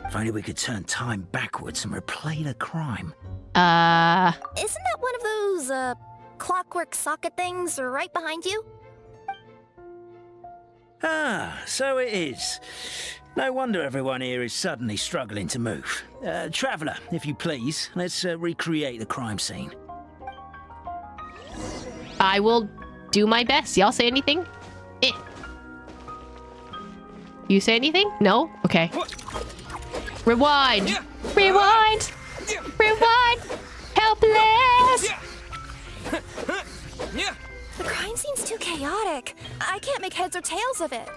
If only we could turn time backwards and replay the crime. Isn't that one of those, clockwork socket things right behind you? So it is. No wonder everyone here is suddenly struggling to move. Traveller, if you please, let's recreate the crime scene. I will do my best. Y'all say anything? You say anything? No? Okay. Rewind! Rewind! Rewind! Helpless! The crime scene's too chaotic. I can't make heads or tails of it.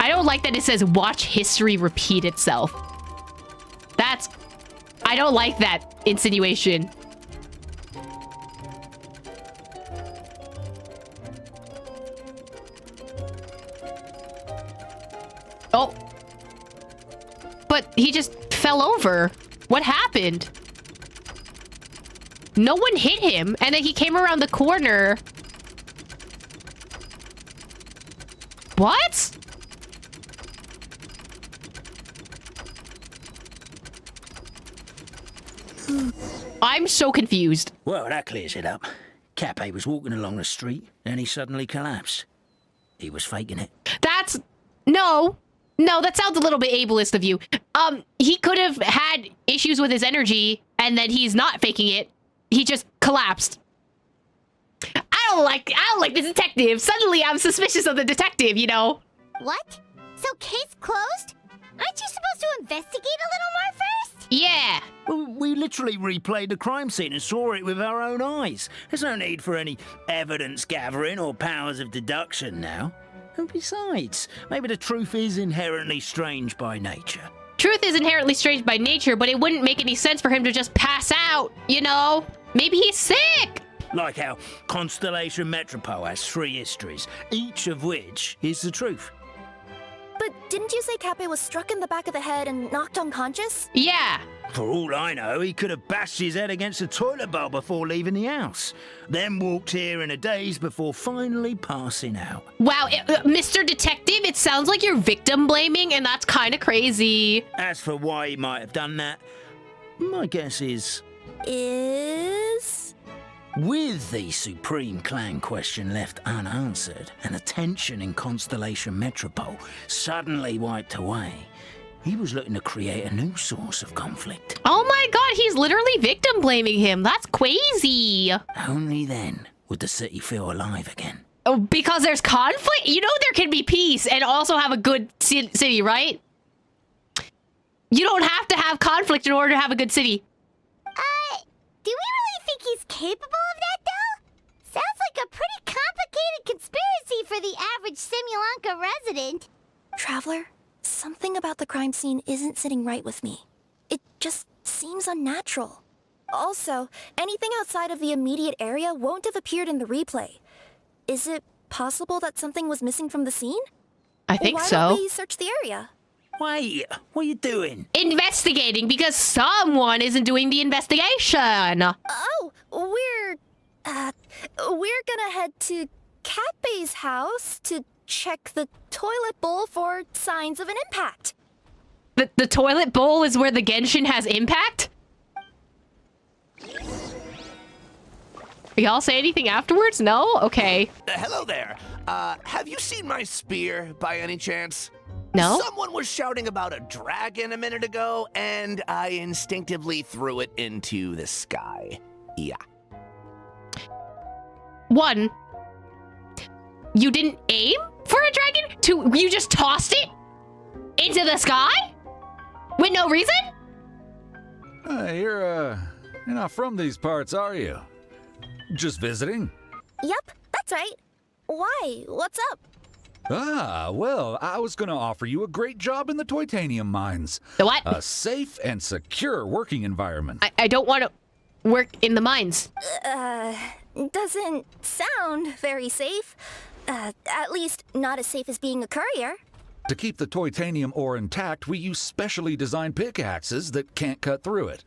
I don't like that it says watch history repeat itself. I don't like that insinuation. Oh. But he just fell over. What happened? No one hit him, and then he came around the corner. What? I'm so confused. Well, that clears it up. Cappe was walking along the street, and he suddenly collapsed. He was faking it. That's... No, that sounds a little bit ableist of you. He could have had issues with his energy, and then he's not faking it. He just collapsed. I don't like the detective. Suddenly I'm suspicious of the detective, you know? What? So case closed? Aren't you supposed to investigate a little more first? Yeah. Well, we literally replayed the crime scene and saw it with our own eyes. There's no need for any evidence gathering or powers of deduction now. And besides, maybe the truth is inherently strange by nature. Truth is inherently strange by nature, but it wouldn't make any sense for him to just pass out, you know? Maybe he's sick! Like how Constellation Metropole has 3 histories, each of which is the truth. But didn't you say Cappe was struck in the back of the head and knocked unconscious? Yeah. For all I know, he could have bashed his head against a toilet bowl before leaving the house, then walked here in a daze before finally passing out. Wow, Mr. Detective, it sounds like you're victim blaming, and that's kind of crazy. As for why he might have done that, my guess is... With the Supreme Clan question left unanswered and the tension in Constellation Metropole suddenly wiped away, he was looking to create a new source of conflict. Oh my god, he's literally victim blaming him. That's crazy. Only then would the city feel alive again. Oh, because there's conflict? You know there can be peace and also have a good city, right? You don't have to have conflict in order to have a good city. Do we really think he's capable of that, though? Sounds like a pretty complicated conspiracy for the average Simulanka resident. Traveler, something about the crime scene isn't sitting right with me. It just seems unnatural. Also, anything outside of the immediate area won't have appeared in the replay. Is it possible that something was missing from the scene? I think so. Why don't we search the area? Wait, what are you doing? Investigating, because someone isn't doing the investigation. Oh, we're gonna head to Cappe's house to check the toilet bowl for signs of an impact. The toilet bowl is where the Genshin has impact? Y'all say anything afterwards? No? Okay. Hello there. Have you seen my spear by any chance? No? Someone was shouting about a dragon a minute ago, and I instinctively threw it into the sky. Yeah. 1. You didn't aim for a dragon? 2. You just tossed it into the sky? With no reason? You're not from these parts, are you? Just visiting? Yep, that's right. Why? What's up? Ah, well, I was gonna offer you a great job in the titanium mines. The what? A safe and secure working environment. I don't want to work in the mines. Doesn't sound very safe. At least not as safe as being a courier. To keep the titanium ore intact, we use specially designed pickaxes that can't cut through it.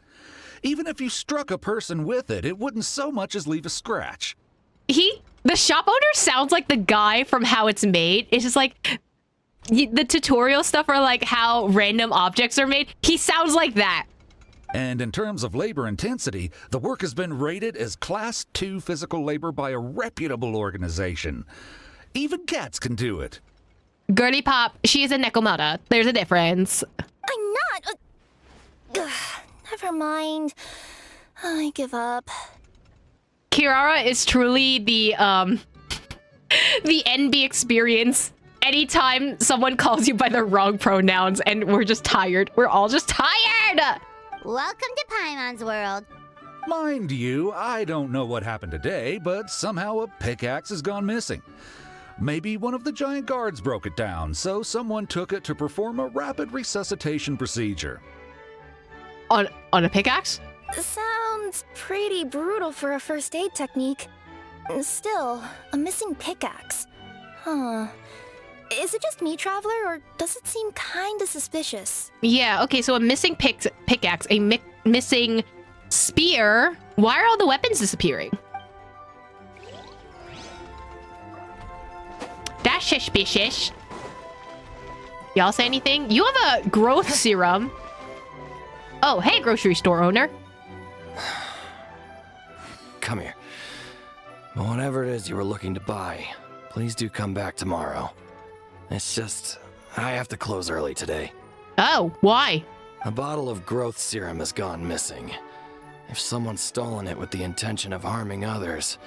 Even if you struck a person with it, it wouldn't so much as leave a scratch. The shop owner sounds like the guy from How It's Made. It's just like the tutorial stuff or like how random objects are made. He sounds like that. And in terms of labor intensity, the work has been rated as Class 2 physical labor by a reputable organization. Even cats can do it. Girly Pop, she is a Nekomata. There's a difference. I'm not. Never mind. I give up. Kirara is truly the NB experience. Anytime someone calls you by the wrong pronouns and we're just tired. We're all just tired! Welcome to Paimon's world. Mind you, I don't know what happened today, but somehow a pickaxe has gone missing. Maybe one of the giant guards broke it down, so someone took it to perform a rapid resuscitation procedure. On a pickaxe? Sounds pretty brutal for a first aid technique. Still, a missing pickaxe. Huh. Is it just me, Traveler, or does it seem kinda suspicious? Yeah, okay, so a missing pickaxe, a missing spear. Why are all the weapons disappearing? That's suspicious. Y'all say anything? You have a growth serum. Oh, hey, grocery store owner. Come here. Whatever it is you were looking to buy, please do come back tomorrow. It's just, I have to close early today. Oh, why? A bottle of growth serum has gone missing. If someone's stolen it with the intention of harming others,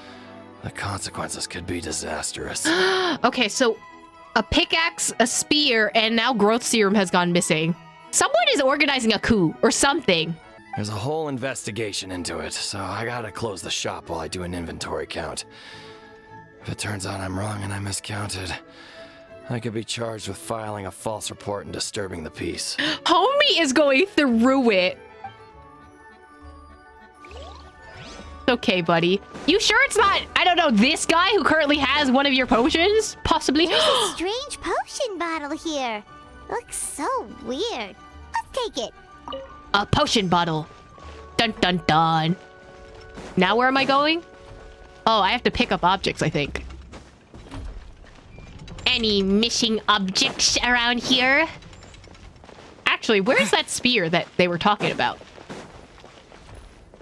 the consequences could be disastrous. Okay, so a pickaxe, a spear, and now growth serum has gone missing. Someone is organizing a coup or something. There's a whole investigation into it, so I gotta close the shop while I do an inventory count. If it turns out I'm wrong and I miscounted, I could be charged with filing a false report and disturbing the peace. Homie is going through it. Okay, buddy. You sure it's not, I don't know, this guy who currently has one of your potions? Possibly. There's a strange potion bottle here. Looks so weird. Let's take it. A potion bottle. Dun dun dun. Now where am I going? Oh, I have to pick up objects, I think. Any missing objects around here? Actually, where's that spear that they were talking about?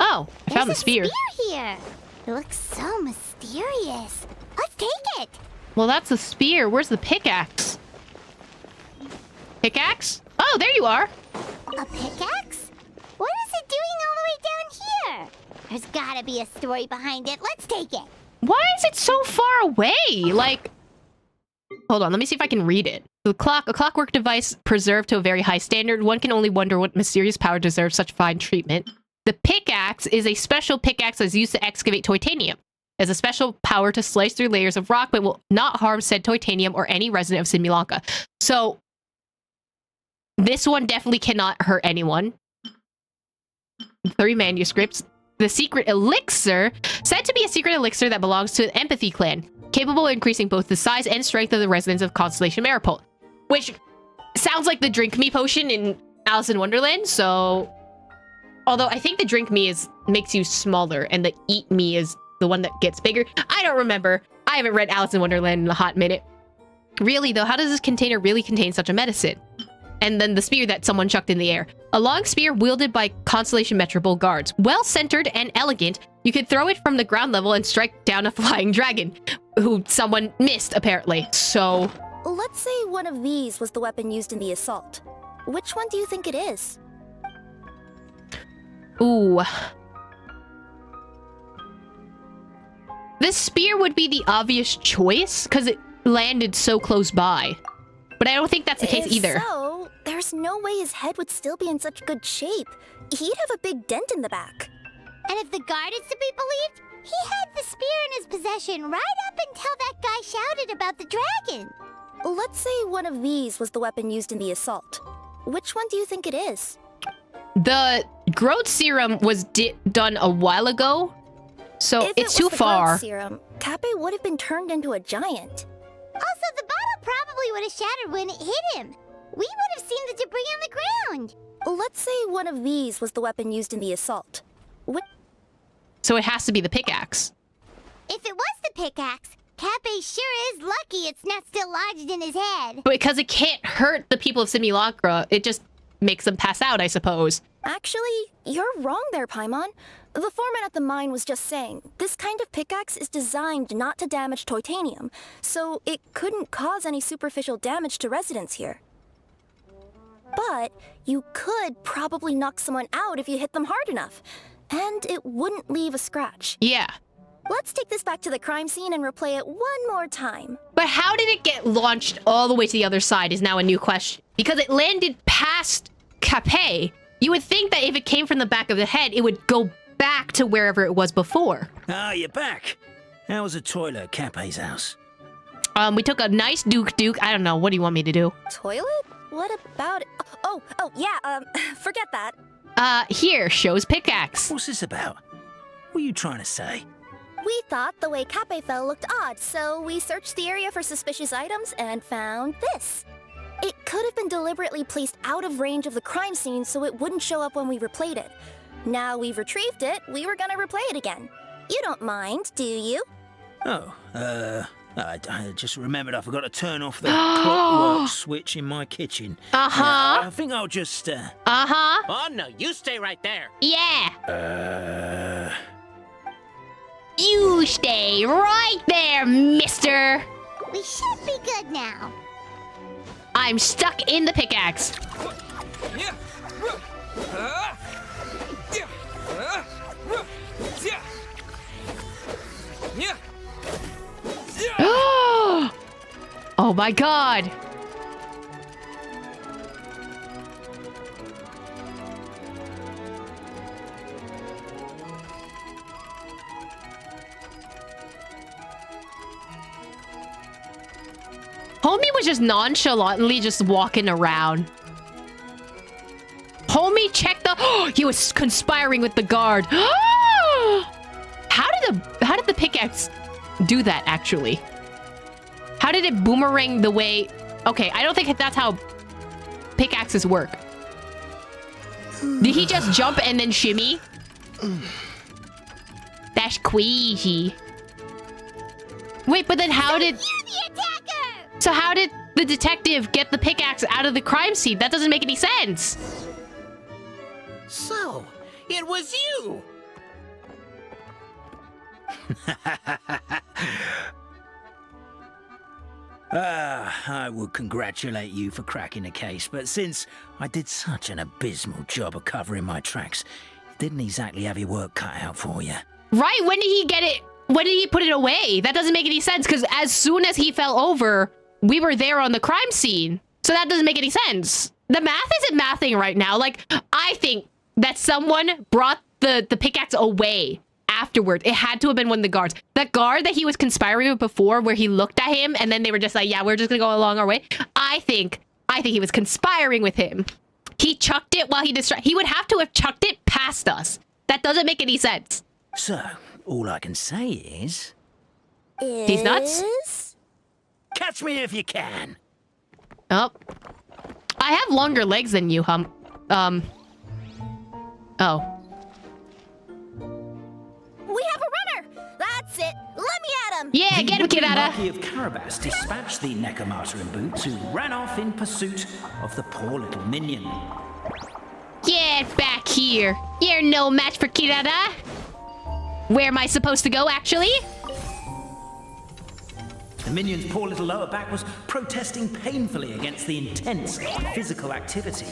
Oh, I found the spear. There's a spear here. It looks so mysterious. Let's take it. Well, that's a spear. Where's the pickaxe? Pickaxe? Oh, there you are. A pickaxe? What is it doing all the way down here? There's gotta be a story behind it. Let's take it. Why is it so far away? Like, hold on, let me see if I can read it. The clock, a clockwork device preserved to a very high standard. One can only wonder what mysterious power deserves such fine treatment. The pickaxe is a special pickaxe that's used to excavate titanium. It has a special power to slice through layers of rock, but will not harm said titanium or any resident of Simulanka. So, this one definitely cannot hurt anyone. 3 manuscripts. The secret elixir, said to be a secret elixir that belongs to the Empathy clan, capable of increasing both the size and strength of the residents of Constellation Maripole, which sounds like the Drink Me potion in Alice in Wonderland, so... Although I think the Drink Me makes you smaller, and the Eat Me is the one that gets bigger. I don't remember. I haven't read Alice in Wonderland in a hot minute. Really, though, how does this container really contain such a medicine? And then the spear that someone chucked in the air. A long spear wielded by Constellation Metropole guards. Well-centered and elegant, you could throw it from the ground level and strike down a flying dragon, who someone missed, apparently. So... Let's say one of these was the weapon used in the assault. Which one do you think it is? Ooh. This spear would be the obvious choice, because it landed so close by. But I don't think that's the case either. So, there's no way his head would still be in such good shape. He'd have a big dent in the back. And if the guard is to be believed, he had the spear in his possession right up until that guy shouted about the dragon. Let's say one of these was the weapon used in the assault. Which one do you think it is? The growth serum was done a while ago, so If it's it too was the far. growth serum, Kappe would have been turned into a giant. Also, the bottle probably would have shattered when it hit him. We would have seen the debris on the ground. Let's say one of these was the weapon used in the assault. So it has to be the pickaxe. If it was the pickaxe, Kappe sure is lucky it's not still lodged in his head. But because it can't hurt the people of Simulanka, it just makes them pass out, I suppose. Actually, you're wrong there, Paimon. The foreman at the mine was just saying, this kind of pickaxe is designed not to damage titanium, so it couldn't cause any superficial damage to residents here. But you could probably knock someone out if you hit them hard enough, and it wouldn't leave a scratch. Yeah. Let's take this back to the crime scene and replay it one more time. But how did it get launched all the way to the other side is now a new question. Because it landed past Capet. You would think that if it came from the back of the head, it would go back to wherever it was before. Ah, you're back. How was the toilet at Capet's house? We took a nice Duke. I don't know. What do you want me to do? Toilet? What about it? Oh, yeah, forget that. Here, shows pickaxe. What's this about? What are you trying to say? We thought the way Cape fell looked odd, so we searched the area for suspicious items and found this. It could have been deliberately placed out of range of the crime scene so it wouldn't show up when we replayed it. Now we've retrieved it, we were gonna replay it again. You don't mind, do you? Oh, I just remembered I forgot to turn off the clockwork switch in my kitchen. I think I'll just, Oh, no, you stay right there. Yeah. You stay right there, mister. We should be good now. I'm stuck in the pickaxe. Oh my god. Homie was just nonchalantly just walking around. Homie checked the... he was conspiring with the guard. How did the pickaxe do that, actually? How did it boomerang the way... Okay, I don't think that's how pickaxes work. Did he just jump and then shimmy? That's queasy. Wait, but then how did... So how did the detective get the pickaxe out of the crime scene? That doesn't make any sense. So, it was you! I would congratulate you for cracking the case, but since I did such an abysmal job of covering my tracks, didn't exactly have your work cut out for you. Right, when did he get it? When did he put it away? That doesn't make any sense, because as soon as he fell over, we were there on the crime scene. So that doesn't make any sense. The math isn't mathing right now. Like, I think that someone brought the pickaxe away afterward. It had to have been one of the guards. That guard that he was conspiring with before, where he looked at him and then they were just like, yeah, we're just gonna go along our way. I think he was conspiring with him. He chucked it while he would have to have chucked it past us. That doesn't make any sense. So, all I can say is... He's nuts? Catch me if you can. Oh. I have longer legs than you, Oh. We have a runner! That's it! Let me at him! Yeah, get him, Kirata! The Marquis of Carabas dispatched the Necomata in boots, who ran off in pursuit of the poor little minion. Get back here! You're no match for Kirata! Where am I supposed to go, actually? The minion's poor little lower back was protesting painfully against the intense physical activity.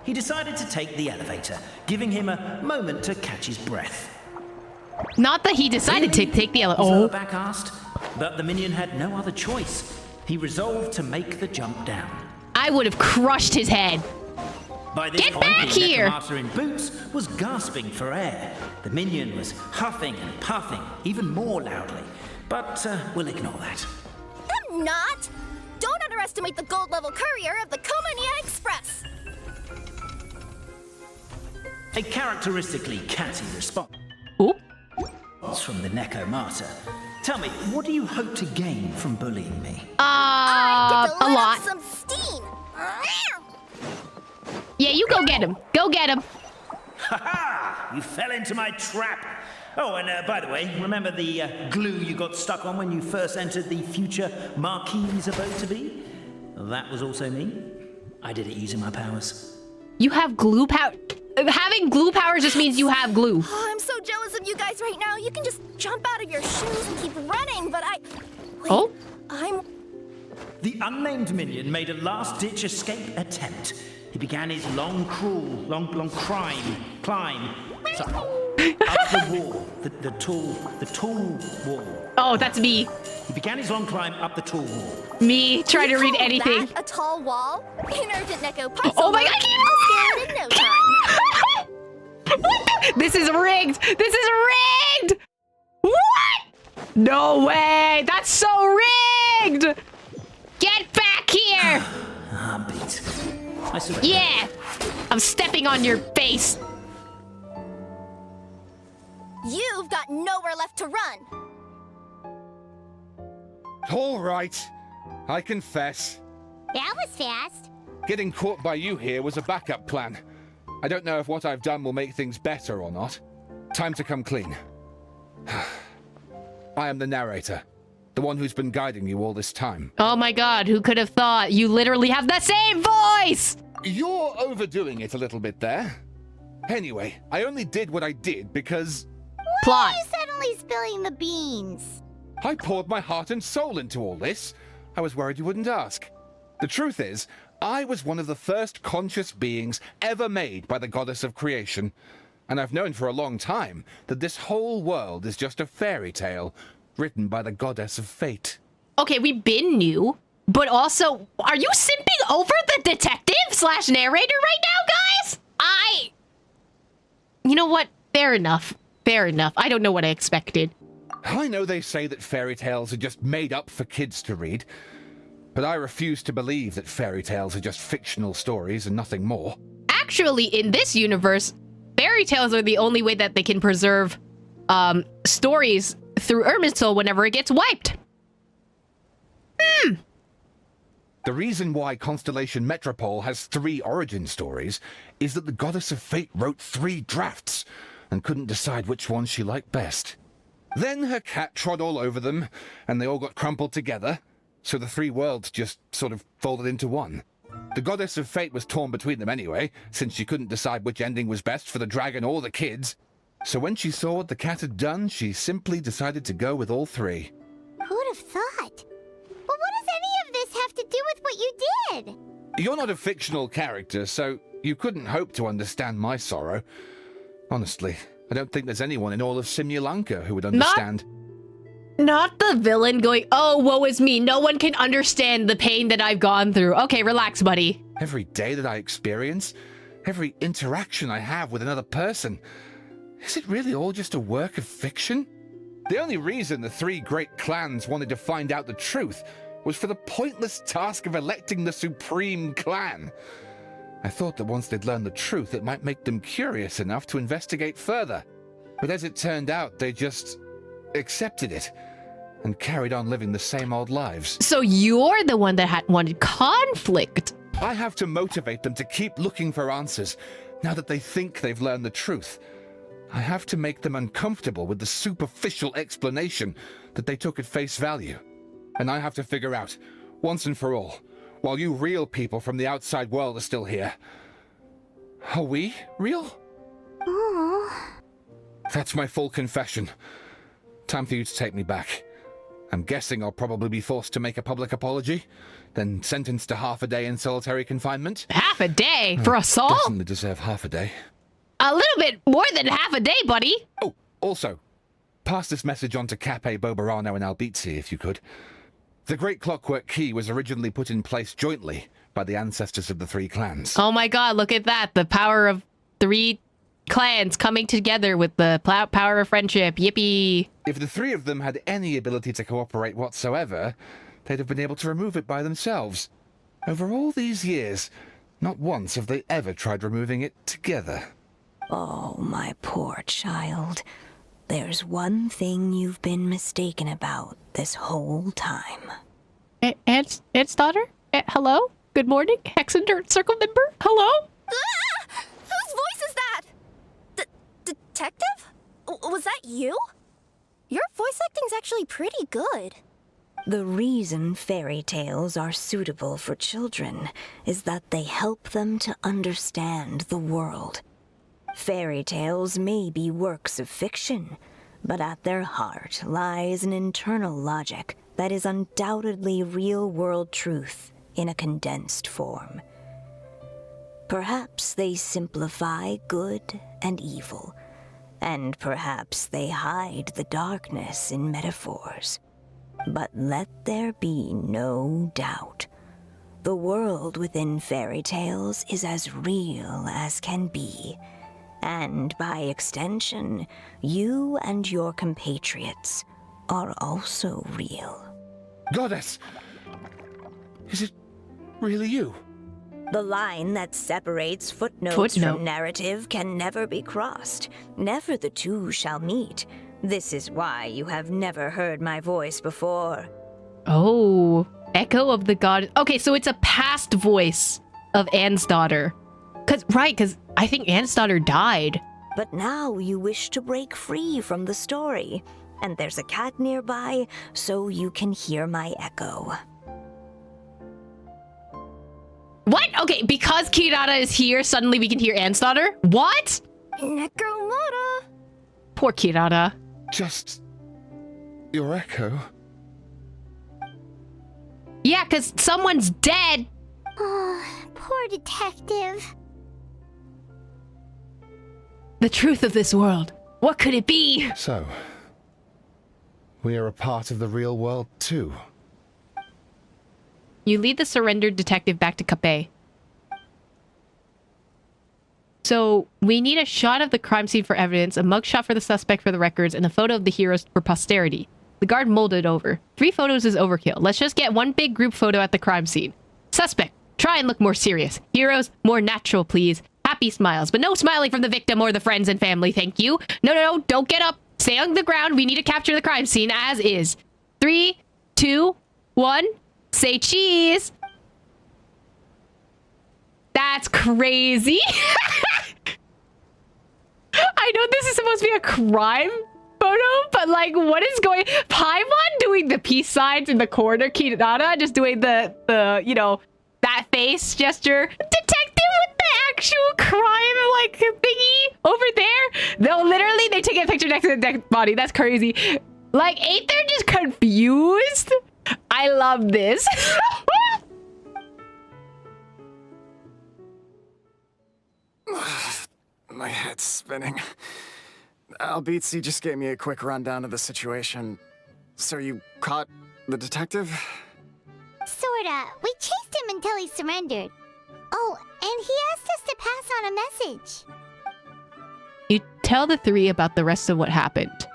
He decided to take the elevator, giving him a moment to catch his breath. Not that he decided to take the elevator. His lower back asked, but the minion had no other choice. He resolved to make the jump down. I would have crushed his head. By this Get point, back the here! Necomata in boots was gasping for air. The minion was huffing and puffing, even more loudly. But we'll ignore that. I'm not! Don't underestimate the gold-level courier of the Komania Express! A characteristically catty response from the Necomata. Tell me, what do you hope to gain from bullying me? I get to a let lot. off some steam! Yeah, you go get him. Go get him. Ha ha! You fell into my trap! Oh, and by the way, remember the glue you got stuck on when you first entered the future Marquis' abode-to-be? That was also me. I did it using my powers. You have glue power? Having glue powers just means you have glue. Oh, I'm so jealous of you guys right now. You can just jump out of your shoes and keep running, but Wait, The unnamed minion made a last-ditch escape attempt. He began his long climb. Sorry. Up the wall. The tall wall. Oh, that's me. He began his long climb up the tall wall. Me trying to read Call anything. That a tall wall? In urgent Neko Puzzle. Oh my god, I'll scale it in no time. This is rigged! This is rigged! What? No way! That's so rigged! Get back here! Beat. I surrender. Yeah! I'm stepping on your face. You've got nowhere left to run. All right. I confess. That was fast. Getting caught by you here was a backup plan. I don't know if what I've done will make things better or not. Time to come clean. I am the narrator. The one who's been guiding you all this time. Oh my god, who could have thought? You literally have the same voice! You're overdoing it a little bit there. Anyway, I only did what I did because... Plot. Why are you suddenly spilling the beans? I poured my heart and soul into all this. I was worried you wouldn't ask. The truth is, I was one of the first conscious beings ever made by the goddess of creation. And I've known for a long time that this whole world is just a fairy tale written by the goddess of fate. Okay, we've been new, but also, are you simping over the detective / narrator right now, guys? You know what? Fair enough. Fair enough. I don't know what I expected. I know they say that fairy tales are just made up for kids to read, but I refuse to believe that fairy tales are just fictional stories and nothing more. Actually, in this universe, fairy tales are the only way that they can preserve stories through Irminsul whenever it gets wiped. The reason why Constellation Metropole has 3 origin stories is that the Goddess of Fate wrote 3 drafts and couldn't decide which one she liked best. Then her cat trod all over them, and they all got crumpled together, so the 3 worlds just sort of folded into one. The Goddess of Fate was torn between them anyway, since she couldn't decide which ending was best for the dragon or the kids. So when she saw what the cat had done, she simply decided to go with all 3. Who'd have thought? But what does any of this have to do with what you did? You're not a fictional character, so you couldn't hope to understand my sorrow. Honestly, I don't think there's anyone in all of Simulanka who would understand. Not the villain going, oh, woe is me. No one can understand the pain that I've gone through. Okay, relax, buddy. Every day that I experience, every interaction I have with another person, is it really all just a work of fiction? The only reason the 3 great clans wanted to find out the truth was for the pointless task of electing the supreme clan. I thought that once they'd learned the truth, it might make them curious enough to investigate further. But as it turned out, they just accepted it and carried on living the same old lives. So you're the one that had wanted conflict. I have to motivate them to keep looking for answers now that they think they've learned the truth. I have to make them uncomfortable with the superficial explanation that they took at face value. And I have to figure out, once and for all, while you real people from the outside world are still here, are we real? Oh. That's my full confession. Time for you to take me back. I'm guessing I'll probably be forced to make a public apology, then sentenced to half a day in solitary confinement. Half a day? For assault? Definitely deserve half a day. A little bit more than half a day, buddy. Oh, also, pass this message on to Cape, Bobarano, and Albizzi, if you could. The Great Clockwork Key was originally put in place jointly by the ancestors of the 3 clans. Oh my god, look at that. The power of 3 clans coming together with the power of friendship. Yippee. If the 3 of them had any ability to cooperate whatsoever, they'd have been able to remove it by themselves. Over all these years, not once have they ever tried removing it together. Oh, my poor child. There's one thing you've been mistaken about this whole time. Aunt's daughter? Hello? Good morning? Hex and Dirt Circle member? Hello? Ah! Whose voice is that? Detective? Was that you? Your voice acting's actually pretty good. The reason fairy tales are suitable for children is that they help them to understand the world. Fairy tales may be works of fiction, but at their heart lies an internal logic that is undoubtedly real-world truth in a condensed form. Perhaps they simplify good and evil, and perhaps they hide the darkness in metaphors. But let there be no doubt. The world within fairy tales is as real as can be. And by extension, you and your compatriots are also real. Goddess! Is it really you? The line that separates footnotes from narrative can never be crossed. Never the two shall meet. This is why you have never heard my voice before. Oh, echo of the god. Okay, so it's a past voice of Anne's daughter. Cause I think Anne's daughter died. But now you wish to break free from the story. And there's a cat nearby, so you can hear my echo. What? Okay, because Kirara is here, suddenly we can hear Anne's daughter? What? Nekromora. Poor Kirara. Just your echo. Yeah, because someone's dead. Oh, poor detective. The truth of this world. What could it be? So, we are a part of the real world too. You lead the surrendered detective back to Capet. So, we need a shot of the crime scene for evidence, a mugshot for the suspect for the records, and a photo of the heroes for posterity. The guard molded over. 3 photos is overkill. Let's just get one big group photo at the crime scene. Suspect, try and look more serious. Heroes, more natural, please. Happy smiles, but no smiling from the victim or the friends and family, thank you. No, don't get up. Stay on the ground. We need to capture the crime scene as is. 3, 2, 1... Say cheese. That's crazy. I know this is supposed to be a crime photo, but like, what is going? Paimon doing the peace signs in the corner. Kirara just doing the you know, that face gesture. Detective with the actual crime like thingy over there. No, literally, they take a picture next to the dead body. That's crazy. Like, ain't they just confused? I love this. My head's spinning. Albizzi just gave me a quick rundown of the situation. So you caught the detective? Sorta. We chased him until he surrendered. Oh, and he asked us to pass on a message. You tell the 3 about the rest of what happened.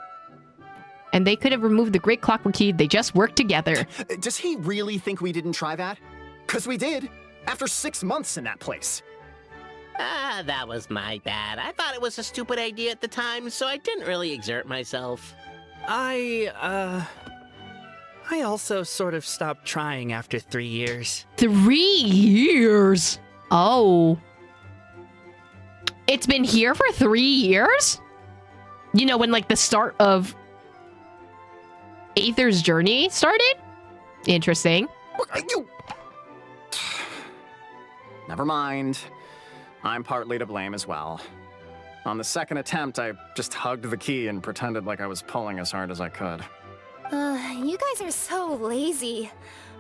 And they could have removed the Great Clockwork Key. They just worked together. Does he really think we didn't try that? Because we did. After 6 months in that place. That was my bad. I thought it was a stupid idea at the time, so I didn't really exert myself. I also sort of stopped trying after 3 years. 3 years? Oh. It's been here for 3 years? You know, when like the start of Aether's journey started? Interesting. Never mind. I'm partly to blame as well. On the second attempt, I just hugged the key and pretended like I was pulling as hard as I could. You guys are so lazy.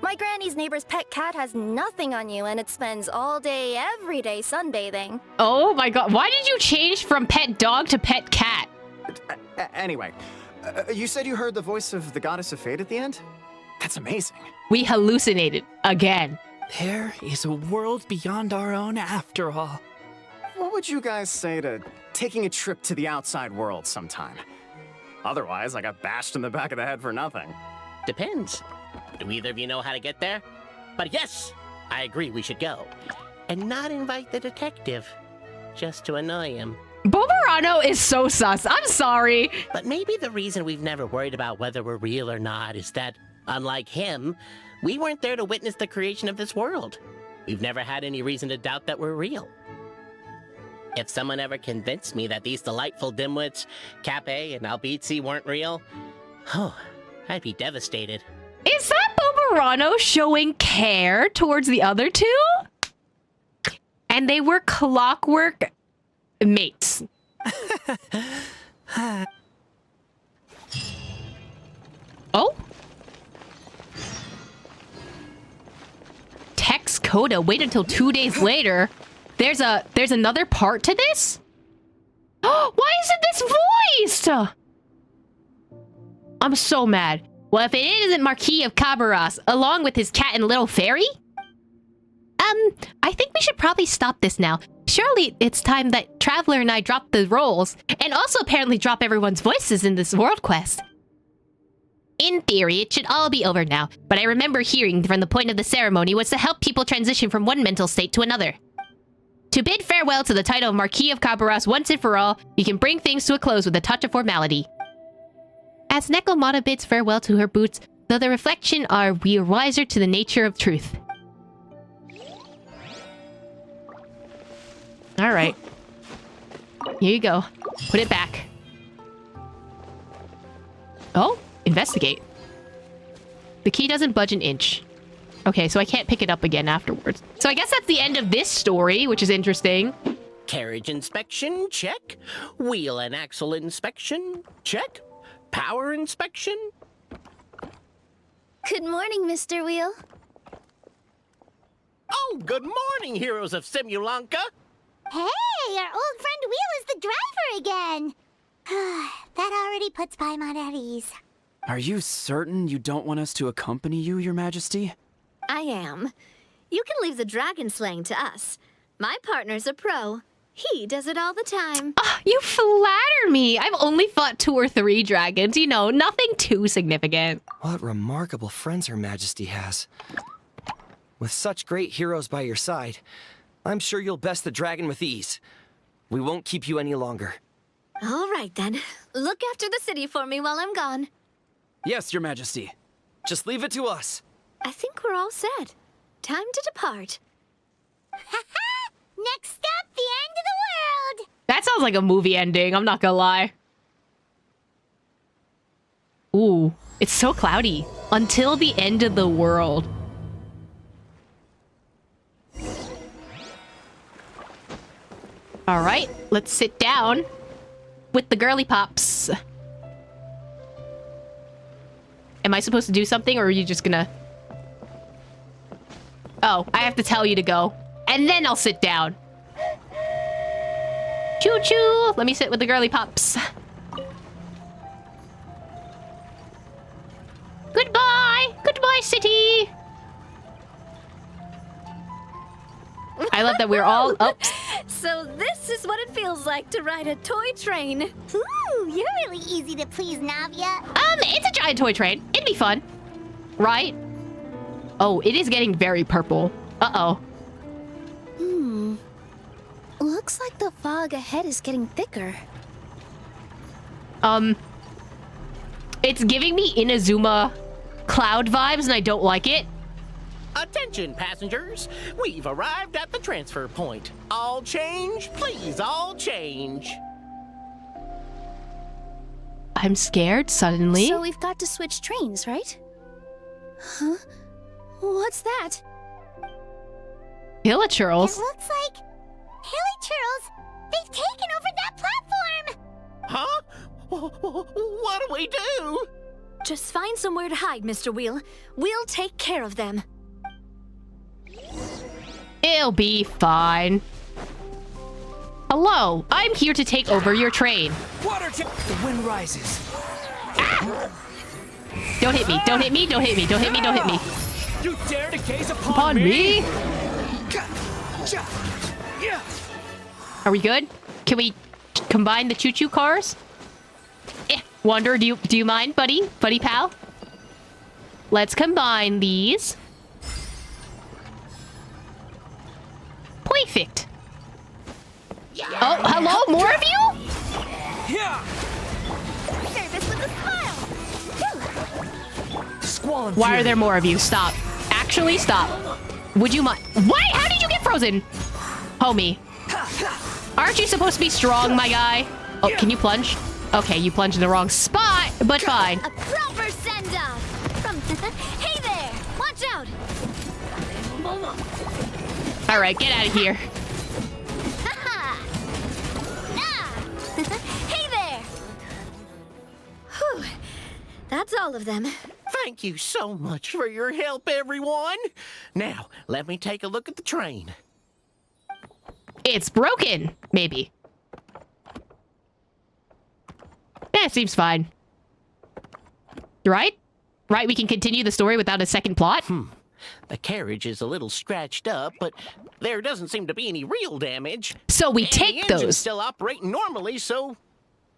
My granny's neighbor's pet cat has nothing on you, and it spends all day, every day sunbathing. Oh my god, why did you change from pet dog to pet cat? Anyway, you said you heard the voice of the Goddess of Fate at the end? That's amazing. We hallucinated again. There is a world beyond our own after all. What would you guys say to taking a trip to the outside world sometime? Otherwise, I got bashed in the back of the head for nothing. Depends. Do either of you know how to get there? But yes, I agree we should go. And not invite the detective, just to annoy him. Bobarano is so sus. I'm sorry. But maybe the reason we've never worried about whether we're real or not is that, unlike him, we weren't there to witness the creation of this world. We've never had any reason to doubt that we're real. If someone ever convinced me that these delightful dimwits, Capet and Albizzi, weren't real, I'd be devastated. Is that Bobarano showing care towards the other 2? And they were clockwork mates. Oh? Text Coda. Wait until 2 days later. There's another part to this? Why isn't this voiced? I'm so mad. Well, if it isn't Marquis of Cabaras, along with his cat and little fairy? I think we should probably stop this now. Surely it's time that Traveler and I drop the roles, and also apparently drop everyone's voices in this world quest. In theory, it should all be over now, but I remember hearing from the point of the ceremony was to help people transition from one mental state to another. To bid farewell to the title of Marquis of Cabaras once and for all, you can bring things to a close with a touch of formality. As Nekomata bids farewell to her boots, though the reflection are we are wiser to the nature of truth. Alright. Here you go. Put it back. Oh, investigate. The key doesn't budge an inch. Okay, so I can't pick it up again afterwards. So I guess that's the end of this story, which is interesting. Carriage inspection, check. Wheel and axle inspection, check. Power inspection. Good morning, Mr. Wheel. Oh, good morning, heroes of Simulanka. Hey, our old friend Wheel is the driver again. That already puts Paimon at ease. Are you certain you don't want us to accompany you, Your Majesty? I am. You can leave the dragon slaying to us. My partner's a pro. He does it all the time. Oh, you flatter me. I've only fought 2 or 3 dragons, you know, nothing too significant. What remarkable friends Her Majesty has. With such great heroes by your side, I'm sure you'll best the dragon with ease. We won't keep you any longer. All right, then. Look after the city for me while I'm gone. Yes, Your Majesty. Just leave it to us. I think we're all set. Time to depart. Next up, the end of the world! That sounds like a movie ending, I'm not gonna lie. Ooh, it's so cloudy. Until the end of the world. Alright, let's sit down with the girly pops. Am I supposed to do something, or are you just gonna... Oh, I have to tell you to go. And then I'll sit down. Choo-choo! Let me sit with the girly pops. Goodbye! Goodbye, city! I love that we're all... Oh. So this is what it feels like to ride a toy train. Ooh, you're really easy to please, Navia. It's a giant toy train. It'd be fun. Right? Oh, it is getting very purple. Uh-oh. Looks like the fog ahead is getting thicker. It's giving me Inazuma cloud vibes, and I don't like it. Attention, passengers. We've arrived at the transfer point. All change, please, all change. I'm scared suddenly. So we've got to switch trains, right? Huh? What's that? Hilichurls. It looks like Hilichurls. They've taken over that platform. Huh? What do we do? Just find somewhere to hide, Mr. Wheel. We'll take care of them. It'll be fine. Hello, I'm here to take over your train. The wind rises. Ah! Don't hit me, don't hit me, don't hit me, don't hit me, don't hit me. You dare to gaze upon me? Are we good? Can we combine the choo-choo cars? Wonder, do you mind, buddy? Buddy pal? Let's combine these. Perfect. Oh, hello? More of you? Service with a smile. Why are there more of you? Stop. Actually, stop. Would you mind? Why? How did you get frozen? Homie. Aren't you supposed to be strong, my guy? Oh, can you plunge? Okay, you plunged in the wrong spot, but fine. A proper send-off from... Hey there! Watch out! All right, get out of here. Hey there! Whew. That's all of them. Thank you so much for your help, everyone. Now, let me take a look at the train. It's broken, maybe. Seems fine. Right? Right, we can continue the story without a second plot? The carriage is a little scratched up, but there doesn't seem to be any real damage. So we And take the engine's those. still operating normally, so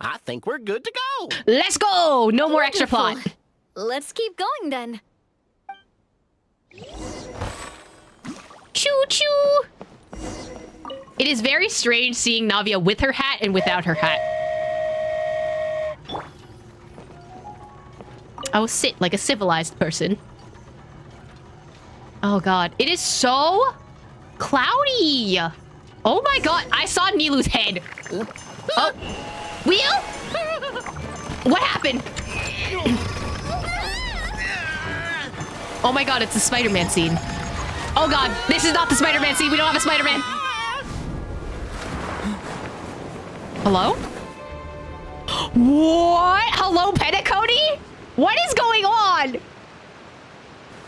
I think we're good to go. Let's go! No more extra plot. Let's keep going then. Choo choo! It is very strange seeing Navia with her hat and without her hat. I will sit like a civilized person. Oh god, it is so cloudy. Oh my god, I saw Nilu's head. Oh, Wheel? What happened? Oh my god, it's the Spider-Man scene. Oh god, this is not the Spider-Man scene. We don't have a Spider-Man. Hello? What? Hello, Petticody? What is going on? Wait,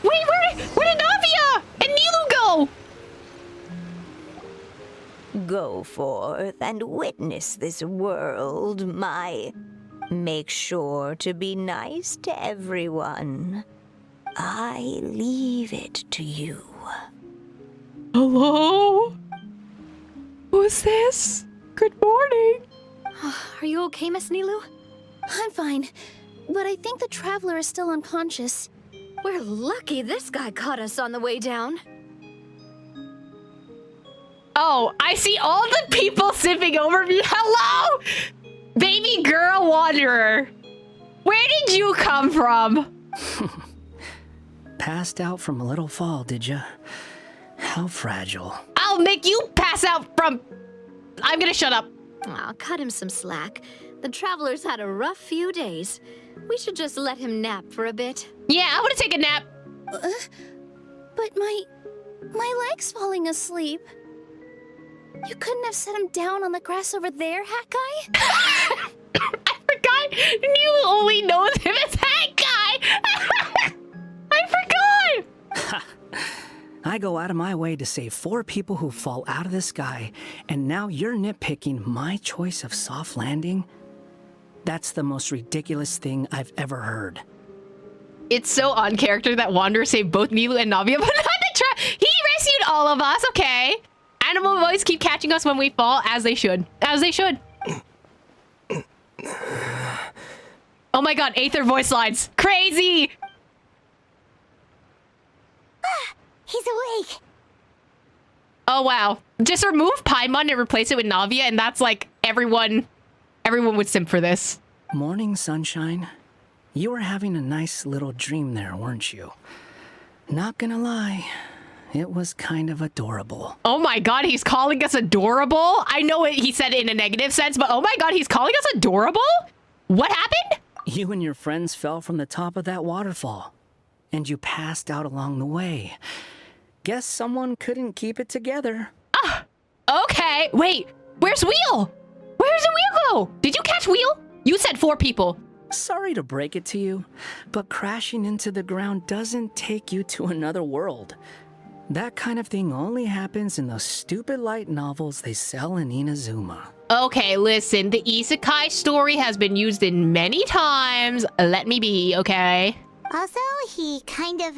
where did Navia and Nilu go? Go forth and witness this world, my... Make sure to be nice to everyone. I leave it to you. Hello? Who's this? Good morning. Are you okay, Miss Nilu? I'm fine, but I think the traveler is still unconscious. We're lucky this guy caught us on the way down. Oh, I see all the people sipping over me. Hello? Baby girl wanderer. Where did you come from? Passed out from a little fall, did ya? How fragile. I'll make you pass out from... I'm gonna shut up. Aw, cut him some slack. The traveler's had a rough few days. We should just let him nap for a bit. Yeah, I want to take a nap. But my leg's falling asleep. You couldn't have set him down on the grass over there, hat guy? I forgot. You only knows him as hat guy. I forgot. I go out of my way to save 4 people who fall out of the sky, and now you're nitpicking my choice of soft landing? That's the most ridiculous thing I've ever heard. It's so on character that Wanderer saved both Nilu and Navia, but not the he rescued all of us, okay? Animal boys keep catching us when we fall, as they should. As they should. Oh my god, Aether voice lines. Crazy! He's awake. Oh wow. Just remove Paimon and replace it with Navia, and that's like everyone would simp for this. Morning, sunshine. You were having a nice little dream there, weren't you? Not gonna lie, it was kind of adorable. Oh my god, he's calling us adorable? I know he said it in a negative sense, but oh my god, he's calling us adorable? What happened? You and your friends fell from the top of that waterfall, and you passed out along the way. Guess someone couldn't keep it together. Ah, okay. Wait, where's Wheel? Where's the Wheel go? Did you catch Wheel? You said 4 people. Sorry to break it to you, but crashing into the ground doesn't take you to another world. That kind of thing only happens in those stupid light novels they sell in Inazuma. Okay, listen, the isekai story has been used in many times. Let me be, okay? Also, he kind of,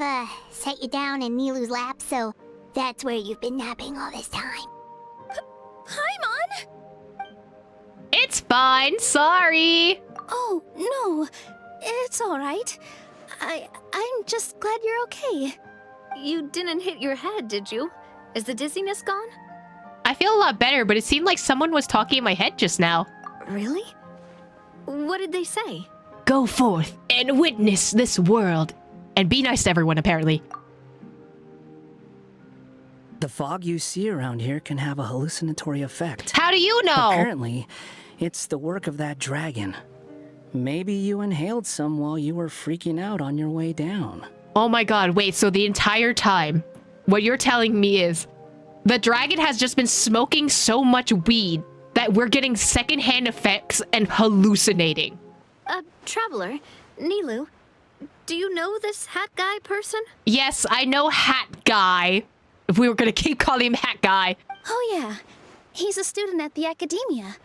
set you down in Nilu's lap, so that's where you've been napping all this time. Paimon! It's fine, sorry. Oh, no. It's all right. I'm just glad you're okay. You didn't hit your head, did you? Is the dizziness gone? I feel a lot better, but it seemed like someone was talking in my head just now. Really? What did they say? Go forth and witness this world. And be nice to everyone, apparently. The fog you see around here can have a hallucinatory effect. How do you know? Apparently, it's the work of that dragon. Maybe you inhaled some while you were freaking out on your way down. Oh my god, wait, so the entire time, what you're telling me is, the dragon has just been smoking so much weed that we're getting secondhand effects and hallucinating. Traveler, Nilu, do you know this hat guy person? Yes, I know Hat Guy. If we were gonna keep calling him Hat Guy. Oh yeah, he's a student at the academia.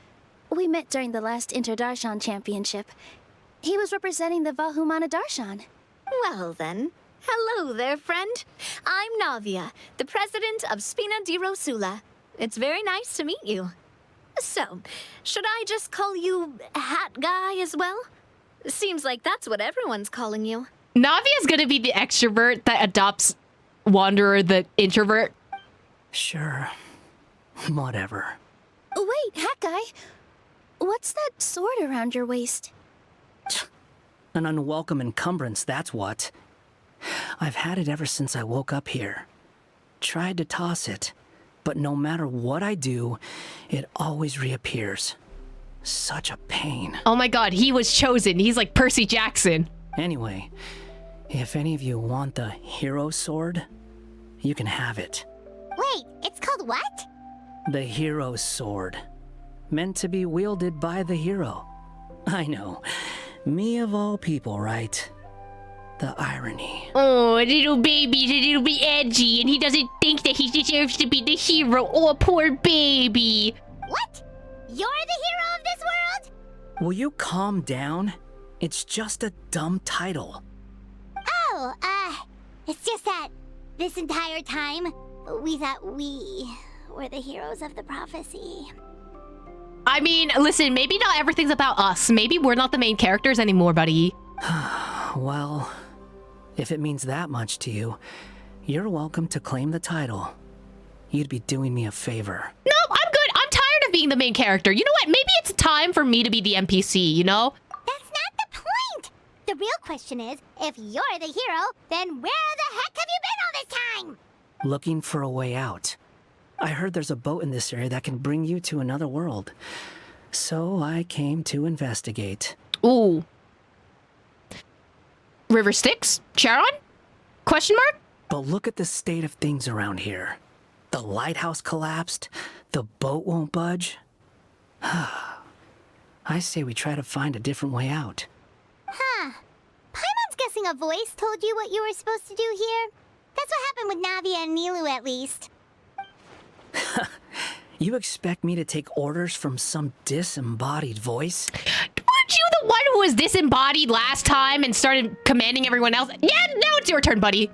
We met during the last Interdarshan Championship. He was representing the Vahumana Darshan. Well then, hello there, friend. I'm Navia, the president of Spina di Rosula. It's very nice to meet you. So, should I just call you Hat Guy as well? Seems like that's what everyone's calling you. Navia's gonna be the extrovert that adopts Wanderer, the introvert. Sure. Whatever. Wait, Hat Guy. What's that sword around your waist? An unwelcome encumbrance, that's what. I've had it ever since I woke up here. Tried to toss it, but no matter what I do, it always reappears. Such a pain. Oh my god, he was chosen. He's like Percy Jackson. Anyway, if any of you want the hero sword, you can have it. Wait, it's called what? The hero sword. Meant to be wielded by the hero. I know. Me of all people, right? The irony. Oh, little baby's a little bit edgy, and he doesn't think that he deserves to be the hero. Oh, poor baby. What? You're the hero of this world? Will you calm down? It's just a dumb title. Oh, it's just that this entire time, we thought we were the heroes of the prophecy. I mean, listen, maybe not everything's about us. Maybe we're not the main characters anymore, buddy. Well, if it means that much to you, you're welcome to claim the title. You'd be doing me a favor. No, I'm good. I'm tired of being the main character. You know what? Maybe it's time for me to be the NPC, you know? That's not the point! The real question is, if you're the hero, then where the heck have you been all this time? Looking for a way out. I heard there's a boat in this area that can bring you to another world. So I came to investigate. Ooh. River Styx? Charon? Question mark? But look at the state of things around here. The lighthouse collapsed. The boat won't budge. I say we try to find a different way out. Huh. Paimon's guessing a voice told you what you were supposed to do here. That's what happened with Navia and Nilu, at least. You expect me to take orders from some disembodied voice? Weren't you the one who was disembodied last time and started commanding everyone else? Yeah, now it's your turn, buddy.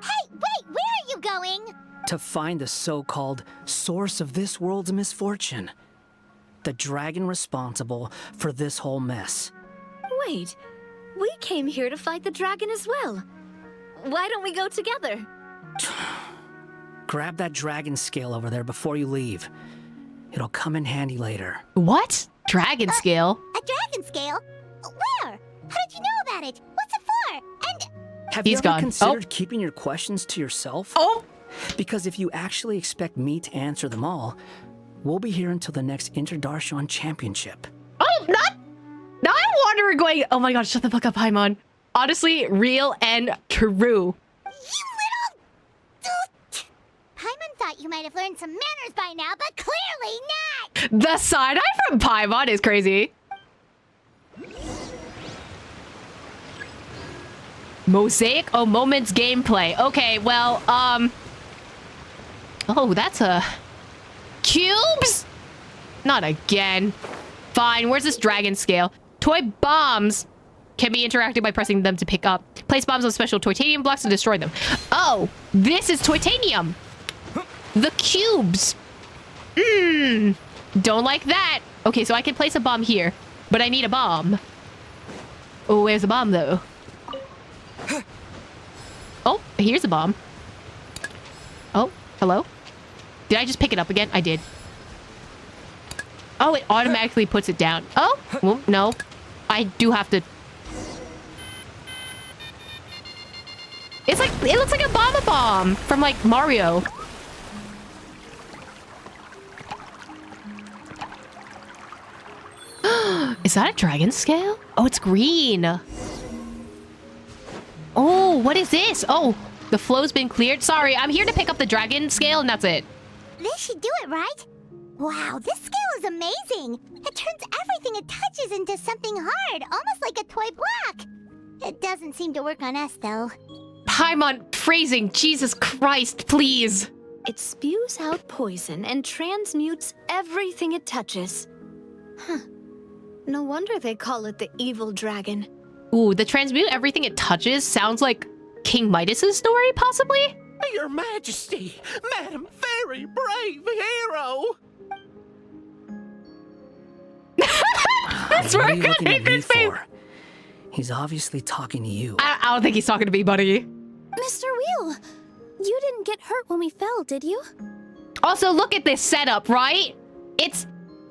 Hey, wait, where are you going? To find the so-called source of this world's misfortune. The dragon responsible for this whole mess. Wait, we came here to fight the dragon as well. Why don't we go together? Grab that dragon scale over there before you leave. It'll come in handy later. What? Dragon scale? A dragon scale? Where? How did you know about it? What's it for? And... Have you ever considered keeping your questions to yourself? Oh! Because if you actually expect me to answer them all, we'll be here until the next Interdarshan Championship. Oh, not... Now I'm wondering going... Oh my god, shut the fuck up, Paimon. Honestly, real and true. Paimon thought you might have learned some manners by now, but clearly not! The side-eye from Paimon is crazy. Mosaic O Moments gameplay. Okay, well, oh, that's a... Cubes? Not again. Fine, where's this dragon scale? Toy bombs can be interacted by pressing them to pick up. Place bombs on special titanium blocks to destroy them. Oh, this is titanium. The cubes. Don't like that. Okay, so I can place a bomb here, but I need a bomb. Oh, where's the bomb, though? Oh, here's a bomb. Oh, hello? Did I just pick it up again? I did. Oh, it automatically puts it down. Oh, well, no. I do have to... It's like... It looks like a bomb from, like, Mario. Is that a dragon scale? Oh, it's green. Oh, what is this? Oh, the flow's been cleared. Sorry, I'm here to pick up the dragon scale and that's it. This should do it, right? Wow, this scale is amazing. It turns everything it touches into something hard, almost like a toy block. It doesn't seem to work on us, though. Paimon, phrasing. Jesus Christ, please. It spews out poison and transmutes everything it touches. Huh. No wonder they call it the evil dragon. Ooh, the transmute everything it touches sounds like King Midas's story, possibly? Your Majesty, Madam Fairy, brave hero! That's What are right. you looking at me for? He's obviously talking to you. I don't think he's talking to me, buddy. Mr. Wheel, you didn't get hurt when we fell, did you? Also, look at this setup, right? It's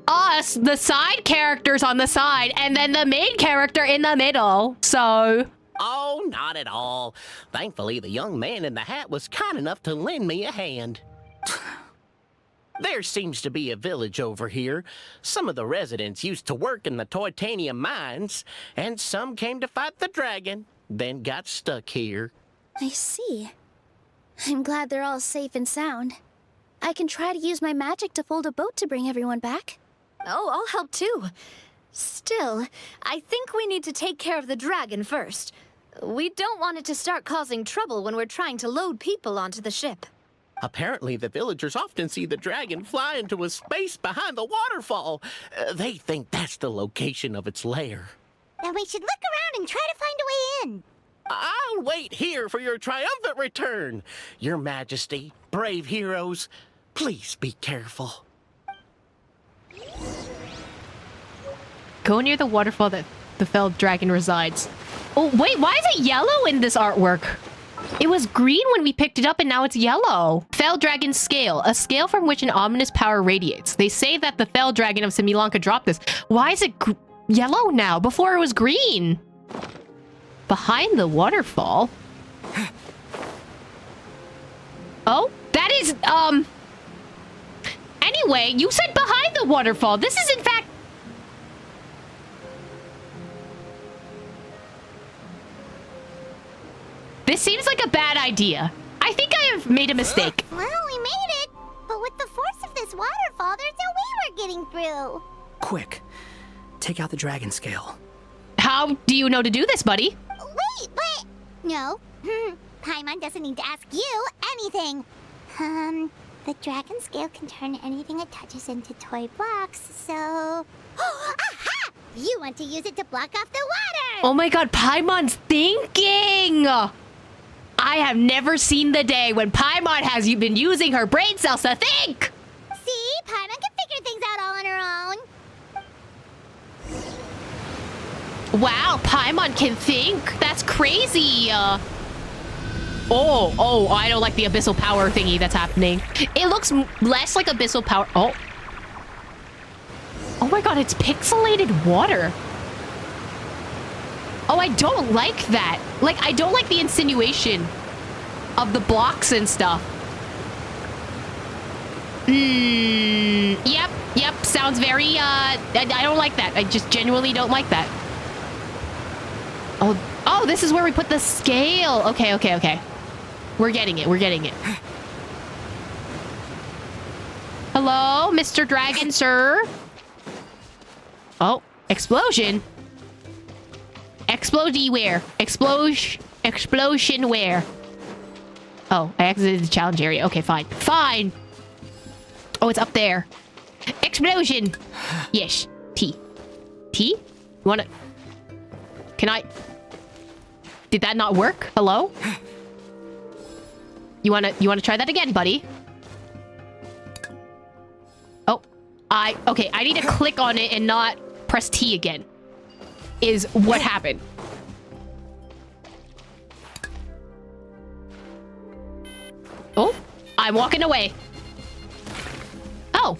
us, the side characters on the side, and then the main character in the middle. So... Oh, not at all. Thankfully, the young man in the hat was kind enough to lend me a hand. There seems to be a village over here. Some of the residents used to work in the titanium mines, and some came to fight the dragon, then got stuck here. I see. I'm glad they're all safe and sound. I can try to use my magic to fold a boat to bring everyone back. Oh, I'll help too. Still, I think we need to take care of the dragon first. We don't want it to start causing trouble when we're trying to load people onto the ship. Apparently, the villagers often see the dragon fly into a space behind the waterfall. They think that's the location of its lair. Then we should look around and try to find a way in. I'll wait here for your triumphant return. Your Majesty, brave heroes, please be careful. Go near the waterfall that the felled dragon resides. Oh, wait, why is it yellow in this artwork? It was green when we picked it up and now it's yellow. Fell Dragon Scale, a scale from which an ominous power radiates. They say that the Fell Dragon of Simulanka dropped this. Why is it yellow now? Before it was green. Behind the waterfall? Oh, that is, Anyway, you said behind the waterfall. This is in fact... This seems like a bad idea. I think I have made a mistake. Well, we made it. But with the force of this waterfall, there's no way we're getting through. Quick, take out the dragon scale. How do you know to do this, buddy? Wait, but... No. Paimon doesn't need to ask you anything. The dragon scale can turn anything it touches into toy blocks, so... Aha! You want to use it to block off the water! Oh my god, Paimon's thinking! I have never seen the day when Paimon has been using her brain cells to think! See? Paimon can figure things out all on her own. Wow, Paimon can think? That's crazy! Oh, I don't like the abyssal power thingy that's happening. It looks less like abyssal power. Oh my god, it's pixelated water. Oh, I don't like that. Like, I don't like the insinuation of the blocks and stuff. Yep, sounds very, I don't like that. I just genuinely don't like that. Oh, this is where we put the scale. Okay. We're getting it. Hello, Mr. Dragon, sir? Oh, explosion? Explodey where? Explosion where? Oh, I exited the challenge area. Okay, fine. Oh, it's up there. Explosion! Yes. T? You wanna... Can I... Did that not work? Hello? You wanna try that again, buddy? Oh. Okay, I need to click on it and not press T again. Is what happened. Oh, I'm walking away. Oh.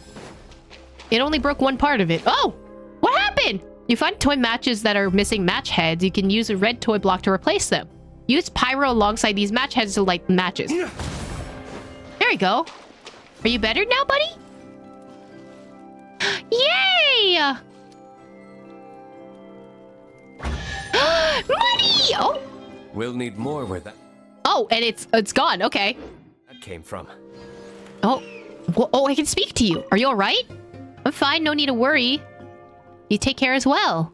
It only broke one part of it. Oh, what happened? You find toy matches that are missing match heads. You can use a red toy block to replace them. Use pyro alongside these match heads to light matches. There you go. Are you better now, buddy? Yay! Money! Oh. We'll need more where that Oh, and it's gone. Okay. came from. Oh, I can speak to you. Are you all right? I'm fine. No need to worry. You take care as well.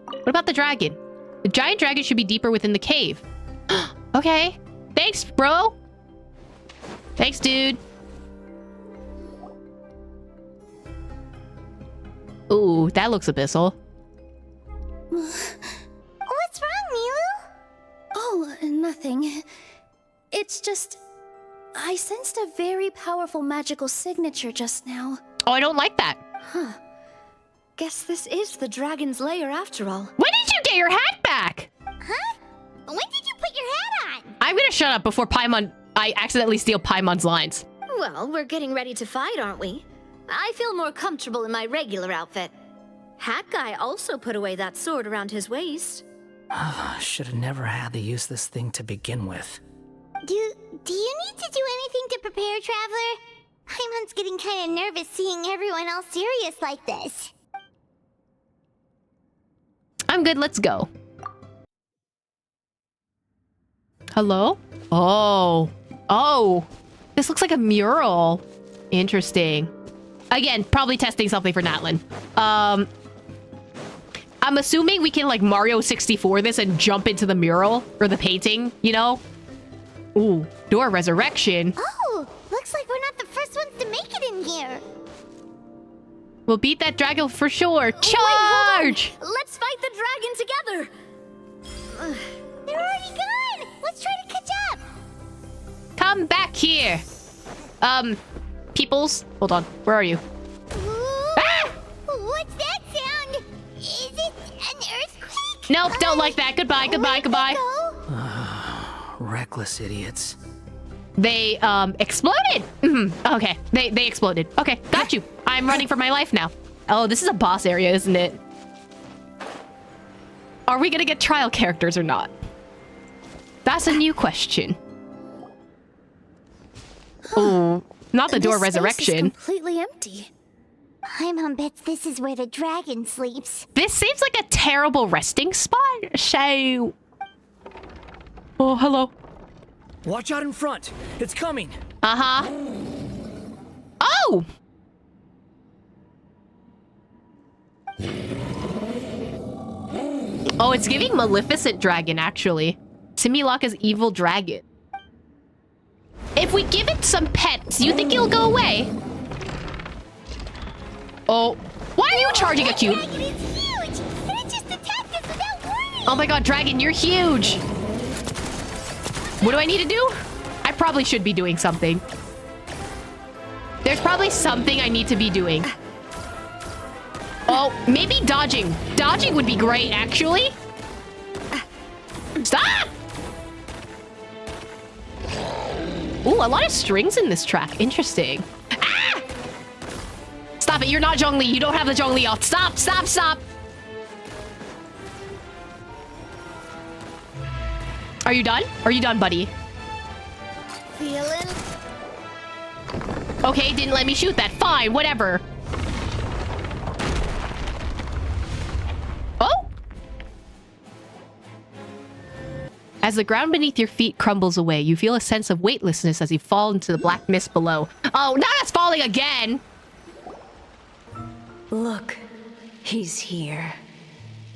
What about the dragon? The giant dragon should be deeper within the cave. Okay. Thanks, bro. Thanks, dude. Ooh, that looks abyssal. What's wrong, Milu? Oh, nothing. It's just... I sensed a very powerful magical signature just now. Oh, I don't like that. Huh. Guess this is the dragon's lair after all. When did you get your hat back? Huh? When did you put your hat on? I'm gonna shut up before I accidentally steal Paimon's lines. Well, we're getting ready to fight, aren't we? I feel more comfortable in my regular outfit. Hat Guy also put away that sword around his waist. Should have never had to use this thing to begin with. Do you need to do anything to prepare, Traveler? Paimon's getting kind of nervous seeing everyone else serious like this. I'm good, let's go. Hello? Oh. Oh. This looks like a mural. Interesting. Again, probably testing something for Natlin. I'm assuming we can like Mario 64 this and jump into the mural or the painting, you know? Ooh, door resurrection. Oh, looks like we're not the first ones to make it in here. We'll beat that dragon for sure. Charge! Wait, hold on. Let's fight the dragon together. They're already gone. Let's try to catch up. Come back here. Peoples. Hold on. Where are you? Ah! What's that sound? Is it an earthquake? Nope, don't like that. Goodbye, goodbye, goodbye. Reckless idiots. They, exploded! Okay, they exploded. Okay, got you. I'm running for my life now. Oh, this is a boss area, isn't it? Are we gonna get trial characters or not? That's a new question. Oh, not the door resurrection. This space is completely empty. Paimon bets this is where the dragon sleeps. This seems like a terrible resting spot. So... Oh, hello. Watch out in front. It's coming. Uh-huh. Oh! Oh, it's giving Maleficent Dragon, actually. Simulanka's evil dragon. If we give it some pets, you think it'll go away? Oh. Why are you charging a cube? Dragon is huge, and it just attacked us without warning. Oh my god, dragon, you're huge. What do I need to do? I probably should be doing something. There's probably something I need to be doing. Oh, maybe dodging. Dodging would be great, actually. Stop! Ooh, a lot of strings in this track. Interesting. Ah! Stop it, you're not Zhongli. You don't have the Zhongli off. Stop, stop, stop. Are you done? Are you done, buddy? Feeling? Okay, didn't let me shoot that. Fine, whatever. Oh! As the ground beneath your feet crumbles away, you feel a sense of weightlessness as you fall into the black mist below. Oh, not us falling again! Look, he's here.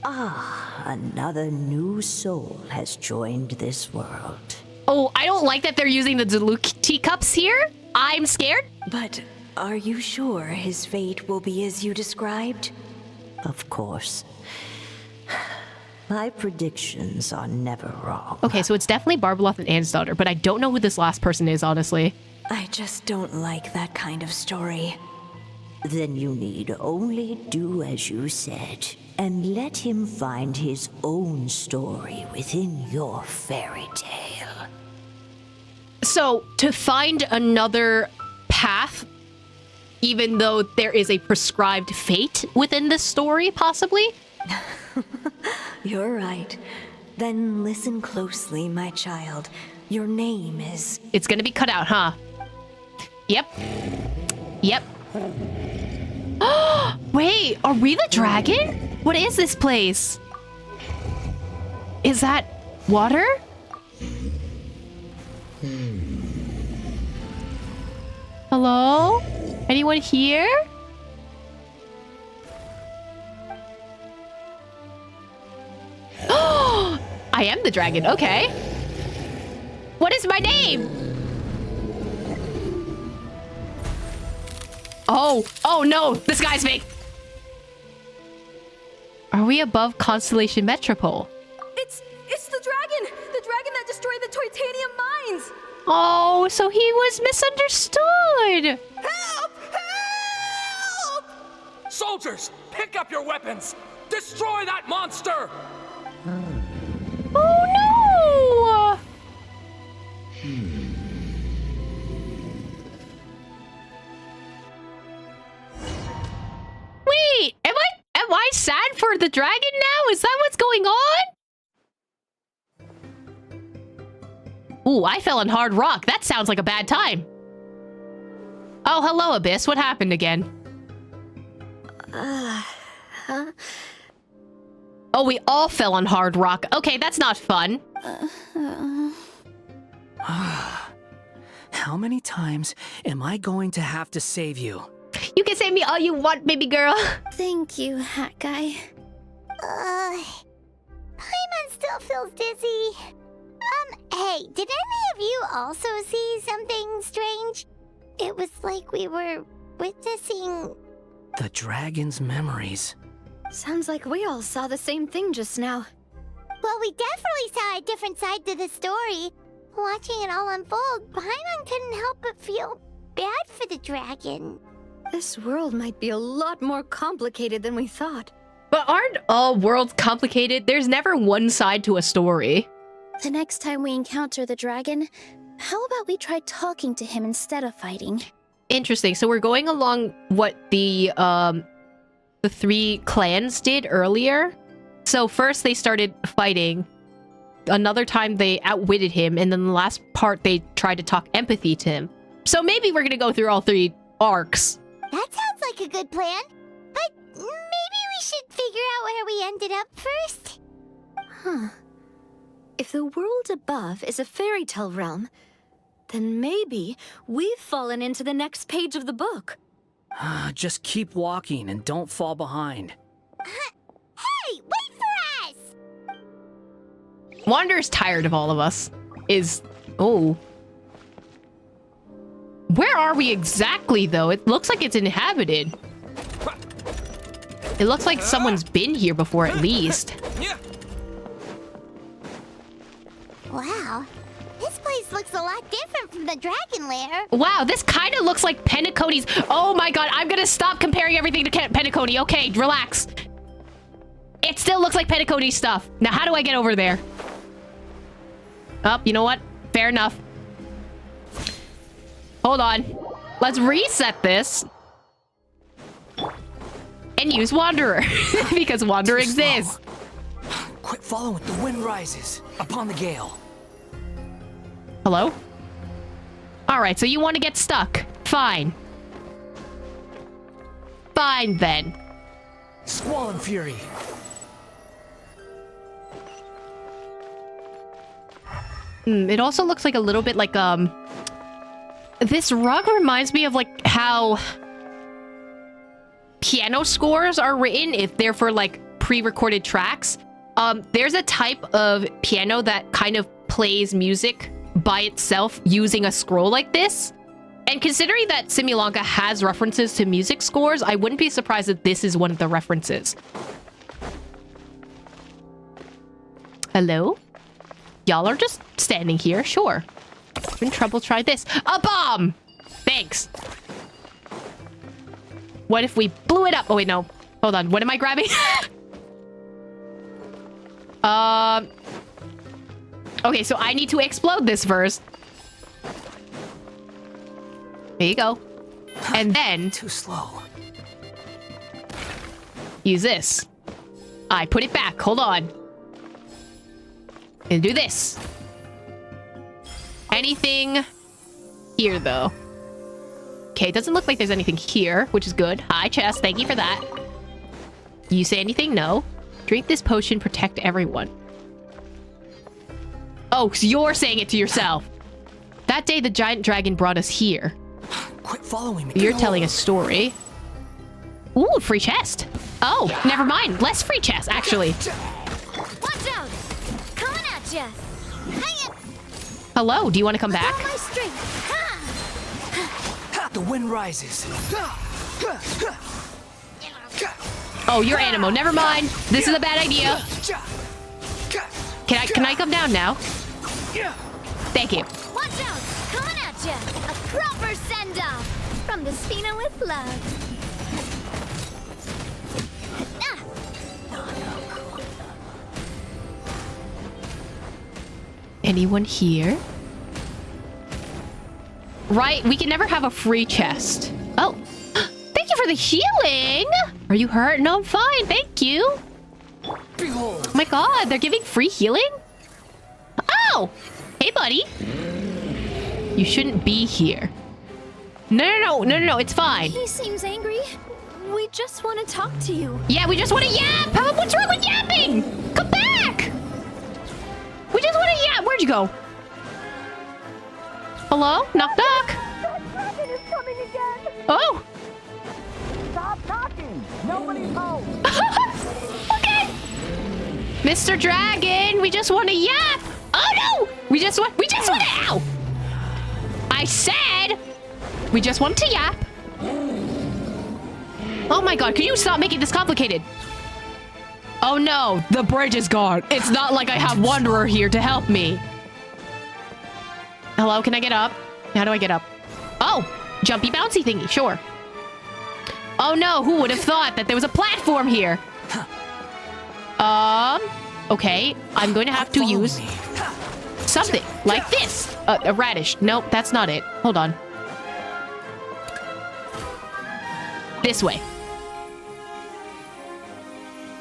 Ah, another new soul has joined this world. Oh, I don't like that they're using the Diluc teacups here. I'm scared. But are you sure his fate will be as you described? Of course. My predictions are never wrong. Okay, so it's definitely Barbeloth and Anne's daughter, but I don't know who this last person is, honestly. I just don't like that kind of story. Then you need only do as you said, and let him find his own story within your fairy tale. So, to find another path, even though there is a prescribed fate within this story, possibly? You're right. Then listen closely, my child. Your name is... It's gonna be cut out, huh? Yep. Yep. Wait, are we the dragon? What is this place? Is that water? Hello? Anyone here? I am the dragon, okay. What is my name? Oh no, this guy's fake. Are we above Constellation Metropole? It's the dragon! The dragon that destroyed the titanium mines! Oh, so he was misunderstood! Help! Help! Soldiers, pick up your weapons! Destroy that monster! Oh no! Wait, am I sad for the dragon now? Is that what's going on? Ooh, I fell on hard rock. That sounds like a bad time. Oh, hello, Abyss. What happened again? Huh? Oh, we all fell on hard rock. Okay, that's not fun. How many times am I going to have to save you? You can save me all you want, baby girl. Thank you, Hat Guy. Paimon still feels dizzy. Hey, did any of you also see something strange? It was like we were witnessing... The dragon's memories. Sounds like we all saw the same thing just now. Well, we definitely saw a different side to the story. Watching it all unfold, Paimon couldn't help but feel bad for the dragon. This world might be a lot more complicated than we thought. But aren't all worlds complicated? There's never one side to a story. The next time we encounter the dragon, how about we try talking to him instead of fighting? Interesting. So we're going along what the three clans did earlier. So first they started fighting. Another time they outwitted him. And then the last part they tried to talk empathy to him. So maybe we're going to go through all three arcs. That sounds like a good plan. But maybe we should figure out where we ended up first. Huh. If the world above is a fairy tale realm, then maybe we've fallen into the next page of the book. Just keep walking and don't fall behind. Hey, wait for us! Wander's tired of all of us. Oh. Where are we exactly, though? It looks like it's inhabited. It looks like someone's been here before, at least. Wow, this place looks a lot different from the dragon lair. Wow, this kind of looks like Penacony's. Oh my god, I'm gonna stop comparing everything to Penacony. Okay, relax. It still looks like Penacony's stuff. Now, how do I get over there? Oh, you know what? Fair enough. Hold on. Let's reset this. And use Wanderer. Because Wanderer exists. Quit following the wind rises upon the gale. Hello? Alright, so you want to get stuck. Fine. Fine, then. Squall and fury. It also looks like a little bit like, this rug reminds me of, like, how piano scores are written if they're for, like, pre-recorded tracks. There's a type of piano that kind of plays music by itself using a scroll like this. And considering that Simulanka has references to music scores, I wouldn't be surprised if this is one of the references. Hello? Y'all are just standing here, sure. If in trouble, try this. A bomb! Thanks. What if we blew it up? Oh, wait, no. Hold on. What am I grabbing? Okay, so I need to explode this first. There you go. And then... Too slow. Use this. I put it back. Hold on. And do this. Anything here, though? Okay, it doesn't look like there's anything here, which is good. Hi, chest. Thank you for that. You say anything? No. Drink this potion, protect everyone. Oh, so you're saying it to yourself. That day, the giant dragon brought us here. Quit following me. You're telling a story. Ooh, free chest. Oh, never mind. Less free chest, actually. Watch out! Coming at ya! Hang it! Hello, do you want to come back? My strength! The wind rises. Oh, you're Animo. Never mind. This is a bad idea. Can I come down now? Thank you. Watch out! Coming at ya! A proper send-off! From the Spina with love. Anyone here? Right, we can never have a free chest. Oh, thank you for the healing! Are you hurt? No, I'm fine, thank you. Oh my god, they're giving free healing? Oh! Hey, buddy. You shouldn't be here. No, it's fine. He seems angry. We just want to talk to you. Yeah, we just want to yap! What's wrong with yapping? Come back! We just want to yap! Where'd you go? Hello? Knock knock! Oh! Stop knocking! Nobody's home! Okay! Mr. Dragon, we just want to yap! Oh no! We just want to, ow! I said, we just want to yap. Oh my god, can you stop making this complicated? Oh no, the bridge is gone. It's not like I have Wanderer here to help me. Hello, can I get up? How do I get up? Oh, jumpy bouncy thingy, sure. Oh no, who would have thought that there was a platform here? Okay, I'm going to have to use something like this. A radish. Nope, that's not it. Hold on. This way.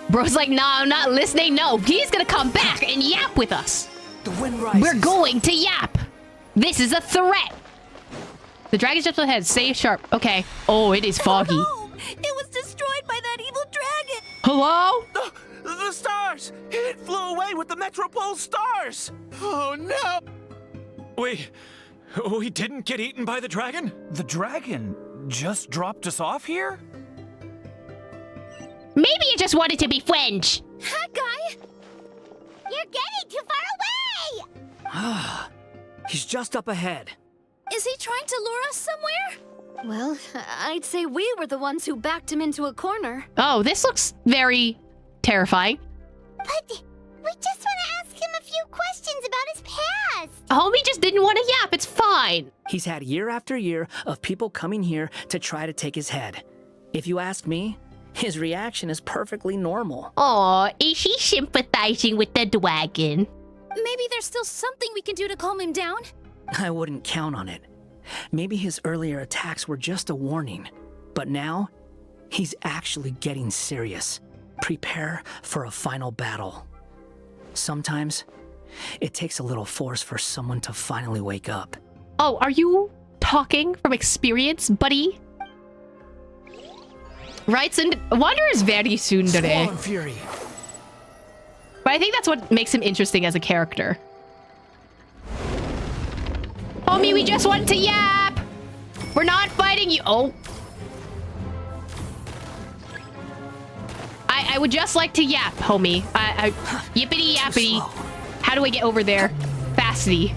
Bro's like, nah, I'm not listening. No, he's gonna come back and yap with us. The wind rises. We're going to yap. This is a threat. The dragon steps ahead. Stay sharp. Okay. Oh, it is foggy. Oh, no! It was destroyed by that evil dragon. Hello? The stars! It flew away with the Metropole stars! Oh no! We didn't get eaten by the dragon? The dragon just dropped us off here? Maybe you just wanted to be friends. Hi, guy. You're getting too far away! He's just up ahead. Is he trying to lure us somewhere? Well, I'd say we were the ones who backed him into a corner. Oh, this looks very terrifying. But we just want to ask him a few questions about his past. Homie just didn't want to yap. It's fine. He's had year after year of people coming here to try to take his head. If you ask me, his reaction is perfectly normal. Aw, is he sympathizing with the dragon? Maybe there's still something we can do to calm him down? I wouldn't count on it. Maybe his earlier attacks were just a warning. But now, he's actually getting serious. Prepare for a final battle. Sometimes, it takes a little force for someone to finally wake up. Oh, are you talking from experience, buddy? Right, so Wanderer is very tsundere. Fury. But I think that's what makes him interesting as a character. Homie, we just want to yap! We're not fighting you. Oh. I would just like to yap, homie. Yippity yappity. How do I get over there? Fastly.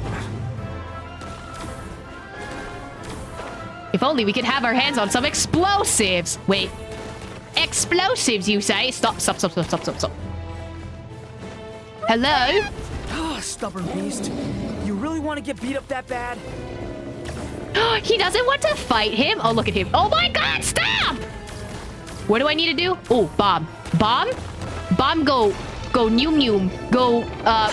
If only we could have our hands on some explosives. Wait. Explosives, you say? Stop. Hello? Oh, stubborn beast. You really want to get beat up that bad? He doesn't want to fight him. Oh, look at him. Oh my god, stop! What do I need to do? Oh, bomb. Bomb? Bomb go noom noom. Go,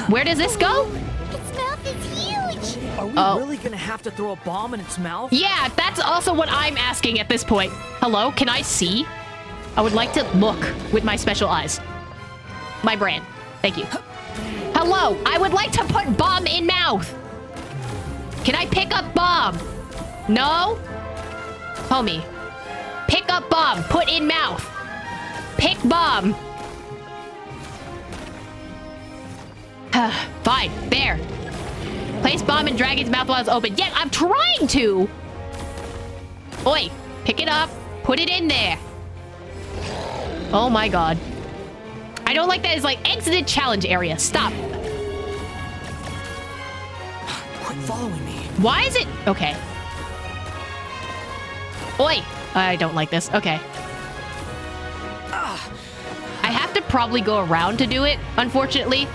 where does this go? Its mouth is huge! Are we really gonna have to throw a bomb in its mouth? Yeah, that's also what I'm asking at this point. Hello, can I see? I would like to look with my special eyes. My brand. Thank you. Hello, I would like to put bomb in mouth. Can I pick up bomb? No? Homie. Pick up bomb, put in mouth. Pick bomb. Fine, there. Place bomb in dragon's mouth while it's open. Yeah, I'm trying to. Oi, pick it up, put it in there. Oh my god. I don't like that it's like exited challenge area. Stop. Quit following me. Why is it? Okay. Oi. I don't like this. Okay. I have to probably go around to do it, unfortunately.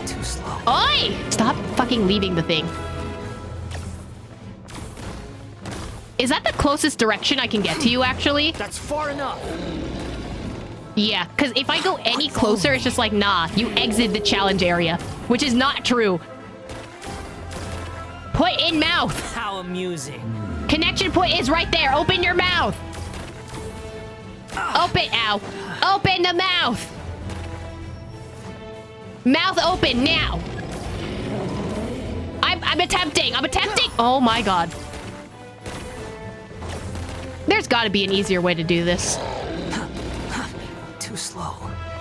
Too slow. Oi! Stop fucking leaving the thing. Is that the closest direction I can get to you, actually? That's far enough. Yeah, because if I go any closer, it's just like, nah, you exit the challenge area, which is not true. Put in mouth. How amusing. Connection point is right there. Open your mouth. Open, ow. Open the mouth. Mouth open now. I'm attempting. Oh my god. There's got to be an easier way to do this. Too slow.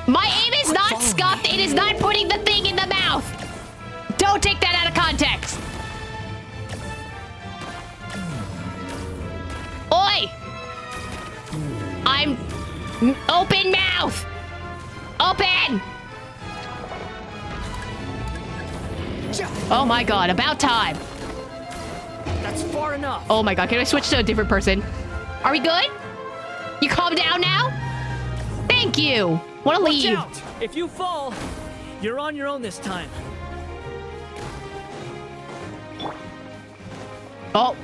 My aim is not scuffed. It is not putting the thing in the mouth. Don't take that out of context. Oi! I'm... Open mouth! Open! Oh my god, about time. That's far enough. Oh my god, can I switch to a different person? Are we good? You calm down now? Thank you. Wanna leave? Watch out! If you fall, you're on your own this time. Oh.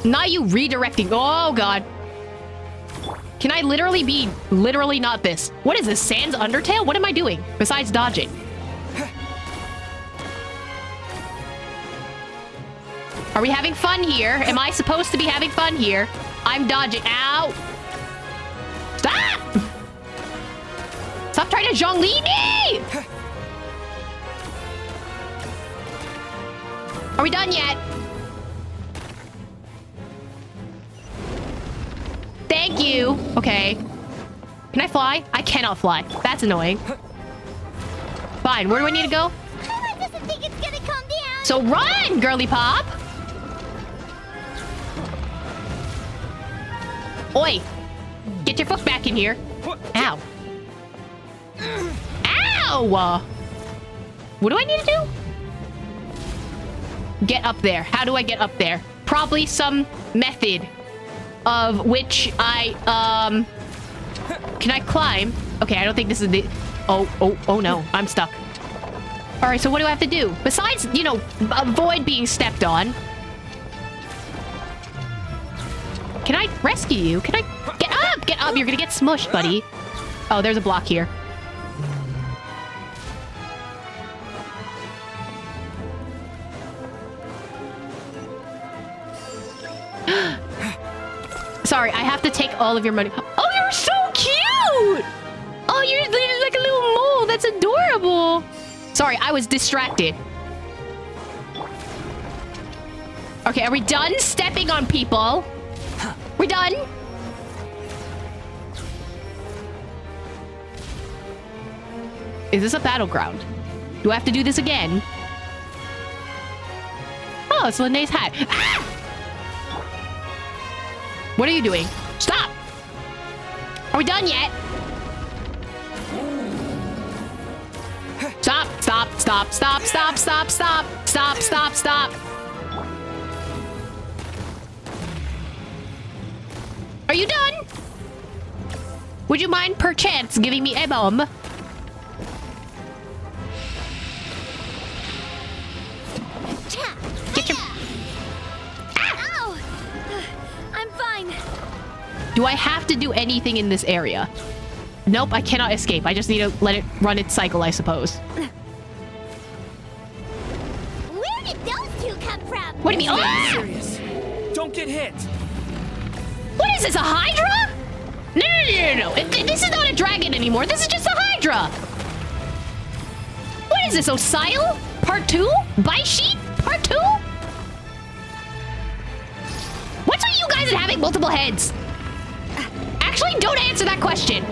Not you redirecting. Oh god. Can I literally be literally not this? What is this? Sans Undertale? What am I doing besides dodging? Are we having fun here? Am I supposed to be having fun here? I'm dodging. Ow! Stop! Stop trying to Zhongli me! Are we done yet? Thank you. Okay. Can I fly? I cannot fly. That's annoying. Fine. Where do I need to go? I doesn't think it's gonna come down. So run, girly pop! Oi! Get your foot back in here. Ow. Ow! What do I need to do? Get up there. How do I get up there? Probably some method of which I, can I climb? Okay, I don't think this is the... Oh no, I'm stuck. All right, so what do I have to do? Besides, you know, avoid being stepped on. Can I rescue you? Can I... Get up! Get up! You're gonna get smushed, buddy. Oh, there's a block here. Sorry, I have to take all of your money. Oh, you're so cute! Oh, you're like a little mole. That's adorable. Sorry, I was distracted. Okay, are we done stepping on people? We done? Is this a battleground? Do I have to do this again? Oh, it's Linnea's hat. Ah! What are you doing? Stop! Are we done yet? Stop, stop, stop, stop, stop, stop, stop, stop, stop, stop. Are you done? Would you mind perchance giving me a bomb? Get your... Ow! I'm fine. Do I have to do anything in this area? Nope, I cannot escape. I just need to let it run its cycle, I suppose. Where did those two come from? What do you mean? Ah! Serious. Don't get hit. What is this, a Hydra? No. This is not a dragon anymore. This is just a Hydra. What is this, Osile? Part 2? Baishi? Part 2? What's with you guys and having multiple heads? Actually, don't answer that question.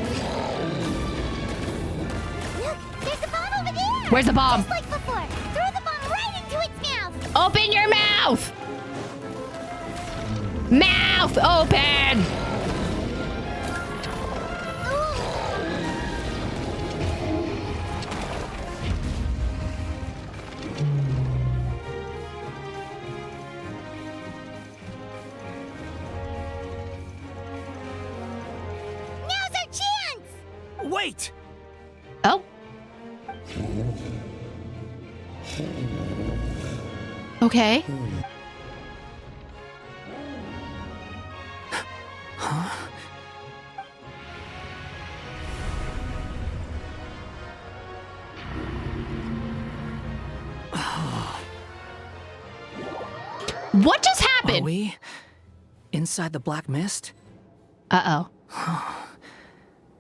Look, there's a bomb over there. Where's the bomb? Just like before. Throw the bomb right into its mouth. Open your mouth! Mouth open! Now's Wait! Oh. Okay. Huh? What just happened? Are we inside the black mist? Uh-oh.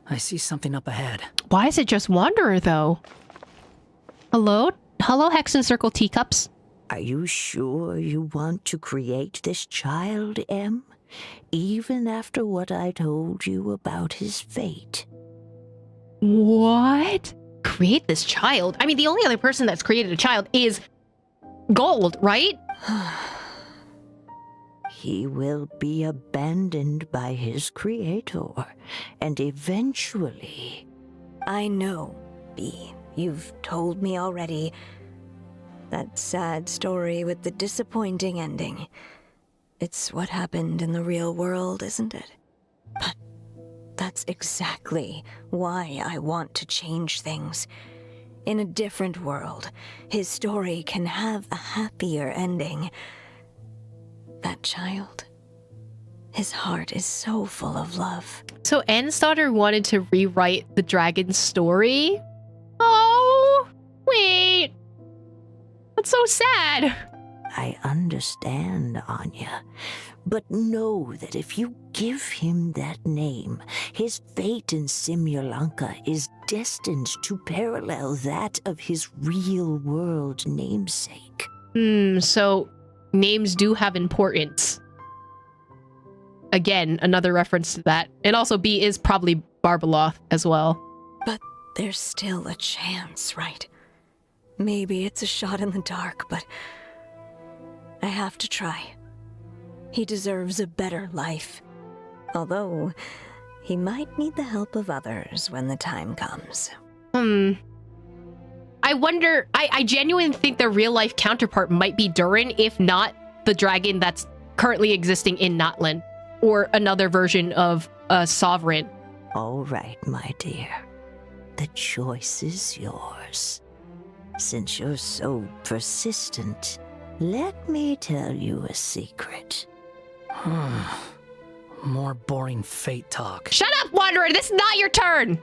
I see something up ahead. Why is it just Wanderer, though? Hello? Hello, Hex and Circle teacups. Are you sure you want to create this child, Em? Even after what I told you about his fate? What? Create this child? I mean, the only other person that's created a child is Gold, right? He will be abandoned by his creator, and eventually... I know, B. You've told me already. That sad story with the disappointing ending. It's what happened in the real world, isn't it? But that's exactly why I want to change things. In a different world, his story can have a happier ending. That child, his heart is so full of love. So Anne's daughter wanted to rewrite the dragon's story? Oh, wait. That's so sad. I understand, Anya, but know that if you give him that name, his fate in Simulanka is destined to parallel that of his real-world namesake. So names do have importance. Again, another reference to that. And also B is probably Barbaloth as well. But there's still a chance, right? Maybe it's a shot in the dark, but I have to try. He deserves a better life. Although, he might need the help of others when the time comes. I wonder, I genuinely think the real-life counterpart might be Durin, if not the dragon that's currently existing in Notland, or another version of a sovereign. All right, my dear. The choice is yours. Since you're so persistent, let me tell you a secret. More boring fate talk. Shut up, Wanderer! This is not your turn!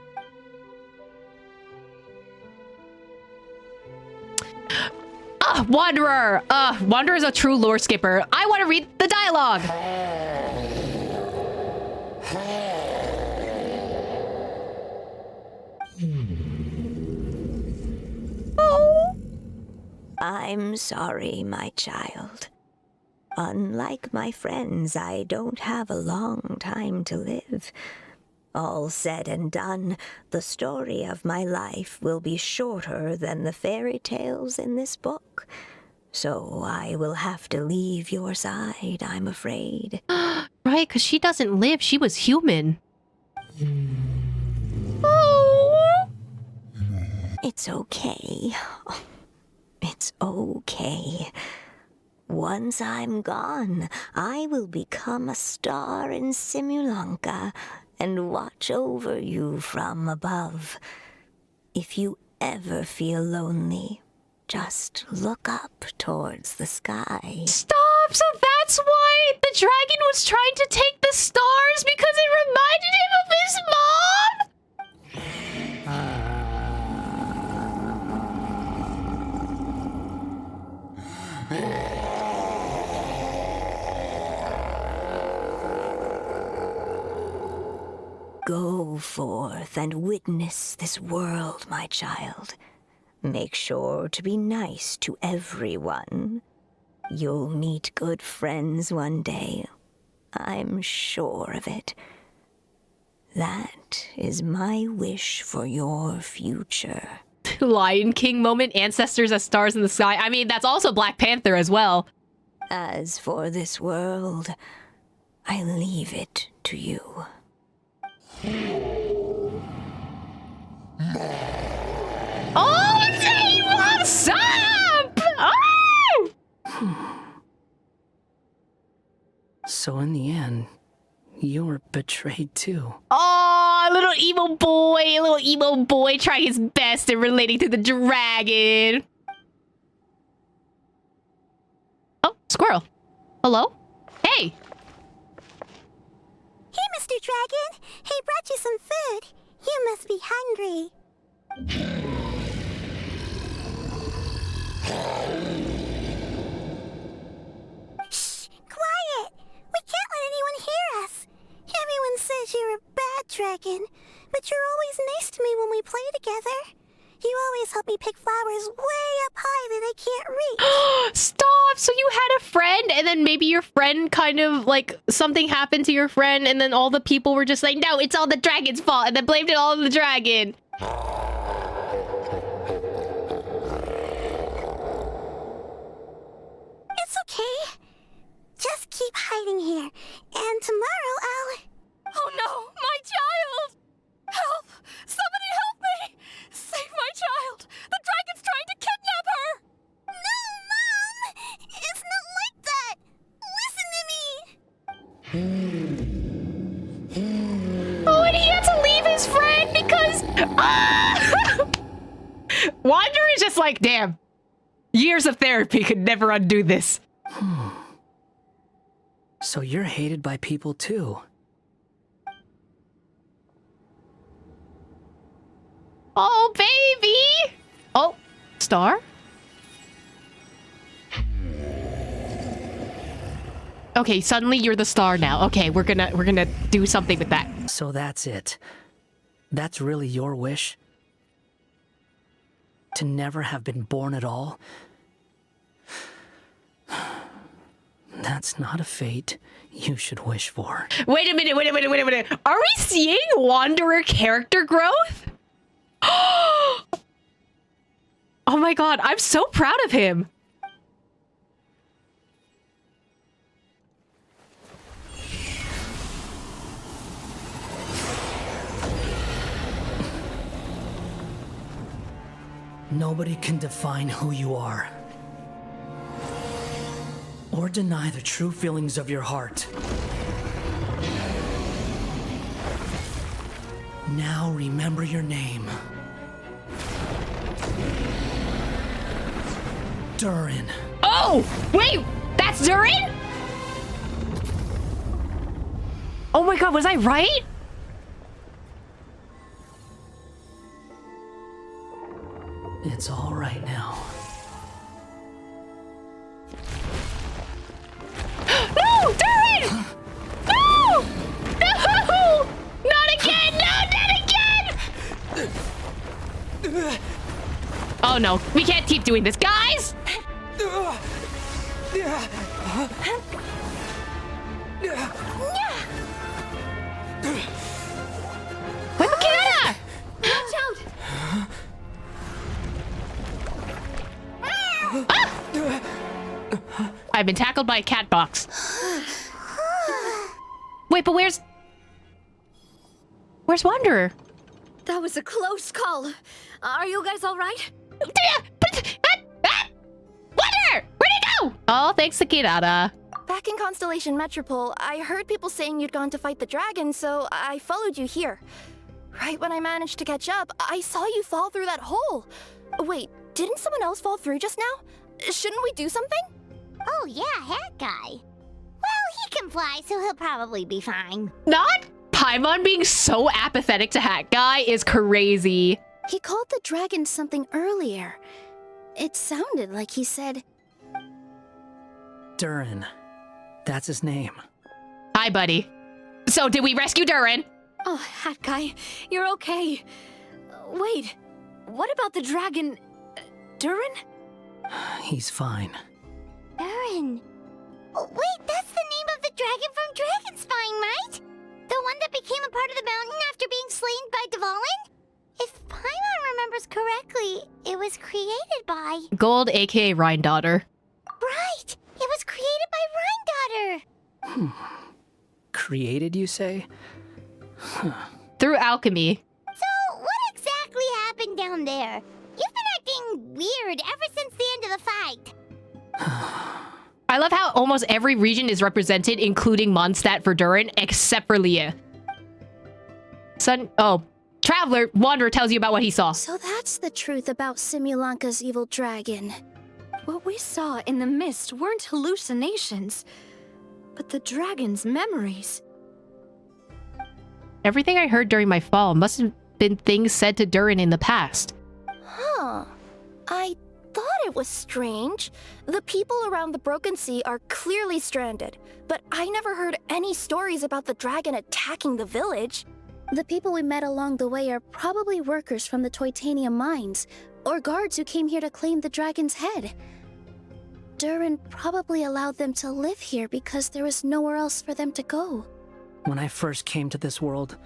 Wanderer! Wanderer's a true lore skipper. I want to read the dialogue! Oh. I'm sorry, my child. Unlike my friends, I don't have a long time to live. All said and done, the story of my life will be shorter than the fairy tales in this book. So I will have to leave your side, I'm afraid. Right, because she doesn't live. She was human. Oh. It's okay. It's okay. Once I'm gone, I will become a star in Simulanka and watch over you from above. If you ever feel lonely, just look up towards the sky. Stop! So that's why the dragon was trying to take the stars, because it reminded him of his mom? Go forth and witness this world, my child. Make sure to be nice to everyone. You'll meet good friends one day. I'm sure of it. That is my wish for your future. Lion King moment, ancestors as stars in the sky. I mean, that's also Black Panther as well. As for this world, I leave it to you. Oh, say what's up! Oh! So in the end, you were betrayed too. Oh, little emo boy trying his best and relating to the dragon. Oh, squirrel. Hello? Hey. Hey, Mr. Dragon. He brought you some food. You must be hungry. Shh! Quiet! We can't let anyone hear us. Everyone says you're a bad dragon, but you're always nice to me when we play together. You always help me pick flowers way up high that I can't reach. Stop! So you had a friend, and then maybe your friend kind of, like, something happened to your friend, and then all the people were just like, no, it's all the dragon's fault, and then blamed it all on the dragon. It's okay. Just keep hiding here, and tomorrow I'll... Oh no, my child! Help! Somebody help me! Save my child! The dragon's trying to kidnap her! No, Mom! It's not like that! Listen to me! Oh, and he had to leave his friend because... Wander is just like, damn. Years of therapy could never undo this. So you're hated by people too. Oh, baby! Oh, star? Okay, suddenly you're the star now. Okay, we're gonna do something with that. So that's it. That's really your wish? To never have been born at all? That's not a fate you should wish for. Wait a minute. Are we seeing Wanderer character growth? Oh my god, I'm so proud of him. Nobody can define who you are. Or deny the true feelings of your heart. Now remember your name. Durin. Oh! Wait! That's Durin? Oh my god, was I right? It's all right now. No! Durin! No! No! Not again! No, not again! Oh no, we can't keep doing this, guys! Wait, Makina! Watch out! Ah! I've been tackled by a cat box. Wait, but where's Wanderer? That was a close call. Are you guys all right? Wanderer! Where'd he go? Oh, thanks to Kirara. Back in Constellation Metropole, I heard people saying you'd gone to fight the dragon, so I followed you here. Right when I managed to catch up, I saw you fall through that hole. Wait, didn't someone else fall through just now? Shouldn't we do something? Oh yeah, Hat Guy. Well, he can fly, so he'll probably be fine. Not Paimon being so apathetic to Hat Guy is crazy. He called the dragon something earlier. It sounded like he said... Durin. That's his name. Hi, buddy. So, did we rescue Durin? Oh, Hat Guy, you're okay. Wait, what about the dragon... Durin? He's fine. Durin. Oh, wait, that's the name of the dragon from Dragonspine, right? The one that became a part of the mountain after being slain by Dvalin? If Paimon remembers correctly, it was created by... Gold, aka Rhine Daughter. Right! It was created by Rhine Daughter! Created, you say? Through alchemy. So, what exactly happened down there? You've been acting weird ever since the end of the fight. I love how almost every region is represented, including Mondstadt for Durin, except for Leah. Traveler, Wanderer tells you about what he saw. So that's the truth about Simulanka's evil dragon. What we saw in the mist weren't hallucinations, but the dragon's memories. Everything I heard during my fall must have been things said to Durin in the past. Huh. I thought it was strange. The people around the Broken Sea are clearly stranded, but I never heard any stories about the dragon attacking the village. The people we met along the way are probably workers from the Toitania mines, or guards who came here to claim the dragon's head. Durin probably allowed them to live here because there was nowhere else for them to go. When I first came to this world,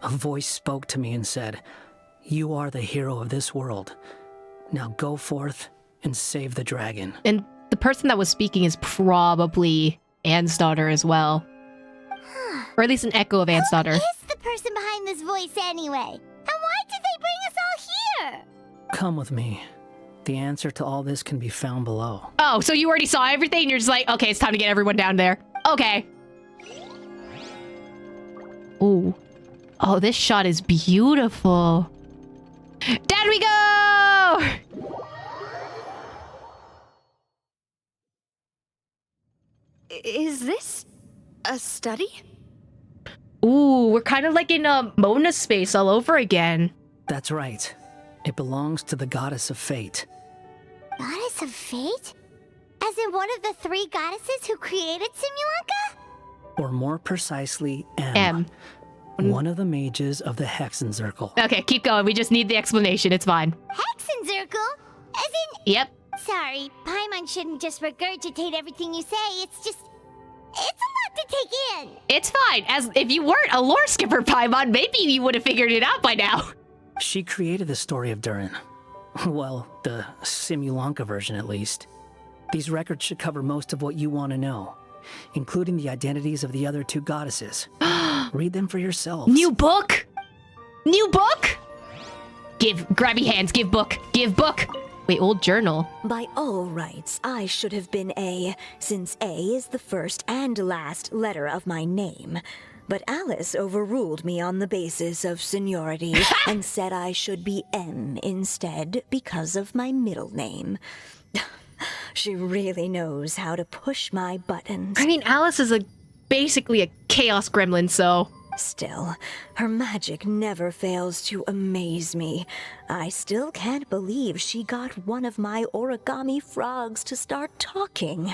a voice spoke to me and said, "You are the hero of this world. Now go forth and save the dragon." And the person that was speaking is probably Anne's daughter as well. Or at least an echo of Anne's daughter. Who is the person behind this voice anyway? And why did they bring us all here? Come with me. The answer to all this can be found below. Oh, so you already saw everything and you're just like, okay, it's time to get everyone down there. Okay. Ooh. Oh, this shot is beautiful. Down we go! Is this a study? Ooh, we're kind of like in a Mona space all over again. That's right. It belongs to the goddess of fate. Goddess of fate? As in one of the 3 goddesses who created Simulanka? Or more precisely, M. One of the mages of the Hexenzirkel. Okay, keep going. We just need the explanation. It's fine. Hexenzirkel? As in... Yep. Sorry, Paimon shouldn't just regurgitate everything you say. It's a lot to take in. It's fine. As if you weren't a lore skipper, Paimon, maybe you would have figured it out by now. She created the story of Durin. Well, the Simulanka version at least. These records should cover most of what you want to know, including the identities of the other 2 goddesses. Read them for yourselves. New book? New book? Grab your hands, give book, give book. Wait, old journal. By all rights, I should have been A, since A is the first and last letter of my name. But Alice overruled me on the basis of seniority and said I should be M instead because of my middle name. She really knows how to push my buttons. I mean, Alice is basically a chaos gremlin, so... Still, her magic never fails to amaze me. I still can't believe she got one of my origami frogs to start talking.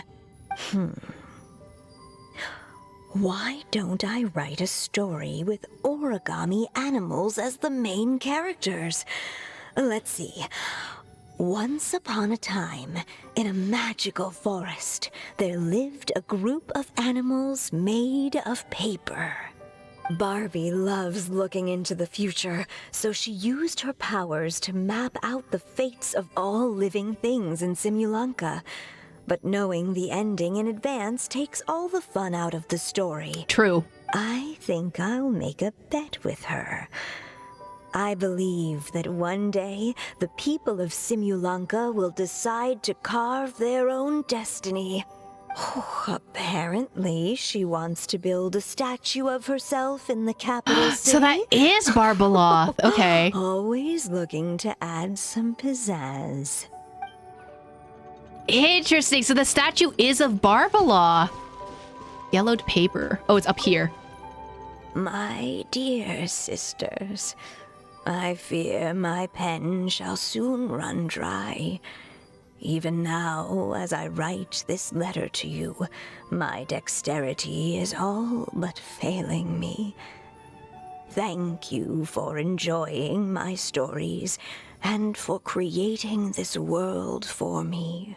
Why don't I write a story with origami animals as the main characters? Let's see. Once upon a time, in a magical forest, there lived a group of animals made of paper. Barbie loves looking into the future, so she used her powers to map out the fates of all living things in Simulanka. But knowing the ending in advance takes all the fun out of the story. True. I think I'll make a bet with her. I believe that one day the people of Simulanka will decide to carve their own destiny. Apparently, she wants to build a statue of herself in the capital city. So that is Barbaloth. Okay. Always looking to add some pizzazz. Interesting. So the statue is of Barbaloth. Yellowed paper. Oh, it's up here. My dear sisters, I fear my pen shall soon run dry. Even now, as I write this letter to you, my dexterity is all but failing me. Thank you for enjoying my stories and for creating this world for me.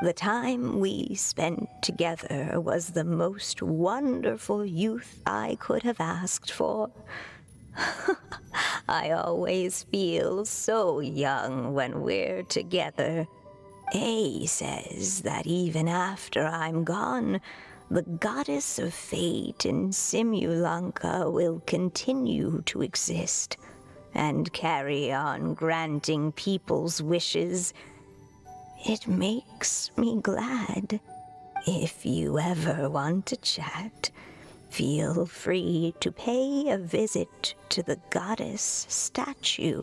The time we spent together was the most wonderful youth I could have asked for. I always feel so young when we're together. A says that even after I'm gone, the goddess of fate in Simulanka will continue to exist and carry on granting people's wishes. It makes me glad. If you ever want to chat, Feel free to pay a visit to the goddess statue.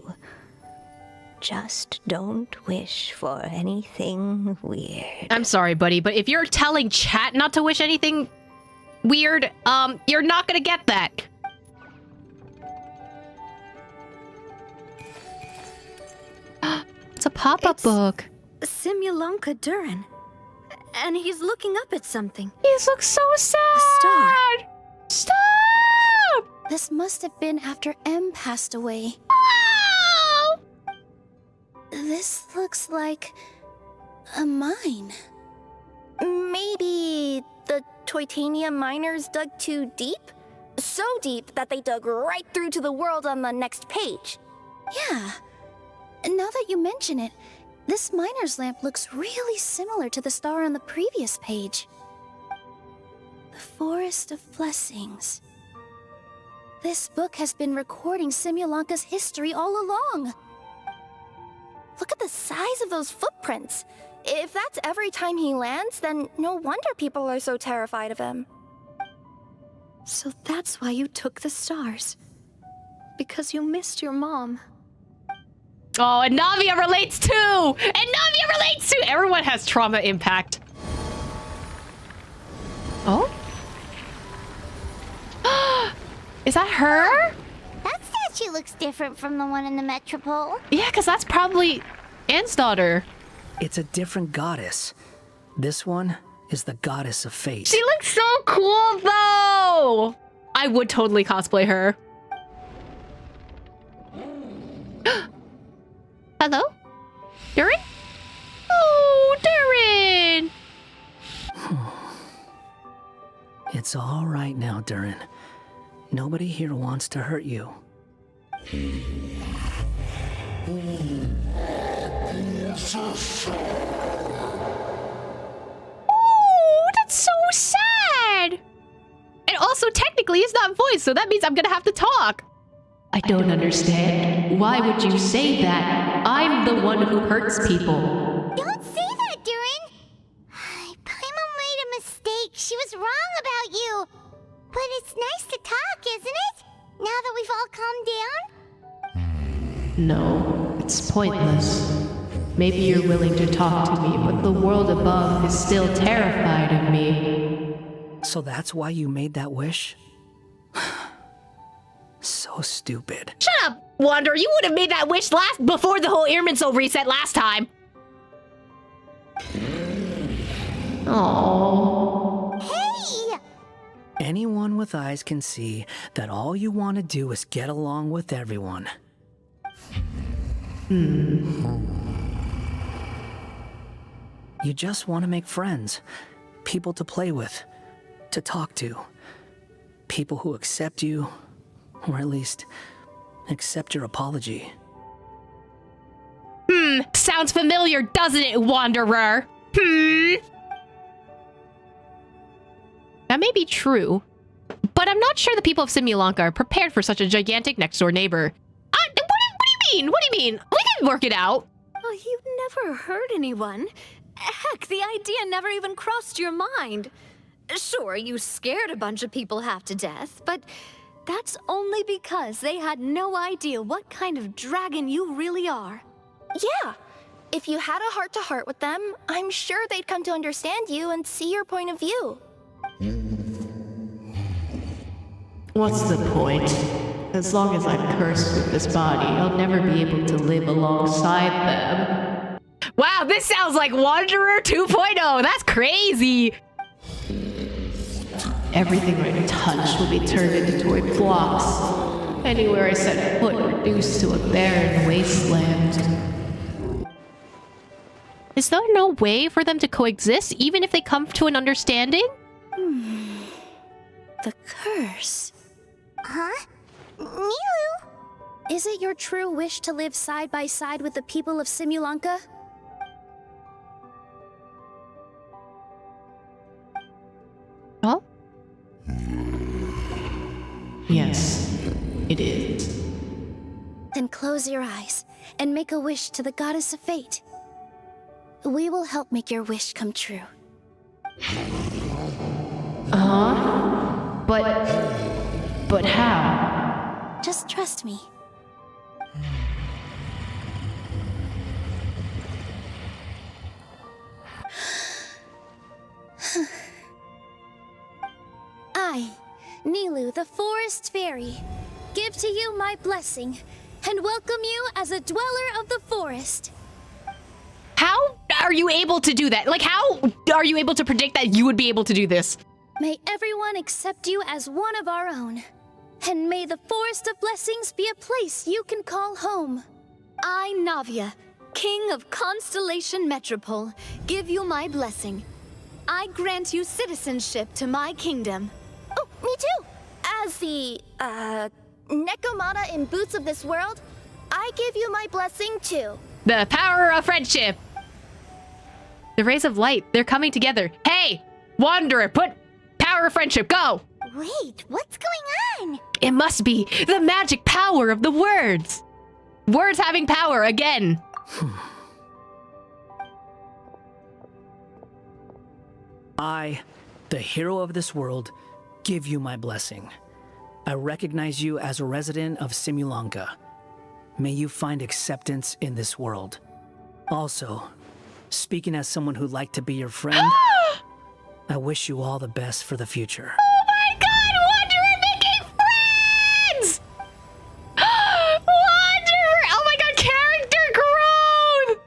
Just don't wish for anything weird. I'm sorry, buddy, but if you're telling chat not to wish anything weird, you're not gonna get that. It's a pop-up book. Simulanka Durin. And he's looking up at something. He looks so sad. A star. Stop! This must have been after M passed away. Oh! This looks like a mine. Maybe the Titanium miners dug too deep? So deep that they dug right through to the world on the next page. Yeah. And now that you mention it, this miner's lamp looks really similar to the star on the previous page. The Forest of Blessings. This book has been recording Simulanka's history all along. Look at the size of those footprints. If that's every time he lands, then no wonder people are so terrified of him. So that's why you took the stars. Because you missed your mom. Oh, and Navia relates too! And Navia relates too! Everyone has trauma impact. Oh? Is that her? That statue looks different from the one in the Metropole. Yeah, because that's probably Anne's daughter. It's a different goddess. This one is the goddess of fate. She looks so cool, though! I would totally cosplay her. Hello? Durin? Oh, Durin! It's all right now, Durin. Nobody here wants to hurt you. Oh, that's so sad! And also, technically, it's not voiced, so that means I'm gonna have to talk. I don't understand. Why would you say that? I'm the one who hurts people. Don't say that, Durin! Paimon made a mistake. She was wrong about you. But it's nice to talk, isn't it? Now that we've all calmed down? No, it's pointless. Maybe you're willing to talk to me, but the world above is still terrified of me. So that's why you made that wish? So stupid. Shut up, Wander. You would have made that wish before the whole Irminsul reset last time. Oh. Hey! Anyone with eyes can see that all you want to do is get along with everyone. You just want to make friends, people to play with, to talk to, people who accept you, or at least accept your apology. Sounds familiar, doesn't it, Wanderer? That may be true, but I'm not sure the people of Simulanka are prepared for such a gigantic next-door neighbor. What do you mean? What do you mean? We can work it out. Oh, you never hurt anyone. Heck, the idea never even crossed your mind. Sure, you scared a bunch of people half to death, but that's only because they had no idea what kind of dragon you really are. Yeah. If you had a heart-to-heart with them, I'm sure they'd come to understand you and see your point of view. What's the point? As long as I'm cursed with this body, I'll never be able to live alongside them. Wow, this sounds like Wanderer 2.0. That's crazy. Everything I touch will be turned into toy blocks. Anywhere I set foot reduced to a barren wasteland. Is there no way for them to coexist, even if they come to an understanding? The curse. Huh? Milu? Is it your true wish to live side by side with the people of Simulanka? Huh? Yes, it is. Then close your eyes and make a wish to the goddess of fate. We will help make your wish come true. Uh-huh. But how? Just trust me. I, Nilu, the Forest Fairy, give to you my blessing and welcome you as a dweller of the forest. How are you able to do that? Like, how are you able to predict that you would be able to do this? May everyone accept you as one of our own. And may the Forest of Blessings be a place you can call home. I, Navia, King of Constellation Metropole, give you my blessing. I grant you citizenship to my kingdom. Oh, me too! As the, Nekomata in Boots of this world, I give you my blessing too. The power of friendship. The rays of light, they're coming together. Hey, Wanderer, put power of friendship, go! Wait, what's going on? It must be the magic power of the words. Words having power again. I, the hero of this world, give you my blessing. I recognize you as a resident of Simulanka. May you find acceptance in this world. Also, speaking as someone who'd like to be your friend, I wish you all the best for the future. Oh my god, Wanderer making friends! Wanderer! Oh my god, character growth!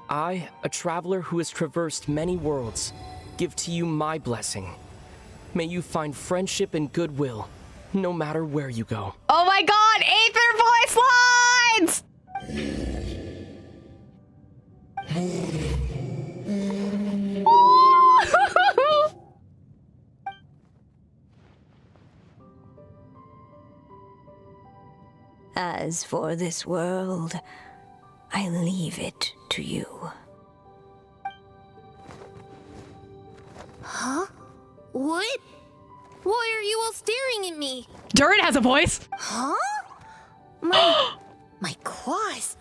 I, a traveler who has traversed many worlds, give to you my blessing. May you find friendship and goodwill, no matter where you go. Oh my god, Aether voice lines! As for this world, I leave it to you. Huh? What? Why are you all staring at me? Durin has a voice. Huh? My claws.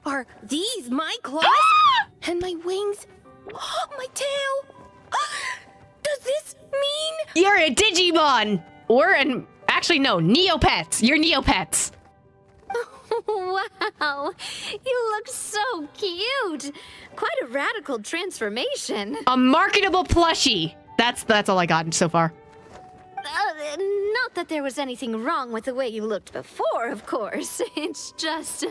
Are these my claws? And my wings? My tail? Does this mean? You're a Digimon! Actually, no, Neopets. You're Neopets. Wow, you look so cute. Quite a radical transformation. A marketable plushie. That's all I got so far. Not that there was anything wrong with the way you looked before, of course. It's just,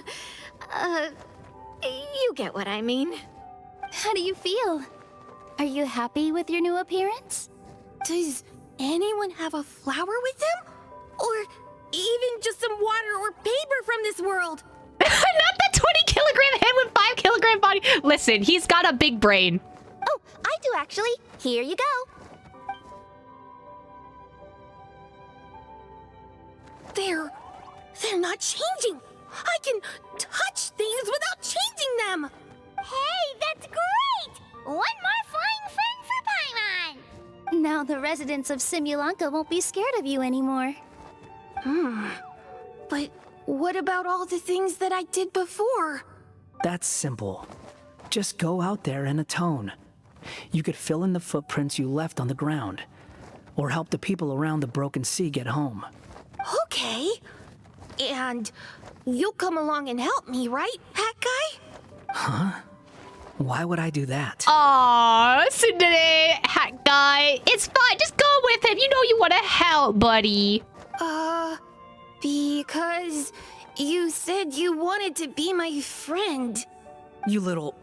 you get what I mean. How do you feel? Are you happy with your new appearance? Does anyone have a flower with them? Or even just some water or paper from this world? Not that 20-kilogram head with 5-kilogram body. Listen, he's got a big brain. Oh, I do actually. Here you go. They're not changing. I can touch things without changing them. Hey, that's great! One more flying friend for Paimon! Now the residents of Simulanka won't be scared of you anymore. But what about all the things that I did before? That's simple. Just go out there and atone. You could fill in the footprints you left on the ground, or help the people around the broken sea get home. Okay. And you'll come along and help me, right, Hat Guy? Huh? Why would I do that? Aww, Tsundere, Hat Guy. It's fine, just go with him. You know you want to help, buddy. Because you said you wanted to be my friend. You little...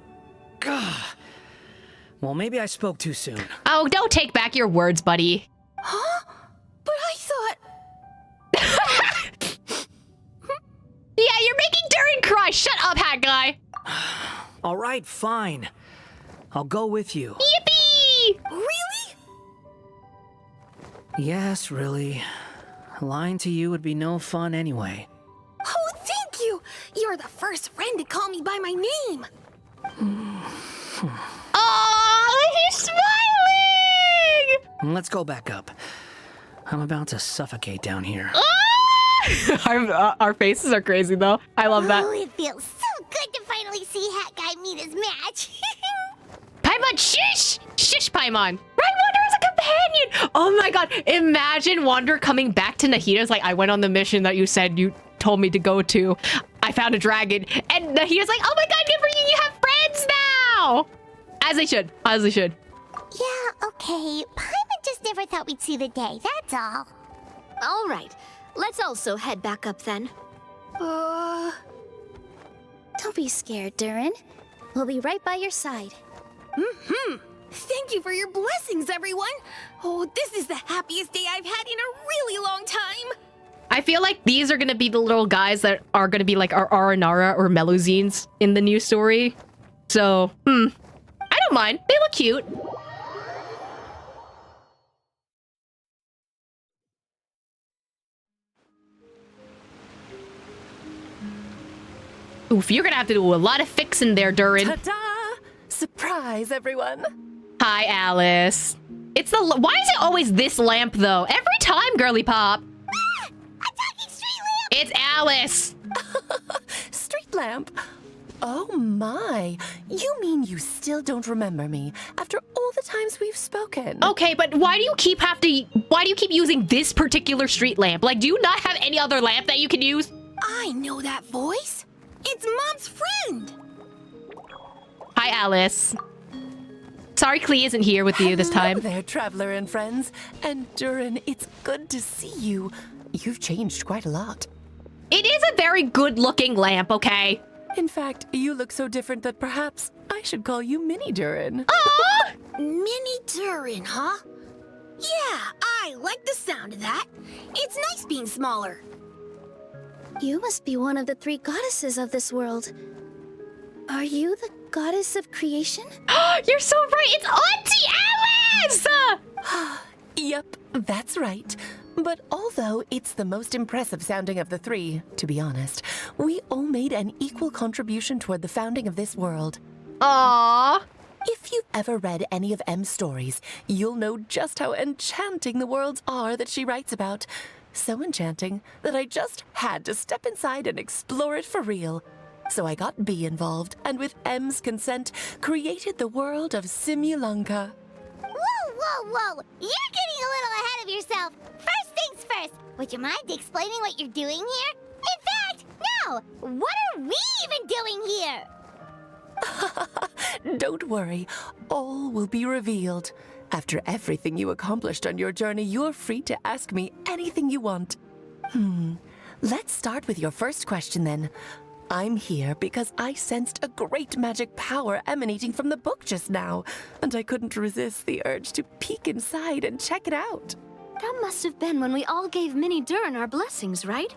Well, maybe I spoke too soon. Oh, don't take back your words, buddy. Huh? But I thought... Yeah, you're making Durin cry. Shut up, Hat Guy. All right, fine. I'll go with you. Yippee! Really? Yes, really. Lying to you would be no fun anyway. Oh, thank you! You're the first friend to call me by my name! Oh, he's smiling! Let's go back up. I'm about to suffocate down here. Our faces are crazy, though. I love that. Oh, it feels so good to finally see Hat Guy meet his match. Paimon, shush! Shush, wish, Paimon. Right, Wander is a companion. Oh my god. Imagine Wander coming back to Nahita's like, I went on the mission that you said you told me to go to. I found a dragon. And Nahita's like, oh my god, good for you. You have friends now. As they should. As they should. Yeah, okay. Paimon just never thought we'd see the day, that's all. All right. Let's also head back up then. Don't be scared, Durin. We'll be right by your side. Thank you for your blessings, everyone. Oh, this is the happiest day I've had in a really long time. I feel like these are gonna be the little guys that are gonna be like our Aranara or Melusines in the new story. So, I don't mind. They look cute. Oof, you're gonna have to do a lot of fixing there, Durin. Ta-da! Surprise, everyone. Hi, Alice. It's the... Why is it always this lamp, though? Every time, girly pop. Ah! A talking street lamp! It's Alice. Street lamp? Oh my. You mean you still don't remember me after all the times we've spoken? Okay, but why do you keep using this particular street lamp? Like, do you not have any other lamp that you can use? I know that voice. It's Mom's friend. Hi, Alice. Sorry Klee isn't here with you this time. Hello there, traveler and friends. And Durin, it's good to see you. You've changed quite a lot. It is a very good-looking lamp, okay? In fact, you look so different that perhaps I should call you Mini Durin. Aww! Mini Durin, huh? Yeah, I like the sound of that. It's nice being smaller. You must be one of the 3 goddesses of this world. Are you the goddess of creation? You're so right! It's Auntie Alice! Yep, that's right. But although it's the most impressive sounding of the 3, to be honest, we all made an equal contribution toward the founding of this world. Aww! If you've ever read any of M's stories, you'll know just how enchanting the worlds are that she writes about. So enchanting that I just had to step inside and explore it for real. So I got B involved, and with M's consent, created the world of Simulanka. Whoa! You're getting a little ahead of yourself. First things first, would you mind explaining what you're doing here? In fact, no! What are we even doing here? Don't worry, all will be revealed. After everything you accomplished on your journey, you're free to ask me anything you want. Let's start with your first question then. I'm here because I sensed a great magic power emanating from the book just now, and I couldn't resist the urge to peek inside and check it out. That must have been when we all gave Mini Durin our blessings, right?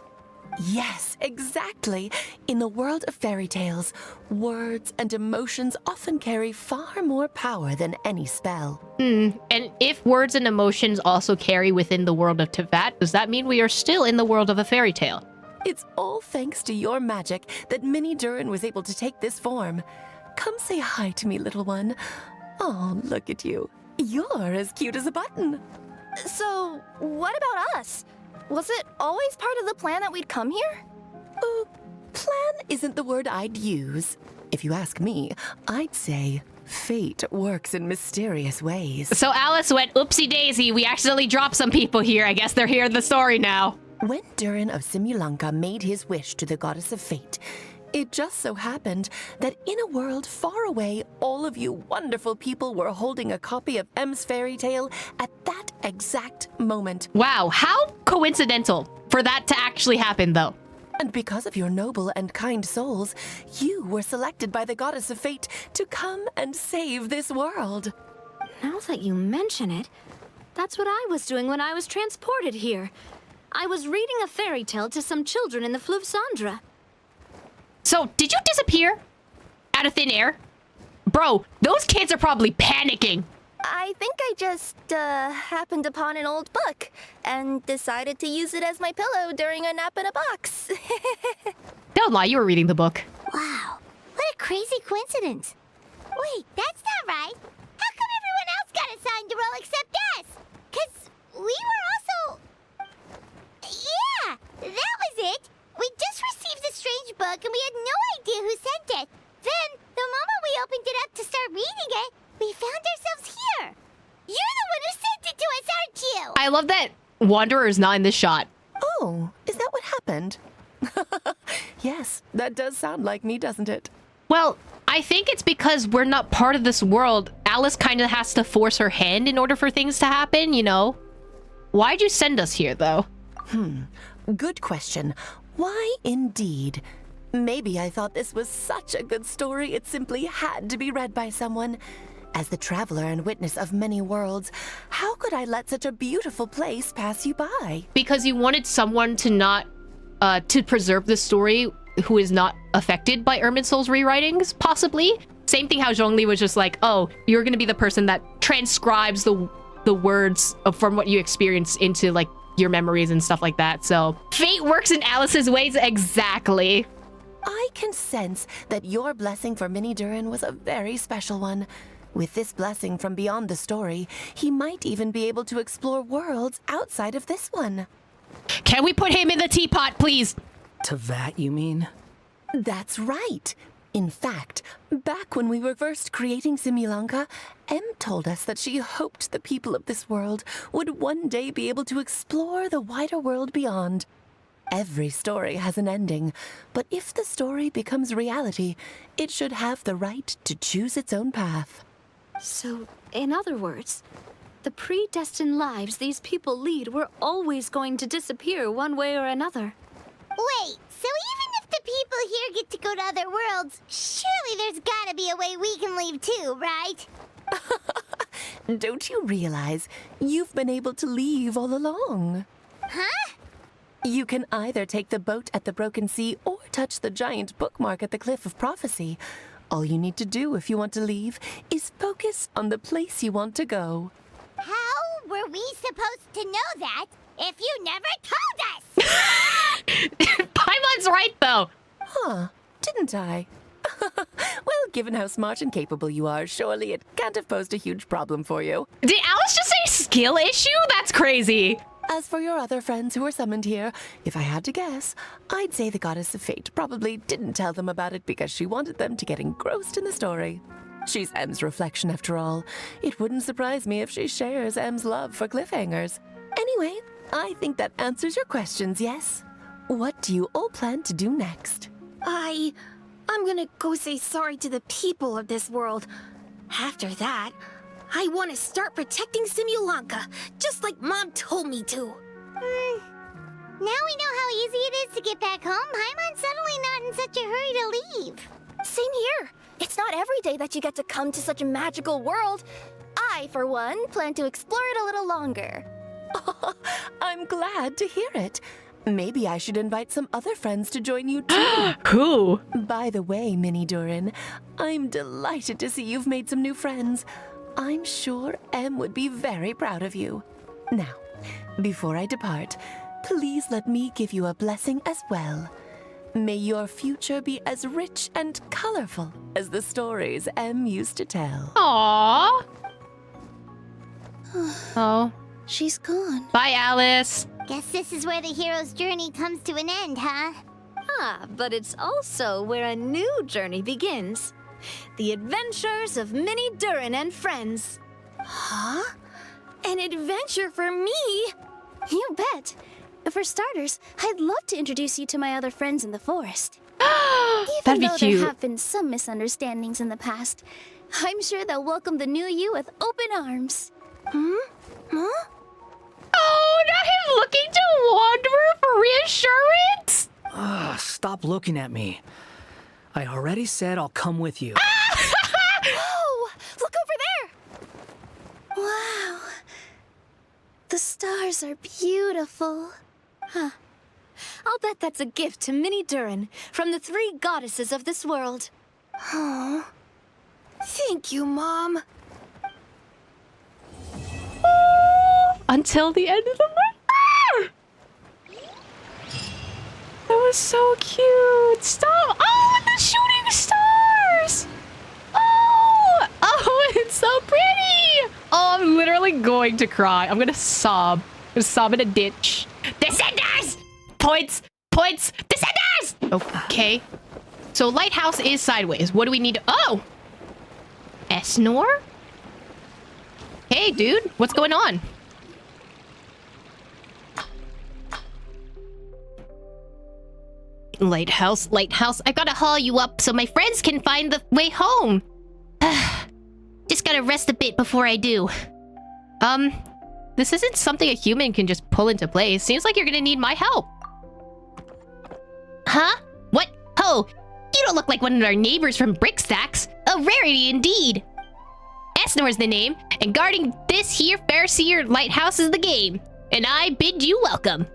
Yes, exactly. In the world of fairy tales, words and emotions often carry far more power than any spell. And if words and emotions also carry within the world of Tevat, does that mean we are still in the world of a fairy tale? It's all thanks to your magic that Mini Durin was able to take this form. Come say hi to me, little one. Oh, look at you. You're as cute as a button. So, what about us? Was it always part of the plan that we'd come here? Plan isn't the word I'd use. If you ask me, I'd say fate works in mysterious ways. So Alice went, oopsie daisy, we accidentally dropped some people here. I guess they're here in the story now. When Durin of Simulanka made his wish to the goddess of fate, it just so happened that in a world far away, all of you wonderful people were holding a copy of M's fairy tale at that exact moment. Wow, how coincidental for that to actually happen, though. And because of your noble and kind souls, you were selected by the goddess of fate to come and save this world. Now that you mention it, that's what I was doing when I was transported here. I was reading a fairy tale to some children in the Fleuve Cendra. So, did you disappear? Out of thin air? Bro, those kids are probably panicking. I think I just, happened upon an old book and decided to use it as my pillow during a nap in a box. Don't lie, you were reading the book. Wow, what a crazy coincidence. Wait, that's not right. How come everyone else got assigned to roll except us? 'Cause we were also... Yeah, that was it. We just received the strange book and we had no idea who sent it. Then, the moment we opened it up to start reading it, we found ourselves here. I love that Wanderer is not in this shot. Oh, is that what happened? Yes, that does sound like me, doesn't it? Well, I think it's because we're not part of this world. Alice kind of has to force her hand in order for things to happen, you know? Why'd you send us here, though? Good question. Why indeed? Maybe I thought this was such a good story it simply had to be read by someone. As the traveler and witness of many worlds, how could I let such a beautiful place pass you by? Because you wanted someone to not, to preserve the story who is not affected by Irminsul's rewritings, possibly? Same thing how Zhongli was just like, oh, you're gonna be the person that transcribes the words from what you experience into, like, your memories and stuff like that. So, fate works in Alice's ways exactly. I can sense that your blessing for Mini Durin was a very special one. With this blessing from beyond the story, he might even be able to explore worlds outside of this one. Can we put him in the teapot, please? Teyvat, you mean? That's right. In fact, back when we were first creating Simulanka, Em told us that she hoped the people of this world would one day be able to explore the wider world beyond. Every story has an ending, but if the story becomes reality, it should have the right to choose its own path. So, in other words, the predestined lives these people lead were always going to disappear one way or another. Wait, so even if the people here get to go to other worlds, surely there's gotta be a way we can leave too, right? Don't you realize you've been able to leave all along? Huh? You can either take the boat at the Broken Sea or touch the giant bookmark at the Cliff of Prophecy. All you need to do if you want to leave is focus on the place you want to go. How were we supposed to know that if you never told us? Paimon's right, though. Huh, didn't I? Well, given how smart and capable you are, surely it can't have posed a huge problem for you. Did Alice just say skill issue? That's crazy. As for your other friends who were summoned here, if I had to guess, I'd say the Goddess of Fate probably didn't tell them about it because she wanted them to get engrossed in the story. She's Em's reflection, after all. It wouldn't surprise me if she shares Em's love for cliffhangers. Anyway, I think that answers your questions, yes? What do you all plan to do next? I'm gonna go say sorry to the people of this world. After that, I want to start protecting Simulanka, just like Mom told me to. Now we know how easy it is to get back home. Paimon's suddenly not in such a hurry to leave. Same here. It's not every day that you get to come to such a magical world. I, for one, plan to explore it a little longer. I'm glad to hear it. Maybe I should invite some other friends to join you too. Who? By the way, Mini Durin, I'm delighted to see you've made some new friends. I'm sure Em would be very proud of you. Now, before I depart, please let me give you a blessing as well. May your future be as rich and colorful as the stories Em used to tell. Aww. Oh. She's gone. Bye, Alice. Guess this is where the hero's journey comes to an end, huh? But it's also where a new journey begins. The adventures of Mini Durin and friends. Huh? An adventure for me? You bet. For starters, I'd love to introduce you to my other friends in the forest. That'd be Even though cute. there have been some misunderstandings in the past, I'm sure they'll welcome the new you with open arms. Huh? Oh, not him looking to Wanderer for reassurance? Stop looking at me. I already said I'll come with you. Oh, look over there! Wow. The stars are beautiful. Huh. I'll bet that's a gift to Mini Durin from the 3 goddesses of this world. Oh. Thank you, Mom. Until the end of the month. That was so cute. Stop. Oh, the shooting stars. Oh, it's so pretty. Oh, I'm literally going to cry. I'm gonna sob. I'm gonna sob in a ditch. Descenders! Points! Points! Descenders! Okay. So Lighthouse is sideways. What do we need to... Oh! Esnor? Hey, dude. What's going on? Lighthouse, Lighthouse, I gotta haul you up so my friends can find the way home. Just gotta rest a bit before I do. This isn't something a human can just pull into place. Seems like you're gonna need my help. Huh? What? Oh, you don't look like one of our neighbors from Brickstacks. A rarity indeed. Esnor is the name, and guarding this here Fairseer Lighthouse is the game. And I bid you welcome.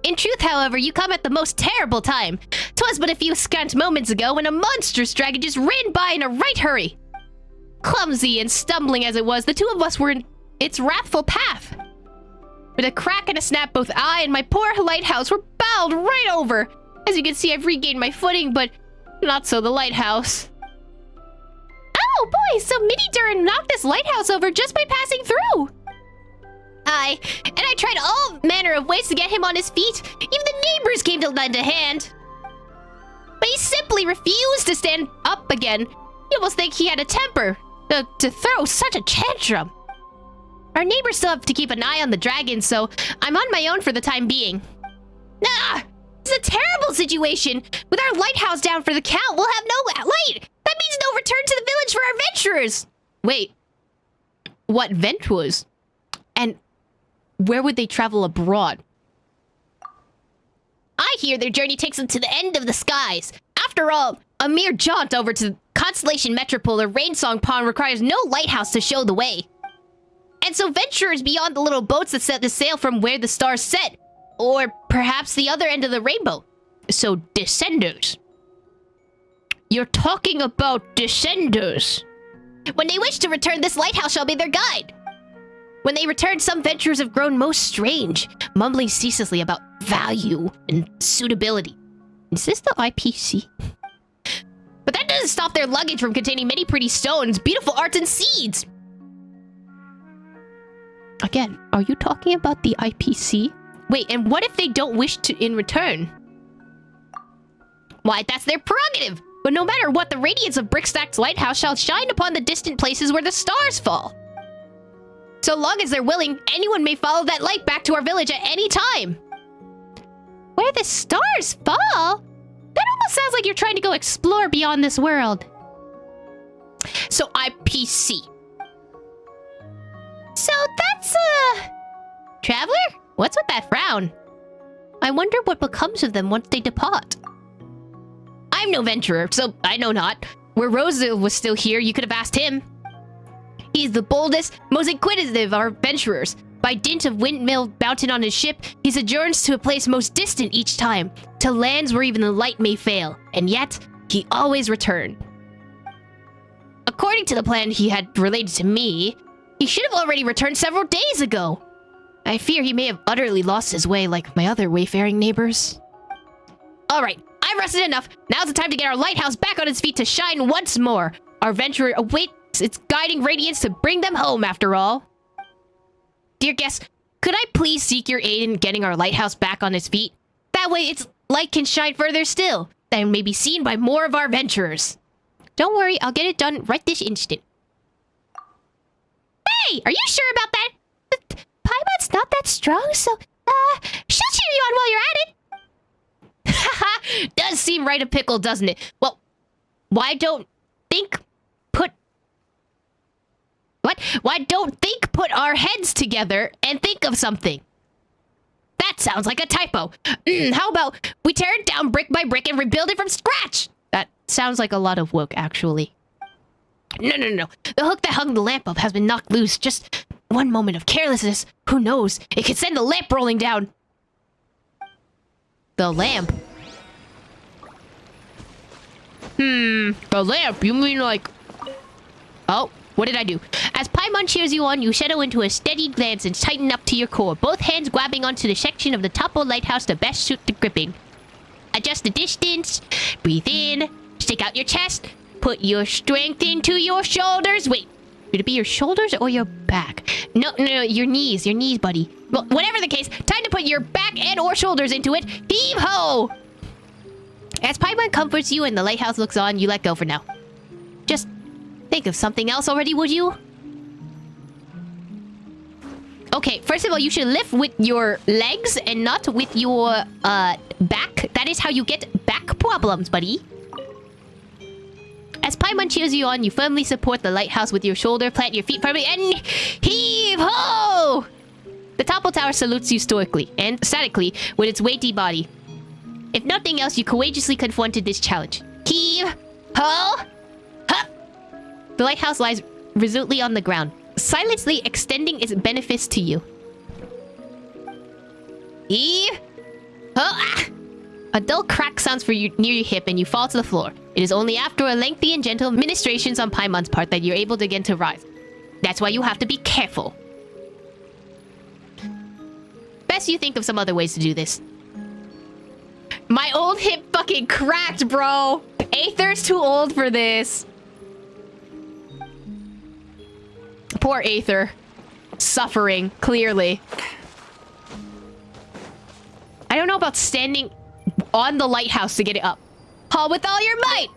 In truth, however, you come at the most terrible time. 'Twas but a few scant moments ago when a monstrous dragon just ran by in a right hurry. Clumsy and stumbling as it was, the two of us were in its wrathful path. With a crack and a snap, both I and my poor lighthouse were bowled right over. As you can see, I've regained my footing, but not so the lighthouse. Oh boy, so Mini Durin knocked this lighthouse over just by passing through. I tried all manner of ways to get him on his feet. Even the neighbors came to lend a hand. But he simply refused to stand up again. You almost think he had a temper to throw such a tantrum. Our neighbors still have to keep an eye on the dragon, so I'm on my own for the time being. Nah, it's a terrible situation. With our lighthouse down for the count, we'll have no light. That means no return to the village for our adventurers. Wait, what venturers? And where would they travel abroad? I hear their journey takes them to the end of the skies. After all, a mere jaunt over to Constellation Metropole or Rainsong Pond requires no lighthouse to show the way. And so venturers beyond the little boats that set the sail from where the stars set, or perhaps the other end of the rainbow. So descenders. You're talking about descenders. When they wish to return, this lighthouse shall be their guide. When they return, some venturers have grown most strange, mumbling ceaselessly about value and suitability. Is this the IPC? But that doesn't stop their luggage from containing many pretty stones, beautiful arts, and seeds. Again, are you talking about the IPC? Wait, and what if they don't wish to in return? Why, that's their prerogative. But no matter what, the radiance of Brickstack's lighthouse shall shine upon the distant places where the stars fall. So long as they're willing, anyone may follow that light back to our village at any time. Where the stars fall? That almost sounds like you're trying to go explore beyond this world. So IPC. So that's Traveler? What's with that frown? I wonder what becomes of them once they depart. I'm no venturer, so I know not. Where Rosa was still here, you could have asked him. He's the boldest, most inquisitive of our adventurers. By dint of windmill mounted on his ship, he sojourns to a place most distant each time, to lands where even the light may fail, and yet he always returned. According to the plan he had related to me, he should have already returned several days ago. I fear he may have utterly lost his way like my other wayfaring neighbors. Alright, I've rested enough. Now's the time to get our lighthouse back on its feet to shine once more. Our venturer awaits its guiding radiance to bring them home after all. Dear guests, could I please seek your aid in getting our lighthouse back on its feet? That way its light can shine further still, and may be seen by more of our venturers. Don't worry, I'll get it done right this instant. Hey, are you sure about that? Paimon's not that strong, so, she'll cheer you on while you're at it. Haha, does seem right a pickle, doesn't it? Well, why don't put our heads together and think of something? That sounds like a typo. How about we tear it down brick by brick and rebuild it from scratch? That sounds like a lot of work, actually. No. The hook that hung the lamp up has been knocked loose. Just one moment of carelessness. Who knows? It could send the lamp rolling down. The lamp? The lamp? You mean like... Oh, what did I do? As Paimon cheers you on, you settle into a steady glance and tighten up to your core, both hands grabbing onto the section of the top of the lighthouse to best suit the gripping. Adjust the distance, breathe in, stick out your chest, put your strength into your shoulders. Wait, should it be your shoulders or your back? No, your knees, buddy. Well, whatever the case, time to put your back and or shoulders into it. Heave ho! As Paimon comforts you and the lighthouse looks on, you let go for now. Just think of something else already, would you? Okay, first of all, you should lift with your legs and not with your back. That is how you get back problems, buddy. As Paimon cheers you on, you firmly support the lighthouse with your shoulder, plant your feet firmly, and heave ho! The topple tower salutes you stoically and statically with its weighty body. If nothing else, you courageously confronted this challenge. Heave ho! Hup! The lighthouse lies resolutely on the ground, silently extending its benefits to you. Heave ho! Ah! A dull crack sounds for you near your hip and you fall to the floor. It is only after a lengthy and gentle ministrations on Paimon's part that you're able to begin to rise. That's why you have to be careful. Best you think of some other ways to do this. My old hip fucking cracked, bro. Aether's too old for this. Poor Aether. Suffering, clearly. I don't know about standing on the lighthouse to get it up. Haul with all your might!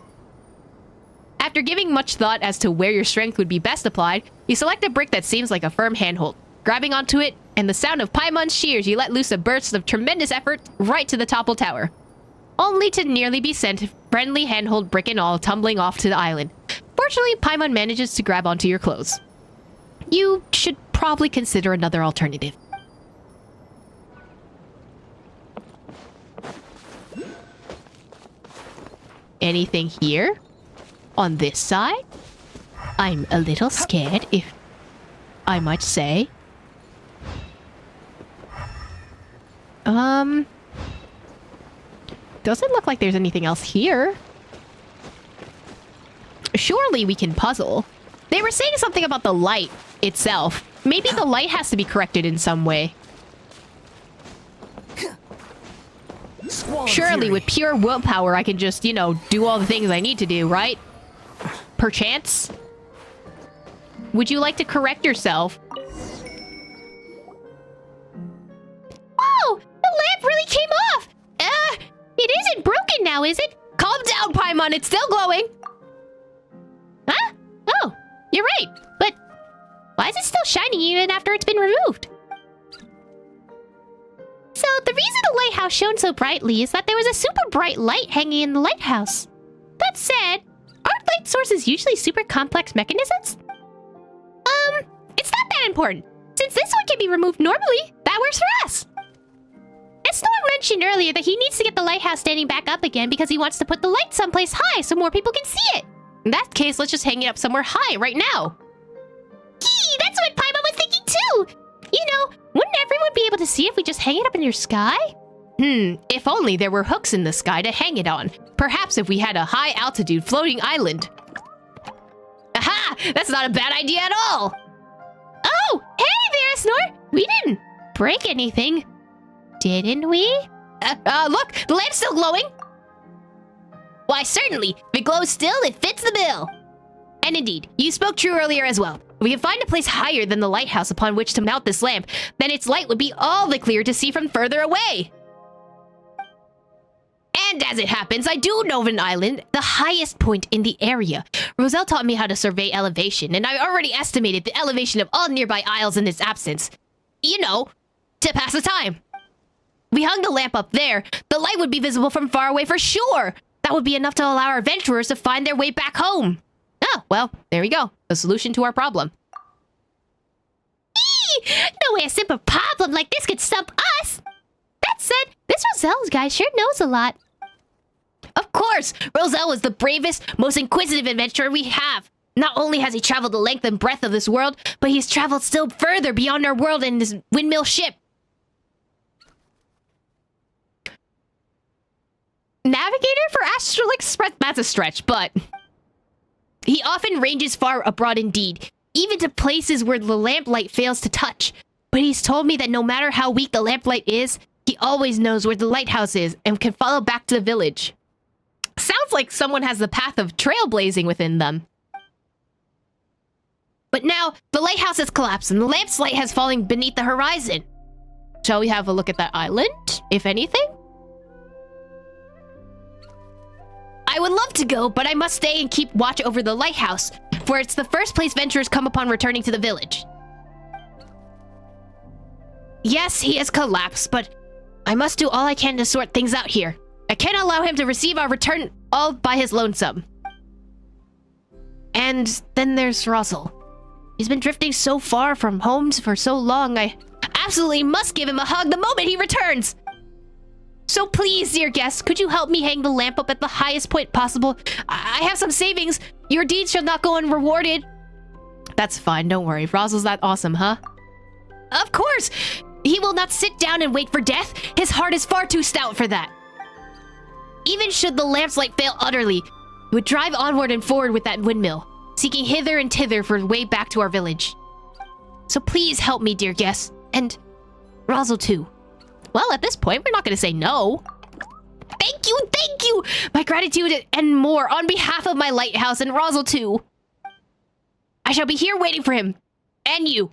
After giving much thought as to where your strength would be best applied, you select a brick that seems like a firm handhold. Grabbing onto it, and the sound of Paimon's shears, you let loose a burst of tremendous effort right to the topple tower. Only to nearly be sent, friendly handhold brick and all, tumbling off to the island. Fortunately, Paimon manages to grab onto your clothes. You should probably consider another alternative. Anything here? On this side? I'm a little scared, if I might say. Doesn't look like there's anything else here. Surely we can puzzle. They were saying something about the light itself. Maybe the light has to be corrected in some way. Surely with pure willpower I can just, you know, do all the things I need to do, right? Perchance? Would you like to correct yourself? Whoa! The lamp really came off! It isn't broken now, is it? Calm down, Paimon, it's still glowing! Huh? Oh, you're right. But why is it still shining even after it's been removed? So, the reason the lighthouse shone so brightly is that there was a super bright light hanging in the lighthouse. That said, aren't light sources usually super complex mechanisms? It's not that important. Since this one can be removed normally, that works for us. And Storm mentioned earlier that he needs to get the lighthouse standing back up again because he wants to put the light someplace high so more people can see it. In that case, let's just hang it up somewhere high right now. Gee, that's what Paimon was thinking too! You know, wouldn't everyone be able to see if we just hang it up in your sky? If only there were hooks in the sky to hang it on. Perhaps if we had a high-altitude floating island. Aha! That's not a bad idea at all! Oh! Hey there, Snore! We didn't break anything. Didn't we? Look! The lamp's still glowing! Why, certainly! If it glows still, it fits the bill! And indeed, you spoke true earlier as well. If we can find a place higher than the lighthouse upon which to mount this lamp, then its light would be all the clearer to see from further away. And as it happens, I do know of an island, the highest point in the area. Roselle taught me how to survey elevation, and I already estimated the elevation of all nearby isles in its absence. You know, to pass the time. If we hung the lamp up there, the light would be visible from far away for sure. That would be enough to allow our adventurers to find their way back home. Oh, well, there we go. The solution to our problem. Eee! No way a simple problem like this could stump us! That said, this Roselle's guy sure knows a lot. Of course! Roselle is the bravest, most inquisitive adventurer we have. Not only has he traveled the length and breadth of this world, but he's traveled still further beyond our world in his windmill ship. Navigator for Astral Express? That's a stretch, but... he often ranges far abroad indeed, even to places where the lamplight fails to touch. But he's told me that no matter how weak the lamplight is, he always knows where the lighthouse is and can follow back to the village. Sounds like someone has the path of trailblazing within them. But now, the lighthouse has collapsed and the lamp's light has fallen beneath the horizon. Shall we have a look at that island, if anything? I would love to go, but I must stay and keep watch over the lighthouse, for it's the first place venturers come upon returning to the village. Yes, he has collapsed, but I must do all I can to sort things out here. I cannot allow him to receive our return all by his lonesome. And then there's Russell. He's been drifting so far from home for so long, I absolutely must give him a hug the moment he returns. So please, dear guest, could you help me hang the lamp up at the highest point possible? I have some savings. Your deeds shall not go unrewarded. That's fine, don't worry. Russell's that awesome, huh? Of course! He will not sit down and wait for death. His heart is far too stout for that. Even should the lamp's light fail utterly, he would drive onward and forward with that windmill, seeking hither and thither for his way back to our village. So please help me, dear guest, and Razzle too. Well, at this point, we're not going to say no. Thank you, thank you! My gratitude and more on behalf of my Lighthouse and Razzle too. I shall be here waiting for him. And you.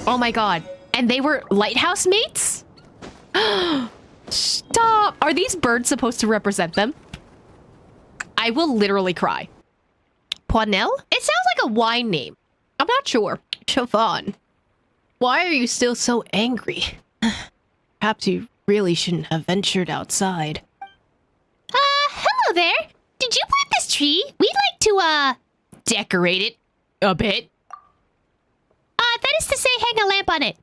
Oh my god. And they were Lighthouse mates? Stop! Are these birds supposed to represent them? I will literally cry. Poinel? It sounds like a wine name. I'm not sure. Siobhan. Why are you still so angry? Perhaps you really shouldn't have ventured outside. Hello there. Did you plant this tree? We'd like to, decorate it a bit. That is to say, hang a lamp on it.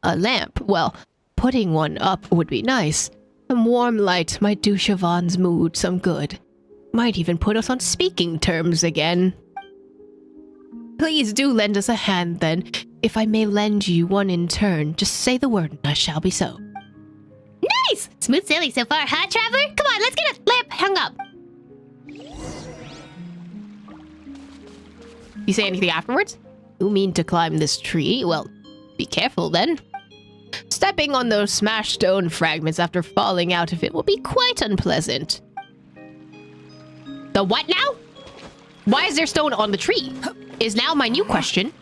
A lamp? Well, putting one up would be nice. Some warm light might do Siobhan's mood some good. Might even put us on speaking terms again. Please do lend us a hand then. If I may lend you one in turn, just say the word and I shall be so. Nice! Smooth sailing so far, huh, Traveler? Come on, let's get a lamp hung up. You say anything afterwards? You mean to climb this tree? Well, be careful then. Stepping on those smashed stone fragments after falling out of it will be quite unpleasant. The what now? Why is there stone on the tree? Is now my new question.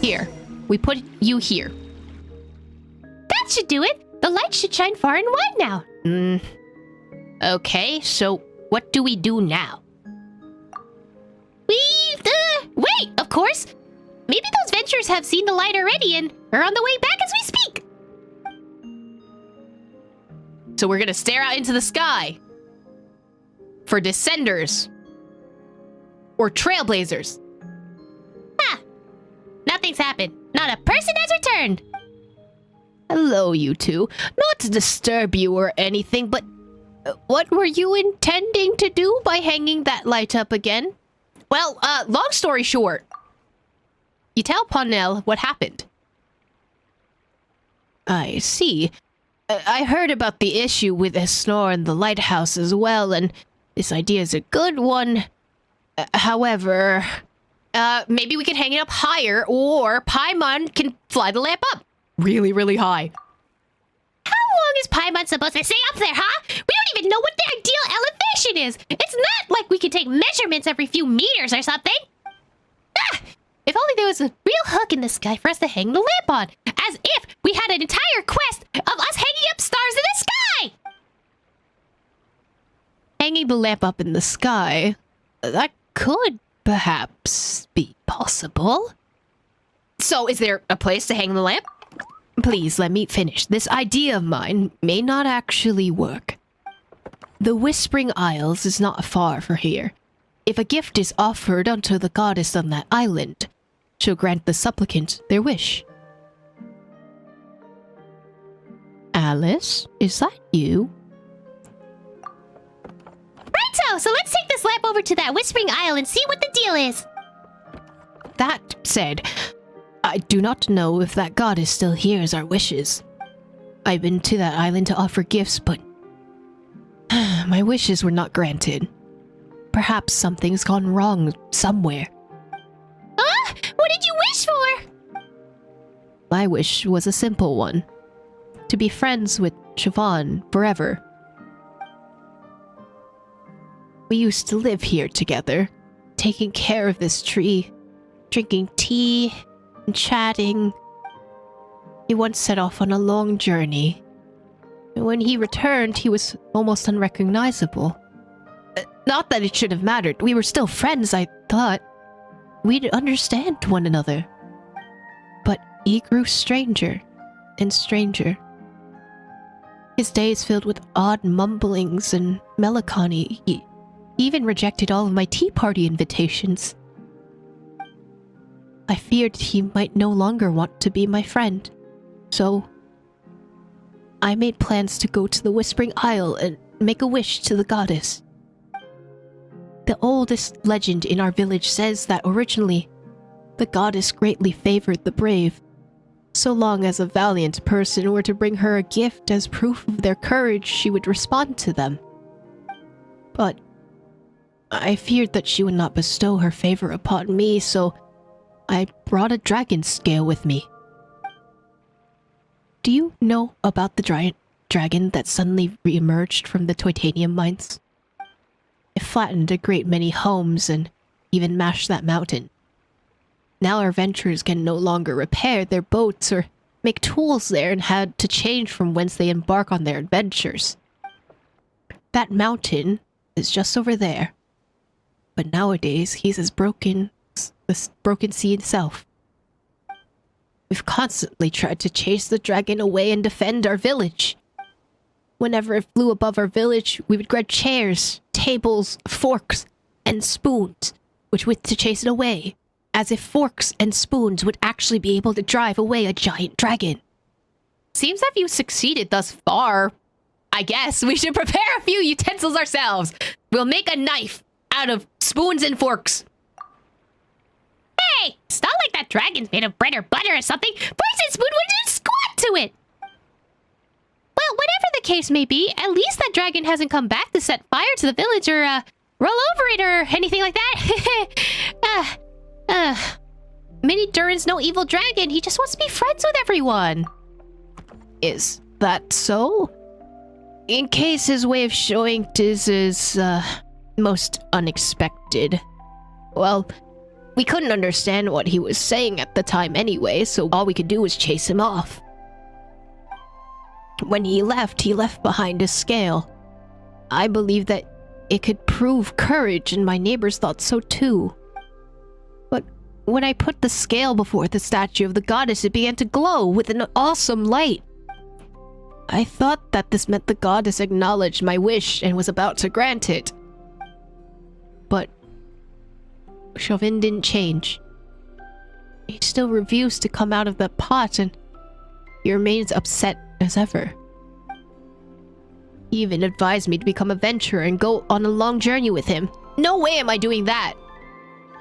Here. We put you here. That should do it. The light should shine far and wide now. Okay, so what do we do now? Wait, of course. Maybe those venturers have seen the light already and are on the way back as we speak. So we're gonna stare out into the sky. For descenders. Or trailblazers. Nothing's happened. Not a person has returned. Hello, you two. Not to disturb you or anything, but what were you intending to do by hanging that light up again? Well, long story short, you tell Poinel what happened. I see. I heard about the issue with Esnor and the Lighthouse as well, and this idea is a good one. However, maybe we can hang it up higher, or Paimon can fly the lamp up really, really high. How long is Paimon supposed to stay up there, huh? We don't even know what the ideal elevation is. It's not like we can take measurements every few meters or something. If only there was a real hook in the sky for us to hang the lamp on. As if we had an entire quest of us hanging up stars in the sky! Hanging the lamp up in the sky? That could perhaps be possible. So is there a place to hang the lamp? Please let me finish. This idea of mine may not actually work. The Whispering Isles is not far from here. If a gift is offered unto the goddess on that island, she'll grant the supplicant their wish. Alice, is that you? Righto, so let's take this lamp over to that Whispering Isle and see what the deal is. That said, I do not know if that goddess still hears our wishes. I've been to that island to offer gifts, but my wishes were not granted. Perhaps something's gone wrong somewhere. Huh? What did you wish for? My wish was a simple one. To be friends with Siobhan forever. We used to live here together, taking care of this tree, drinking tea, and chatting. He once set off on a long journey. And when he returned, he was almost unrecognizable. Not that it should have mattered. We were still friends, I thought. we'd understand one another. But he grew stranger and stranger. His days filled with odd mumblings and melancholy. He even rejected all of my tea party invitations. I feared he might no longer want to be my friend, so I made plans to go to the Whispering Isle and make a wish to the goddess. The oldest legend in our village says that originally, the goddess greatly favored the brave, so long as a valiant person were to bring her a gift as proof of their courage, she would respond to them. But I feared that she would not bestow her favor upon me, so I brought a dragon scale with me. Do you know about the giant dragon that suddenly re-emerged from the titanium mines? It flattened a great many homes and even mashed that mountain. Now our adventurers can no longer repair their boats or make tools there and had to change from whence they embark on their adventures. That mountain is just over there. But nowadays, he's as broken as the broken sea itself. We've constantly tried to chase the dragon away and defend our village. Whenever it flew above our village, we would grab chairs, tables, forks, and spoons, which went to chase it away, as if forks and spoons would actually be able to drive away a giant dragon. Seems that you succeeded thus far. I guess we should prepare a few utensils ourselves. We'll make a knife out of spoons and forks. Hey, it's not like that dragon's made of bread or butter or something. Forks and spoon wouldn't just squat to it. Well, whatever the case may be, at least that dragon hasn't come back to set fire to the village or roll over it or anything like that. Mini Durin's no evil dragon. He just wants to be friends with everyone. Is that so? In case his way of showing this is most unexpected. Well, we couldn't understand what he was saying at the time anyway, so all we could do was chase him off. When he left behind a scale. I believe that it could prove courage, and my neighbors thought so too. But when I put the scale before the statue of the goddess, it began to glow with an awesome light. I thought that this meant the goddess acknowledged my wish and was about to grant it. But Chauvin didn't change. He still refused to come out of the pot, and he remains upset as ever. He even advised me to become a adventurer and go on a long journey with him. No way am I doing that.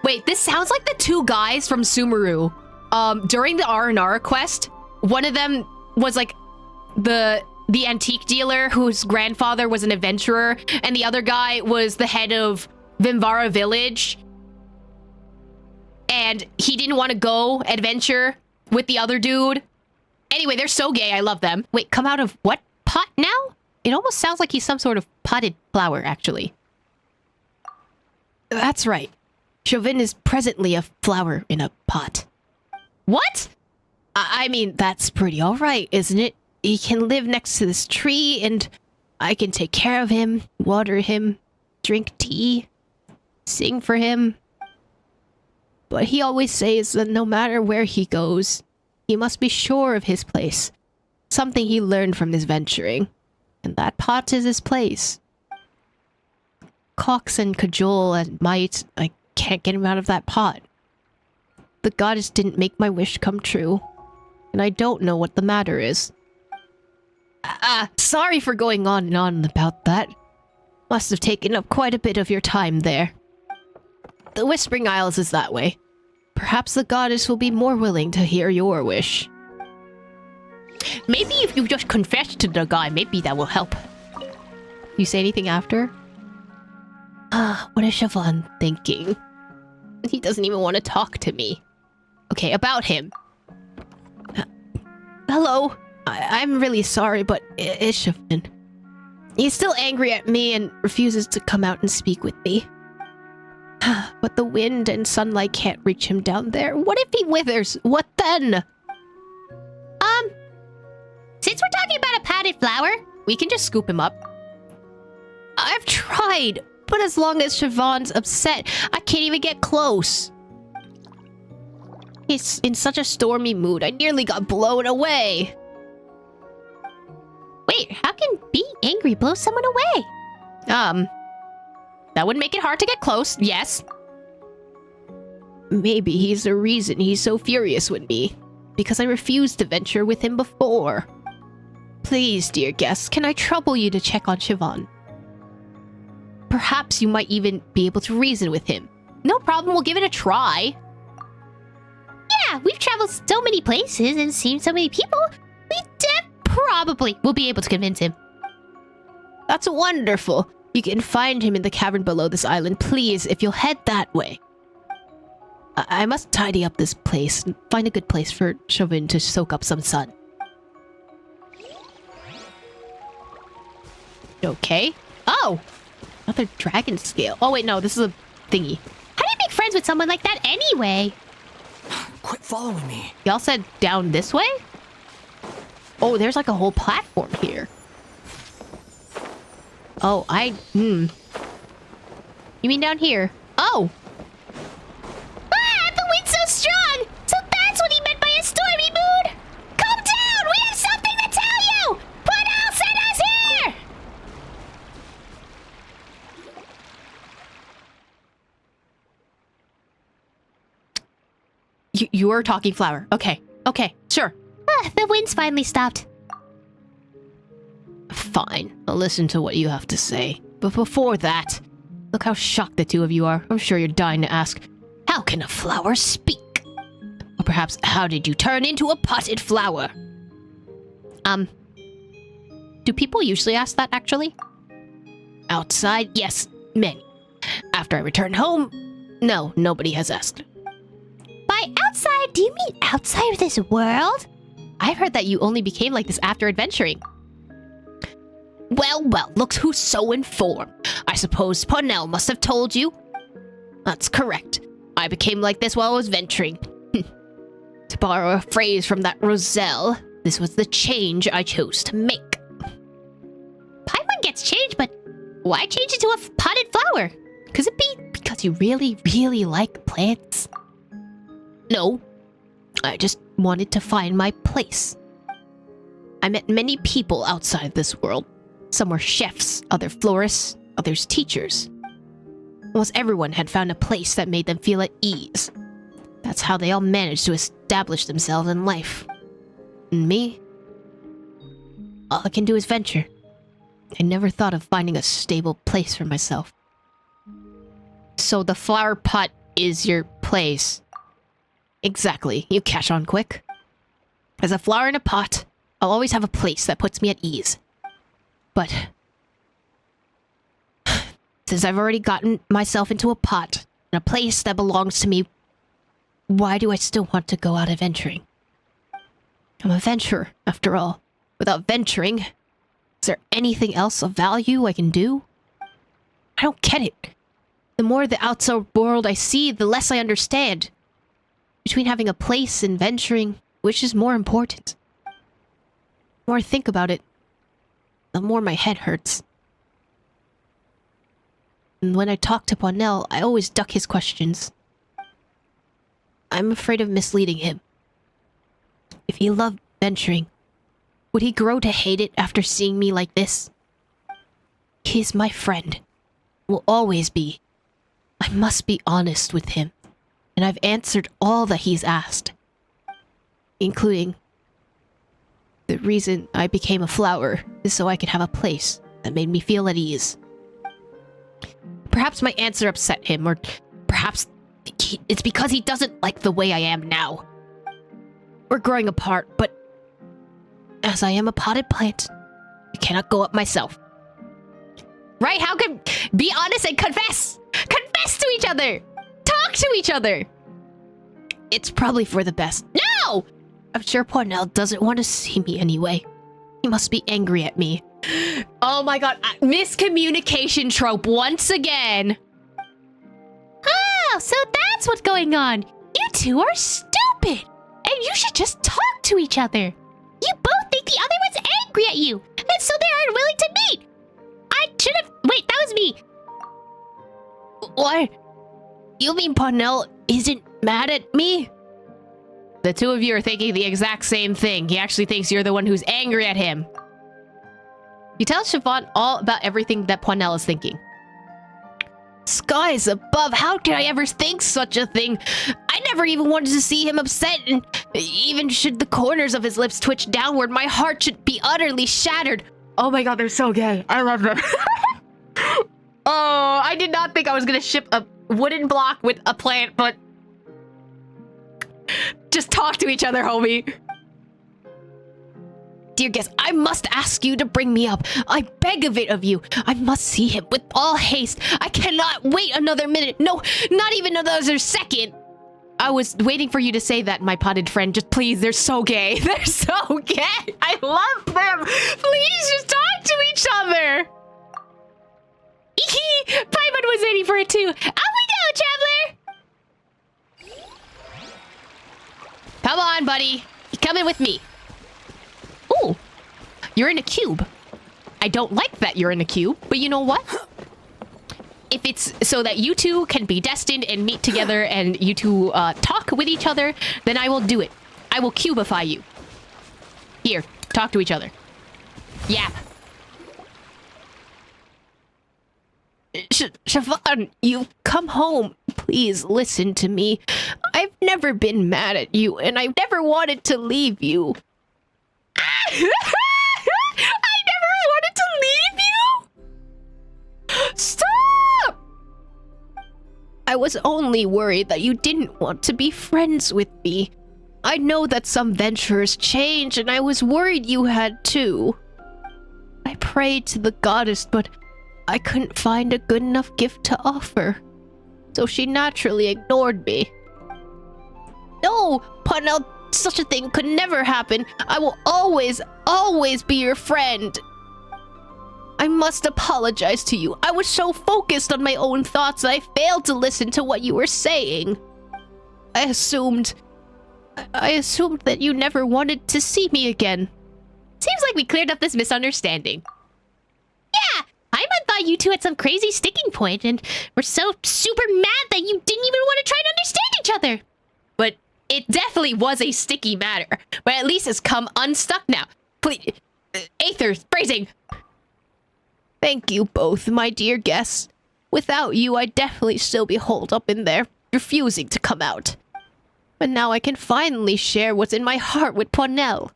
Wait, this sounds like the two guys from Sumeru. During the R&R quest, one of them was like the antique dealer whose grandfather was an adventurer, and the other guy was the head of Vimvara village. And he didn't want to go adventure with the other dude. Anyway, they're so gay, I love them. Wait, come out of what pot now? It almost sounds like he's some sort of potted flower, actually. That's right. Chauvin is presently a flower in a pot. What? I mean, that's pretty alright, isn't it? He can live next to this tree, and I can take care of him, water him, drink tea, sing for him. But he always says that no matter where he goes, he must be sure of his place. Something he learned from his venturing. And that pot is his place. Cox and cajole and might, I can't get him out of that pot. The goddess didn't make my wish come true. And I don't know what the matter is. Sorry for going on and on about that. Must have taken up quite a bit of your time there. The Whispering Isles is that way. Perhaps the goddess will be more willing to hear your wish. Maybe if you just confess to the guy, maybe that will help. You say anything after? What is Siobhan thinking? He doesn't even want to talk to me. Okay, about him. Hello. I'm really sorry, but it's Siobhan. He's still angry at me and refuses to come out and speak with me. But the wind and sunlight can't reach him down there. What if he withers? What then? Since we're talking about a potted flower, we can just scoop him up. I've tried, but as long as Siobhan's upset, I can't even get close. He's in such a stormy mood. I nearly got blown away. Wait, how can being angry blow someone away? That would make it hard to get close, yes. Maybe he's the reason he's so furious with me. Because I refused to venture with him before. Please, dear guest, can I trouble you to check on Siobhan? Perhaps you might even be able to reason with him. No problem, we'll give it a try. Yeah, we've traveled so many places and seen so many people. We probably will be able to convince him. That's wonderful. You can find him in the cavern below this island. Please, if you'll head that way. I must tidy up this place and find a good place for Chauvin to soak up some sun. Okay. Oh! Another dragon scale. Oh wait, no, this is a thingy. How do you make friends with someone like that anyway? Quit following me. Y'all said down this way? Oh, there's like a whole platform here. Oh, You mean down here? Oh! Ah, the wind's so strong! So that's what he meant by a stormy mood! Calm down! We have something to tell you! Pornell sent us here! You're talking flower. Okay. Okay, sure. Ah, the wind's finally stopped. Fine. I'll listen to what you have to say. But before that, look how shocked the two of you are. I'm sure you're dying to ask, how can a flower speak? Or perhaps, how did you turn into a potted flower? Do people usually ask that, actually? Outside, yes, many. After I return home, no, nobody has asked. By outside, do you mean outside of this world? I've heard that you only became like this after adventuring. Well, look who's so informed. I suppose Pornell must have told you. That's correct. I became like this while I was venturing. To borrow a phrase from that Roselle, this was the change I chose to make. Paimon gets changed, but why change it to a potted flower? Could it be because you really, really like plants? No. I just wanted to find my place. I met many people outside this world. Some were chefs, other florists, others teachers. Almost everyone had found a place that made them feel at ease. That's how they all managed to establish themselves in life. And me? All I can do is venture. I never thought of finding a stable place for myself. So the flower pot is your place. Exactly, you catch on quick. As a flower in a pot, I'll always have a place that puts me at ease. But since I've already gotten myself into a pot, and a place that belongs to me, why do I still want to go out adventuring? I'm a venturer, after all. Without venturing, is there anything else of value I can do? I don't get it. The more the outside world I see, the less I understand. Between having a place and venturing, which is more important? The more I think about it, the more my head hurts. And when I talk to Pornell, I always duck his questions. I'm afraid of misleading him. If he loved venturing, would he grow to hate it after seeing me like this? He's my friend. Will always be. I must be honest with him. And I've answered all that he's asked. Including the reason I became a flower is so I could have a place that made me feel at ease. Perhaps my answer upset him, or perhaps it's because he doesn't like the way I am now. We're growing apart, but as I am a potted plant, I cannot go up myself. Right? How can... Be honest and confess! Confess to each other! Talk to each other! It's probably for the best. No! I'm sure Pornell doesn't want to see me anyway. He must be angry at me. Oh my god, miscommunication trope once again. Oh, so that's what's going on. You two are stupid. And you should just talk to each other. You both think the other one's angry at you. And so they aren't willing to meet. I should have... Wait, that was me. What? You mean Pornell isn't mad at me? The two of you are thinking the exact same thing. He actually thinks you're the one who's angry at him. You tell Siobhan all about everything that Poinel is thinking. Skies above, how could I ever think such a thing? I never even wanted to see him upset, and even should the corners of his lips twitch downward, my heart should be utterly shattered. Oh my god, they're so gay. I love them. Oh, I did not think I was gonna ship a wooden block with a plant, but... Just talk to each other, homie. Dear guest, I must ask you to bring me up. I beg of it of you. I must see him with all haste. I cannot wait another minute. No, not even another second. I was waiting for you to say that, my potted friend. Just please, they're so gay. They're so gay. I love them. Please just talk to each other. Paimon was ready for it too. Off we go, traveler. Come on, buddy. You coming with me. Ooh, you're in a cube. I don't like that you're in a cube, but you know what? If it's so that you two can be destined and meet together and you two talk with each other, then I will do it. I will cubify you. Here, talk to each other. Yap. Siobhan, you've come home. Please listen to me. I've never been mad at you, and I've never wanted to leave you. I never wanted to leave you? Stop! I was only worried that you didn't want to be friends with me. I know that some venturers change, and I was worried you had too. I prayed to the goddess, but I couldn't find a good enough gift to offer. So she naturally ignored me. No, Poinel, such a thing could never happen. I will always, always be your friend. I must apologize to you. I was so focused on my own thoughts that I failed to listen to what you were saying. I assumed that you never wanted to see me again. Seems like we cleared up this misunderstanding. Yeah, Paimon thought you two had some crazy sticking point and were so super mad that you didn't even want to try to understand each other. But it definitely was a sticky matter, but at least it's come unstuck now. Please, Aether, phrasing. Thank you both, my dear guests. Without you, I'd definitely still be holed up in there, refusing to come out. But now I can finally share what's in my heart with Poinel.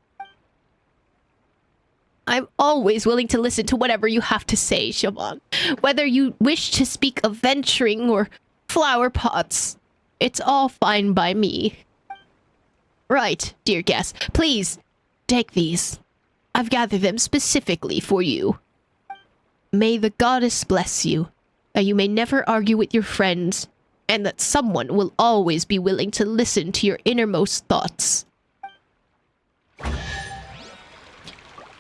I'm always willing to listen to whatever you have to say, Siobhan. Whether you wish to speak of venturing or flower pots, it's all fine by me. Right, dear guest. Please, take these. I've gathered them specifically for you. May the goddess bless you, that you may never argue with your friends, and that someone will always be willing to listen to your innermost thoughts.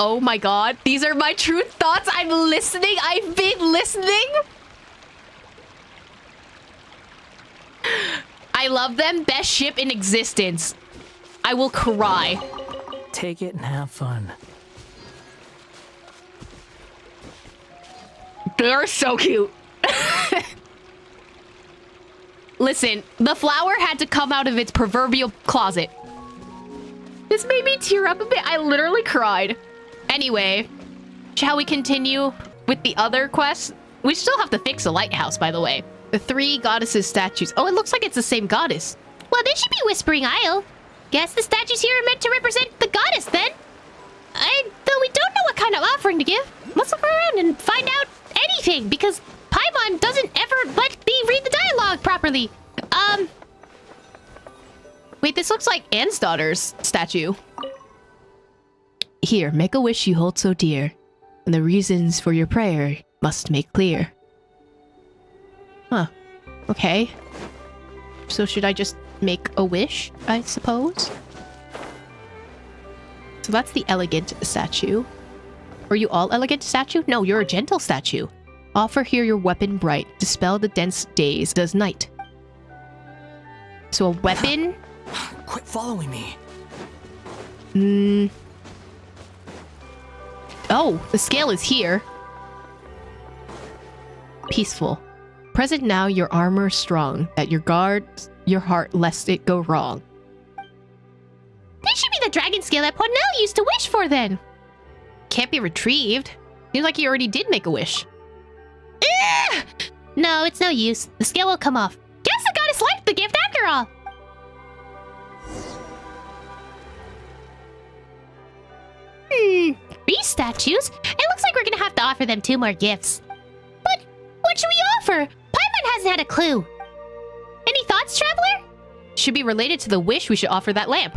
Oh my god, these are my true thoughts. I'm listening. I've been listening. I love them. Best ship in existence. I will cry. Take it and have fun. They're so cute. Listen, the flower had to come out of its proverbial closet. This made me tear up a bit. I literally cried. Anyway, shall we continue with the other quests? We still have to fix the lighthouse, by the way. The 3 goddesses statues. Oh, it looks like it's the same goddess. Well, this should be Whispering Isle. Guess the statues here are meant to represent the goddess, then. Though we don't know what kind of offering to give. Let's look around and find out anything, because Paimon doesn't ever let me read the dialogue properly. Wait, this looks like Anne's daughter's statue. Here, make a wish you hold so dear, and the reasons for your prayer must make clear. Huh. Okay. So should I just make a wish, I suppose? So that's the elegant statue. Were you all elegant statue? No, you're a gentle statue. Offer here your weapon bright. Dispel the dense days does night. So a weapon? Quit following me. Oh, the scale is here. Peaceful. Present now your armor strong, that your guards your heart lest it go wrong. This should be the dragon scale that Ponell used to wish for then. Can't be retrieved. Seems like he already did make a wish. Ugh! No, it's no use. The scale won't come off. Guess the goddess liked the gift after all. These statues? It looks like we're gonna have to offer them 2 more gifts. But what should we offer? Paimon hasn't had a clue. Any thoughts, Traveler? Should be related to the wish we should offer that lamp.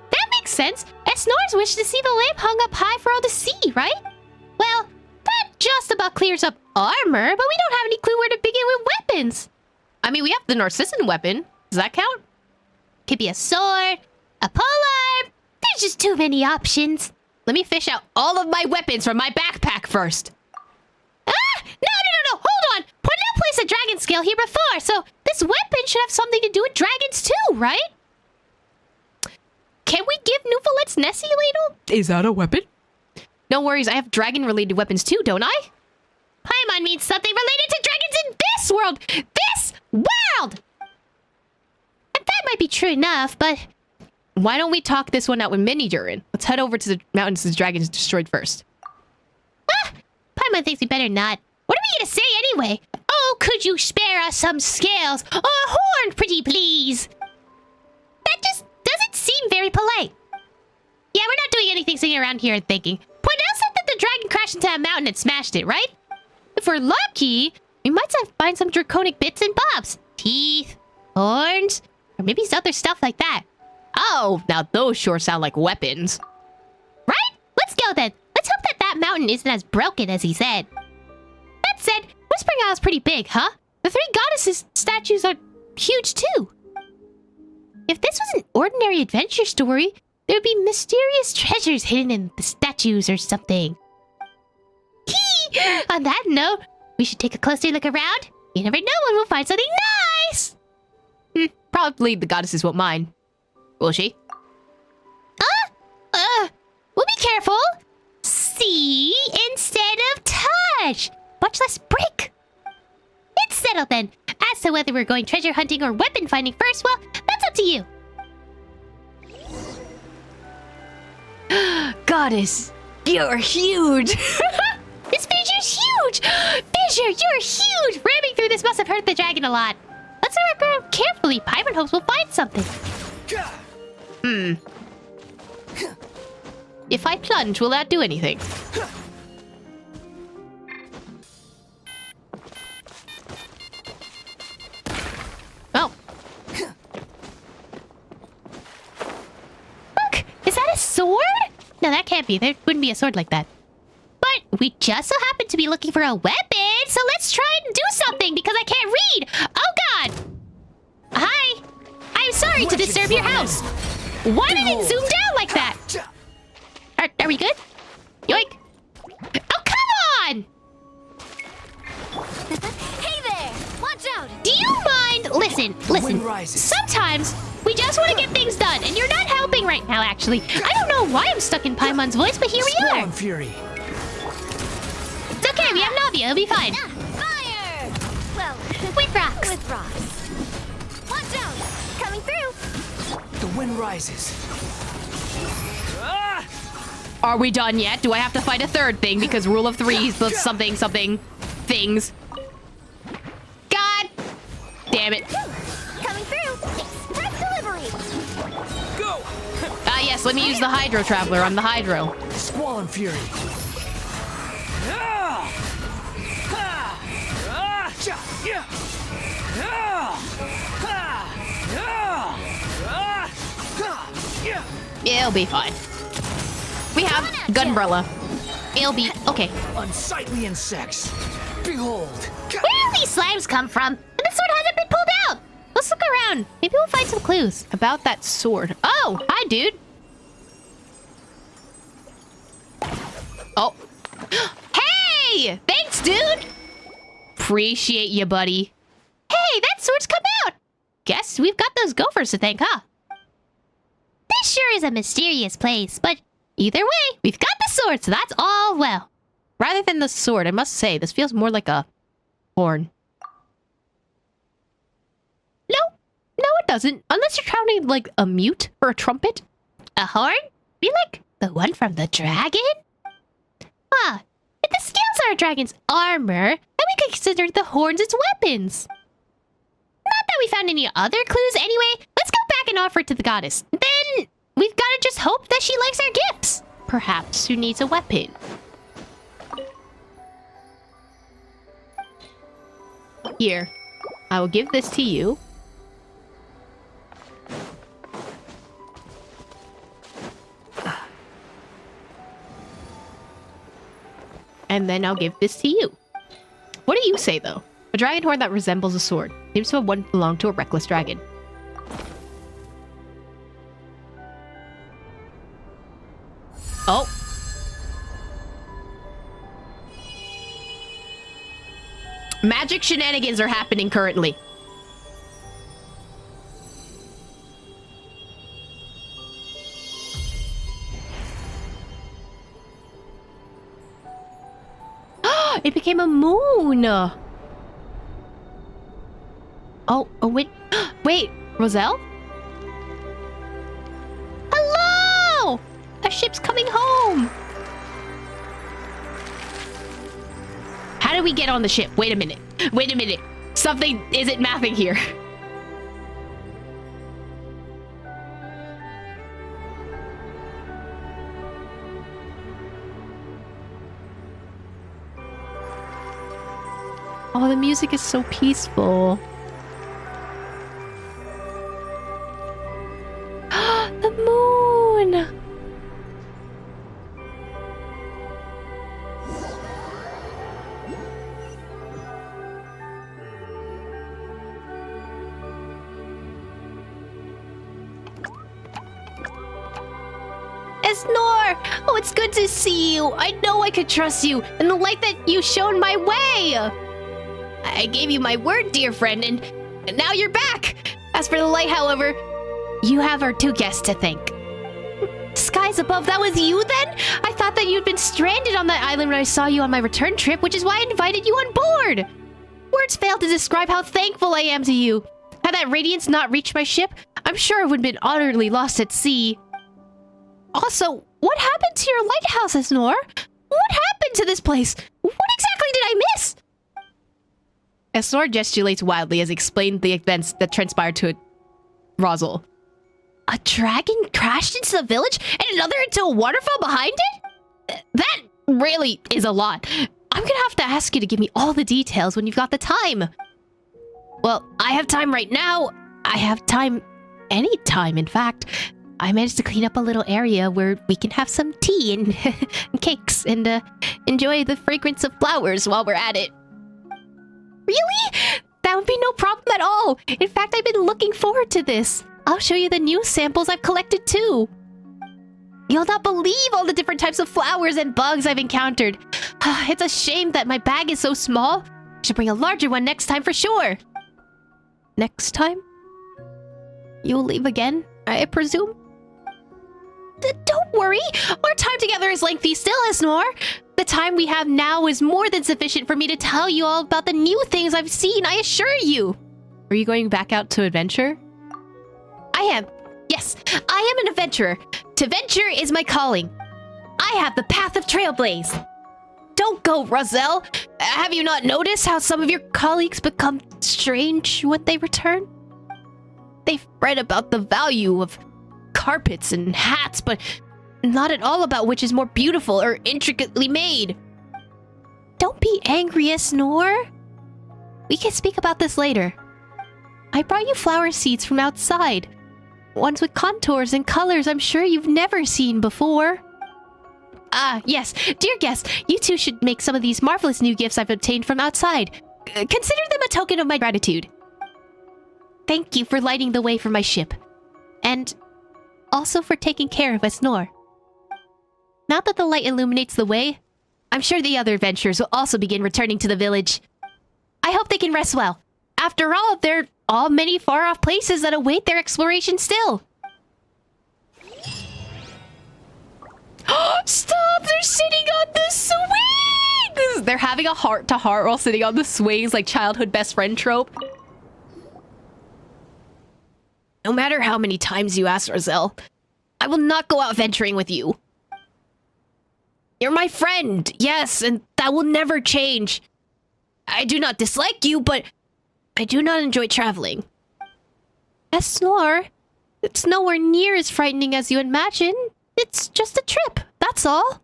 That makes sense. Snor's wish to see the lamp hung up high for all to see, right? Well, that just about clears up armor, but we don't have any clue where to begin with weapons. I mean, we have the Narcissan weapon. Does that count? Could be a sword, a polearm. There's just too many options. Let me fish out all of my weapons from my backpack first. Ah! No. Hold on. Ponell placed a dragon scale here before, so this weapon should have something to do with dragons too, right? Can we give Nuvalet's Nessie ladle? Is that a weapon? No worries, I have dragon-related weapons too, don't I? Paimon means something related to dragons in this world! This world! And that might be true enough, but why don't we talk this one out with Mini Durin? Let's head over to the mountains the dragon is destroyed first. Ah! Paimon thinks we better not. What are we gonna say anyway? Oh, could you spare us some scales? Or a horn, pretty please? That just doesn't seem very polite. Yeah, we're not doing anything sitting around here and thinking. Ponell said that the dragon crashed into a mountain and smashed it, right? If we're lucky, we might find some draconic bits and bobs. Teeth, horns, or maybe some other stuff like that. Oh, now those sure sound like weapons. Right? Let's go then. Let's hope that that mountain isn't as broken as he said. That said, Whispering Isle's pretty big, huh? The 3 goddesses statues are huge too. If this was an ordinary adventure story, there would be mysterious treasures hidden in the statues or something. On that note, we should take a closer look around. You never know when we'll find something nice. Probably the goddesses won't mind. Will she? We'll be careful. See instead of touch. Much less break. It's settled then. As to whether we're going treasure hunting or weapon finding first, well, that's up to you. Goddess, you're huge. This figure's huge. Fissure, you're huge. Ramming through this must have hurt the dragon a lot. Let's look around carefully. Paimon hopes we'll find something. If I plunge, will that do anything? Oh. Look, is that a sword? No, that can't be. There wouldn't be a sword like that. But we just so happen to be looking for a weapon, so let's try and do something because I can't read. Oh God! Hi. I'm sorry to disturb your house. Why did it zoom down like that? Are we good? Yoink! Oh, come on! Hey there! Watch out! Do you mind? Listen. Sometimes we just want to get things done, and you're not helping right now, actually. I don't know why I'm stuck in Paimon's voice, but here we are. Fury. It's okay, we have Navia, it'll be fine. Fire! Well, with rocks. With rocks. Watch out! Coming through! The wind rises. Are we done yet? Do I have to fight a third thing because rule of threes, something things? God damn it. Coming through! Express delivery! Go! Yes, let me use the Hydro Traveler on the Hydro. Squall Fury. It'll be fine. We have Gunbrella. It'll be okay. Unsightly insects. Behold. Where do these slimes come from? And the sword hasn't been pulled out. Let's look around. Maybe we'll find some clues about that sword. Oh, hi, dude. Oh. Hey! Thanks, dude! Appreciate you, buddy. Hey, that sword's come out! Guess we've got those gophers to thank, huh? This sure is a mysterious place, but either way, we've got the sword, so that's all well. Rather than the sword, I must say, this feels more like a horn. No, it doesn't. Unless you're counting, like, a mute or a trumpet. A horn? Be like the one from the dragon? Huh. If the scales are a dragon's armor, then we could consider the horns its weapons. Not that we found any other clues anyway. Let's go back and offer it to the goddess. Then we've got to just hope that she likes our gifts. Perhaps who needs a weapon? Here, I will give this to you. And then I'll give this to you. What do you say, though? A dragon horn that resembles a sword. Seems to have once belonged to a reckless dragon. Oh. Magic shenanigans are happening currently. It became a moon. Oh, wait. Wait, Roselle? Hello! A ship's coming home. How do we get on the ship? Wait a minute. Wait a minute. Something isn't mathing here. Oh, the music is so peaceful. The moon! Esnor! Oh, it's good to see you. I know I could trust you, and the light that you shone my way. I gave you my word, dear friend, and now you're back. As for the light, however, you have our two guests to thank. Skies above, that was you then? I thought that you'd been stranded on that island when I saw you on my return trip, which is why I invited you on board. Words fail to describe how thankful I am to you. Had that radiance not reached my ship, I'm sure I would have been utterly lost at sea. Also, what happened to your lighthouse, Esnor? What happened to this place? What exactly did I miss? Esnor gesticulates wildly as he explained the events that transpired to Rosal. A dragon crashed into the village and another into a waterfall behind it? That really is a lot. I'm gonna have to ask you to give me all the details when you've got the time. Well, I have time right now. I have time anytime, in fact. I managed to clean up a little area where we can have some tea and, and cakes and enjoy the fragrance of flowers while we're at it. Really? That would be no problem at all. In fact, I've been looking forward to this. I'll show you the new samples I've collected too. You'll not believe all the different types of flowers and bugs I've encountered. It's a shame that my bag is so small. I should bring a larger one next time for sure. Next time? You'll leave again, I presume? Don't worry. Our time together is lengthy still, Esnor. The time we have now is more than sufficient for me to tell you all about the new things I've seen, I assure you. Are you going back out to adventure? I am. Yes, I am an adventurer. To venture is my calling. I have the path of trailblaze. Don't go, Roselle. Have you not noticed how some of your colleagues become strange when they return? They've read about the value of carpets and hats, but not at all about which is more beautiful or intricately made. Don't be angry, Esnor. We can speak about this later. I brought you flower seeds from outside. Ones with contours and colors I'm sure you've never seen before. Ah, yes. Dear guest, you two should make some of these marvelous new gifts I've obtained from outside. Consider them a token of my gratitude. Thank you for lighting the way for my ship. And also for taking care of Esnor. Now that the light illuminates the way, I'm sure the other adventurers will also begin returning to the village. I hope they can rest well. After all, there are all many far-off places that await their exploration still. Stop! They're sitting on the swings! They're having a heart-to-heart while sitting on the swings, like childhood best friend trope. No matter how many times you ask Roselle, I will not go out venturing with you. You're my friend, yes, and that will never change. I do not dislike you, but I do not enjoy traveling. Snore, it's nowhere near as frightening as you imagine. It's just a trip, that's all.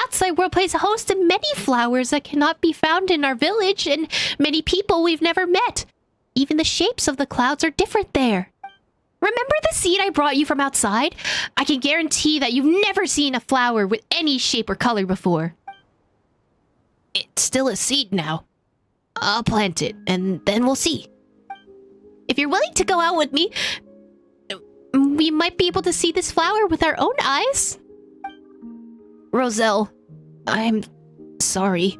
Outside World plays host to many flowers that cannot be found in our village, and many people we've never met. Even the shapes of the clouds are different there. Remember the seed I brought you from outside? I can guarantee that you've never seen a flower with any shape or color before. It's still a seed now. I'll plant it, and then we'll see. If you're willing to go out with me, we might be able to see this flower with our own eyes. Roselle, I'm sorry.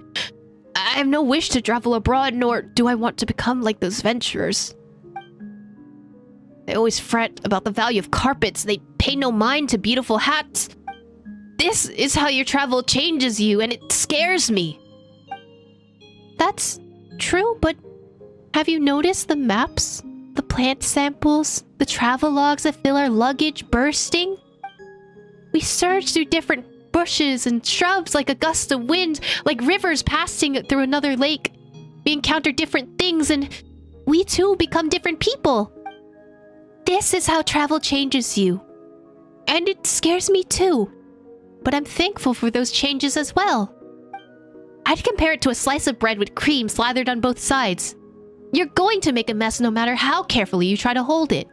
I have no wish to travel abroad, nor do I want to become like those venturers. They always fret about the value of carpets. They pay no mind to beautiful hats. This is how your travel changes you, and it scares me. That's true, but have you noticed the maps? The plant samples? The travel logs that fill our luggage bursting? We surge through different bushes and shrubs like a gust of wind, like rivers passing through another lake. We encounter different things, and we too become different people. This is how travel changes you. And it scares me too. But I'm thankful for those changes as well. I'd compare it to a slice of bread with cream slathered on both sides. You're going to make a mess no matter how carefully you try to hold it.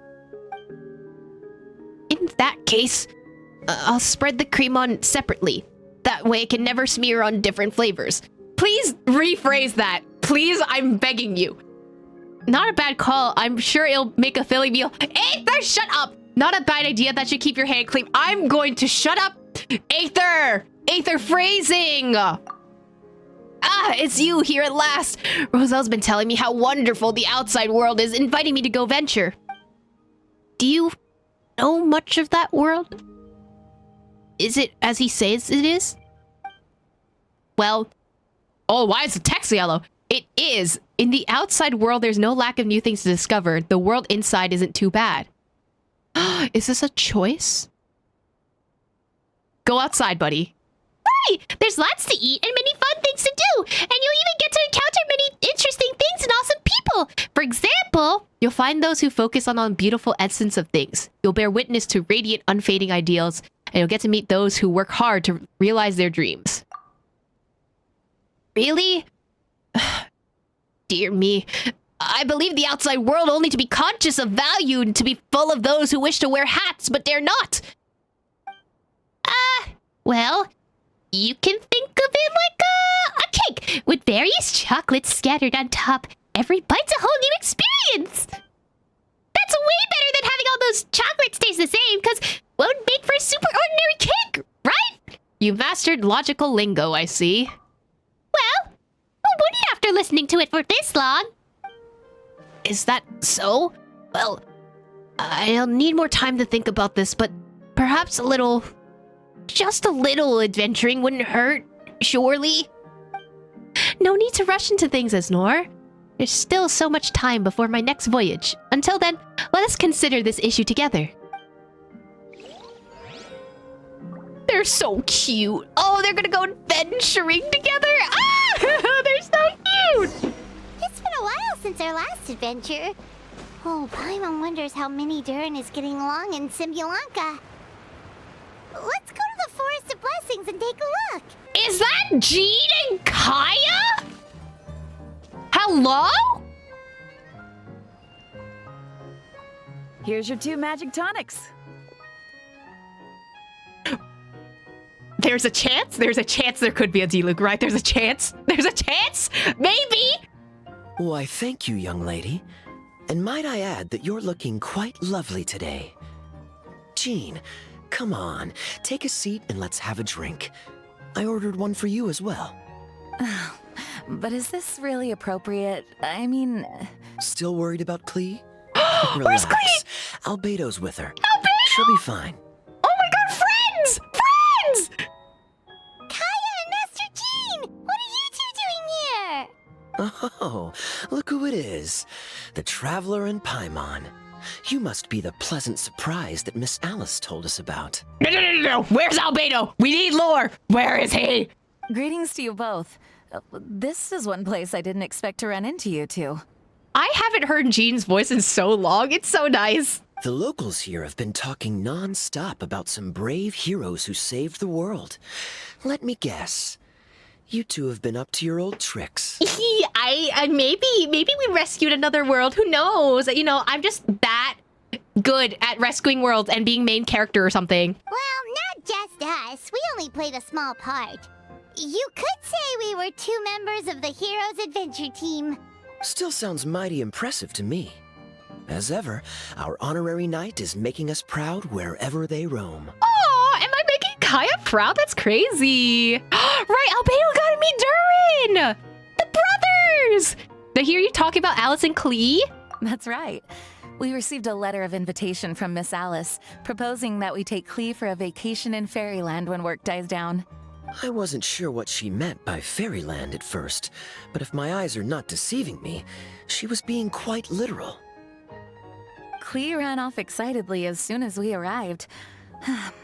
In that case, I'll spread the cream on separately. That way it can never smear on different flavors. Please rephrase that. Please, I'm begging you. Not a bad call. I'm sure it'll make a filling meal. Aether, shut up! Not a bad idea. That should keep your hand clean. I'm going to shut up. Aether! Aether phrasing! Ah, it's you here at last. Roselle's been telling me how wonderful the outside world is, inviting me to go venture. Do you know much of that world? Is it as he says it is? Well, oh, why is the text yellow? It is. In the outside world, there's no lack of new things to discover. The world inside isn't too bad. Is this a choice? Go outside, buddy. Right! There's lots to eat and many fun things to do. And you'll even get to encounter many interesting things and awesome people. For example, you'll find those who focus on the beautiful essence of things. You'll bear witness to radiant, unfading ideals. And you'll get to meet those who work hard to realize their dreams. Really? Dear me. I believe the outside world only to be conscious of value and to be full of those who wish to wear hats, but dare not. Well, you can think of it like a cake with various chocolates scattered on top. Every bite's a whole new experience. That's way better than having all those chocolates taste the same, because won't make for a super ordinary cake, right? You mastered logical lingo, I see. Well, who wouldn't after listening to it for this long? Is that so? Well, I'll need more time to think about this, but perhaps a little... just a little adventuring wouldn't hurt, surely? No need to rush into things, Esnor. There's still so much time before my next voyage. Until then, let us consider this issue together. They're so cute. Oh, they're gonna go adventuring together? Ah! They're so cute! It's been a while since our last adventure. Oh, Paimon wonders how Mini Durin is getting along in Simulanka. Let's go to the Forest of Blessings and take a look. Is that Jean and Kaya? Hello? Here's your 2 magic tonics. There's a chance? There's a chance there could be a Diluc, right? There's a chance? There's a chance? Maybe? Why, thank you, young lady. And might I add that you're looking quite lovely today. Jean, come on, take a seat and let's have a drink. I ordered one for you as well. But is this really appropriate? I mean... Still worried about Klee? Where's Relax. Klee? Albedo's with her. Albedo! She'll be fine. Oh my god, friends! Friends! Kaya and Master Jean! What are you two doing here? Oh, look who it is. The Traveler and Paimon. You must be the pleasant surprise that Miss Alice told us about. No. Where's Albedo? We need lore. Where is he? Greetings to you both. This is one place I didn't expect to run into you two. I haven't heard Jean's voice in so long. It's so nice. The locals here have been talking non-stop about some brave heroes who saved the world. Let me guess. You two have been up to your old tricks. Maybe we rescued another world. Who knows? You know, I'm just that good at rescuing worlds and being main character or something. Well, not just us. We only played a small part. You could say we were 2 members of the Heroes Adventure Team. Still sounds mighty impressive to me. As ever, our honorary knight is making us proud wherever they roam. Oh, am I making Kaya proud? That's crazy. Right, Albedo got to meet Durin! The brothers! Did I hear you talking about Alice and Klee? That's right. We received a letter of invitation from Miss Alice, proposing that we take Klee for a vacation in Fairyland when work dies down. I wasn't sure what she meant by Fairyland at first, but if my eyes are not deceiving me, she was being quite literal. Klee ran off excitedly as soon as we arrived.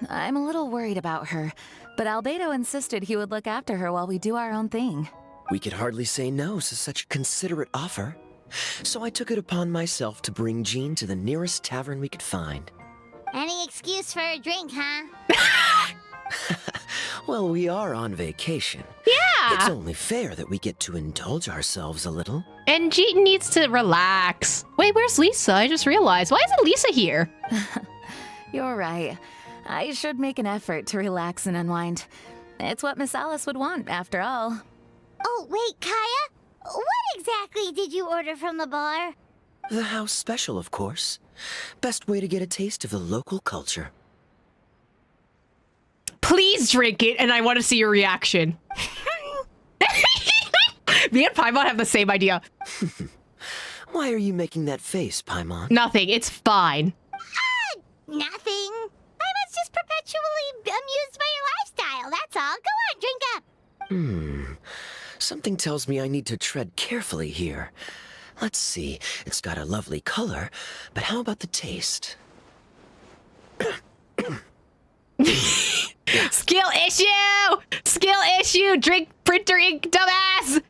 I'm a little worried about her, but Albedo insisted he would look after her while we do our own thing. We could hardly say no to such a considerate offer, so I took it upon myself to bring Jean to the nearest tavern we could find. Any excuse for a drink, huh? Well, we are on vacation. Yeah! It's only fair that we get to indulge ourselves a little. And Jean needs to relax. Wait, where's Lisa? I just realized. Why isn't Lisa here? You're right. I should make an effort to relax and unwind. It's what Miss Alice would want, after all. Oh, wait, Kaya? What exactly did you order from the bar? The house special, of course. Best way to get a taste of the local culture. Please drink it, and I want to see your reaction. Me and Paimon have the same idea. Why are you making that face, Paimon? Nothing. It's fine. Nothing. Paimon's just perpetually amused by your lifestyle. That's all. Go on, drink up. Something tells me I need to tread carefully here. Let's see. It's got a lovely color, but how about the taste? Skill issue! Skill issue! Drink printer ink, dumbass!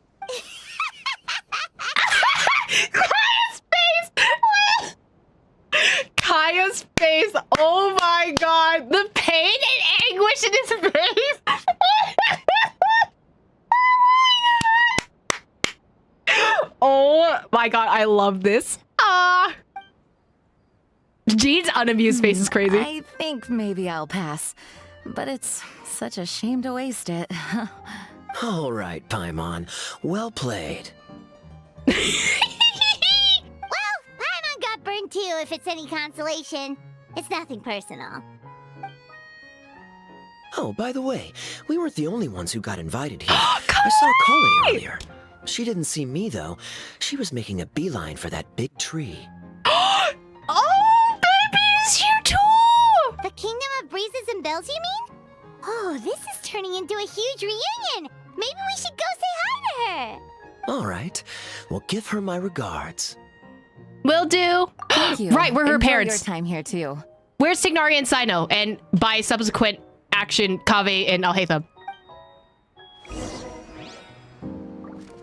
Kaya's face! Kaya's face! Oh my god! The pain and anguish in his face! Oh my god, I love this. Jean's unamused face is crazy. I think maybe I'll pass. But it's such a shame to waste it. All right, Paimon. Well played. Well, Paimon got burned too, if it's any consolation. It's nothing personal. Oh, by the way, we weren't the only ones who got invited here. I saw Kole earlier. She didn't see me, though. She was making a beeline for that big tree. Oh, baby, it's you too! The Kingdom of Breezes and Bells, you mean? Oh, this is turning into a huge reunion. Maybe we should go say hi to her. All right. Well, give her my regards. Will do. Thank you. Right, we're her Enjoy parents. your time here, too. Where's Signaria and Sino? And by subsequent action, Kaveh and Alhaitham.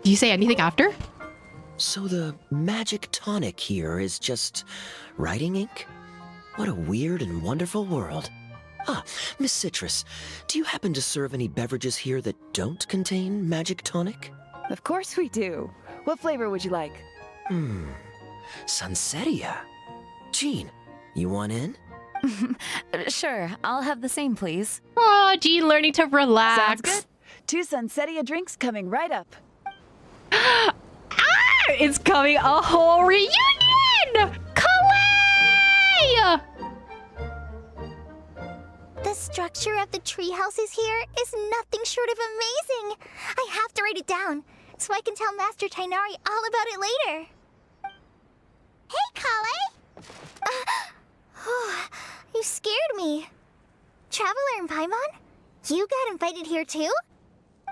Do you say anything after? So the magic tonic here is just writing ink? What a weird and wonderful world. Ah, Miss Citrus, do you happen to serve any beverages here that don't contain magic tonic? Of course we do. What flavor would you like? Sunsettia. Jean, you want in? Sure, I'll have the same, please. Oh, Jean learning to relax. Sounds good. 2 Sunsettia drinks coming right up. It's coming a whole reunion! Kawaii! The structure of the tree houses here is nothing short of amazing. I have to write it down so I can tell Master Tighnari all about it later. Hey, Kale! You scared me. Traveler and Paimon, you got invited here too?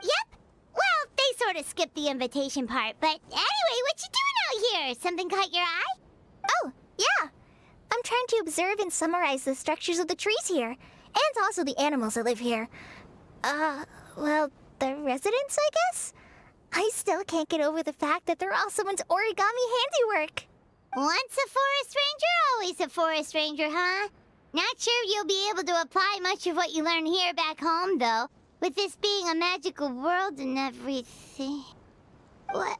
Yep. Well, they sort of skipped the invitation part, but anyway, what you doing out here? Something caught your eye? Oh, yeah. I'm trying to observe and summarize the structures of the trees here, and also the animals that live here. Well, the residents, I guess? I still can't get over the fact that they're all someone's origami handiwork. Once a forest ranger, always a forest ranger, huh? Not sure you'll be able to apply much of what you learn here back home, though, with this being a magical world and everything. What?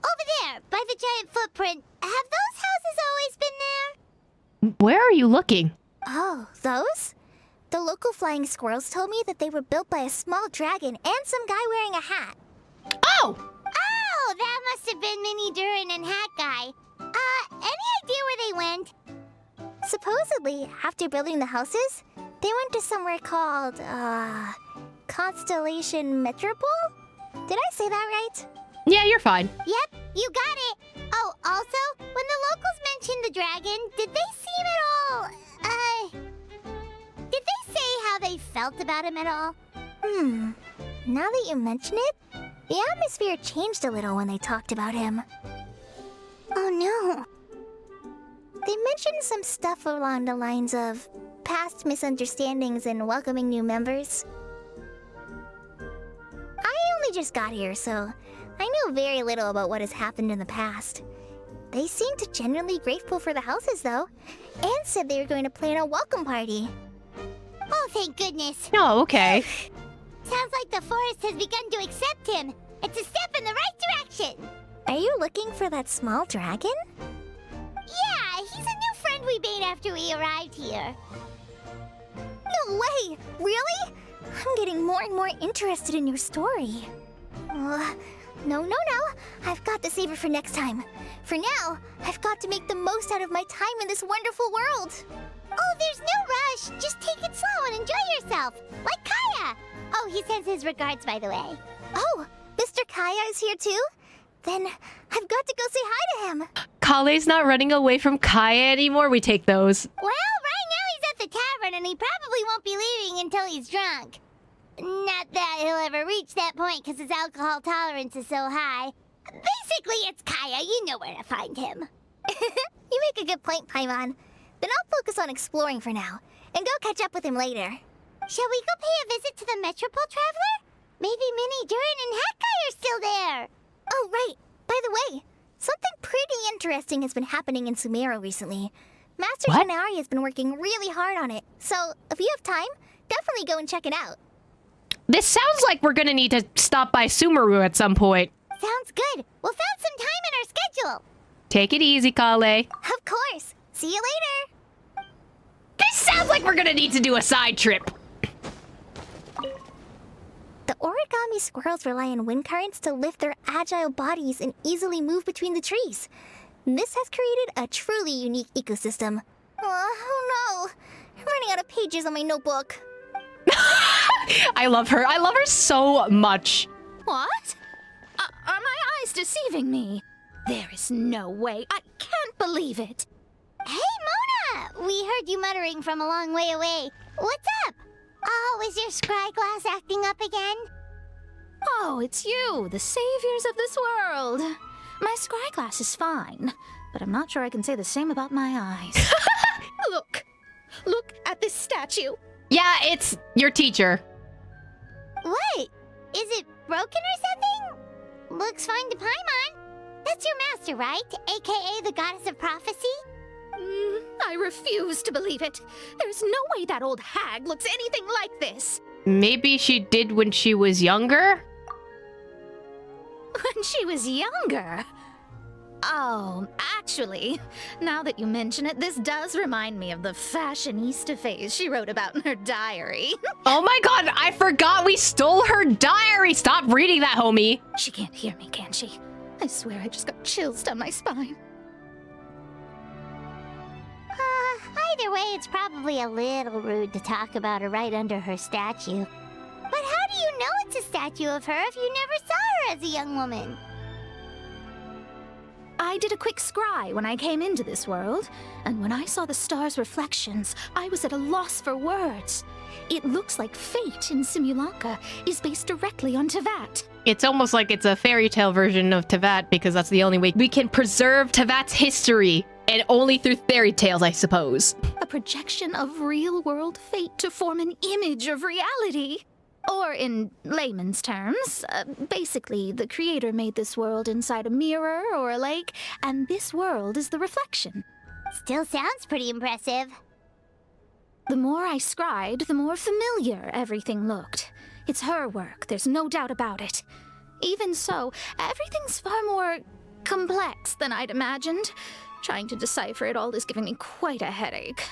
Over there, by the giant footprint. Have those houses always been there? Where are you looking? Oh, those? The local flying squirrels told me that they were built by a small dragon and some guy wearing a hat. Oh! Oh, that must have been Mini Durin and Hat Guy. Any idea where they went? Supposedly, after building the houses, they went to somewhere called, Constellation Metropole? Did I say that right? Yeah, you're fine. Yep, you got it. Oh, also, when the locals mentioned the dragon, did they seem at all, did they say how they felt about him at all? Now that you mention it, the atmosphere changed a little when they talked about him. Oh no. They mentioned some stuff along the lines of past misunderstandings and welcoming new members. I only just got here, so I know very little about what has happened in the past. They seemed genuinely grateful for the houses, though, and said they were going to plan a welcome party. Oh, thank goodness. Oh, okay. Sounds like the forest has begun to accept him. It's a step in the right direction. Are you looking for that small dragon? Yeah, he's a new friend we made after we arrived here. No way! Really? I'm getting more and more interested in your story. No. I've got to save it for next time. For now, I've got to make the most out of my time in this wonderful world. Oh, there's no rush. Just take it slow and enjoy yourself. Like Kaya. Oh, he sends his regards, by the way. Oh, Mr. Kaya is here too? Then I've got to go say hi to him. Kale's not running away from Kaya anymore. We take those. Well, right now he's at the tavern and he probably won't be leaving until he's drunk. Not that he'll ever reach that point because his alcohol tolerance is so high. Basically, it's Kaya. You know where to find him. You make a good point, Paimon. Then I'll focus on exploring for now and go catch up with him later. Shall we go pay a visit to the Metropole Traveler? Maybe Mini, Durin, and Hat Guy are still there. Oh, right. By the way, something pretty interesting has been happening in Sumeru recently. Master Shinari has been working really hard on it, so if you have time, definitely go and check it out. This sounds like we're gonna need to stop by Sumeru at some point. Sounds good. We'll find some time in our schedule. Take it easy, Kale. Of course. See you later. This sounds like we're gonna need to do a side trip. The origami squirrels rely on wind currents to lift their agile bodies and easily move between the trees. This has created a truly unique ecosystem. Oh no! I'm running out of pages on my notebook. I love her. I love her so much. What? Are my eyes deceiving me? There is no way. I can't believe it. Hey, Mona! We heard you muttering from a long way away. What's up? Oh, is your scry glass acting up again? Oh, it's you, the saviors of this world. My scry glass is fine, but I'm not sure I can say the same about my eyes. Look at this statue. Yeah, it's your teacher. What? Is it broken or something? Looks fine to Paimon. That's your master, right? AKA the goddess of prophecy? I refuse to believe it. There's no way that old hag looks anything like this. Maybe she did when she was younger? When she was younger? Oh, actually, now that you mention it, this does remind me of the fashionista phase she wrote about in her diary. Oh my god, I forgot we stole her diary! Stop reading that, homie! She can't hear me, can she? I swear I just got chills down my spine. Either way, it's probably a little rude to talk about her right under her statue. But how do you know it's a statue of her if you never saw her as a young woman? I did a quick scry when I came into this world, and when I saw the stars' reflections, I was at a loss for words. It looks like fate in Simulanka is based directly on Teyvat. It's almost like it's a fairy tale version of Teyvat because that's the only way we can preserve Teyvat's history. And only through fairy tales, I suppose. A projection of real-world fate to form an image of reality. Or in layman's terms, basically, the creator made this world inside a mirror or a lake, and this world is the reflection. Still sounds pretty impressive. The more I scried, the more familiar everything looked. It's her work, there's no doubt about it. Even so, everything's far more complex than I'd imagined. Trying to decipher it all is giving me quite a headache.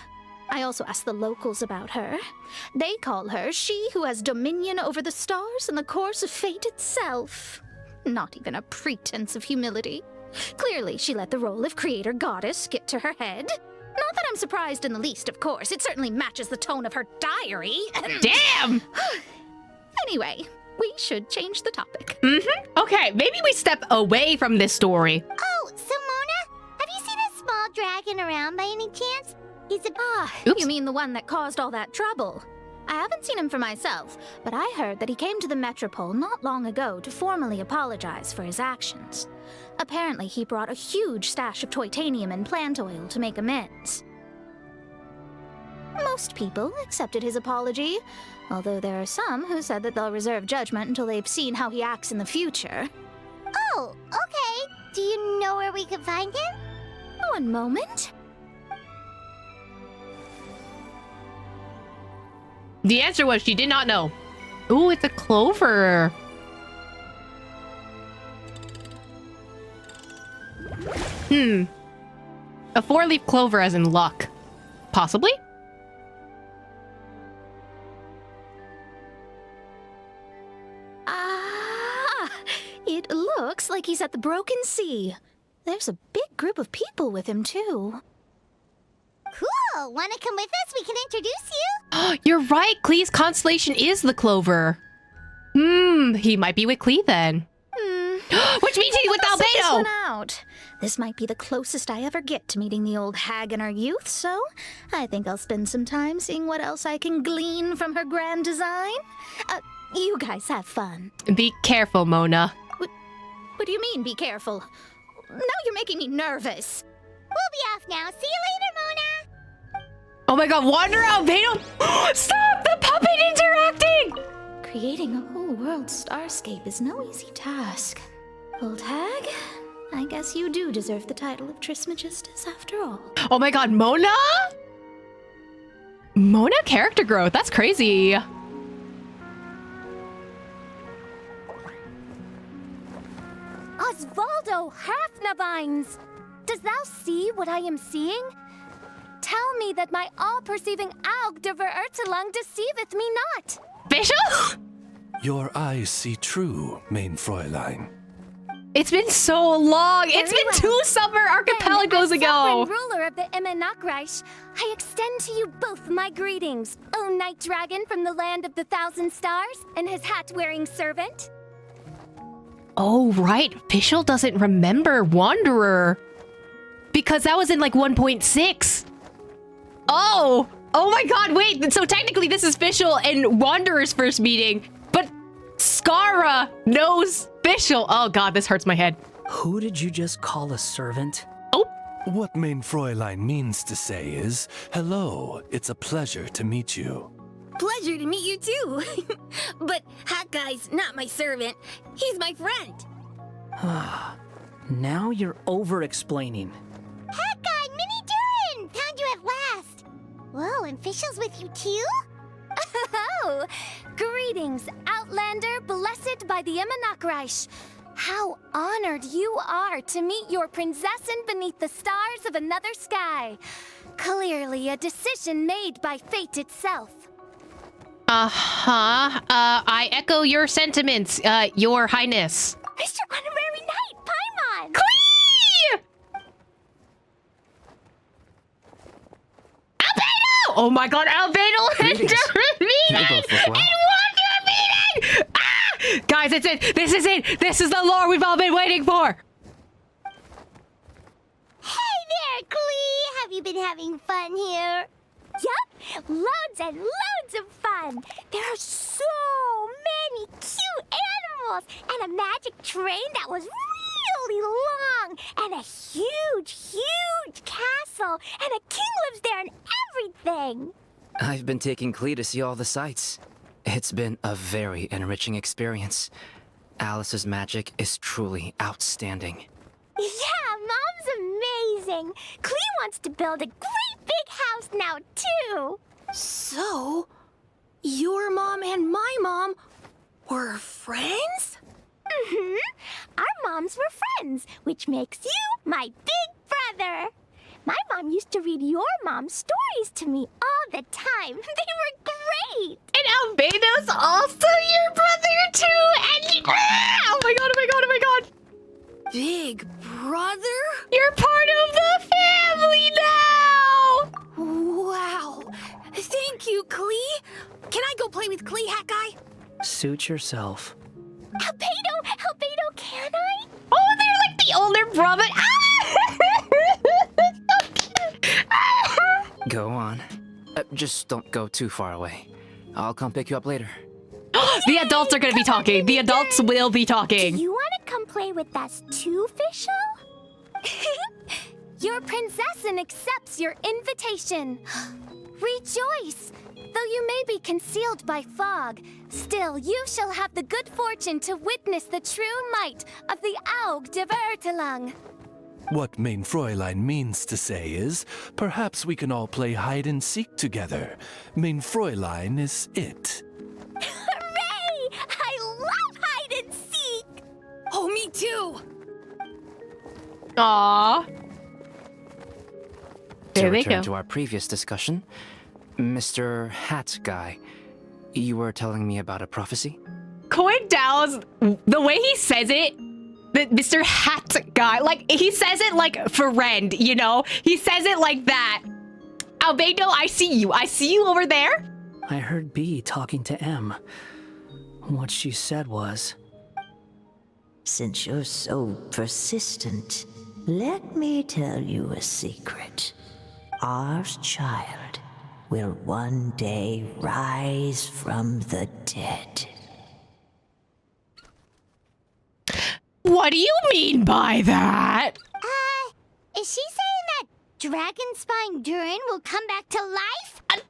I also asked the locals about her. They call her she who has dominion over the stars and the course of fate itself. Not even a pretense of humility. Clearly, she let the role of creator goddess get to her head. Not that I'm surprised in the least, of course. It certainly matches the tone of her diary. Damn! Anyway, we should change the topic. Okay, maybe we step away from this story. Oh, so Mona, have you seen a small dragon around by any chance? He's a... Oops. You mean the one that caused all that trouble? I haven't seen him for myself, but I heard that he came to the Metropole not long ago to formally apologize for his actions. Apparently, he brought a huge stash of Titanium and plant oil to make amends. Most people accepted his apology, although there are some who said that they'll reserve judgment until they've seen how he acts in the future. Oh, okay. Do you know where we could find him? One moment. The answer was she did not know. Ooh, it's a clover. A 4-leaf clover as in luck. Possibly? It looks like he's at the Broken Sea. There's a big group of people with him, too. Cool! Wanna come with us? We can introduce you! You're right, Klee's constellation is the clover. He might be with Klee then. Which means he's with This Albedo! one out. This might be the closest I ever get to meeting the old hag in her youth, so I think I'll spend some time seeing what else I can glean from her grand design. You guys have fun. Be careful, Mona. What do you mean, be careful? Now you're making me nervous. We'll be off now. See you later, Mona! Oh my god, Wander Albedo! Stop! The puppet interacting! Creating a whole world starscape is no easy task. Old hag, I guess you do deserve the title of Trismegistus after all. Oh my god, Mona? Mona character growth, that's crazy. Osvaldo Halfnavines! Does thou see what I am seeing? Tell me that my all-perceiving Aug de Verurtelung deceiveth me not! Fischl? Your eyes see true, main Fräulein. It's been so long. It's been 2 summer archipelagos Then, as ago. sovereign ruler of the Emenakreich, I extend to you both my greetings, O Night Dragon from the land of the 1,000 stars, and his hat-wearing servant. Oh, right. Fischl doesn't remember Wanderer. Because that was in like 1.6. Oh my god, wait. So technically this is Fischl and Wanderer's first meeting. But Skara knows Fischl. Oh god, this hurts my head. Who did you just call a servant? Oh. What main Fräulein means to say is, hello, it's a pleasure to meet you. Pleasure to meet you too. But Hat Guy's not my servant. He's my friend. Now you're over-explaining. Hat Guy, Mini Durin! Found you at last! Whoa, and Fischl's with you too? Oh, greetings, Outlander blessed by the Emenakreich. How honored you are to meet your prinzessin beneath the stars of another sky. Clearly a decision made by fate itself. I echo your sentiments, your highness. Mr. Honorary Knight, Paimon! Klee! Albedo! Oh my god, Albedo and Wonder meeting! Ah! Guys, it's it! This is it! This is the lore we've all been waiting for! Hey there, Klee! Have you been having fun here? Yup, loads and loads of fun. There are so many cute animals and a magic train that was real incredibly long, and a huge castle, and a king lives there and everything. I've been taking Klee to see all the sights. It's been a very enriching experience. Alice's magic is truly outstanding. Yeah, Mom's amazing. Klee wants to build a great big house now, too. So, your mom and my mom were friends? Mm-hmm. Our moms were friends, which makes you my big brother. My mom used to read your mom's stories to me all the time. They were great. And Albedo's also your brother too. And oh my god, oh my god, oh my god. Big brother? You're part of the family now. Wow. Thank you, Klee. Can I go play with Klee, Hat Guy? Suit yourself. Albedo, can I? Oh, they're like the older brother. Go on. Just don't go too far away. I'll come pick you up later. The adults are gonna be talking. The adults will be talking. Do you want to come play with us too, Fischl? Your princessin accepts your invitation. Rejoice! Though you may be concealed by fog, still you shall have the good fortune to witness the true might of the Aug de Vertelang. What Mein Fräulein means to say is, perhaps we can all play hide and seek together. Mein Fräulein is it. Hooray! I love hide and seek! Oh, me too! Aww. There they return go. to our previous discussion, Mr. Hat Guy, you were telling me about a prophecy? Coin Dow's, the way he says it, Mr. Hat Guy, like, he says it like friend, you know? He says it like that. Albedo, I see you. I see you over there. I heard B talking to M. What she said was... Since you're so persistent, let me tell you a secret. Our child will one day rise from the dead. What do you mean by that? Is she saying that Dragonspine Durin will come back to life? Can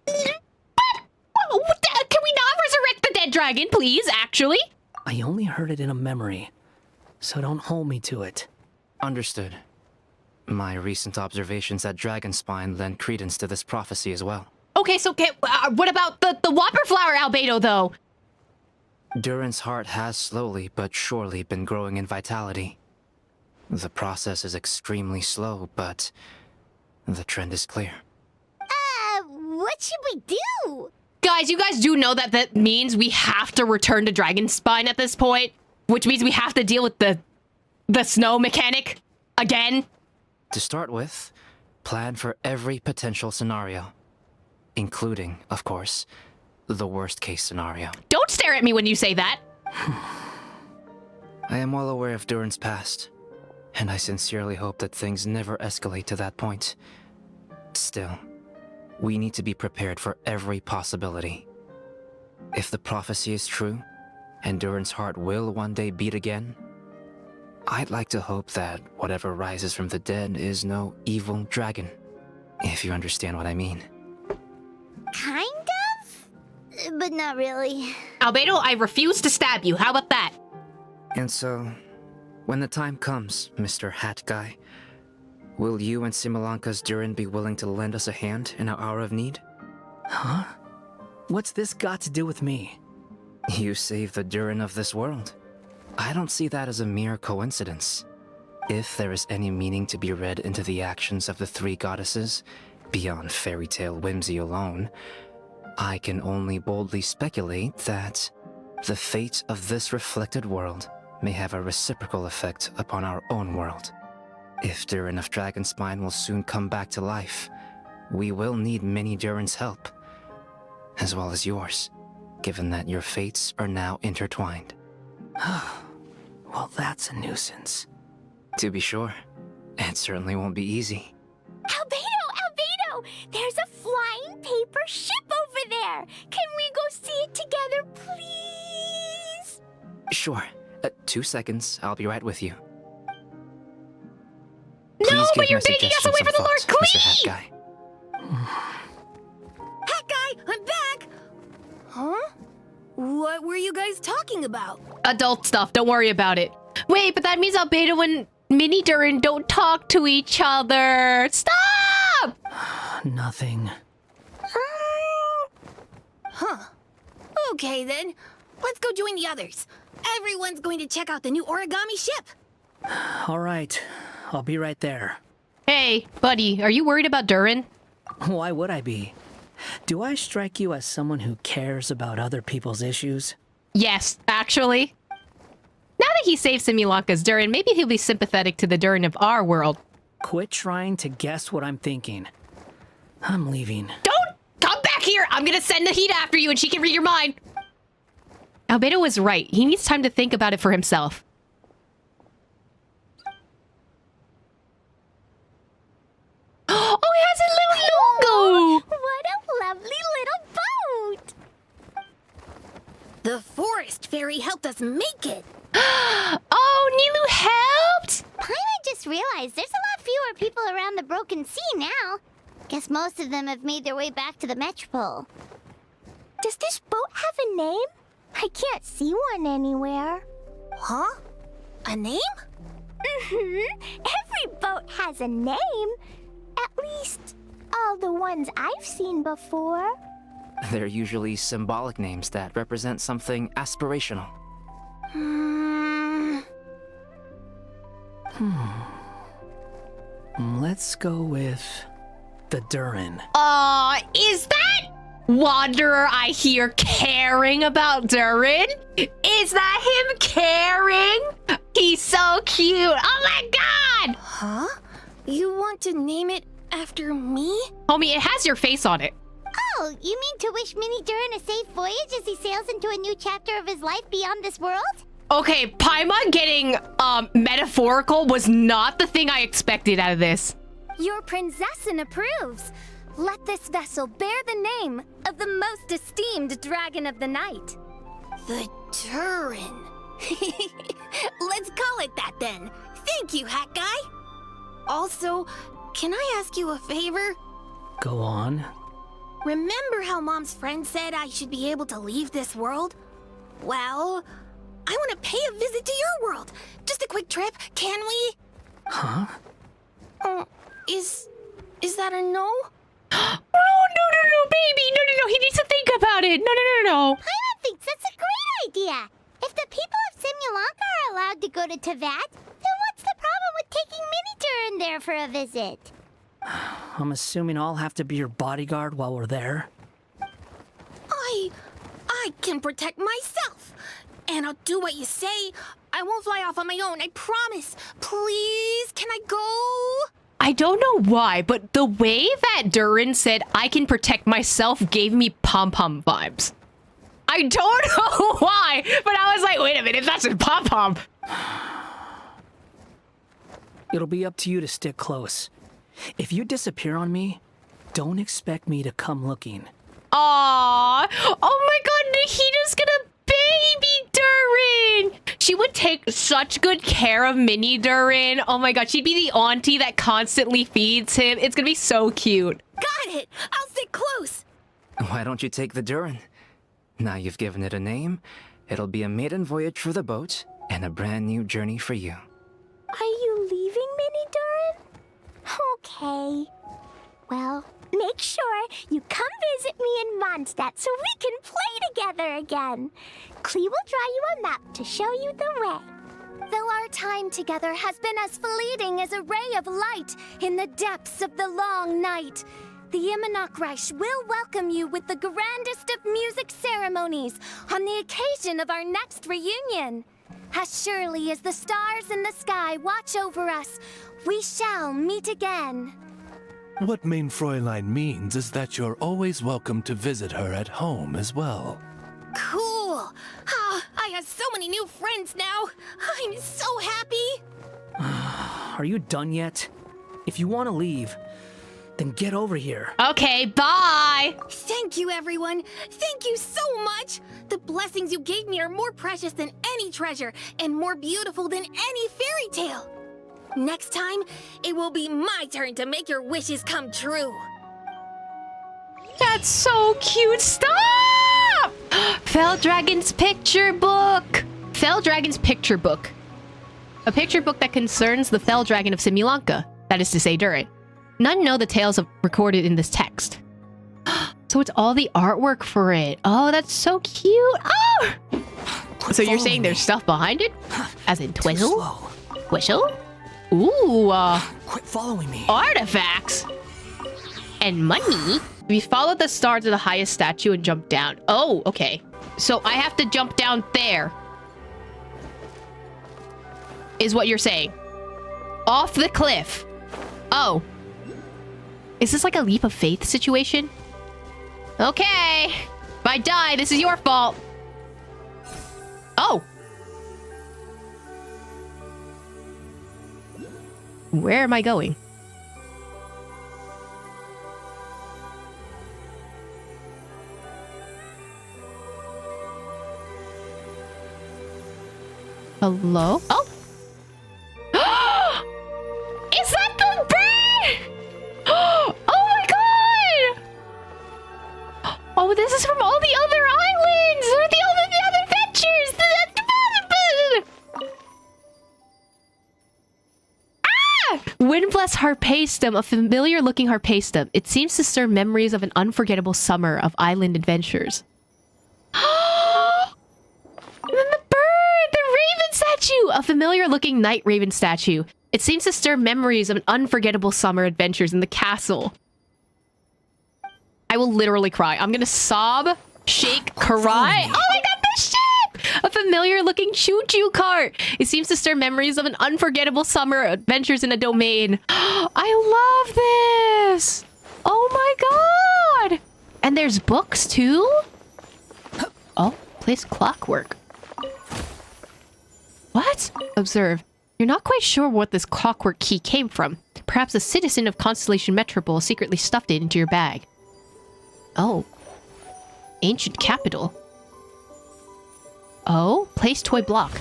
we not resurrect the dead dragon, please, actually? I only heard it in a memory, so don't hold me to it. Understood. My recent observations at Dragonspine lend credence to this prophecy as well. Okay, so what about the Whopper Flower Albedo, though? Durin's heart has slowly but surely been growing in vitality. The process is extremely slow, but the trend is clear. What should we do? Guys, you guys do know that that means we have to return to Dragonspine at this point, which means we have to deal with the snow mechanic again. To start with, plan for every potential scenario, including, of course, the worst-case scenario. Don't stare at me when you say that. I am well aware of Durin's past, and I sincerely hope that things never escalate to that point. Still, we need to be prepared for every possibility. If the prophecy is true, and Durin's heart will one day beat again, I'd like to hope that whatever rises from the dead is no evil dragon, if you understand what I mean. Kind of? But not really. Albedo, I refuse to stab you. How about that? And so, when the time comes, Mr. Hat Guy, will you and Simulanka's Durin be willing to lend us a hand in our hour of need? Huh? What's this got to do with me? You saved the Durin of this world. I don't see that as a mere coincidence. If there is any meaning to be read into the actions of the three goddesses, beyond fairy tale whimsy alone, I can only boldly speculate that the fate of this reflected world may have a reciprocal effect upon our own world. If Durin of Dragonspine will soon come back to life, we will need many Durin's help, as well as yours, given that your fates are now intertwined. Well, that's a nuisance. To be sure, it certainly won't be easy. Albedo! There's a flying paper ship over there! Can we go see it together, please? Sure. 2 seconds, I'll be right with you. Please but give you're my making us suggestions away some from the Lord thought, Mr. Hat Klee! Guy. Hat Guy, I'm back! Huh? What were you guys talking about? Adult stuff, don't worry about it. Wait, but that means Albedo and Mini Durin don't talk to each other. Stop! Nothing. Huh. Okay then. Let's go join the others. Everyone's going to check out the new origami ship. All right, I'll be right there. Hey, buddy, are you worried about Durin? Why would I be? Do I strike you as someone who cares about other people's issues? Yes, actually. Now that he saved Simulanka's Durin, maybe he'll be sympathetic to the Durin of our world. Quit trying to guess what I'm thinking. I'm leaving. Don't come back here! I'm gonna send the heat after you and she can read your mind. Albedo was right. He needs time to think about it for himself. Oh, it has a little logo! What a lovely little boat! The forest fairy helped us make it. Oh, Nilu helped? Paimon just realized there's a lot fewer people around the Broken Sea now. Guess most of them have made their way back to the Metropole. Does this boat have a name? I can't see one anywhere. Huh? A name? Every boat has a name. At least, all the ones I've seen before. They're usually symbolic names that represent something aspirational. Let's go with the Durin. Is that Wanderer I hear caring about Durin? Is that him caring? He's so cute. Oh my god! Huh? You want to name it after me? Homie, it has your face on it. Oh, you mean to wish Mini Durin a safe voyage as he sails into a new chapter of his life beyond this world? Okay, Paimon getting metaphorical was not the thing I expected out of this. Your princessin approves. Let this vessel bear the name of the most esteemed dragon of the night. The Durin. Let's call it that then. Thank you, Hat Guy. Also, can I ask you a favor? Go on. Remember how Mom's friend said I should be able to leave this world? Well, I want to pay a visit to your world. Just a quick trip, can we? Huh? Is that a no? Oh, no, baby. No. He needs to think about it. No. Paimon thinks that's a great idea. If the people of Simulanka are allowed to go to Tevat, then what's the problem with taking Mini Durin there for a visit? I'm assuming I'll have to be your bodyguard while we're there. I can protect myself. And I'll do what you say. I won't fly off on my own, I promise. Please, can I go? I don't know why, but the way that Durin said I can protect myself gave me pom-pom vibes. I don't know why, but I was like, wait a minute, that's a pom-pom. It'll be up to you to stick close. If you disappear on me, don't expect me to come looking. Aww. Oh my god, Nahita's gonna baby Durin. She would take such good care of Mini Durin. Oh my god, she'd be the auntie that constantly feeds him. It's gonna be so cute. Got it! I'll sit close! Why don't you take the Durin? Now you've given it a name, it'll be a maiden voyage for the boat and a brand new journey for you. Are you leaving, Mini Durin? Okay. Well, make sure you come visit me in Mondstadt so we can play together again. Klee will draw you a map to show you the way. Though our time together has been as fleeting as a ray of light in the depths of the long night, the Imanakreich will welcome you with the grandest of music ceremonies on the occasion of our next reunion. As surely as the stars in the sky watch over us, we shall meet again. What Mein Fräulein means is that you're always welcome to visit her at home as well. Cool! I have so many new friends now! I'm so happy! Are you done yet? If you want to leave, then get over here. Okay, bye! Thank you, everyone! Thank you so much! The blessings you gave me are more precious than any treasure, and more beautiful than any fairy tale! Next time, it will be my turn to make your wishes come true. That's so cute. Stop! Fell Dragon's picture book. Fell Dragon's picture book. A picture book that concerns the Fell Dragon of Simulanka. That is to say, Durin. None know the tales recorded in this text. So it's all the artwork for it. Oh, that's so cute. Oh! So you're saying there's stuff behind it? As in Twizzle? Twizzle? Ooh, Quit following me. Artifacts! And money? We follow the star to the highest statue and jump down. Oh, okay. So I have to jump down there. Is what you're saying. Off the cliff. Oh. Is this like a leap of faith situation? Okay. If I die, this is your fault. Oh. Where am I going? Hello? Oh! Is that the bird? Oh my god! Oh, this is from all the other islands! Or the other adventures! Ah! Windbless harpastum, a familiar-looking harpastum. It seems to stir memories of an unforgettable summer of island adventures. And then the bird! The raven statue! A familiar-looking night raven statue. It seems to stir memories of an unforgettable summer adventures in the castle. I will literally cry. I'm gonna sob, shake, cry. Oh my god, the ship! A familiar-looking choo-choo cart. It seems to stir memories of an unforgettable summer adventures in a domain. I love this! Oh my god! And there's books too? Oh, place clockwork. What? Observe. You're not quite sure what this clockwork key came from. Perhaps a citizen of Constellation Metropole secretly stuffed it into your bag. Oh. Ancient capital. Oh, place toy block.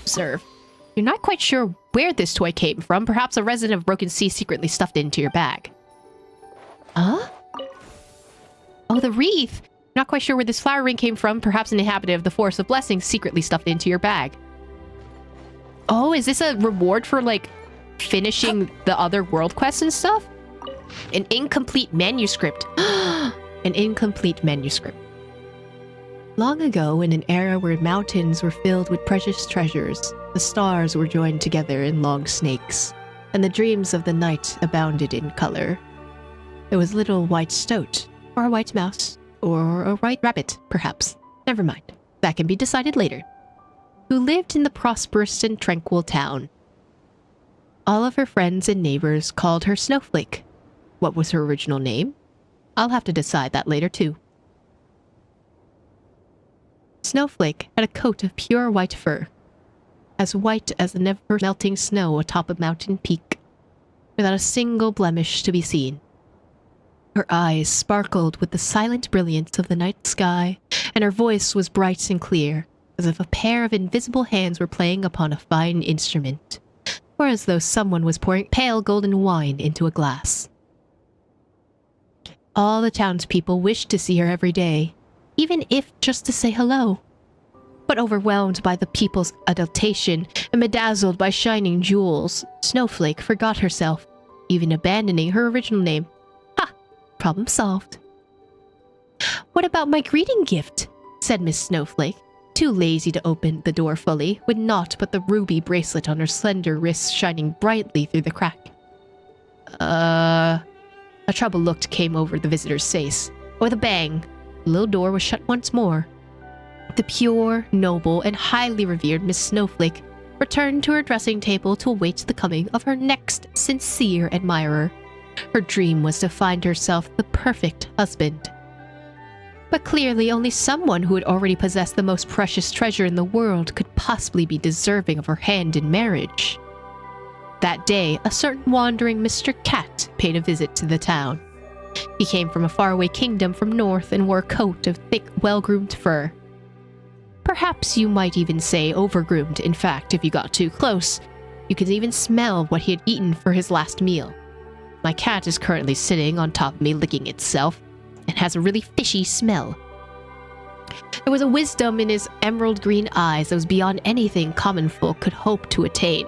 Observe. You're not quite sure where this toy came from. Perhaps a resident of Broken Sea secretly stuffed it into your bag. Huh? Oh, the wreath. Not quite sure where this flower ring came from. Perhaps an inhabitant of the Forest of Blessings secretly stuffed it into your bag. Oh, is this a reward for, like, finishing the other world quests and stuff? An incomplete manuscript. An incomplete manuscript. Long ago, in an era where mountains were filled with precious treasures, the stars were joined together in long snakes, and the dreams of the night abounded in color. There was little white stoat, or a white mouse, or a white rabbit, perhaps. Never mind. That can be decided later. Who lived in the prosperous and tranquil town. All of her friends and neighbors called her Snowflake. What was her original name? I'll have to decide that later too. Snowflake had a coat of pure white fur, as white as the never-melting snow atop a mountain peak, without a single blemish to be seen. Her eyes sparkled with the silent brilliance of the night sky, and her voice was bright and clear, as if a pair of invisible hands were playing upon a fine instrument, or as though someone was pouring pale golden wine into a glass. All the townspeople wished to see her every day, even if just to say hello. But overwhelmed by the people's adulation and bedazzled by shining jewels, Snowflake forgot herself, even abandoning her original name. Ha! Problem solved. What about my greeting gift? Said Miss Snowflake, too lazy to open the door fully, with naught but the ruby bracelet on her slender wrist shining brightly through the crack. A troubled look came over the visitor's face. With a bang, the little door was shut once more. The pure, noble, and highly revered Miss Snowflake returned to her dressing table to await the coming of her next sincere admirer. Her dream was to find herself the perfect husband. But clearly only someone who had already possessed the most precious treasure in the world could possibly be deserving of her hand in marriage. That day, a certain wandering Mr. Cat paid a visit to the town. He came from a faraway kingdom from north and wore a coat of thick, well-groomed fur. Perhaps you might even say overgroomed. In fact, if you got too close, you could even smell what he had eaten for his last meal. My cat is currently sitting on top of me licking itself and has a really fishy smell. There was a wisdom in his emerald green eyes that was beyond anything common folk could hope to attain.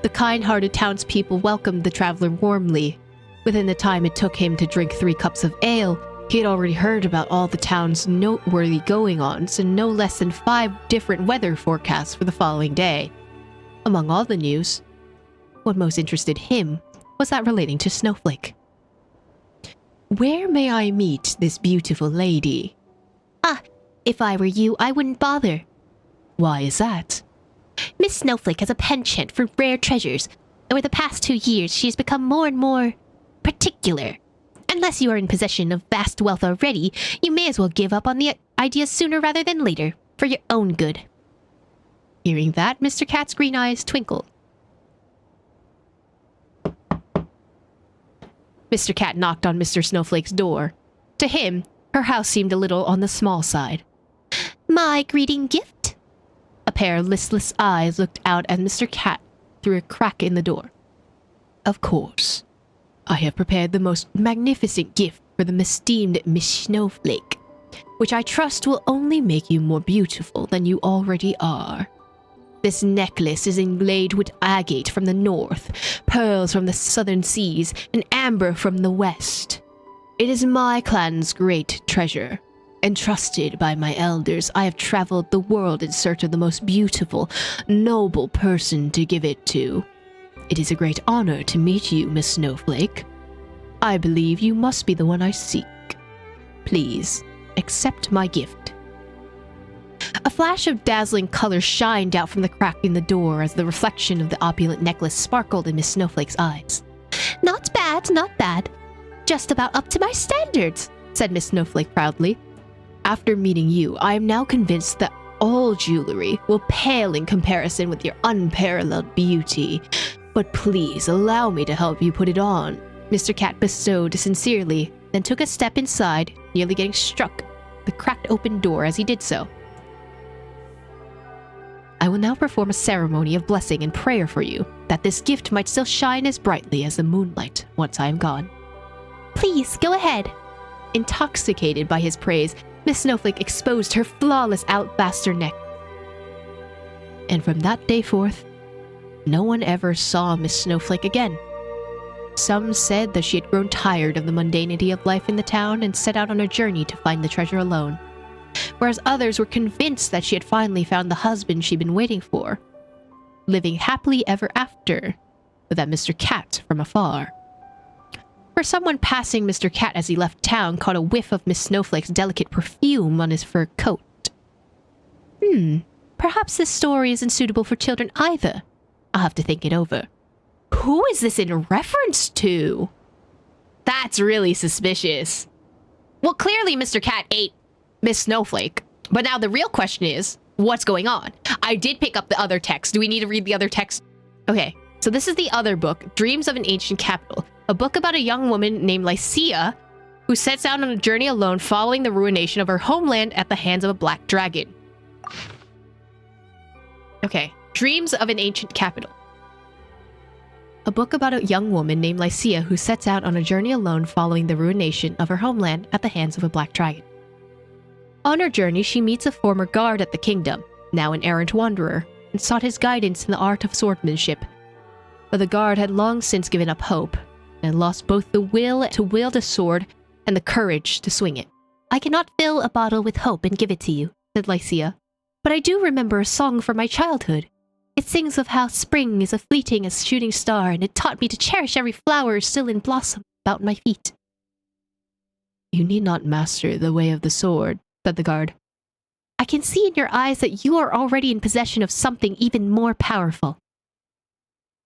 The kind-hearted townspeople welcomed the traveler warmly. Within the time it took him to drink 3 cups of ale, he had already heard about all the town's noteworthy going-ons and no less than 5 different weather forecasts for the following day. Among all the news, what most interested him was that relating to Snowflake. Where may I meet this beautiful lady? Ah, if I were you, I wouldn't bother. Why is that? Miss Snowflake has a penchant for rare treasures. Over the past 2 years, she has become more and more particular. Unless you are in possession of vast wealth already, you may as well give up on the idea sooner rather than later, for your own good. Hearing that, Mr. Cat's green eyes twinkled. Mr. Cat knocked on Mr. Snowflake's door. To him, her house seemed a little on the small side. My greeting gift? A pair of listless eyes looked out at Mr. Cat through a crack in the door. Of course. I have prepared the most magnificent gift for the esteemed Miss Snowflake, which I trust will only make you more beautiful than you already are. This necklace is inlaid with agate from the north, pearls from the southern seas, and amber from the west. It is my clan's great treasure. Entrusted by my elders, I have traveled the world in search of the most beautiful, noble person to give it to. It is a great honor to meet you, Miss Snowflake. I believe you must be the one I seek. Please, accept my gift. A flash of dazzling color shined out from the crack in the door as the reflection of the opulent necklace sparkled in Miss Snowflake's eyes. Not bad, not bad. Just about up to my standards, said Miss Snowflake proudly. After meeting you, I am now convinced that all jewelry will pale in comparison with your unparalleled beauty. But please allow me to help you put it on. Mr. Cat bestowed sincerely, then took a step inside, nearly getting struck the cracked open door as he did so. I will now perform a ceremony of blessing and prayer for you, that this gift might still shine as brightly as the moonlight once I am gone. Please, go ahead. Intoxicated by his praise, Miss Snowflake exposed her flawless alabaster neck. And from that day forth, no one ever saw Miss Snowflake again. Some said that she had grown tired of the mundanity of life in the town and set out on a journey to find the treasure alone, whereas others were convinced that she had finally found the husband she'd been waiting for, living happily ever after with that Mr. Cat from afar. For someone passing Mr. Cat as he left town caught a whiff of Miss Snowflake's delicate perfume on his fur coat. Perhaps this story isn't suitable for children either. I'll have to think it over. Who is this in reference to? That's really suspicious. Well, clearly Mr. Cat ate Miss Snowflake. But now the real question is, what's going on? I did pick up the other text. Do we need to read the other text? Okay, so this is the other book, Dreams of an Ancient Capital. A book about a young woman named Lycia who sets out on a journey alone following the ruination of her homeland at the hands of a black dragon. Okay, Dreams of an Ancient Capital. A book about a young woman named Lycia who sets out on a journey alone following the ruination of her homeland at the hands of a black dragon. On her journey, she meets a former guard at the kingdom, now an errant wanderer, and sought his guidance in the art of swordsmanship. But the guard had long since given up hope, and lost both the will to wield a sword and the courage to swing it. I cannot fill a bottle with hope and give it to you, said Lycia. But I do remember a song from my childhood. It sings of how spring is as fleeting as shooting star, and it taught me to cherish every flower still in blossom about my feet. You need not master the way of the sword, said the guard. I can see in your eyes that you are already in possession of something even more powerful.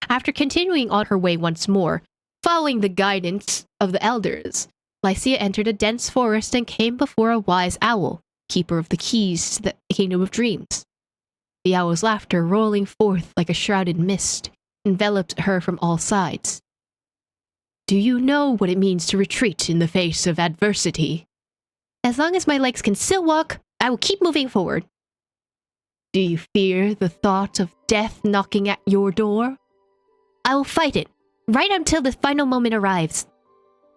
After continuing on her way once more, following the guidance of the elders, Lycia entered a dense forest and came before a wise owl, keeper of the keys to the kingdom of dreams. The owl's laughter, rolling forth like a shrouded mist, enveloped her from all sides. Do you know what it means to retreat in the face of adversity? As long as my legs can still walk, I will keep moving forward. Do you fear the thought of death knocking at your door? I will fight it, right until the final moment arrives.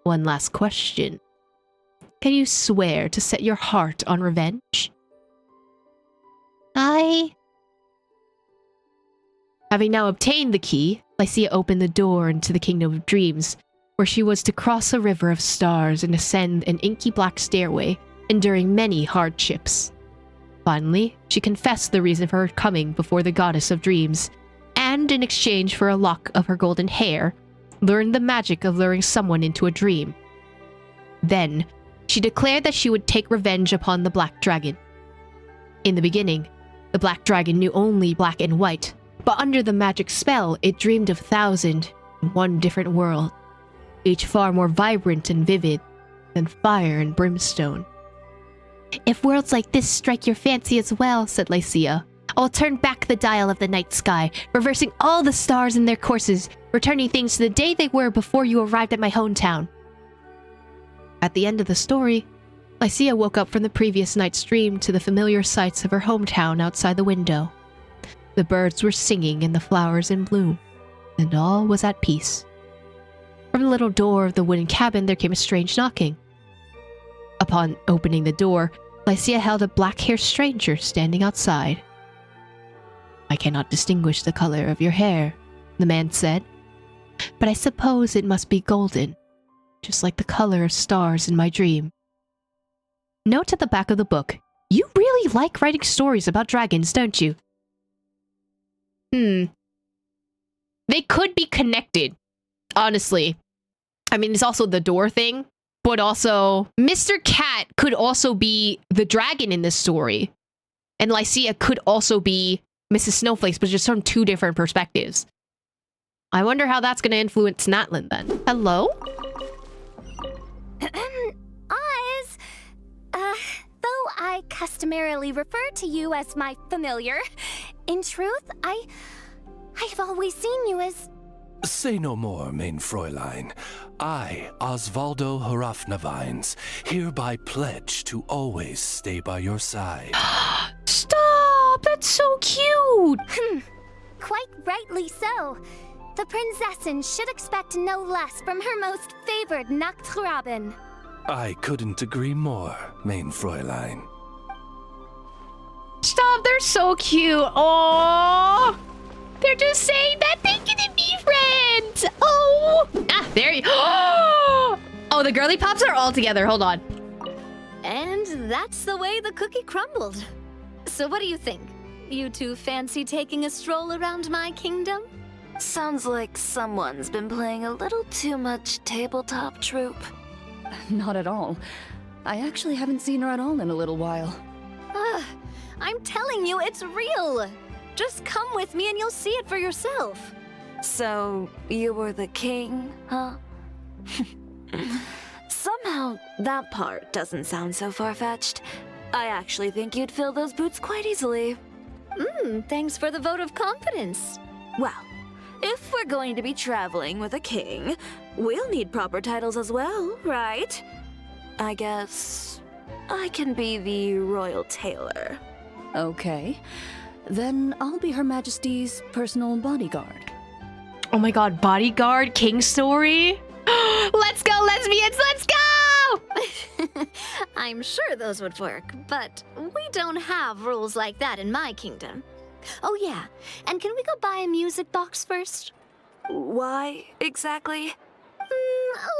One last question. Can you swear to set your heart on revenge? Having now obtained the key, Lycia opened the door into the Kingdom of Dreams, where she was to cross a river of stars and ascend an inky black stairway, enduring many hardships. Finally, she confessed the reason for her coming before the Goddess of Dreams, and in exchange for a lock of her golden hair, learned the magic of luring someone into a dream. Then, she declared that she would take revenge upon the Black Dragon. In the beginning, the Black Dragon knew only black and white, but under the magic spell, it dreamed of 1,001 different worlds, each far more vibrant and vivid than fire and brimstone. If worlds like this strike your fancy as well, said Lycia, I'll turn back the dial of the night sky, reversing all the stars in their courses, returning things to the day they were before you arrived at my hometown. At the end of the story, Lycia woke up from the previous night's dream to the familiar sights of her hometown outside the window. The birds were singing and the flowers in bloom, and all was at peace. From the little door of the wooden cabin there came a strange knocking. Upon opening the door, Lycia held a black-haired stranger standing outside. I cannot distinguish the color of your hair, the man said, but I suppose it must be golden, just like the color of stars in my dream. Note at the back of the book, you really like writing stories about dragons, don't you? They could be connected, honestly. I mean, it's also the door thing, but also Mr. Cat could also be the dragon in this story. And Lycia could also be Mrs. Snowflakes, but just from two different perspectives. I wonder how that's going to influence Natlin then. Hello? Oz! Though I customarily refer to you as my familiar, in truth, I've always seen you as... Say no more, main Fräulein. I, Osvaldo Hrafnavines, hereby pledge to always stay by your side. Stop! That's so cute! Quite rightly so. The Prinzessin should expect no less from her most favored Nachtraben. I couldn't agree more, main Fräulein. Stop, they're so cute. Aww. They're just saying that they can be friends. Oh. Ah, there you Oh, the girly pops are all together. Hold on. And that's the way the cookie crumbled. So what do you think? You two fancy taking a stroll around my kingdom? Sounds like someone's been playing a little too much tabletop troop. Not at all. I actually haven't seen her at all in a little while. I'm telling you, it's real. Just come with me and you'll see it for yourself. So, you were the king, huh? Somehow, that part doesn't sound so far-fetched. I actually think you'd fill those boots quite easily. Thanks for the vote of confidence. Well, if we're going to be traveling with a king, we'll need proper titles as well, right? I guess I can be the royal tailor. Okay. Then I'll be Her Majesty's personal bodyguard. Oh my god, bodyguard, king story? Let's go, lesbians, let's go! I'm sure those would work, but we don't have rules like that in my kingdom. Oh yeah, and can we go buy a music box first? Why, exactly?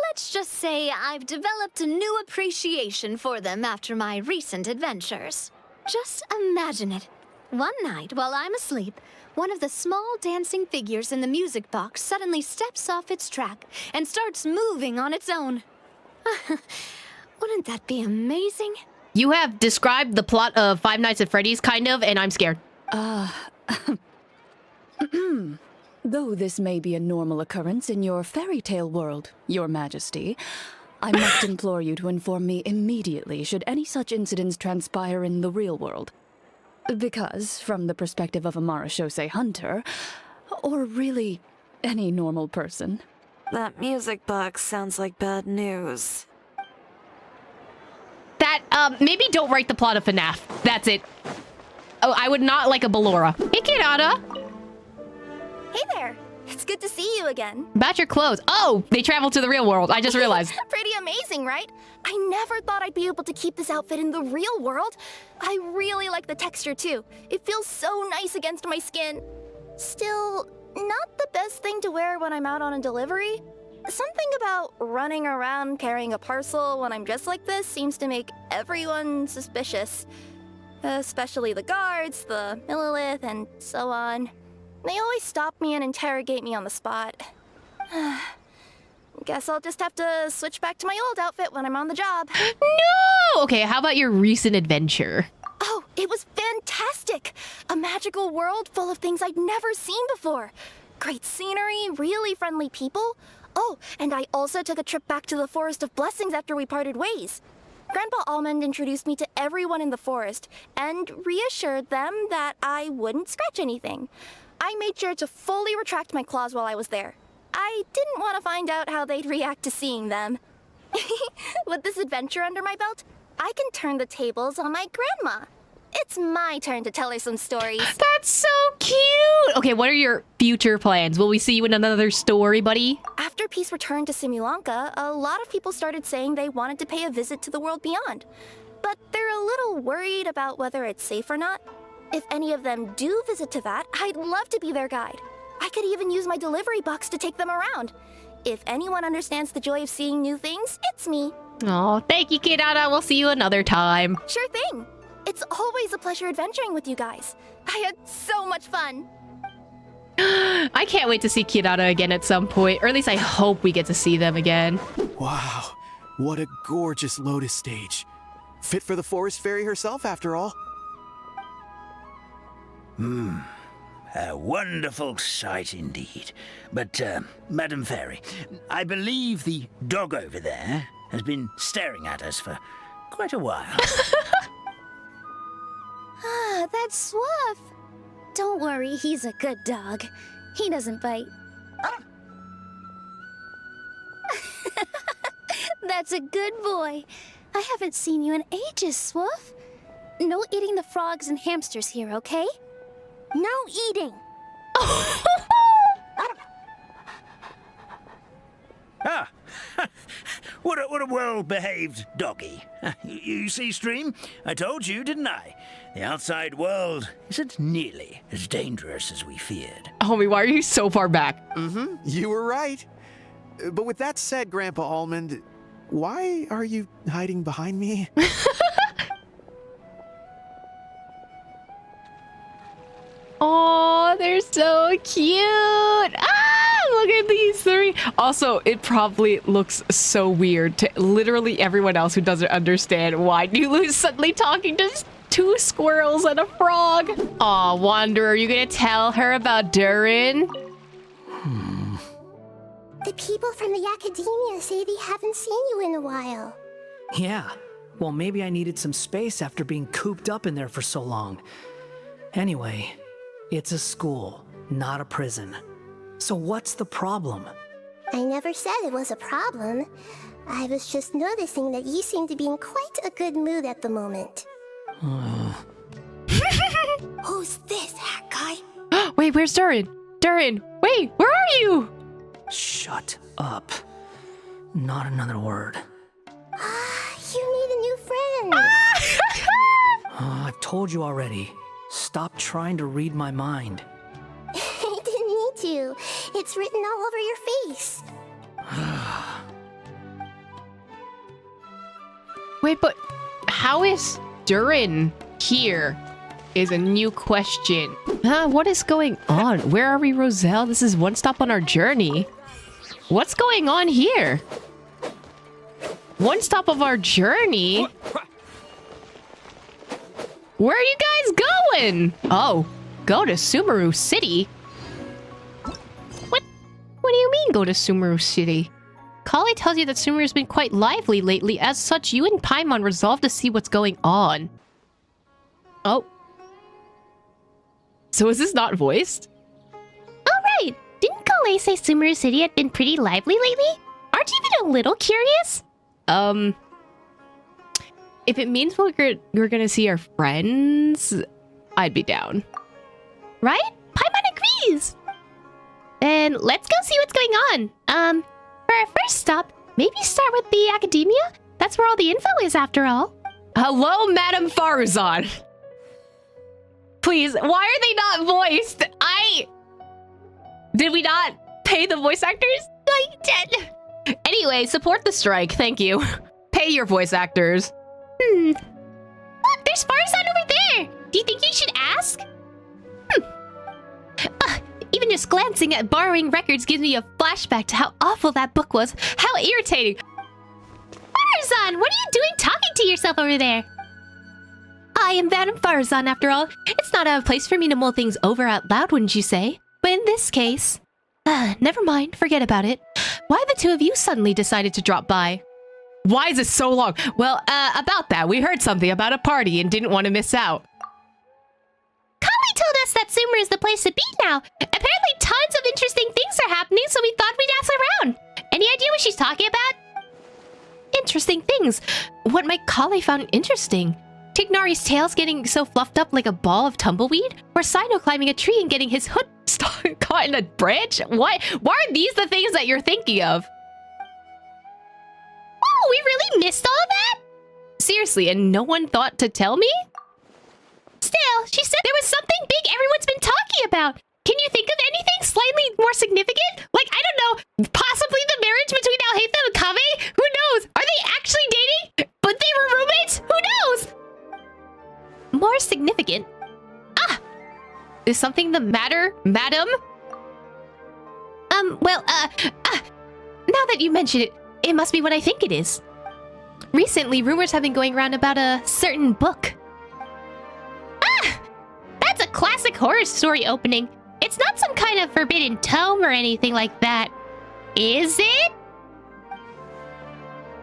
Let's just say I've developed a new appreciation for them after my recent adventures. Just imagine it. One night, while I'm asleep, one of the small dancing figures in the music box suddenly steps off its track and starts moving on its own. Wouldn't that be amazing? You have described the plot of Five Nights at Freddy's, kind of, and I'm scared. Though this may be a normal occurrence in your fairy tale world, Your Majesty, I must implore you to inform me immediately should any such incidents transpire in the real world. Because, from the perspective of a Marachose hunter, or really any normal person... That music box sounds like bad news. Chat, maybe don't write the plot of FNAF. That's it. Oh, I would not like a Ballora. Hey, Kirata. Hey there. It's good to see you again. About your clothes. Oh, they traveled to the real world. I just realized. Pretty amazing, right? I never thought I'd be able to keep this outfit in the real world. I really like the texture, too. It feels so nice against my skin. Still, not the best thing to wear when I'm out on a delivery. Something about running around carrying a parcel when I'm dressed like this seems to make everyone suspicious. Especially the guards, the Millilith, and so on. They always stop me and interrogate me on the spot. Guess I'll just have to switch back to my old outfit when I'm on the job. No! Okay, how about your recent adventure? Oh, it was fantastic! A magical world full of things I'd never seen before. Great scenery, really friendly people. Oh, and I also took a trip back to the Forest of Blessings after we parted ways. Grandpa Almond introduced me to everyone in the forest and reassured them that I wouldn't scratch anything. I made sure to fully retract my claws while I was there. I didn't want to find out how they'd react to seeing them. With this adventure under my belt, I can turn the tables on my grandma. It's my turn to tell her some stories. That's so cute! Okay, what are your future plans? Will we see you in another story, buddy? After peace returned to Simulanka, a lot of people started saying they wanted to pay a visit to the world beyond. But they're a little worried about whether it's safe or not. If any of them do visit to that, I'd love to be their guide. I could even use my delivery box to take them around. If anyone understands the joy of seeing new things, it's me. Oh, thank you, Kirata. We'll see you another time. Sure thing. It's always a pleasure adventuring with you guys. I had so much fun. I can't wait to see Kirata again at some point, or at least I hope we get to see them again. Wow, what a gorgeous Lotus stage. Fit for the Forest Fairy herself, after all. A wonderful sight indeed. But, Madam Fairy, I believe the dog over there has been staring at us for quite a while. Ah, that's Swoof. Don't worry, he's a good dog. He doesn't bite. That's a good boy. I haven't seen you in ages, Swoof. No eating the frogs and hamsters here, okay? No eating. Ah, what a well-behaved doggy. You see, Stream? I told you, didn't I? The outside world isn't nearly as dangerous as we feared. Homie, why are you so far back? You were right. But with that said, Grandpa Almond, why are you hiding behind me? Oh, they're so cute. Ah, look at these three. Also, it probably looks so weird to literally everyone else who doesn't understand why Nulu's suddenly talking to two squirrels and a frog. Aw, Wanderer, you gonna tell her about Durin? The people from the academia say they haven't seen you in a while. Yeah, well, maybe I needed some space after being cooped up in there for so long. Anyway, it's a school, not a prison. So what's the problem? I never said it was a problem. I was just noticing that you seem to be in quite a good mood at the moment. Who's this, hat guy? Wait, where's Durin? Durin, wait, where are you? Shut up. Not another word. You need a new friend. I've told you already. Stop trying to read my mind. I didn't need to. It's written all over your face. Wait, but how is Durin here? Is a new question. What is going on? Where are we, Roselle? This is one stop on our journey. What's going on here? One stop of our journey? Where are you guys going? Oh, go to Sumeru City? What do you mean go to Sumeru City? Kali tells you that Sumeru's been quite lively lately. As such, you and Paimon resolved to see what's going on. Oh. So is this not voiced? Oh, right. Didn't Kale say Sumeru City had been pretty lively lately? Aren't you even a little curious? If it means we're gonna see our friends, I'd be down. Right? Paimon agrees! Then let's go see what's going on. For our first stop, maybe start with the academia? That's where all the info is, after all. Hello, Madame Farzan. Please, why are they not voiced? Did we not pay the voice actors? I did. Anyway, support the strike, thank you. Pay your voice actors. Look, there's Farzan over there. Do you think you should ask? Even just glancing at borrowing records gives me a flashback to how awful that book was. How irritating. Farzan, what are you doing talking to yourself over there? I am Madame Farzan, after all. It's not out of place for me to mull things over out loud, wouldn't you say? But in this case... never mind, forget about it. Why the two of you suddenly decided to drop by? Why is it so long? Well, about that, we heard something about a party and didn't want to miss out. Kali told us that Sumer is the place to be now. Apparently tons of interesting things are happening, so we thought we'd ask around. Any idea what she's talking about? Interesting things. What might Kali found interesting? Tignari's tail's getting so fluffed up like a ball of tumbleweed? Or Sino climbing a tree and getting his hood caught in a branch? Why are these the things that you're thinking of? Oh, we really missed all of that? Seriously, and no one thought to tell me? Still, she said there was something big everyone's been talking about. Can you think of anything slightly more significant? Like, I don't know, possibly the marriage between Alhaitham and Kaveh? Who knows? Are they actually dating? But they were roommates? Who knows? More significant? Is something the matter, madam? Now that you mention it, it must be what I think it is. Recently, rumors have been going around about a certain book. That's a classic horror story opening. It's not some kind of forbidden tome or anything like that. Is it?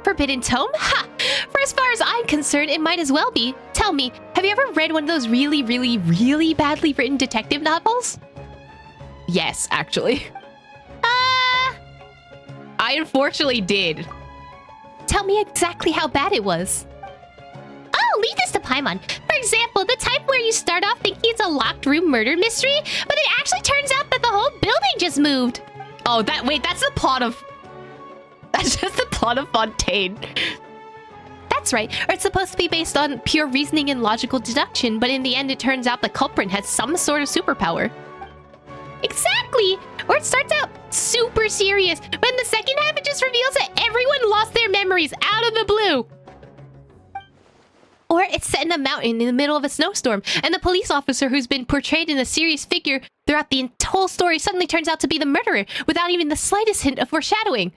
Forbidden tome? Ha! For as far as I'm concerned, it might as well be. Tell me, have you ever read one of those really, really, really badly written detective novels? Yes, actually. I unfortunately did. Tell me exactly how bad it was. Oh, leave this to Paimon. For example, the type where you start off thinking it's a locked room murder mystery, but it actually turns out that the whole building just moved. Oh, that's the plot of... That's just the plot of Fontaine. That's right, or it's supposed to be based on pure reasoning and logical deduction, but in the end it turns out the culprit has some sort of superpower. Exactly! Or it starts out super serious, but in the second half it just reveals that everyone lost their memories out of the blue. Or it's set in a mountain in the middle of a snowstorm, and the police officer who's been portrayed in a serious figure throughout the whole story suddenly turns out to be the murderer, without even the slightest hint of foreshadowing.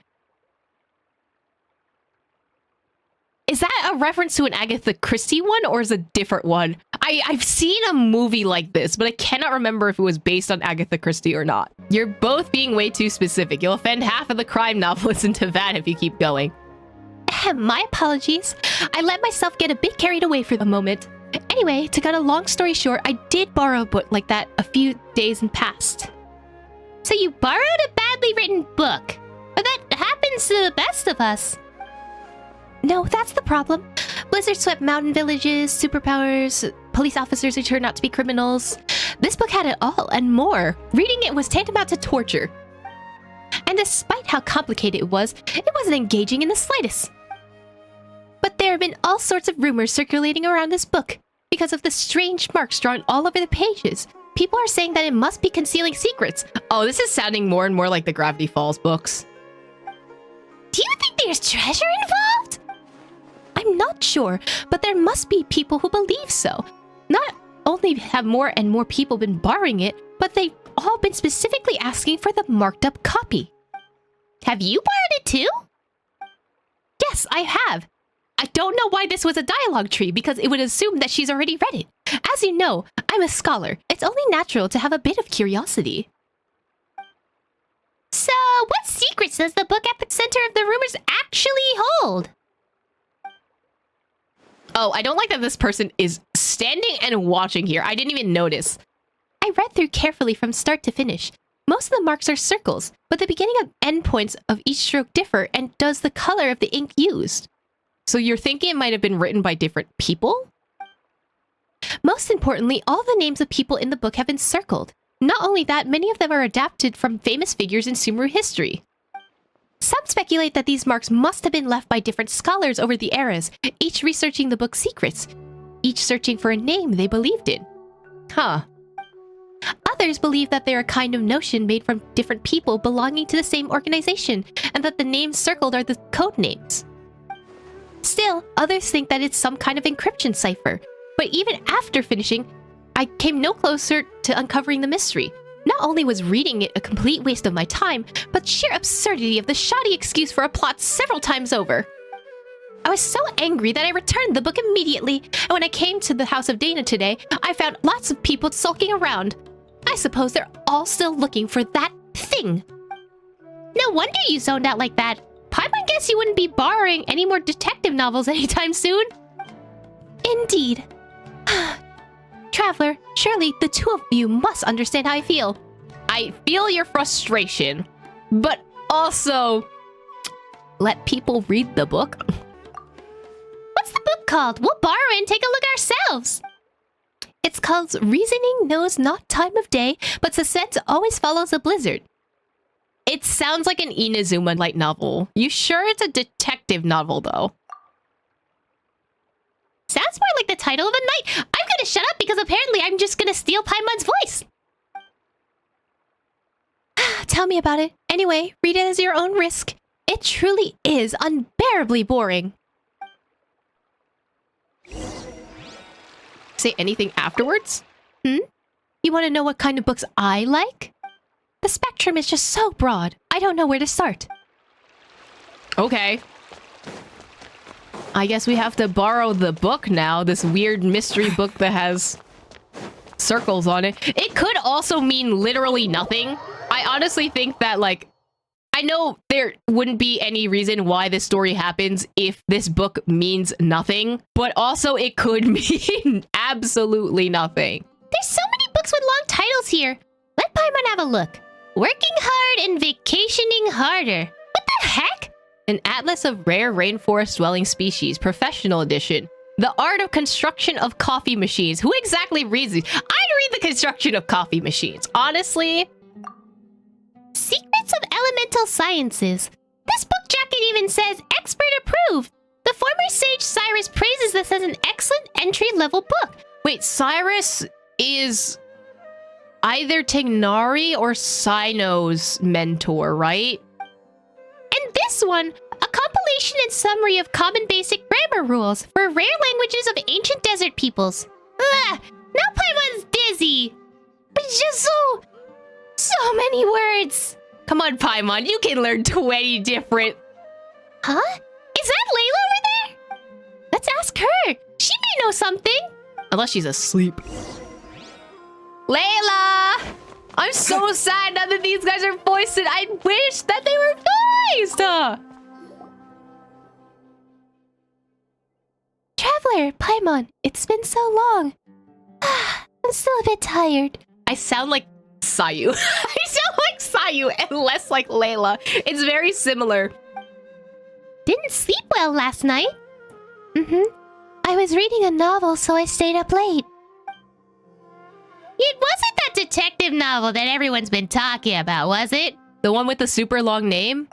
Is that a reference to an Agatha Christie one, or is it a different one? I've seen a movie like this, but I cannot remember if it was based on Agatha Christie or not. You're both being way too specific. You'll offend half of the crime novelists into that if you keep going. My apologies. I let myself get a bit carried away for the moment. Anyway, to cut a long story short, I did borrow a book like that a few days in past. So you borrowed a badly written book? But that happens to the best of us. No, that's the problem. Blizzard swept mountain villages, superpowers, police officers who turned out to be criminals. This book had it all and more. Reading it was tantamount to torture. And despite how complicated it wasn't engaging in the slightest. But there have been all sorts of rumors circulating around this book because of the strange marks drawn all over the pages. People are saying that it must be concealing secrets. Oh, this is sounding more and more like the Gravity Falls books. Do you think there's treasure involved? I'm not sure, but there must be people who believe so. Not only have more and more people been borrowing it, but they've all been specifically asking for the marked up copy. Have you borrowed it too? Yes, I have. I don't know why this was a dialogue tree, because it would assume that she's already read it. As you know, I'm a scholar. It's only natural to have a bit of curiosity. So, what secrets does the book at the center of the rumors actually hold? Oh, I don't like that this person is standing and watching here. I didn't even notice. I read through carefully from start to finish. Most of the marks are circles, but the beginning and end points of each stroke differ, and does the color of the ink used. So you're thinking it might have been written by different people? Most importantly, all the names of people in the book have been circled. Not only that, many of them are adapted from famous figures in Sumeru history. Some speculate that these marks must have been left by different scholars over the eras, each researching the book's secrets, each searching for a name they believed in. Huh. Others believe that they're a kind of notion made from different people belonging to the same organization, and that the names circled are the code names. Still, others think that it's some kind of encryption cipher, but even after finishing, I came no closer to uncovering the mystery. Not only was reading it a complete waste of my time, but sheer absurdity of the shoddy excuse for a plot several times over. I was so angry that I returned the book immediately, and when I came to the House of Dana today, I found lots of people sulking around. I suppose they're all still looking for that thing. No wonder you zoned out like that. Paimon guess you wouldn't be borrowing any more detective novels anytime soon. Indeed. Traveler, surely the two of you must understand how I feel. I feel your frustration, but also let people read the book. What's the book called? We'll borrow it and take a look ourselves. It's called Reasoning Knows Not Time of Day, but Suspense Always Follows a Blizzard. It sounds like an Inazuma light novel. You sure it's a detective novel, though? Sounds more like the title of a night. I'm gonna shut up because apparently I'm just gonna steal Paimon's voice. Tell me about it. Anyway, read it as your own risk. It truly is unbearably boring. Say anything afterwards? You want to know what kind of books I like? The spectrum is just so broad. I don't know where to start. Okay. I guess we have to borrow the book now. This weird mystery book that has circles on it. It could also mean literally nothing. I honestly think that, like, I know there wouldn't be any reason why this story happens if this book means nothing, but also it could mean absolutely nothing. There's so many books with long titles here. Let Paimon have a look. Working hard and vacationing harder. What the heck? An Atlas of Rare Rainforest Dwelling Species, Professional Edition. The Art of Construction of Coffee Machines. Who exactly reads these? I'd read the construction of coffee machines. Honestly. Secrets of Elemental Sciences. This book jacket even says expert approved. The former sage Cyrus praises this as an excellent entry-level book. Wait, Cyrus is either Tignari or Sino's mentor, right? And this one, a compilation and summary of common basic grammar rules for rare languages of ancient desert peoples. Ugh, now Paimon's dizzy. It's just so many words. Come on, Paimon, you can learn 20 different... Huh? Is that Layla over there? Let's ask her. She may know something. Unless she's asleep. Layla! I'm so sad now that these guys are voiced. I wish that they were voiced! Traveler, Paimon, it's been so long. I'm still a bit tired. I sound like Sayu. I sound like Sayu and less like Layla. It's very similar. Didn't sleep well last night. I was reading a novel, so I stayed up late. It wasn't that detective novel that everyone's been talking about, was it? The one with the super long name?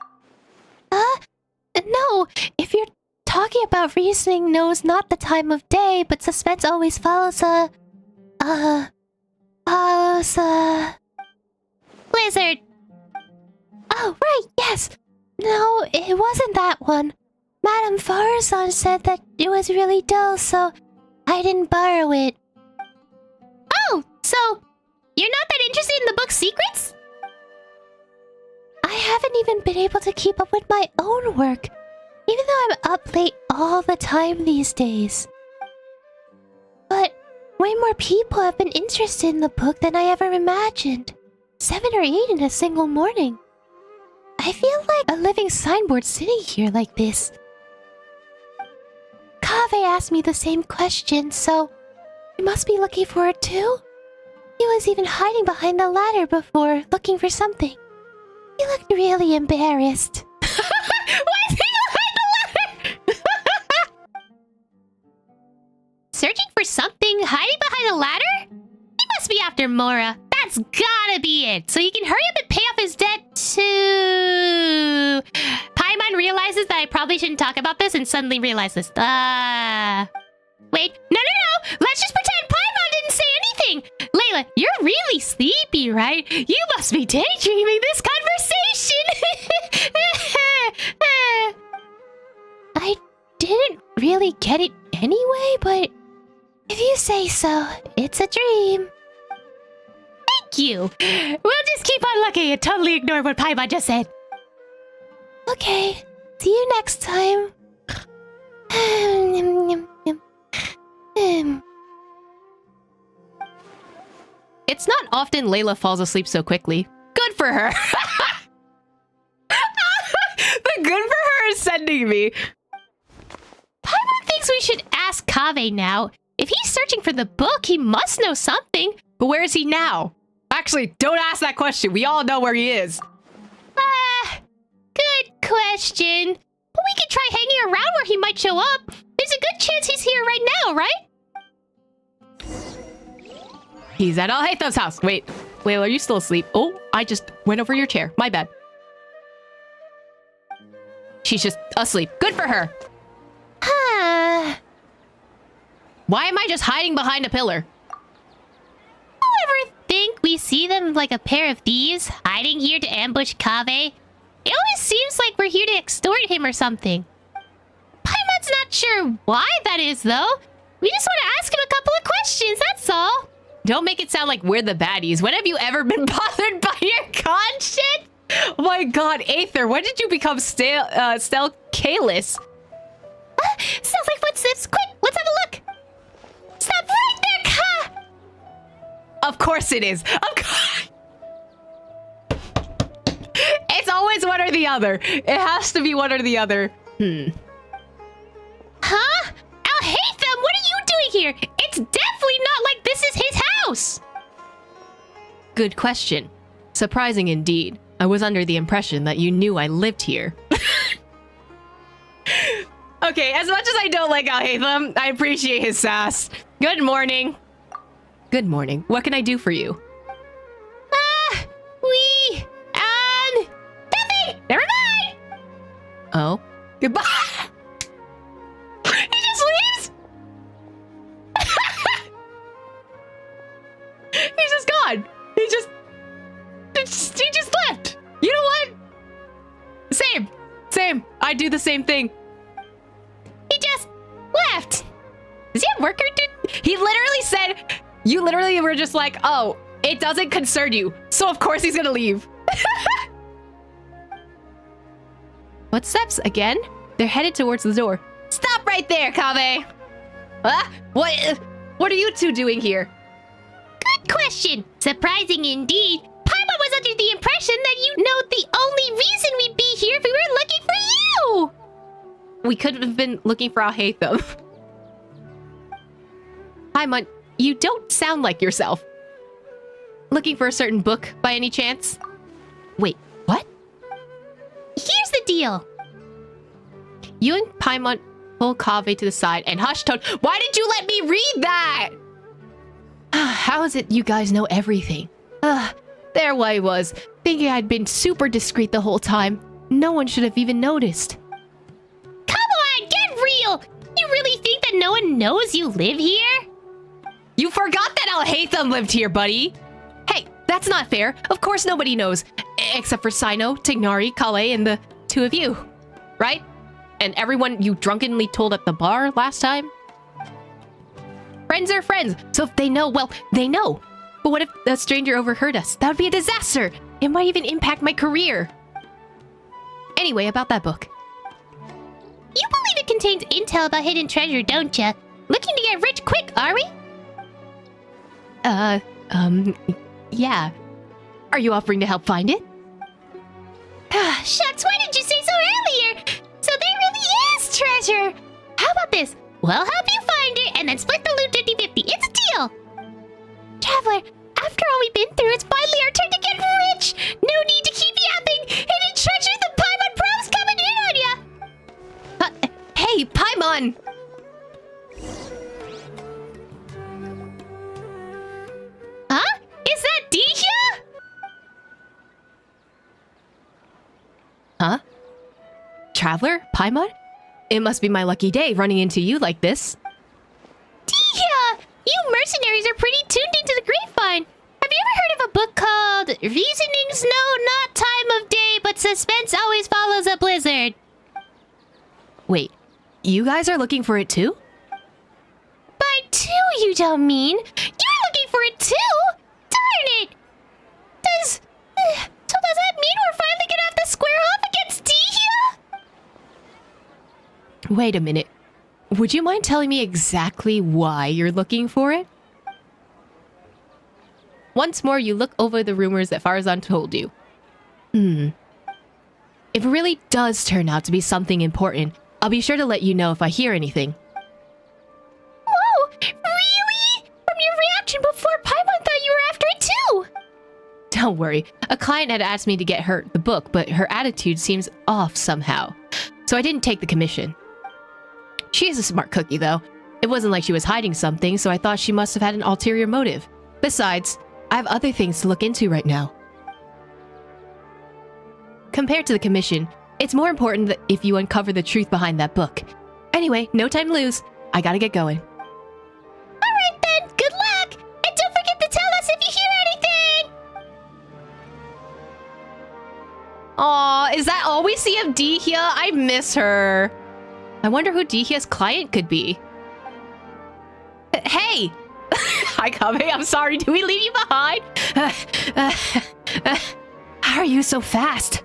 No. If you're talking about Reasoning Knows Not the Time of Day, but Suspense Always Follows a... Blizzard. Oh, right, yes. No, it wasn't that one. Madame Farazan said that it was really dull, so I didn't borrow it. Oh, so you're not that interested in the book's secrets? I haven't even been able to keep up with my own work, even though I'm up late all the time these days. But way more people have been interested in the book than I ever imagined. 7 or 8 in a single morning. I feel like a living signboard sitting here like this. Kaveh asked me the same question, so you must be looking for it too? He was even hiding behind the ladder before, looking for something. He looked really embarrassed. Why is he behind the ladder? searching for something, hiding behind a ladder? He must be after Mora. That's gotta be it. So he can hurry up and pay off his debt to... Paimon realizes that I probably shouldn't talk about this and suddenly realizes. Wait. No. Let's just pretend Paimon didn't say anything. Layla, you're really sleepy, right? You must be daydreaming this conversation. I didn't really get it anyway, but if you say so, it's a dream. Thank you. We'll just keep on looking and totally ignore what Paimon just said. Okay. See you next time. It's not often Layla falls asleep so quickly. Good for her. The good for her is sending me. Paimon thinks we should ask Kaveh now. If he's searching for the book, he must know something. But where is he now? Actually, don't ask that question. We all know where he is. Good question. But we could try hanging around where he might show up. There's a good chance he's here right now, right? He's at Alhaitham's house. Wait, Layla, are you still asleep? Oh, I just went over your chair. My bad. She's just asleep. Good for her. Why am I just hiding behind a pillar? You ever think we see them like a pair of thieves hiding here to ambush Kaveh? It always seems like we're here to extort him or something. Paimon's not sure why that is, though. We just want to ask him a couple of questions, that's all. Don't make it sound like we're the baddies. When have you ever been bothered by your con shit? Oh my god, Aether, when did you become Stell Kalis? Sounds like footsteps. Quick, let's have a look. Stop right there, Ka! Of course it is. Of course. It's always one or the other. It has to be one or the other. Huh? Alhaitham, what are you doing here? It's definitely not like this is his house. Good question. Surprising indeed. I was under the impression that you knew I lived here. Okay, as much as I don't like Alhaitham, I appreciate his sass. Good morning. Good morning. What can I do for you? Nothing! Never mind! Oh. Goodbye! He just leaves? He's just gone. He just left. You know what? Same. I do the same thing. He just left. Does he have work or did? He literally said, you literally were just like, oh, it doesn't concern you. So of course he's gonna leave. Footsteps again? They're headed towards the door. Stop right there, Kaveh. What are you two doing here? Good question. Surprising indeed. Paimon was under the impression that you know the only reason we'd be here if we were looking for you. We could have been looking for Alhaitham. Paimon, you don't sound like yourself. Looking for a certain book by any chance? Wait, what? Here's the deal. You and Paimon pull Kaveh to the side and hush tone. Why did you let me read that? How is it you guys know everything? There I was, thinking I'd been super discreet the whole time. No one should have even noticed. Come on, get real! You really think that no one knows you live here? You forgot that Alhaitham lived here, buddy. Hey, that's not fair. Of course nobody knows. Except for Sino, Tignari, Kale, and the two of you. Right? And everyone you drunkenly told at the bar last time? Friends are friends, so if they know, well, they know. But what if a stranger overheard us? That would be a disaster. It might even impact my career. Anyway, about that book. You believe it contains intel about hidden treasure, don't ya? Looking to get rich quick, are we? Yeah. Are you offering to help find it? Shucks, why didn't you say so earlier? So there really is treasure. How about this? We'll help you find it and then split the loot 50-50. It's a deal. Traveler, after all we've been through, it's finally our turn to get rich. No need to keep yapping. Hidden treasure, the Paimon Pro's coming in on ya. Hey, Paimon. traveler, Paimon? It must be my lucky day running into you like this. Dihya! You mercenaries are pretty tuned into the grapevine. Have you ever heard of a book called Reasonings Know Not Time of Day, but Suspense Always Follows a Blizzard? Wait, you guys are looking for it too? By two, you don't mean? You're looking for it too? Darn it! So does that mean we're finally gonna have to square off against Dihya? Wait a minute. Would you mind telling me exactly why you're looking for it? Once more, you look over the rumors that Farazan told you. If it really does turn out to be something important, I'll be sure to let you know if I hear anything. Whoa! Really? From your reaction before, Paimon thought you were after it too! Don't worry. A client had asked me to get her the book, but her attitude seems off somehow. So I didn't take the commission. She is a smart cookie, though. It wasn't like she was hiding something, so I thought she must have had an ulterior motive. Besides, I have other things to look into right now. Compared to the commission, it's more important that if you uncover the truth behind that book. Anyway, no time to lose. I gotta get going. Alright then, good luck! And don't forget to tell us if you hear anything! Aw, is that all we see of Dihya? I miss her. I wonder who Dihya's client could be. Hey! Hi, Kame. I'm sorry. Did we leave you behind? How are you so fast?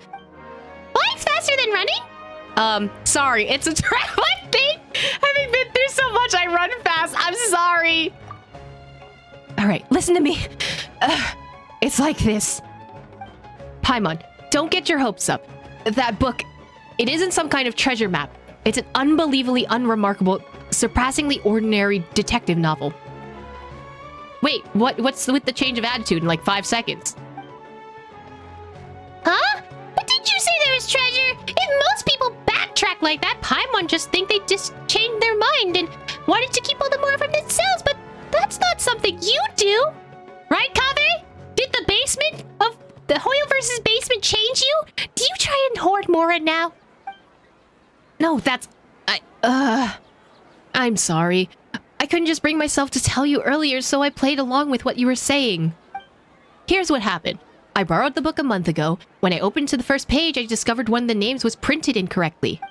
Flying's faster than running? Sorry. It's a traveling thing. Having been through so much, I run fast. I'm sorry. All right, listen to me. It's like this. Paimon, don't get your hopes up. That book, it isn't some kind of treasure map. It's an unbelievably unremarkable, surpassingly ordinary detective novel. Wait, what's with the change of attitude in like 5 seconds? Huh? But didn't you say there was treasure? If most people backtrack like that, Paimon just think they just changed their mind and wanted to keep all the more for themselves, but that's not something you do! Right, Kave? Did the basement of the Hoyle versus basement change you? Do you try and hoard more now? No, that's... I'm sorry. I couldn't just bring myself to tell you earlier, so I played along with what you were saying. Here's what happened. I borrowed the book a month ago. When I opened to the first page, I discovered one of the names was printed incorrectly.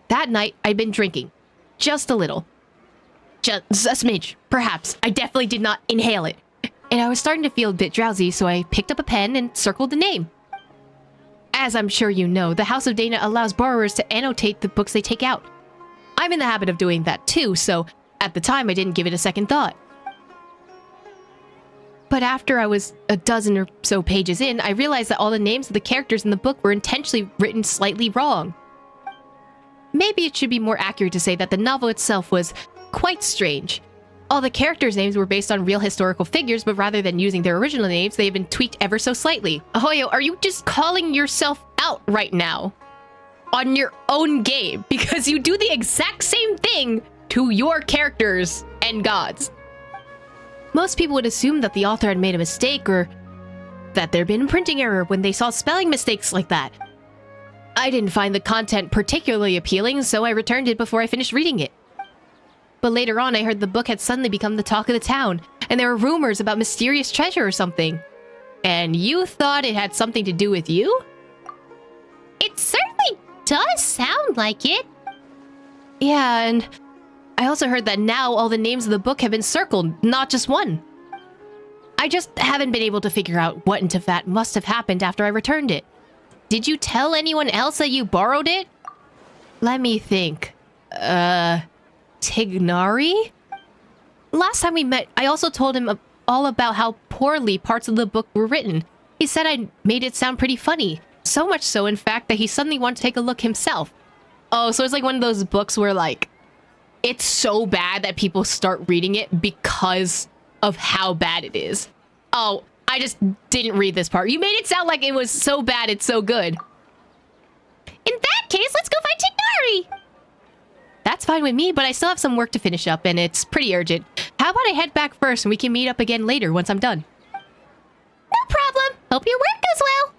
That night, I'd been drinking. Just a little. Just a smidge, perhaps. I definitely did not inhale it. And I was starting to feel a bit drowsy, so I picked up a pen and circled the name. As I'm sure you know, the House of Dana allows borrowers to annotate the books they take out. I'm in the habit of doing that too, so at the time I didn't give it a second thought. But after I was a dozen or so pages in, I realized that all the names of the characters in the book were intentionally written slightly wrong. Maybe it should be more accurate to say that the novel itself was quite strange. All the characters' names were based on real historical figures, but rather than using their original names, they have been tweaked ever so slightly. Ahoyo, are you just calling yourself out right now? On your own game? Because you do the exact same thing to your characters and gods. Most people would assume that the author had made a mistake or that there'd been a printing error when they saw spelling mistakes like that. I didn't find the content particularly appealing, so I returned it before I finished reading it. But later on, I heard the book had suddenly become the talk of the town, and there were rumors about mysterious treasure or something. And you thought it had something to do with you? It certainly does sound like it. Yeah, and I also heard that now all the names of the book have been circled, not just one. I just haven't been able to figure out what into that must have happened after I returned it. Did you tell anyone else that you borrowed it? Let me think. Tignari? Last time we met, I also told him all about how poorly parts of the book were written. He said I made it sound pretty funny. So much so, in fact, that he suddenly wanted to take a look himself. Oh, so it's like one of those books where, like, it's so bad that people start reading it because of how bad it is. Oh, I just didn't read this part. You made it sound like it was so bad it's so good. In that case, let's go find Tignari! That's fine with me, but I still have some work to finish up, and it's pretty urgent. How about I head back first, and we can meet up again later once I'm done? No problem. Hope your work goes well.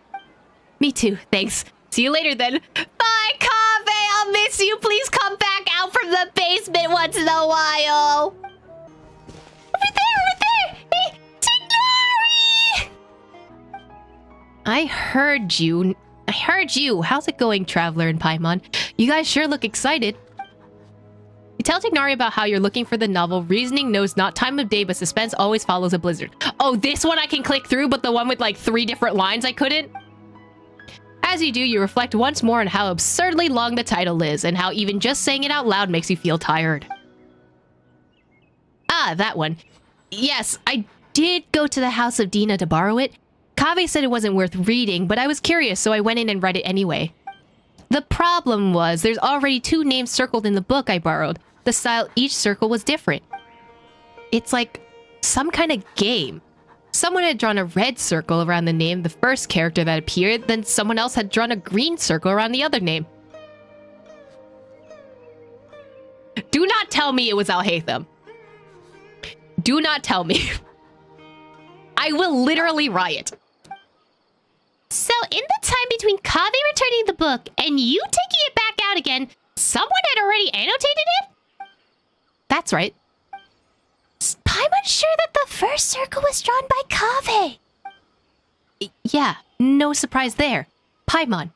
Me too, thanks. See you later then. Bye, Kave! gonna miss you. Please come back out from the basement once in a while. Over there! Hey, Tighnari! I heard you. How's it going, Traveler and Paimon? You guys sure look excited. You tell Tighnari about how you're looking for the novel. Reasoning knows not time of day, but suspense always follows a blizzard. Oh, this one I can click through, but the one with like 3 different lines I couldn't? As you do, you reflect once more on how absurdly long the title is, and how even just saying it out loud makes you feel tired. Ah, that one. Yes, I did go to the house of Dina to borrow it. Kaveh said it wasn't worth reading, but I was curious, so I went in and read it anyway. The problem was, there's already 2 names circled in the book I borrowed. The style each circle was different. It's like some kind of game. Someone had drawn a red circle around the name, the first character that appeared, then someone else had drawn a green circle around the other name. Do not tell me it was Alhaitham. Do not tell me. I will literally riot. So in the time between Kaveh returning the book and you taking it back out again, someone had already annotated it? That's right. Is Paimon sure that the first circle was drawn by Kaveh? Yeah, no surprise there. Paimon,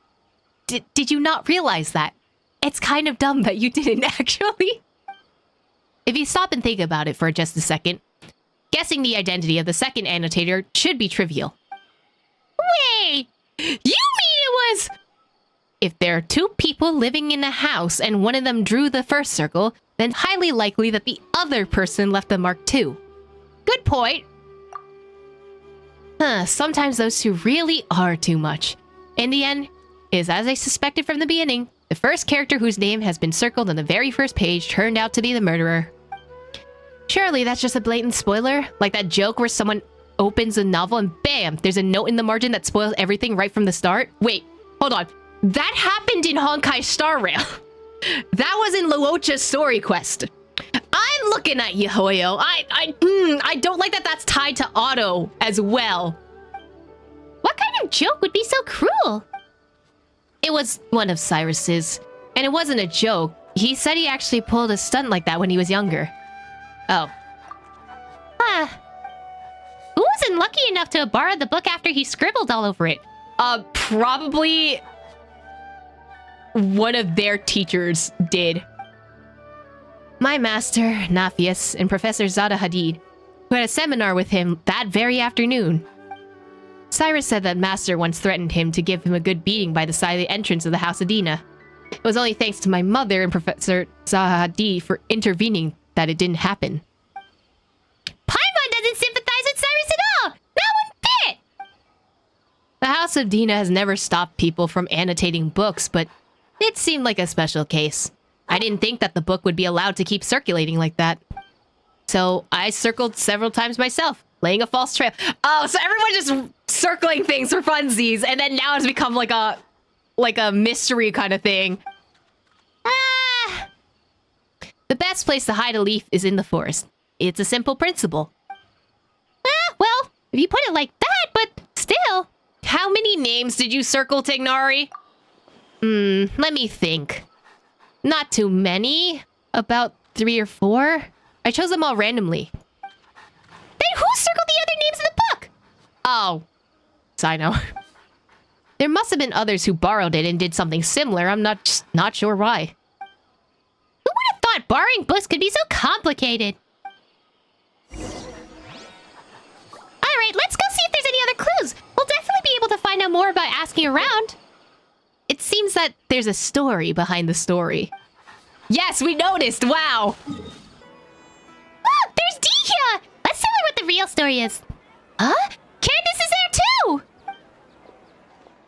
did you not realize that? It's kind of dumb that you didn't, actually. If you stop and think about it for just a second, guessing the identity of the second annotator should be trivial. Wait! You mean it was... If there are 2 people living in a house and one of them drew the first circle, then highly likely that the other person left the mark too. Good point. Sometimes those 2 really are too much. In the end, is as I suspected from the beginning, the first character whose name has been circled on the very first page turned out to be the murderer. Surely that's just a blatant spoiler? Like that joke where someone opens a novel and bam, there's a note in the margin that spoils everything right from the start? Wait, hold on. That happened in Honkai Star Rail. That was in Luocha's story quest. I'm looking at you, Hoyo. I don't like that that's tied to Auto as well. What kind of joke would be so cruel? It was one of Cyrus's, and it wasn't a joke. He said he actually pulled a stunt like that when he was younger. Oh. Who wasn't lucky enough to have borrowed the book after he scribbled all over it? Probably one of their teachers did. My master, Nafius, and Professor Zada Hadid, who had a seminar with him that very afternoon. Cyrus said that Master once threatened him to give him a good beating by the side of the entrance of the House of Dina. It was only thanks to my mother and Professor Zada Hadid for intervening that it didn't happen. Paimon doesn't sympathize with Cyrus at all! Not one bit! The House of Dina has never stopped people from annotating books, but it seemed like a special case. I didn't think that the book would be allowed to keep circulating like that. So I circled several times myself, laying a false trail. Oh, so everyone's just circling things for funsies, and then now it's become like a mystery kind of thing. The best place to hide a leaf is in the forest. It's a simple principle. Well, if you put it like that, but still. How many names did you circle, Tighnari? Let me think. Not too many. About 3 or 4. I chose them all randomly. Then who circled the other names in the book? Oh. I know. There must have been others who borrowed it and did something similar. I'm not sure why. Who would have thought borrowing books could be so complicated? Alright, let's go see if there's any other clues. We'll definitely be able to find out more about asking around. It seems that there's a story behind the story. Yes, we noticed! Wow! Ah, there's Dihya! Let's tell her what the real story is. Huh? Candace is there too!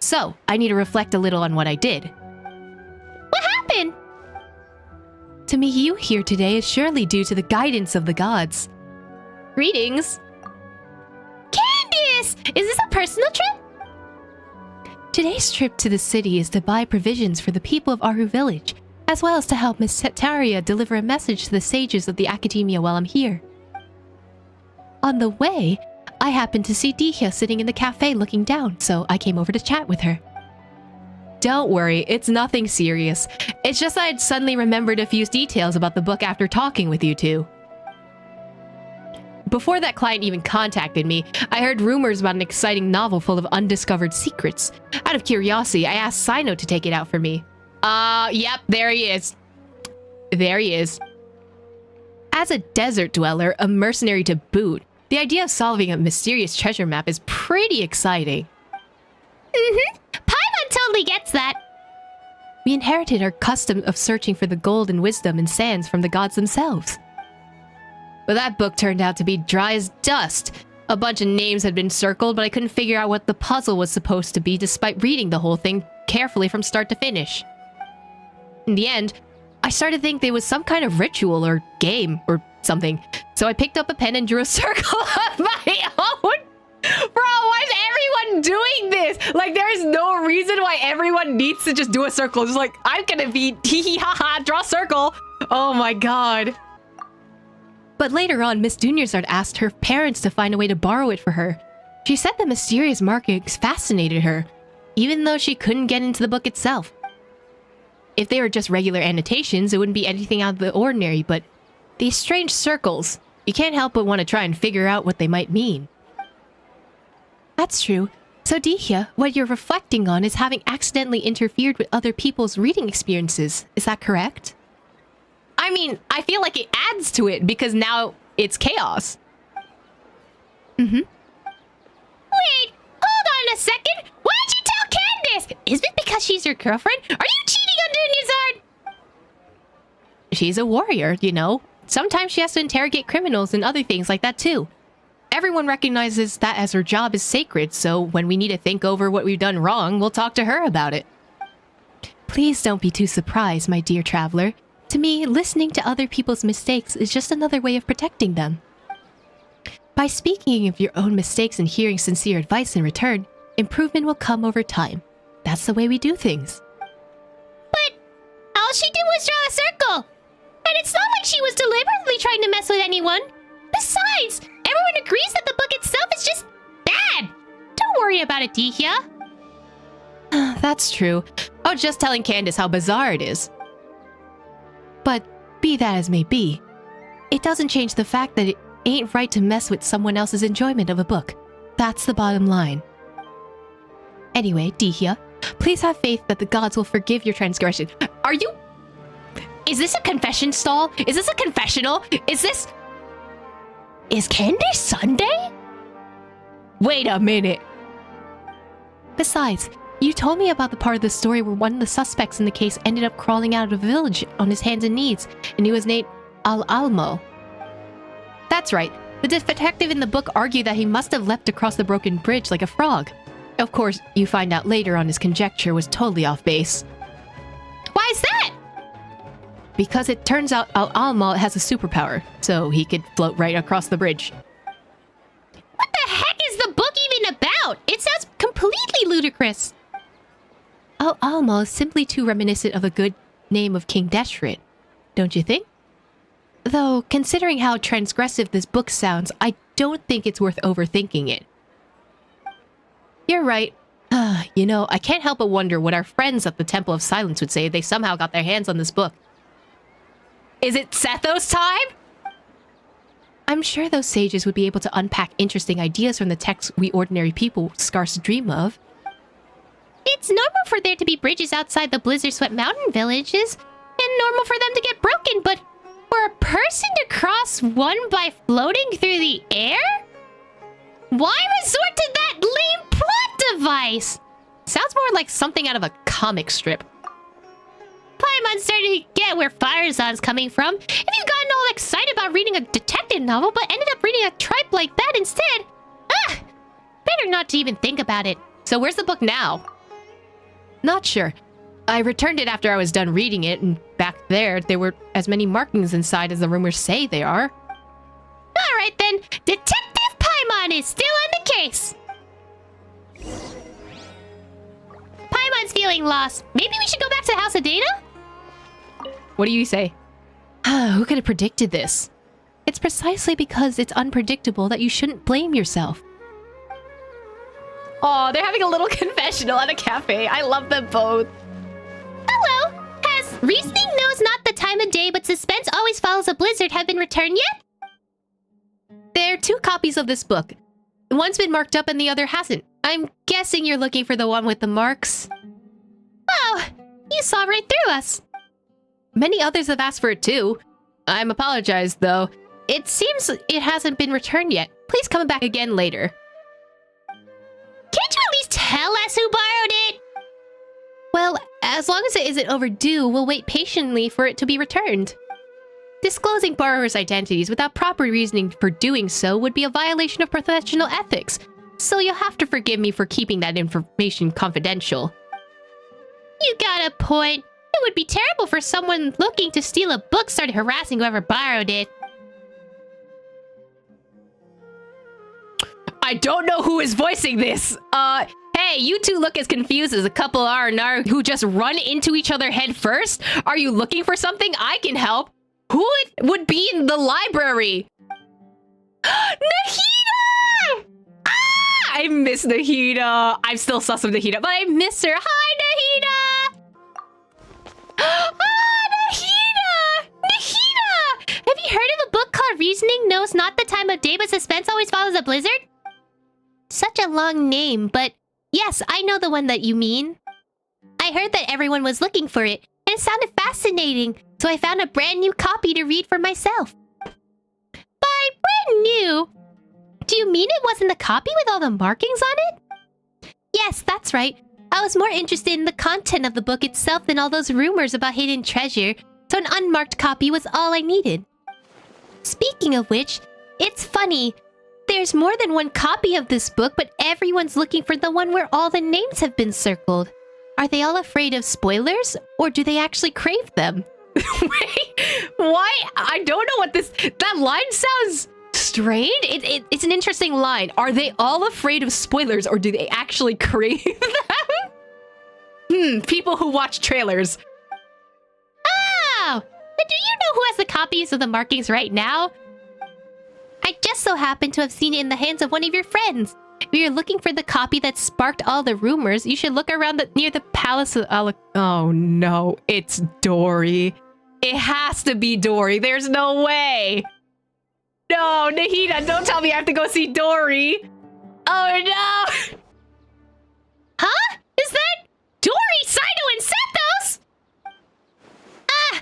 So, I need to reflect a little on what I did. What happened? To meet you here today is surely due to the guidance of the gods. Greetings! Candace! Is this a personal trip? Today's trip to the city is to buy provisions for the people of Aru Village, as well as to help Miss Setaria deliver a message to the sages of the academia while I'm here. On the way, I happened to see Dihya sitting in the cafe looking down, so I came over to chat with her. Don't worry, it's nothing serious. It's just I'd suddenly remembered a few details about the book after talking with you two. Before that client even contacted me, I heard rumors about an exciting novel full of undiscovered secrets. Out of curiosity, I asked Sino to take it out for me. Yep, there he is. There he is. As a desert dweller, a mercenary to boot, the idea of solving a mysterious treasure map is pretty exciting. Paimon totally gets that. We inherited our custom of searching for the gold and wisdom and sands from the gods themselves. But that book turned out to be dry as dust. A bunch of names had been circled, but I couldn't figure out what the puzzle was supposed to be despite reading the whole thing carefully from start to finish. In the end, I started to think there was some kind of ritual or game or something. So I picked up a pen and drew a circle of my own. Bro, why is everyone doing this? Like, there's no reason why everyone needs to just do a circle. Just like, I'm gonna be hee hee ha ha, draw a circle. Oh my god. But later on, Miss Dunyazard asked her parents to find a way to borrow it for her. She said the mysterious markings fascinated her, even though she couldn't get into the book itself. If they were just regular annotations, it wouldn't be anything out of the ordinary, but these strange circles, you can't help but want to try and figure out what they might mean. That's true. So Dihya, what you're reflecting on is having accidentally interfered with other people's reading experiences. Is that correct? I mean, I feel like it adds to it because now it's chaos. Wait, hold on a second. Why did you tell Candace? Is it because she's your girlfriend? Are you cheating on Dunyazard? She's a warrior, you know. Sometimes she has to interrogate criminals and other things like that too. Everyone recognizes that as her job is sacred, so when we need to think over what we've done wrong, we'll talk to her about it. Please don't be too surprised, my dear traveler. To me, listening to other people's mistakes is just another way of protecting them. By speaking of your own mistakes and hearing sincere advice in return, improvement will come over time. That's the way we do things. But all she did was draw a circle. And it's not like she was deliberately trying to mess with anyone. Besides, everyone agrees that the book itself is just bad. Don't worry about it, Dihya. That's true. I was just telling Candace how bizarre it is. But be that as may be, it doesn't change the fact that it ain't right to mess with someone else's enjoyment of a book. That's the bottom line. Anyway, Dihya, please have faith that the gods will forgive your transgression. Are you... Is this a confession stall? Is this a confessional? Is Candace Sunday? Wait a minute. Besides, you told me about the part of the story where one of the suspects in the case ended up crawling out of the village on his hands and knees, and he was named Al-Almo. That's right. The detective in the book argued that he must have leapt across the broken bridge like a frog. Of course, you find out later on his conjecture was totally off base. Why is that? Because it turns out Al-Almo has a superpower, so he could float right across the bridge. What the heck is the book even about? It sounds completely ludicrous. Al-Almo is simply too reminiscent of the good name of King Deshret, don't you think? Though, considering how transgressive this book sounds, I don't think it's worth overthinking it. You're right. You know, I can't help but wonder what our friends at the Temple of Silence would say if they somehow got their hands on this book. Is it Sethos time? I'm sure those sages would be able to unpack interesting ideas from the texts we ordinary people scarce dream of. It's normal for there to be bridges outside the blizzard-swept mountain villages, and normal for them to get broken, but for a person to cross one by floating through the air? Why resort to that lame plot device? Sounds more like something out of a comic strip. Paimon's starting to get where Firezon's coming from. If you've gotten all excited about reading a detective novel but ended up reading a tripe like that instead, better not to even think about it. So where's the book now? Not sure. I returned it after I was done reading it, and back there were as many markings inside as the rumors say they are. Alright then, Detective Paimon is still on the case. Paimon's feeling lost. Maybe we should go back to the House of Data? What do you say? Who could have predicted this? It's precisely because it's unpredictable that you shouldn't blame yourself. Oh, they're having a little confessional at a cafe. I love them both. Hello! Has Reasoning Knows Not the Time of Day, but Suspense Always Follows a Blizzard have been returned yet? There are 2 copies of this book. One's been marked up and the other hasn't. I'm guessing you're looking for the one with the marks. Oh, you saw right through us. Many others have asked for it too. I'm apologized though. It seems it hasn't been returned yet. Please come back again later. Can't you at least tell us who borrowed it? Well, as long as it isn't overdue, we'll wait patiently for it to be returned. Disclosing borrowers' identities without proper reasoning for doing so would be a violation of professional ethics, so you'll have to forgive me for keeping that information confidential. You got a point. It would be terrible for someone looking to steal a book started harassing whoever borrowed it. I don't know who is voicing this. Hey, you two look as confused as a couple R&R who just run into each other head first. Are you looking for something? I can help. Who would be in the library? Nahida! Ah! I miss Nahida. I'm still sus of Nahida, but I miss her. Hi, Nahida! Ah, Nahida! Nahida! Have you heard of a book called Reasoning Knows Not the Time of Day, but Suspense Always Follows a Blizzard? Such a long name, but yes, I know the one that you mean. I heard that everyone was looking for it, and it sounded fascinating, so I found a brand new copy to read for myself. By brand new, do you mean it wasn't the copy with all the markings on it? Yes, that's right. I was more interested in the content of the book itself than all those rumors about hidden treasure, so an unmarked copy was all I needed. Speaking of which, it's funny. There's more than one copy of this book, but everyone's looking for the one where all the names have been circled. Are they all afraid of spoilers, or do they actually crave them? Wait, why? I don't know what this... That line sounds strange. It's an interesting line. Are they all afraid of spoilers, or do they actually crave them? People who watch trailers. Oh! But do you know who has the copies of the markings right now? I just so happen to have seen it in the hands of one of your friends. If you're looking for the copy that sparked all the rumors, you should look around near the Palace of Oh no, it's Dory. It has to be Dory. There's no way. No, Nahida, don't tell me I have to go see Dory. Oh no. Huh? Is that Dory, Sino, and Sethos? Ah!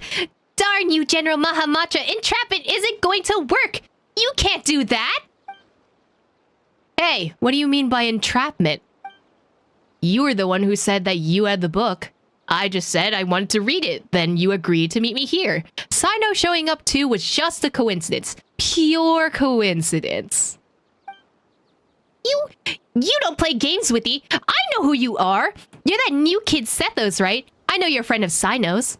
Darn you, General Mahamatra. Entrapment isn't going to work. You can't do that! Hey, what do you mean by entrapment? You were the one who said that you had the book. I just said I wanted to read it, then you agreed to meet me here. Sino showing up too was just a coincidence. Pure coincidence. You don't play games with me. I know who you are. You're that new kid Sethos, right? I know you're a friend of Sino's.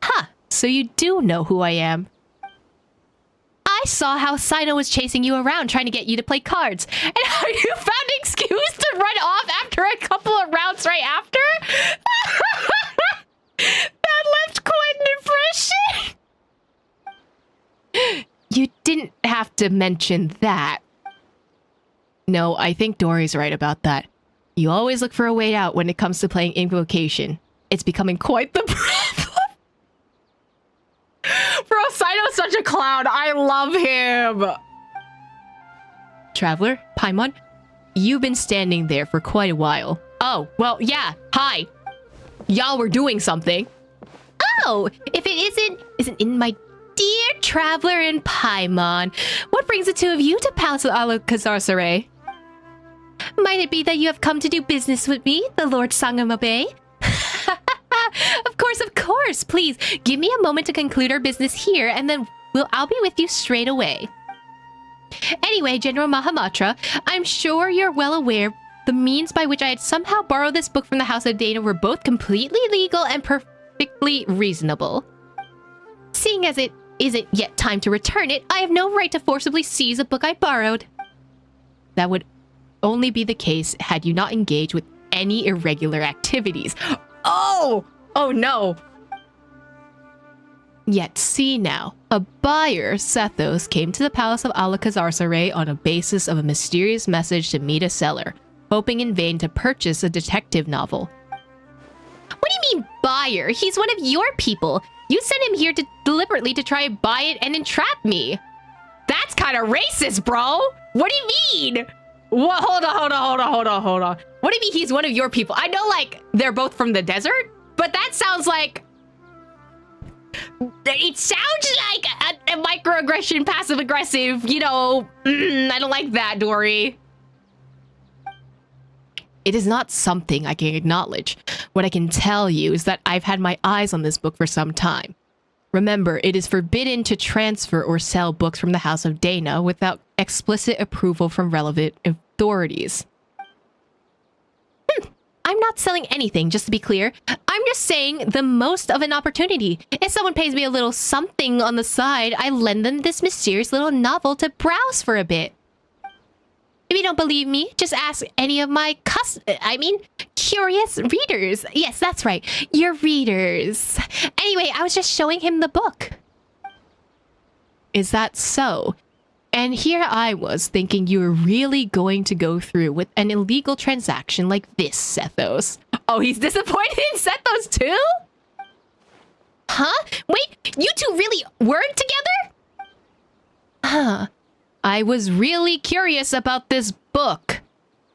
Huh, so you do know who I am. I saw how Sino was chasing you around trying to get you to play cards, and how you found an excuse to run off after a couple of rounds right after? That left quite an impression. You didn't have to mention that. No, I think Dory's right about that. You always look for a way out when it comes to playing Invocation. It's becoming quite the problem. Bro, Sino's such a clown. I love him. Traveler, Paimon, you've been standing there for quite a while. Oh, well, yeah. Hi. Y'all were doing something. Oh, if it isn't in my dear Traveler and Paimon. What brings the two of you to Palace of Alakazar? Might it be that you have come to do business with me, the Lord Sangamabe? Of course. Please, give me a moment to conclude our business here, and then I'll be with you straight away. Anyway, General Mahamatra, I'm sure you're well aware the means by which I had somehow borrowed this book from the House of Dana were both completely legal and perfectly reasonable. Seeing as it isn't yet time to return it, I have no right to forcibly seize a book I borrowed. That would only be the case had you not engaged with any irregular activities. Oh no. Yet see now, a buyer, Sethos, came to the Palace of Alakazar on a basis of a mysterious message to meet a seller. hoping in vain to purchase a detective novel. What do you mean, buyer? He's one of your people. You sent him here deliberately to try and buy it and entrap me. That's kind of racist, bro. What do you mean? What? Hold on. What do you mean he's one of your people? I know, like, they're both from the desert, but that sounds like... It sounds like a microaggression, passive-aggressive, you know... I don't like that, Dory. It is not something I can acknowledge. What I can tell you is that I've had my eyes on this book for some time. Remember, it is forbidden to transfer or sell books from the House of Dana without explicit approval from relevant authorities. I'm not selling anything, just to be clear. I'm just saying the most of an opportunity. If someone pays me a little something on the side, I lend them this mysterious little novel to browse for a bit. If you don't believe me, just ask any of my curious readers. Yes, that's right. Your readers. Anyway, I was just showing him the book. Is that so? And here I was thinking you were really going to go through with an illegal transaction like this, Sethos. Oh, he's disappointed in Sethos too? Huh? Wait, you two really weren't together? Huh. I was really curious about this book.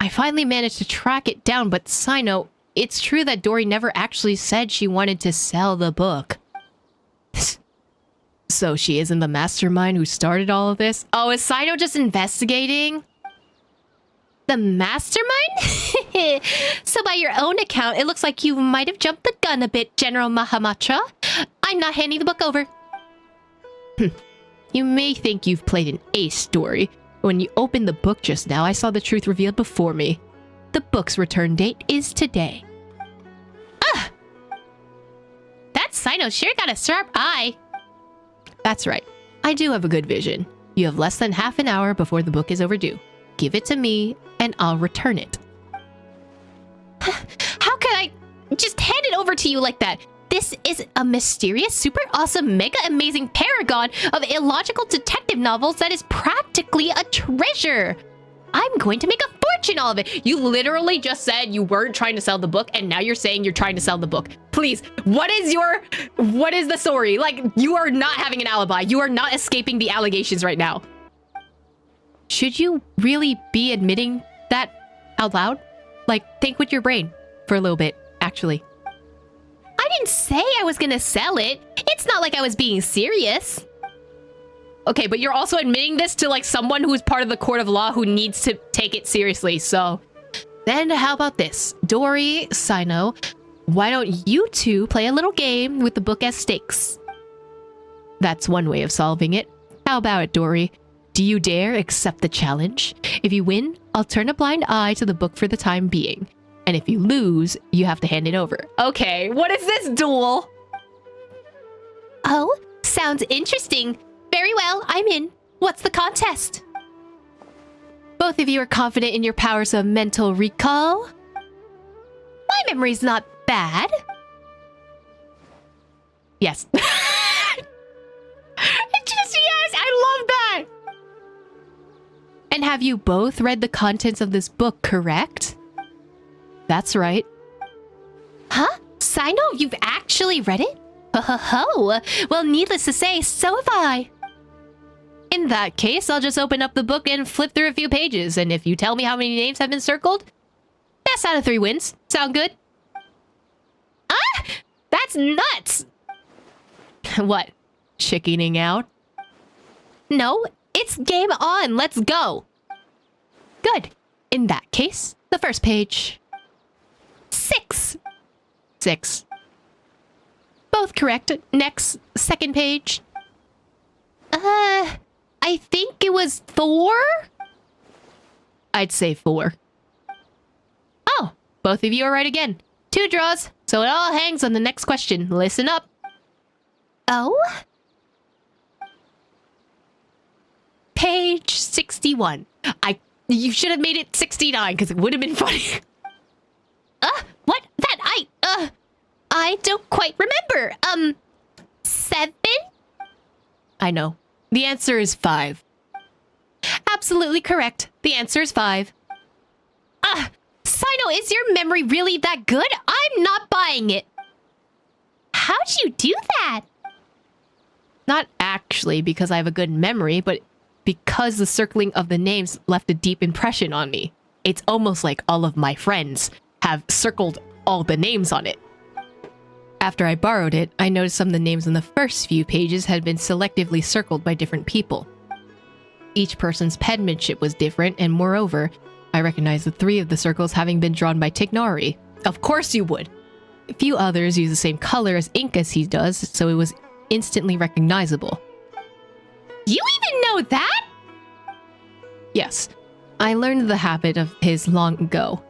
I finally managed to track it down, but Sino, it's true that Dory never actually said she wanted to sell the book. So she isn't the mastermind who started all of this? Oh, is Sino just investigating? The mastermind? So by your own account, it looks like you might have jumped the gun a bit, General Mahamacha. I'm not handing the book over. You may think you've played an ace story. When you opened the book just now, I saw the truth revealed before me. The book's return date is today. Ah! That Sino sure got a sharp eye. That's right. I do have a good vision. You have less than half an hour before the book is overdue. Give it to me, and I'll return it. How can I just hand it over to you like that? This is a mysterious, super awesome, mega amazing paragon of illogical detective novels that is practically a treasure. I'm going to make a fortune all of it. You literally just said you weren't trying to sell the book, and now you're saying you're trying to sell the book. Please, what is the story? Like, you are not having an alibi. You are not escaping the allegations right now. Should you really be admitting that out loud? Like, think with your brain for a little bit, actually. I didn't say I was gonna sell it. It's not like I was being serious. Okay, but you're also admitting this to like someone who's part of the court of law who needs to take it seriously. So then how about this? Dory, Sino, why don't you two play a little game with the book as stakes? That's one way of solving it. How about it, Dory? Do you dare accept the challenge? If you win, I'll turn a blind eye to the book for the time being. And if you lose, you have to hand it over. Okay, what is this duel? Oh, sounds interesting. Very well, I'm in. What's the contest? Both of you are confident in your powers of mental recall. My memory's not bad. Yes. Just yes, I love that. And have you both read the contents of this book, correct? That's right. Huh? Sino, you've actually read it? Ho ho ho! Well, needless to say, so have I. In that case, I'll just open up the book and flip through a few pages, and if you tell me how many names have been circled, best out of 3 wins. Sound good? Ah! That's nuts! What? Chickening out? No, it's game on. Let's go. Good. In that case, the first page. 6. Both correct. Next, second page. I think it was 4? I'd say 4. Oh, both of you are right again. 2 draws, so it all hangs on the next question. Listen up. Oh? Page 61. You should have made it 69 because it would have been funny. What? That I don't quite remember. 7? I know. The answer is 5. Absolutely correct. The answer is 5. is your memory really that good? I'm not buying it. How'd you do that? Not actually because I have a good memory, but because the circling of the names left a deep impression on me. It's almost like all of my friends have circled all the names on it. After I borrowed it, I noticed some of the names in the first few pages had been selectively circled by different people. Each person's penmanship was different, and moreover, I recognized the 3 of the circles having been drawn by Tignari. Of course you would! A few others use the same color as ink as he does, so it was instantly recognizable. You even know that? Yes, I learned the habit of his long ago.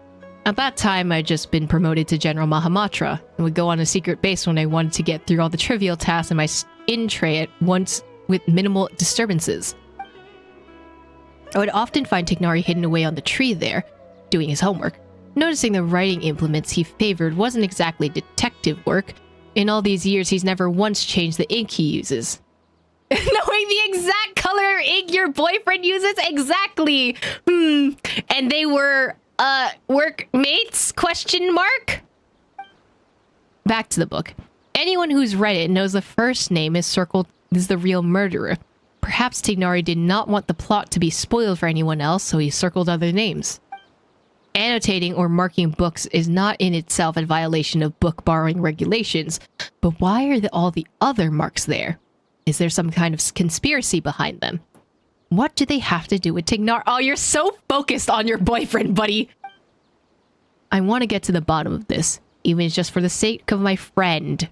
At that time, I'd just been promoted to General Mahamatra and would go on a secret base when I wanted to get through all the trivial tasks in my in-tray at once with minimal disturbances. I would often find Tignari hidden away on the tree there, doing his homework. Noticing the writing implements he favored wasn't exactly detective work. In all these years, he's never once changed the ink he uses. Knowing the exact color ink your boyfriend uses? Exactly. And they were, workmates? Question mark? Back to the book. Anyone who's read it knows the first name is circled as the real murderer. Perhaps Tignari did not want the plot to be spoiled for anyone else, so he circled other names. Annotating or marking books is not in itself a violation of book borrowing regulations, but why are all the other marks there? Is there some kind of conspiracy behind them? What do they have to do with Tignari? Oh, you're so focused on your boyfriend, buddy. I want to get to the bottom of this, even if it's just for the sake of my friend.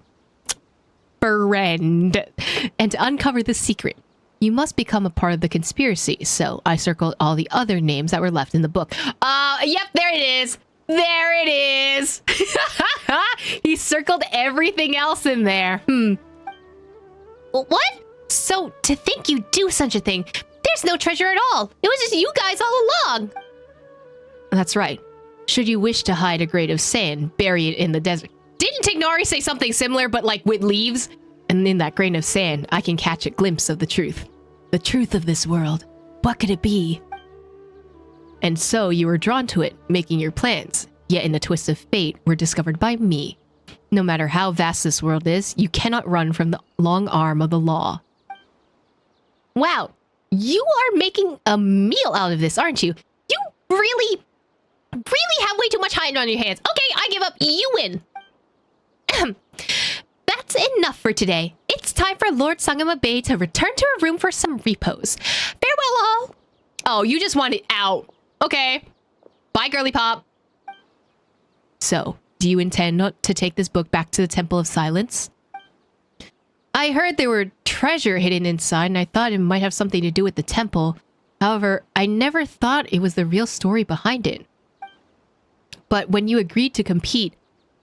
And to uncover the secret. You must become a part of the conspiracy, so I circled all the other names that were left in the book. Yep, there it is. There it is. He circled everything else in there. What? So, to think you'd do such a thing, there's no treasure at all. It was just you guys all along. That's right. Should you wish to hide a grain of sand, bury it in the desert. Didn't Tignari say something similar, but like with leaves? And in that grain of sand, I can catch a glimpse of the truth. The truth of this world. What could it be? And so you were drawn to it, making your plans, yet in a twist of fate, were discovered by me. No matter how vast this world is, you cannot run from the long arm of the law. Wow, you are making a meal out of this, aren't you? You really have way too much hiding on your hands. Okay, I give up. You win. That's enough for today. It's time for Lord Sangama Bay to return to her room for some repose. Farewell all. Oh, you just want it out. Okay. Bye, girly pop. So, do you intend not to take this book back to the Temple of Silence? I heard there were treasure hidden inside, and I thought it might have something to do with the temple. However, I never thought it was the real story behind it. But when you agreed to compete,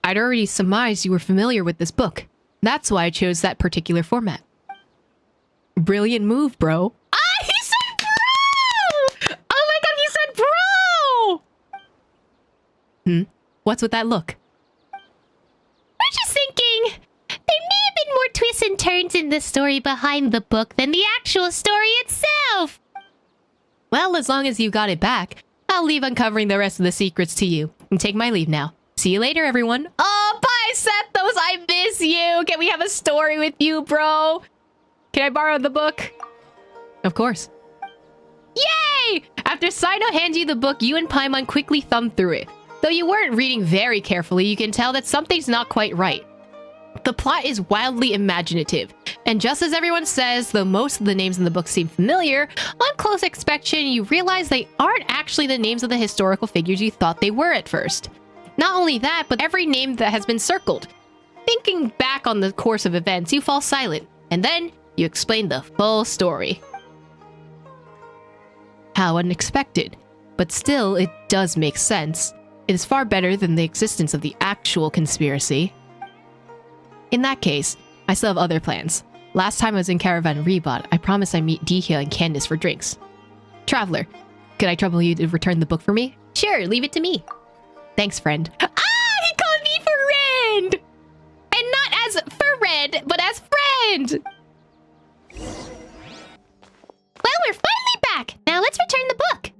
I'd already surmised you were familiar with this book. That's why I chose that particular format. Brilliant move, bro. Ah, he said bro! Oh my god, he said bro! What's with that look? We're just thinking, there may have been more twists and turns in the story behind the book than the actual story itself. Well, as long as you got it back, I'll leave uncovering the rest of the secrets to you. And take my leave now. See you later, everyone. Oh, bye, Sethos. I miss you. Can we have a story with you, bro? Can I borrow the book? Of course. Yay! After Sino hands you the book, you and Paimon quickly thumb through it. Though you weren't reading very carefully, you can tell that something's not quite right. The plot is wildly imaginative, and just as everyone says, though most of the names in the book seem familiar, on close inspection, you realize they aren't actually the names of the historical figures you thought they were at first. Not only that, but every name that has been circled. Thinking back on the course of events, you fall silent, and then you explain the full story. How unexpected. But still, it does make sense. It is far better than the existence of the actual conspiracy. In that case, I still have other plans. Last time I was in Caravan Rebot, I promised I'd meet Dihya and Candace for drinks. Traveler, could I trouble you to return the book for me? Sure, leave it to me. Thanks, friend. Ah, he called me friend! And not as friend, but as friend! Well, we're finally back! Now let's return the book!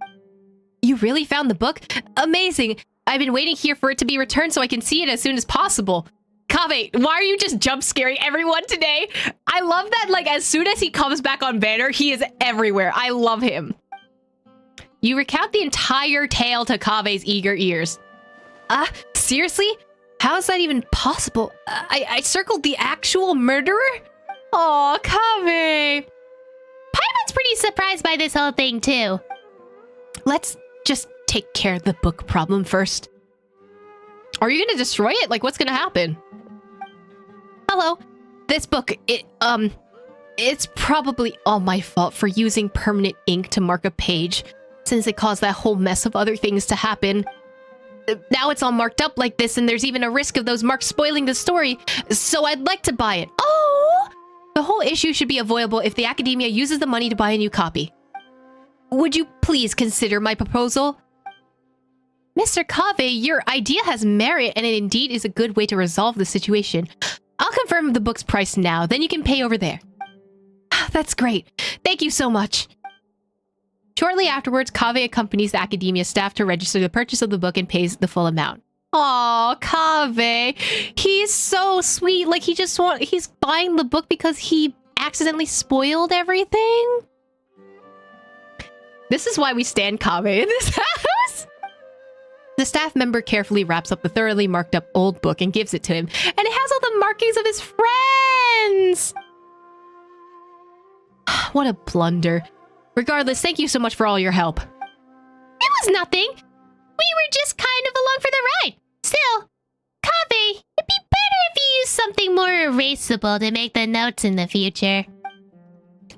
You really found the book? Amazing! I've been waiting here for it to be returned so I can see it as soon as possible. Kaveh, why are you just jump scaring everyone today? I love that, like, as soon as he comes back on banner, he is everywhere. I love him. You recount the entire tale to Kaveh's eager ears. Seriously? How is that even possible? I circled the actual murderer? Aw, Kaveh. Paimon's pretty surprised by this whole thing, too. Let's just take care of the book problem first. Are you gonna destroy it? Like, what's gonna happen? Hello. This book, it's probably all my fault for using permanent ink to mark a page, since it caused that whole mess of other things to happen. Now it's all marked up like this, and there's even a risk of those marks spoiling the story, so I'd like to buy it. Oh! The whole issue should be avoidable if the Academia uses the money to buy a new copy. Would you please consider my proposal? Mr. Kaveh, your idea has merit, and it indeed is a good way to resolve the situation. I'll confirm the book's price now, then you can pay over there. That's great. Thank you so much. Shortly afterwards, Kaveh accompanies the Academia staff to register the purchase of the book and pays the full amount. Aw, Kaveh. He's so sweet. Like, he's buying the book because he accidentally spoiled everything. This is why we stand Kaveh in this house. The staff member carefully wraps up the thoroughly marked up old book and gives it to him. And it has all the markings of his friends. What a blunder. Regardless, thank you so much for all your help. It was nothing. We were just kind of along for the ride. Still, Kaveh, it'd be better if you used something more erasable to make the notes in the future.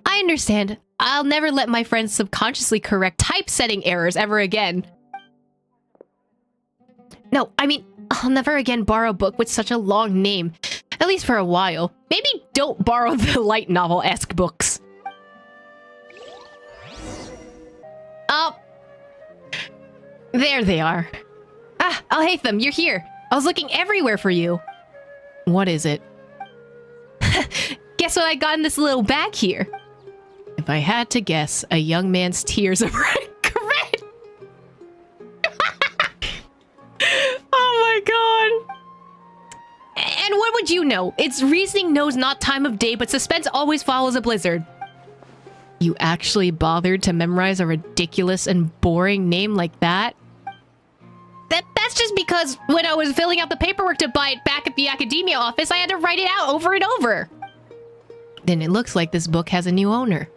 I understand. I'll never let my friends subconsciously correct typesetting errors ever again. No, I mean, I'll never again borrow a book with such a long name. At least for a while. Maybe don't borrow the light novel-esque books. Oh. There they are. Alhaitham, you're here. I was looking everywhere for you. What is it? Guess what I got in this little bag here? If I had to guess, a young man's tears of regret. Oh my god. And what would you know? Its reasoning knows not time of day, but suspense always follows a blizzard. You actually bothered to memorize a ridiculous and boring name like that? That's just because when I was filling out the paperwork to buy it back at the Academia office, I had to write it out over and over. Then it looks like this book has a new owner.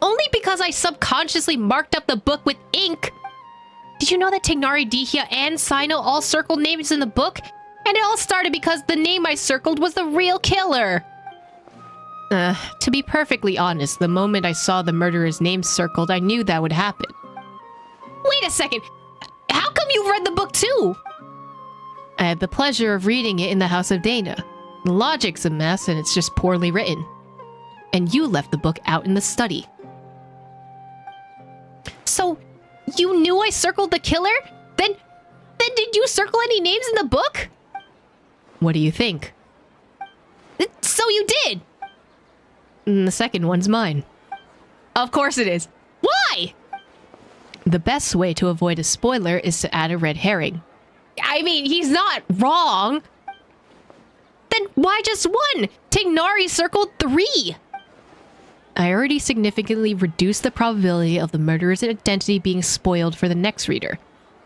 Only because I subconsciously marked up the book with ink. Did you know that Tignari, Dihya, and Sino all circled names in the book? And it all started because the name I circled was the real killer. To be perfectly honest, the moment I saw the murderer's name circled, I knew that would happen. Wait a second! How come you read the book too? I had the pleasure of reading it in the House of Dana. The logic's a mess and it's just poorly written. And you left the book out in the study. So, you knew I circled the killer? Then did you circle any names in the book? What do you think? So you did! The second one's mine. Of course it is. Why? The best way to avoid a spoiler is to add a red herring. I mean, he's not wrong. Then why just one? Tignari circled 3. I already significantly reduced the probability of the murderer's identity being spoiled for the next reader.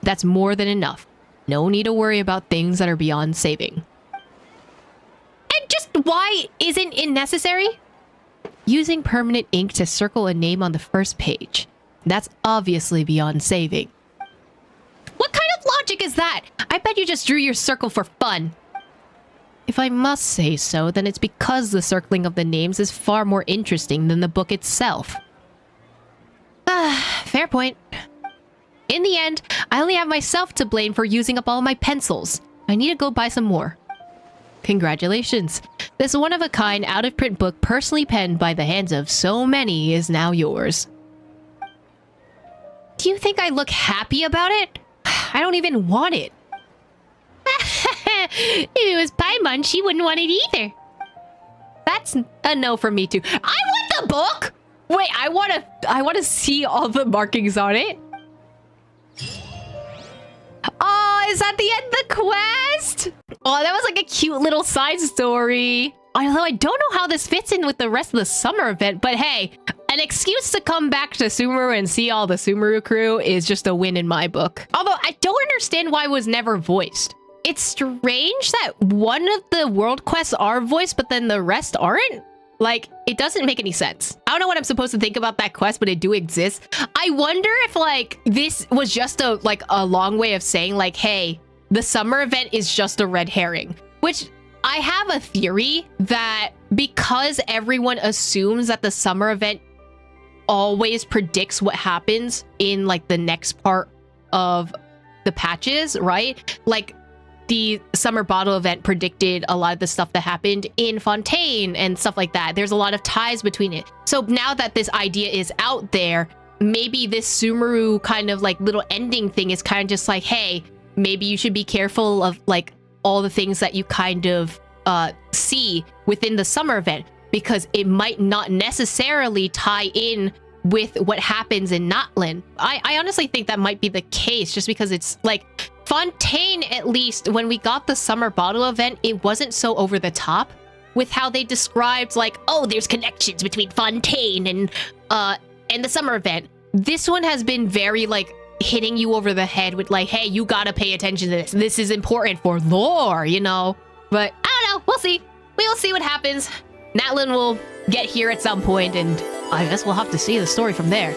That's more than enough. No need to worry about things that are beyond saving. And just why isn't it necessary? Using permanent ink to circle a name on the first page. That's obviously beyond saving. What kind of logic is that? I bet you just drew your circle for fun. If I must say so, then it's because the circling of the names is far more interesting than the book itself. Fair point. In the end, I only have myself to blame for using up all my pencils. I need to go buy some more. Congratulations. This one-of-a-kind, out-of-print book personally penned by the hands of so many is now yours. Do you think I look happy about it? I don't even want it. If it was Paimon, she wouldn't want it either. That's a no from me too. I want the book! Wait, I want to see all the markings on it. is at the end of the quest. Oh, that was like a cute little side story. Although I don't know how this fits in with the rest of the summer event, but hey, an excuse to come back to Sumeru and see all the Sumeru crew is just a win in my book. Although I don't understand why it was never voiced. It's strange that one of the world quests are voiced, but then the rest aren't. Like, it doesn't make any sense. I don't know what I'm supposed to think about that quest, but it do exist. I wonder if like this was just a long way of saying like, hey, the summer event is just a red herring, which I have a theory that because everyone assumes that the summer event always predicts what happens in like the next part of the patches, right? Like the summer bottle event predicted a lot of the stuff that happened in Fontaine and stuff like that. There's a lot of ties between it. So now that this idea is out there, maybe this Sumeru kind of like little ending thing is kind of just like, hey, maybe you should be careful of like all the things that you kind of see within the summer event, because it might not necessarily tie in with what happens in Notlin. I honestly think that might be the case, just because it's like Fontaine, at least when we got the summer bottle event, it wasn't so over the top with how they described like, oh, there's connections between Fontaine and the summer event. This one has been very like hitting you over the head with like, hey, you gotta pay attention to this. This is important for lore, you know? But I don't know, we'll see. We'll see what happens. Natlin will get here at some point, and I guess we'll have to see the story from there.